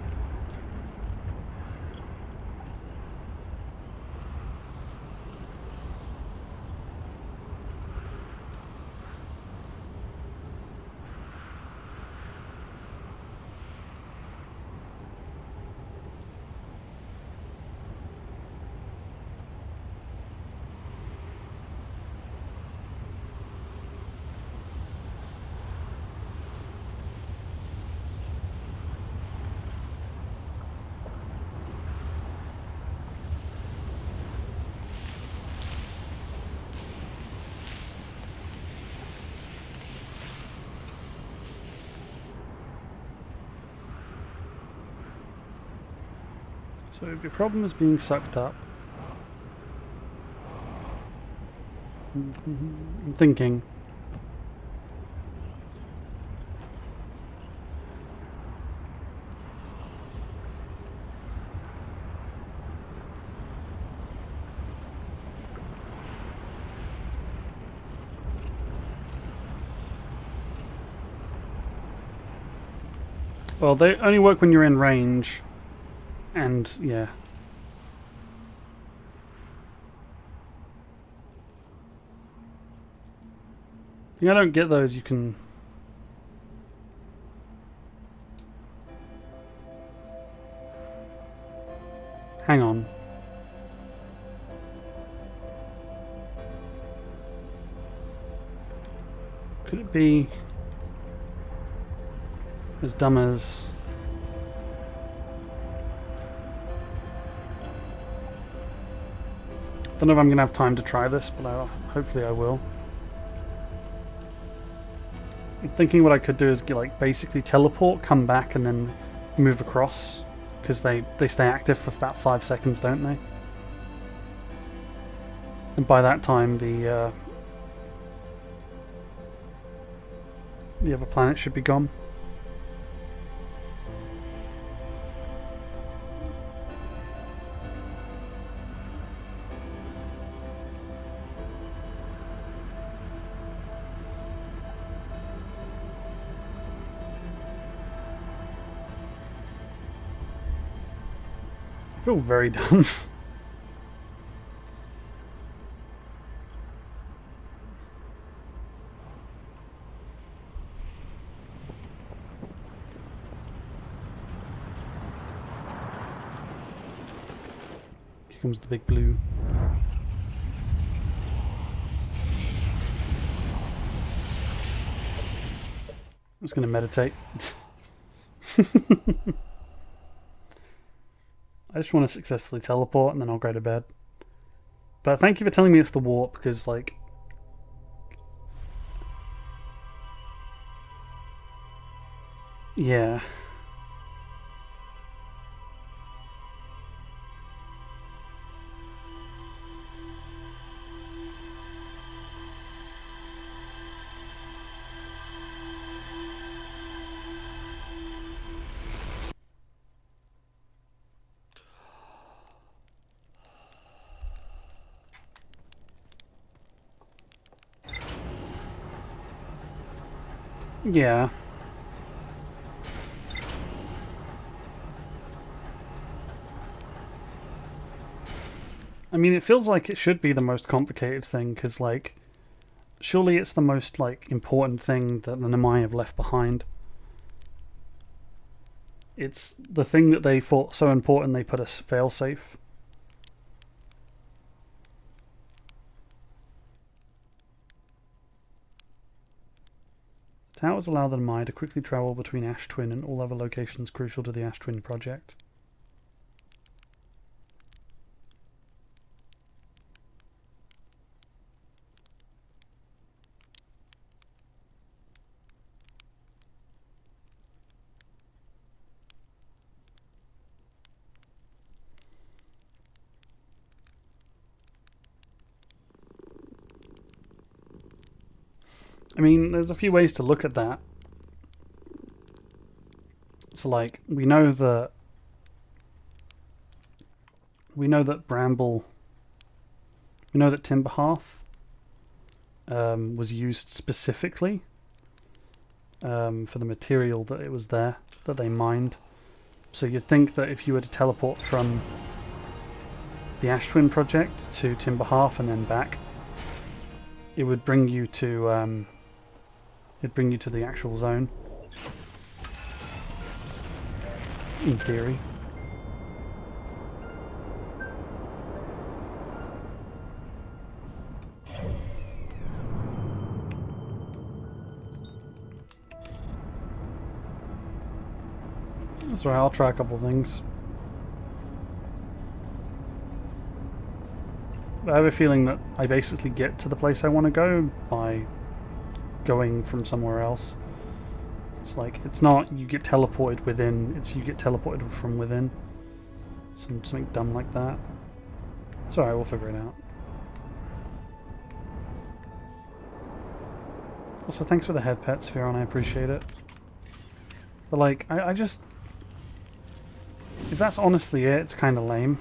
S1: So your problem is being sucked up. I'm thinking. Well, they only work when you're in range. And, yeah. I think I don't get those, you can... Hang on. Could it be... as dumb as... Don't know if I'm going to have time to try this, but hopefully I will. I'm thinking what I could do is like basically teleport, come back, and then move across. Because they stay active for about 5 seconds, don't they? And by that time, the other planet should be gone. feel very dumb. Here comes the big blue. I'm just going to meditate. I just want to successfully teleport and then I'll go to bed. But thank you for telling me it's the warp, because, like... Yeah. Yeah. I mean, it feels like it should be the most complicated thing, because, like, surely it's the most, like, important thing that the Nemai have left behind. It's the thing that they thought so important they put a failsafe. Towers allow the Nemai to quickly travel between Ash Twin and all other locations crucial to the Ash Twin project. I mean, there's a few ways to look at that. So, like, we know that Bramble, we know that Timberhearth was used specifically for the material that it was there, that they mined. So you'd think that if you were to teleport from the Ash Twin project to Timberhearth and then back, it would bring you to the actual zone. In theory. That's right, I'll try a couple things. I have a feeling that I basically get to the place I want to go by going from somewhere else. It's like, it's not you get teleported within, it's you get teleported from within. Something dumb like that. It's alright, we'll figure it out. Also, thanks for the head pet, Spheron, I appreciate it. But like, I just... If that's honestly it, it's kind of lame.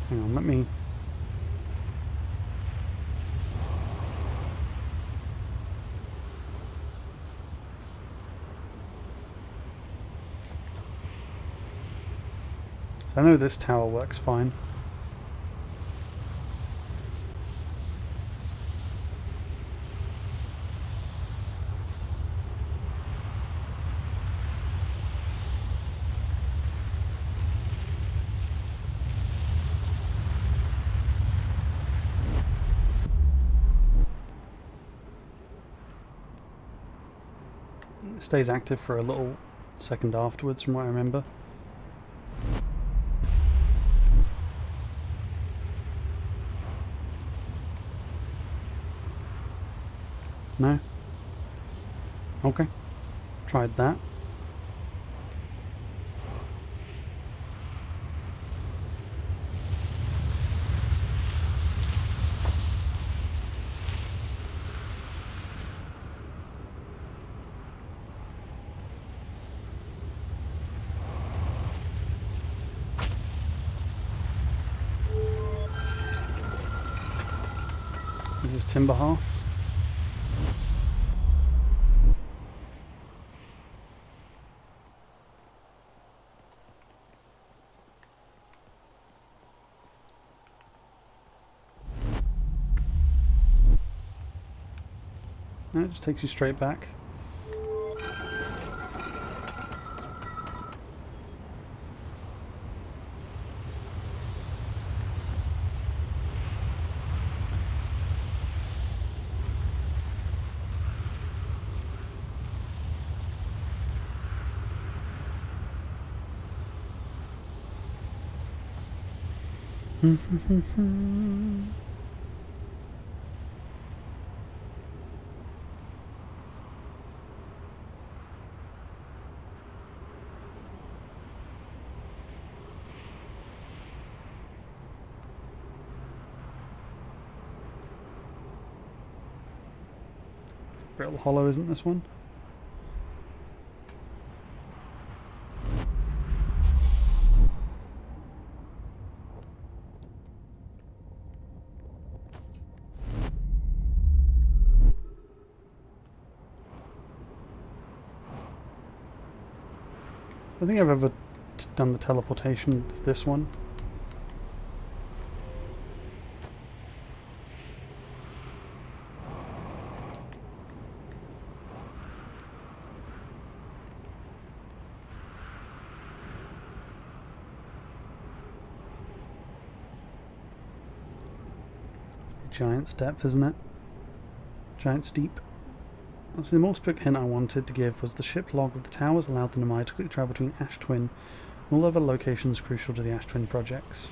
S1: Hang on, let me... I know this tower works fine. It stays active for a little second afterwards, from what I remember. No? Okay. Tried that. this timber hearth. No, it just takes you straight back. Brittle Hollow, isn't this one? I don't think I've ever done the teleportation for this one. Giant step, isn't it? Giant steep. So the more specific hint I wanted to give was the ship log of the towers allowed the Nomai to quickly travel between Ash Twin and all other locations crucial to the Ash Twin projects.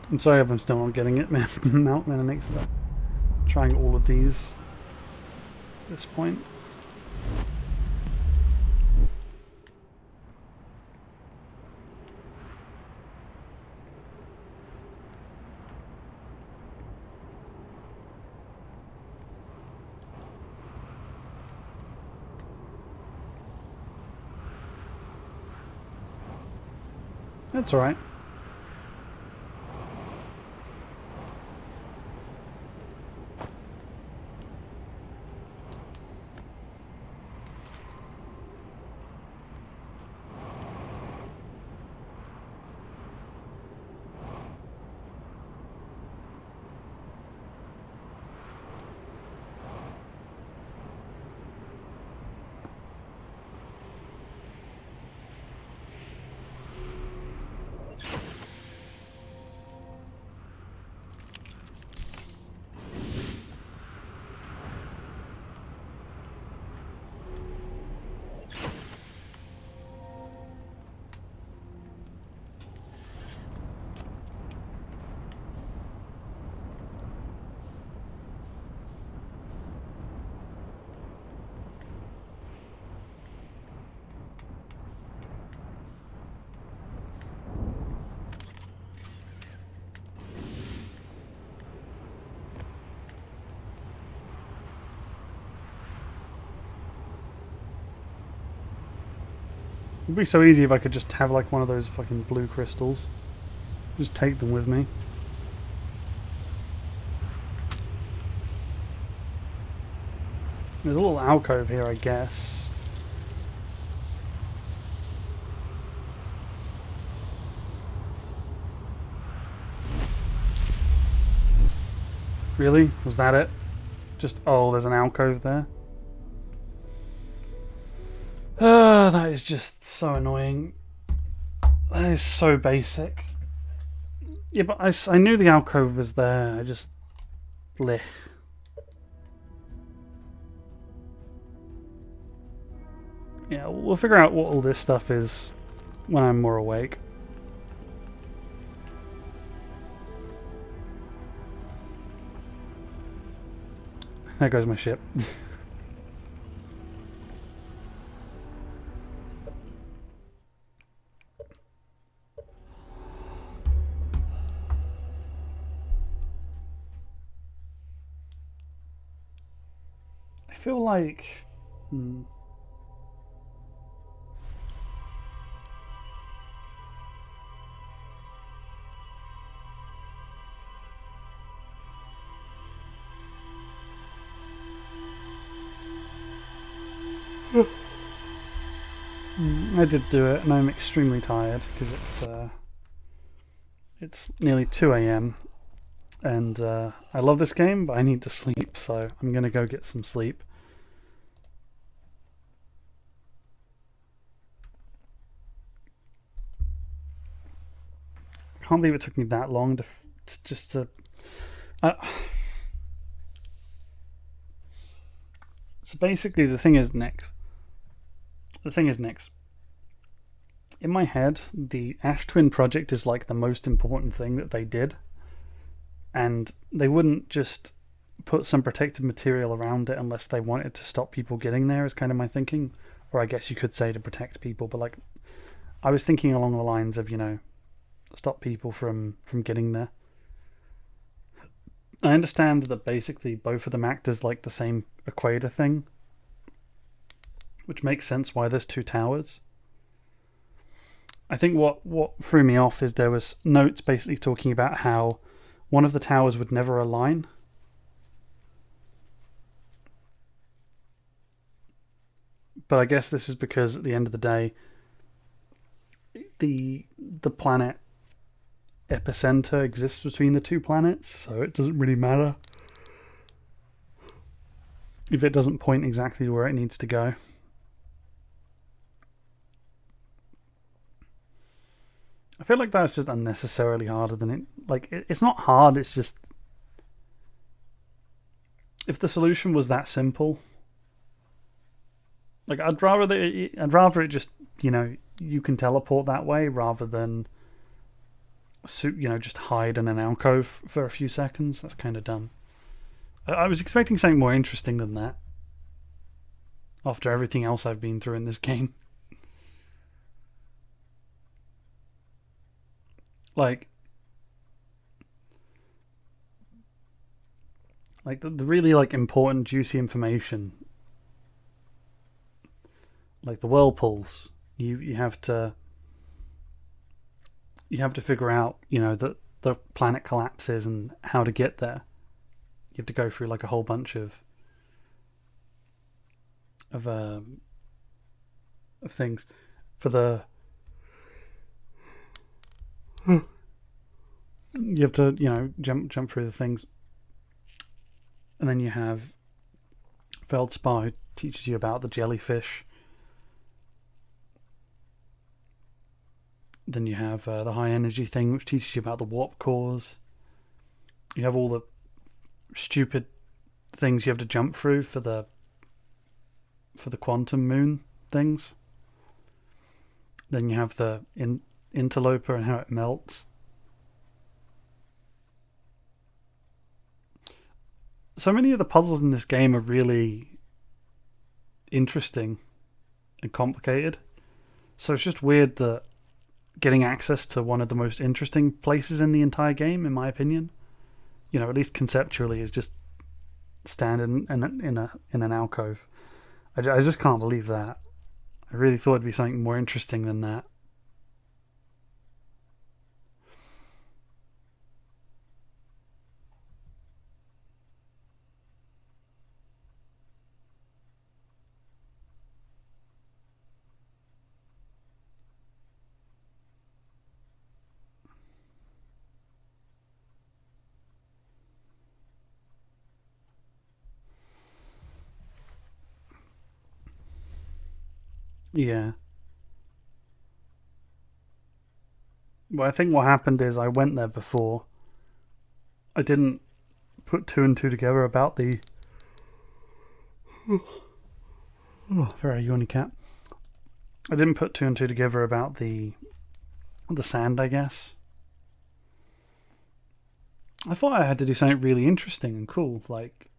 S1: I'm sorry if I'm still not getting it, man. Mount Menonix is trying all of these at this point. That's alright. It'd be so easy if I could just have like one of those fucking blue crystals. Just take them with me. There's a little alcove here, I guess. Really? Was that it? Just, oh, there's an alcove there. That is just so annoying. That is so basic. Yeah, but I knew the alcove was there. I just... blech. Yeah, we'll figure out what all this stuff is when I'm more awake. There goes my ship. I feel like Hmm. I did do it, and I'm extremely tired because it's nearly 2 a.m. and I love this game, but I need to sleep, so I'm gonna go get some sleep. I can't believe it took me that long to just to. So basically, the thing is, Nix. In my head, the Ash Twin project is like the most important thing that they did, and they wouldn't just put some protective material around it unless they wanted to stop people getting there. Is kind of my thinking, or I guess you could say to protect people. But like, I was thinking along the lines of stop people from getting there. I understand that basically both of them act as like the same equator thing, which makes sense why there's two towers. I think what threw me off is there was notes basically talking about how one of the towers would never align. But I guess this is because at the end of the day, the planet epicenter exists between the two planets, so it doesn't really matter if it doesn't point exactly where it needs to go. I feel like that's just unnecessarily harder than it. Like, it's not hard, it's just. If the solution was that simple. Like, I'd rather it just, you can teleport that way rather than, just hide in an alcove for a few seconds. That's kind of dumb. I was expecting something more interesting than that. After everything else I've been through in this game. Like the really important juicy information, like the whirlpools, you have to figure out that the planet collapses and how to get there. You have to go through like a whole bunch of things for the. You have to, jump through the things. And then you have Feldspar, who teaches you about the jellyfish. Then you have the high energy thing, which teaches you about the warp cores. You have all the stupid things you have to jump through for the quantum moon things. Then you have the interloper and how it melts. So many of the puzzles in this game are really interesting and complicated. So it's just weird that getting access to one of the most interesting places in the entire game, in my opinion, at least conceptually, is just stand in an alcove. I just can't believe that. I really thought it'd be something more interesting than that. Yeah. Well, I think what happened is I went there before. I didn't put two and two together about the. Oh, very yawny cat. I didn't put two and two together about the sand, I guess. I thought I had to do something really interesting and cool, like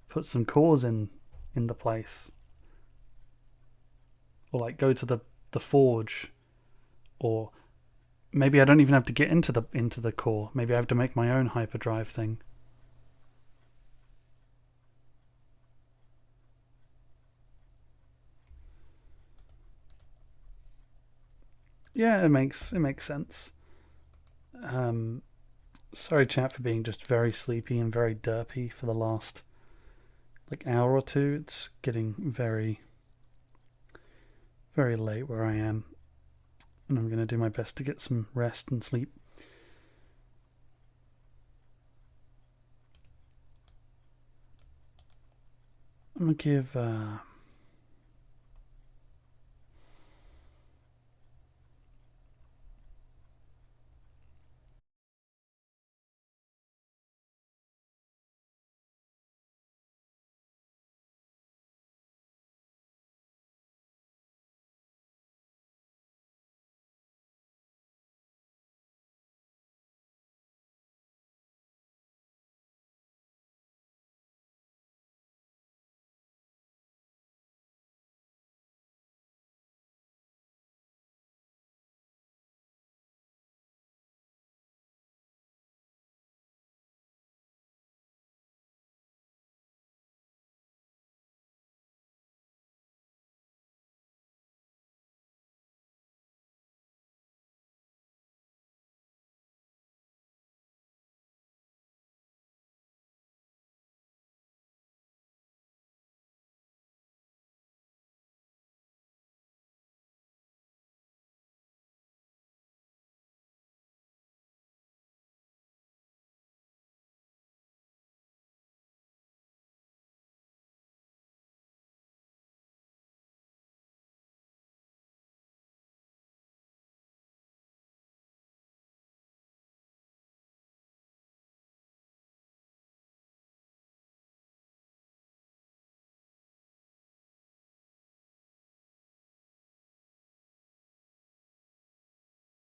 S1: put some cores in the place. Or like go to the forge, or maybe I don't even have to get into the core. Maybe I have to make my own hyperdrive thing. Yeah, it makes sense. Sorry, chat, for being just very sleepy and very derpy for the last hour or two. It's getting very, very late where I am, and I'm going to do my best to get some rest and sleep. I'm going to give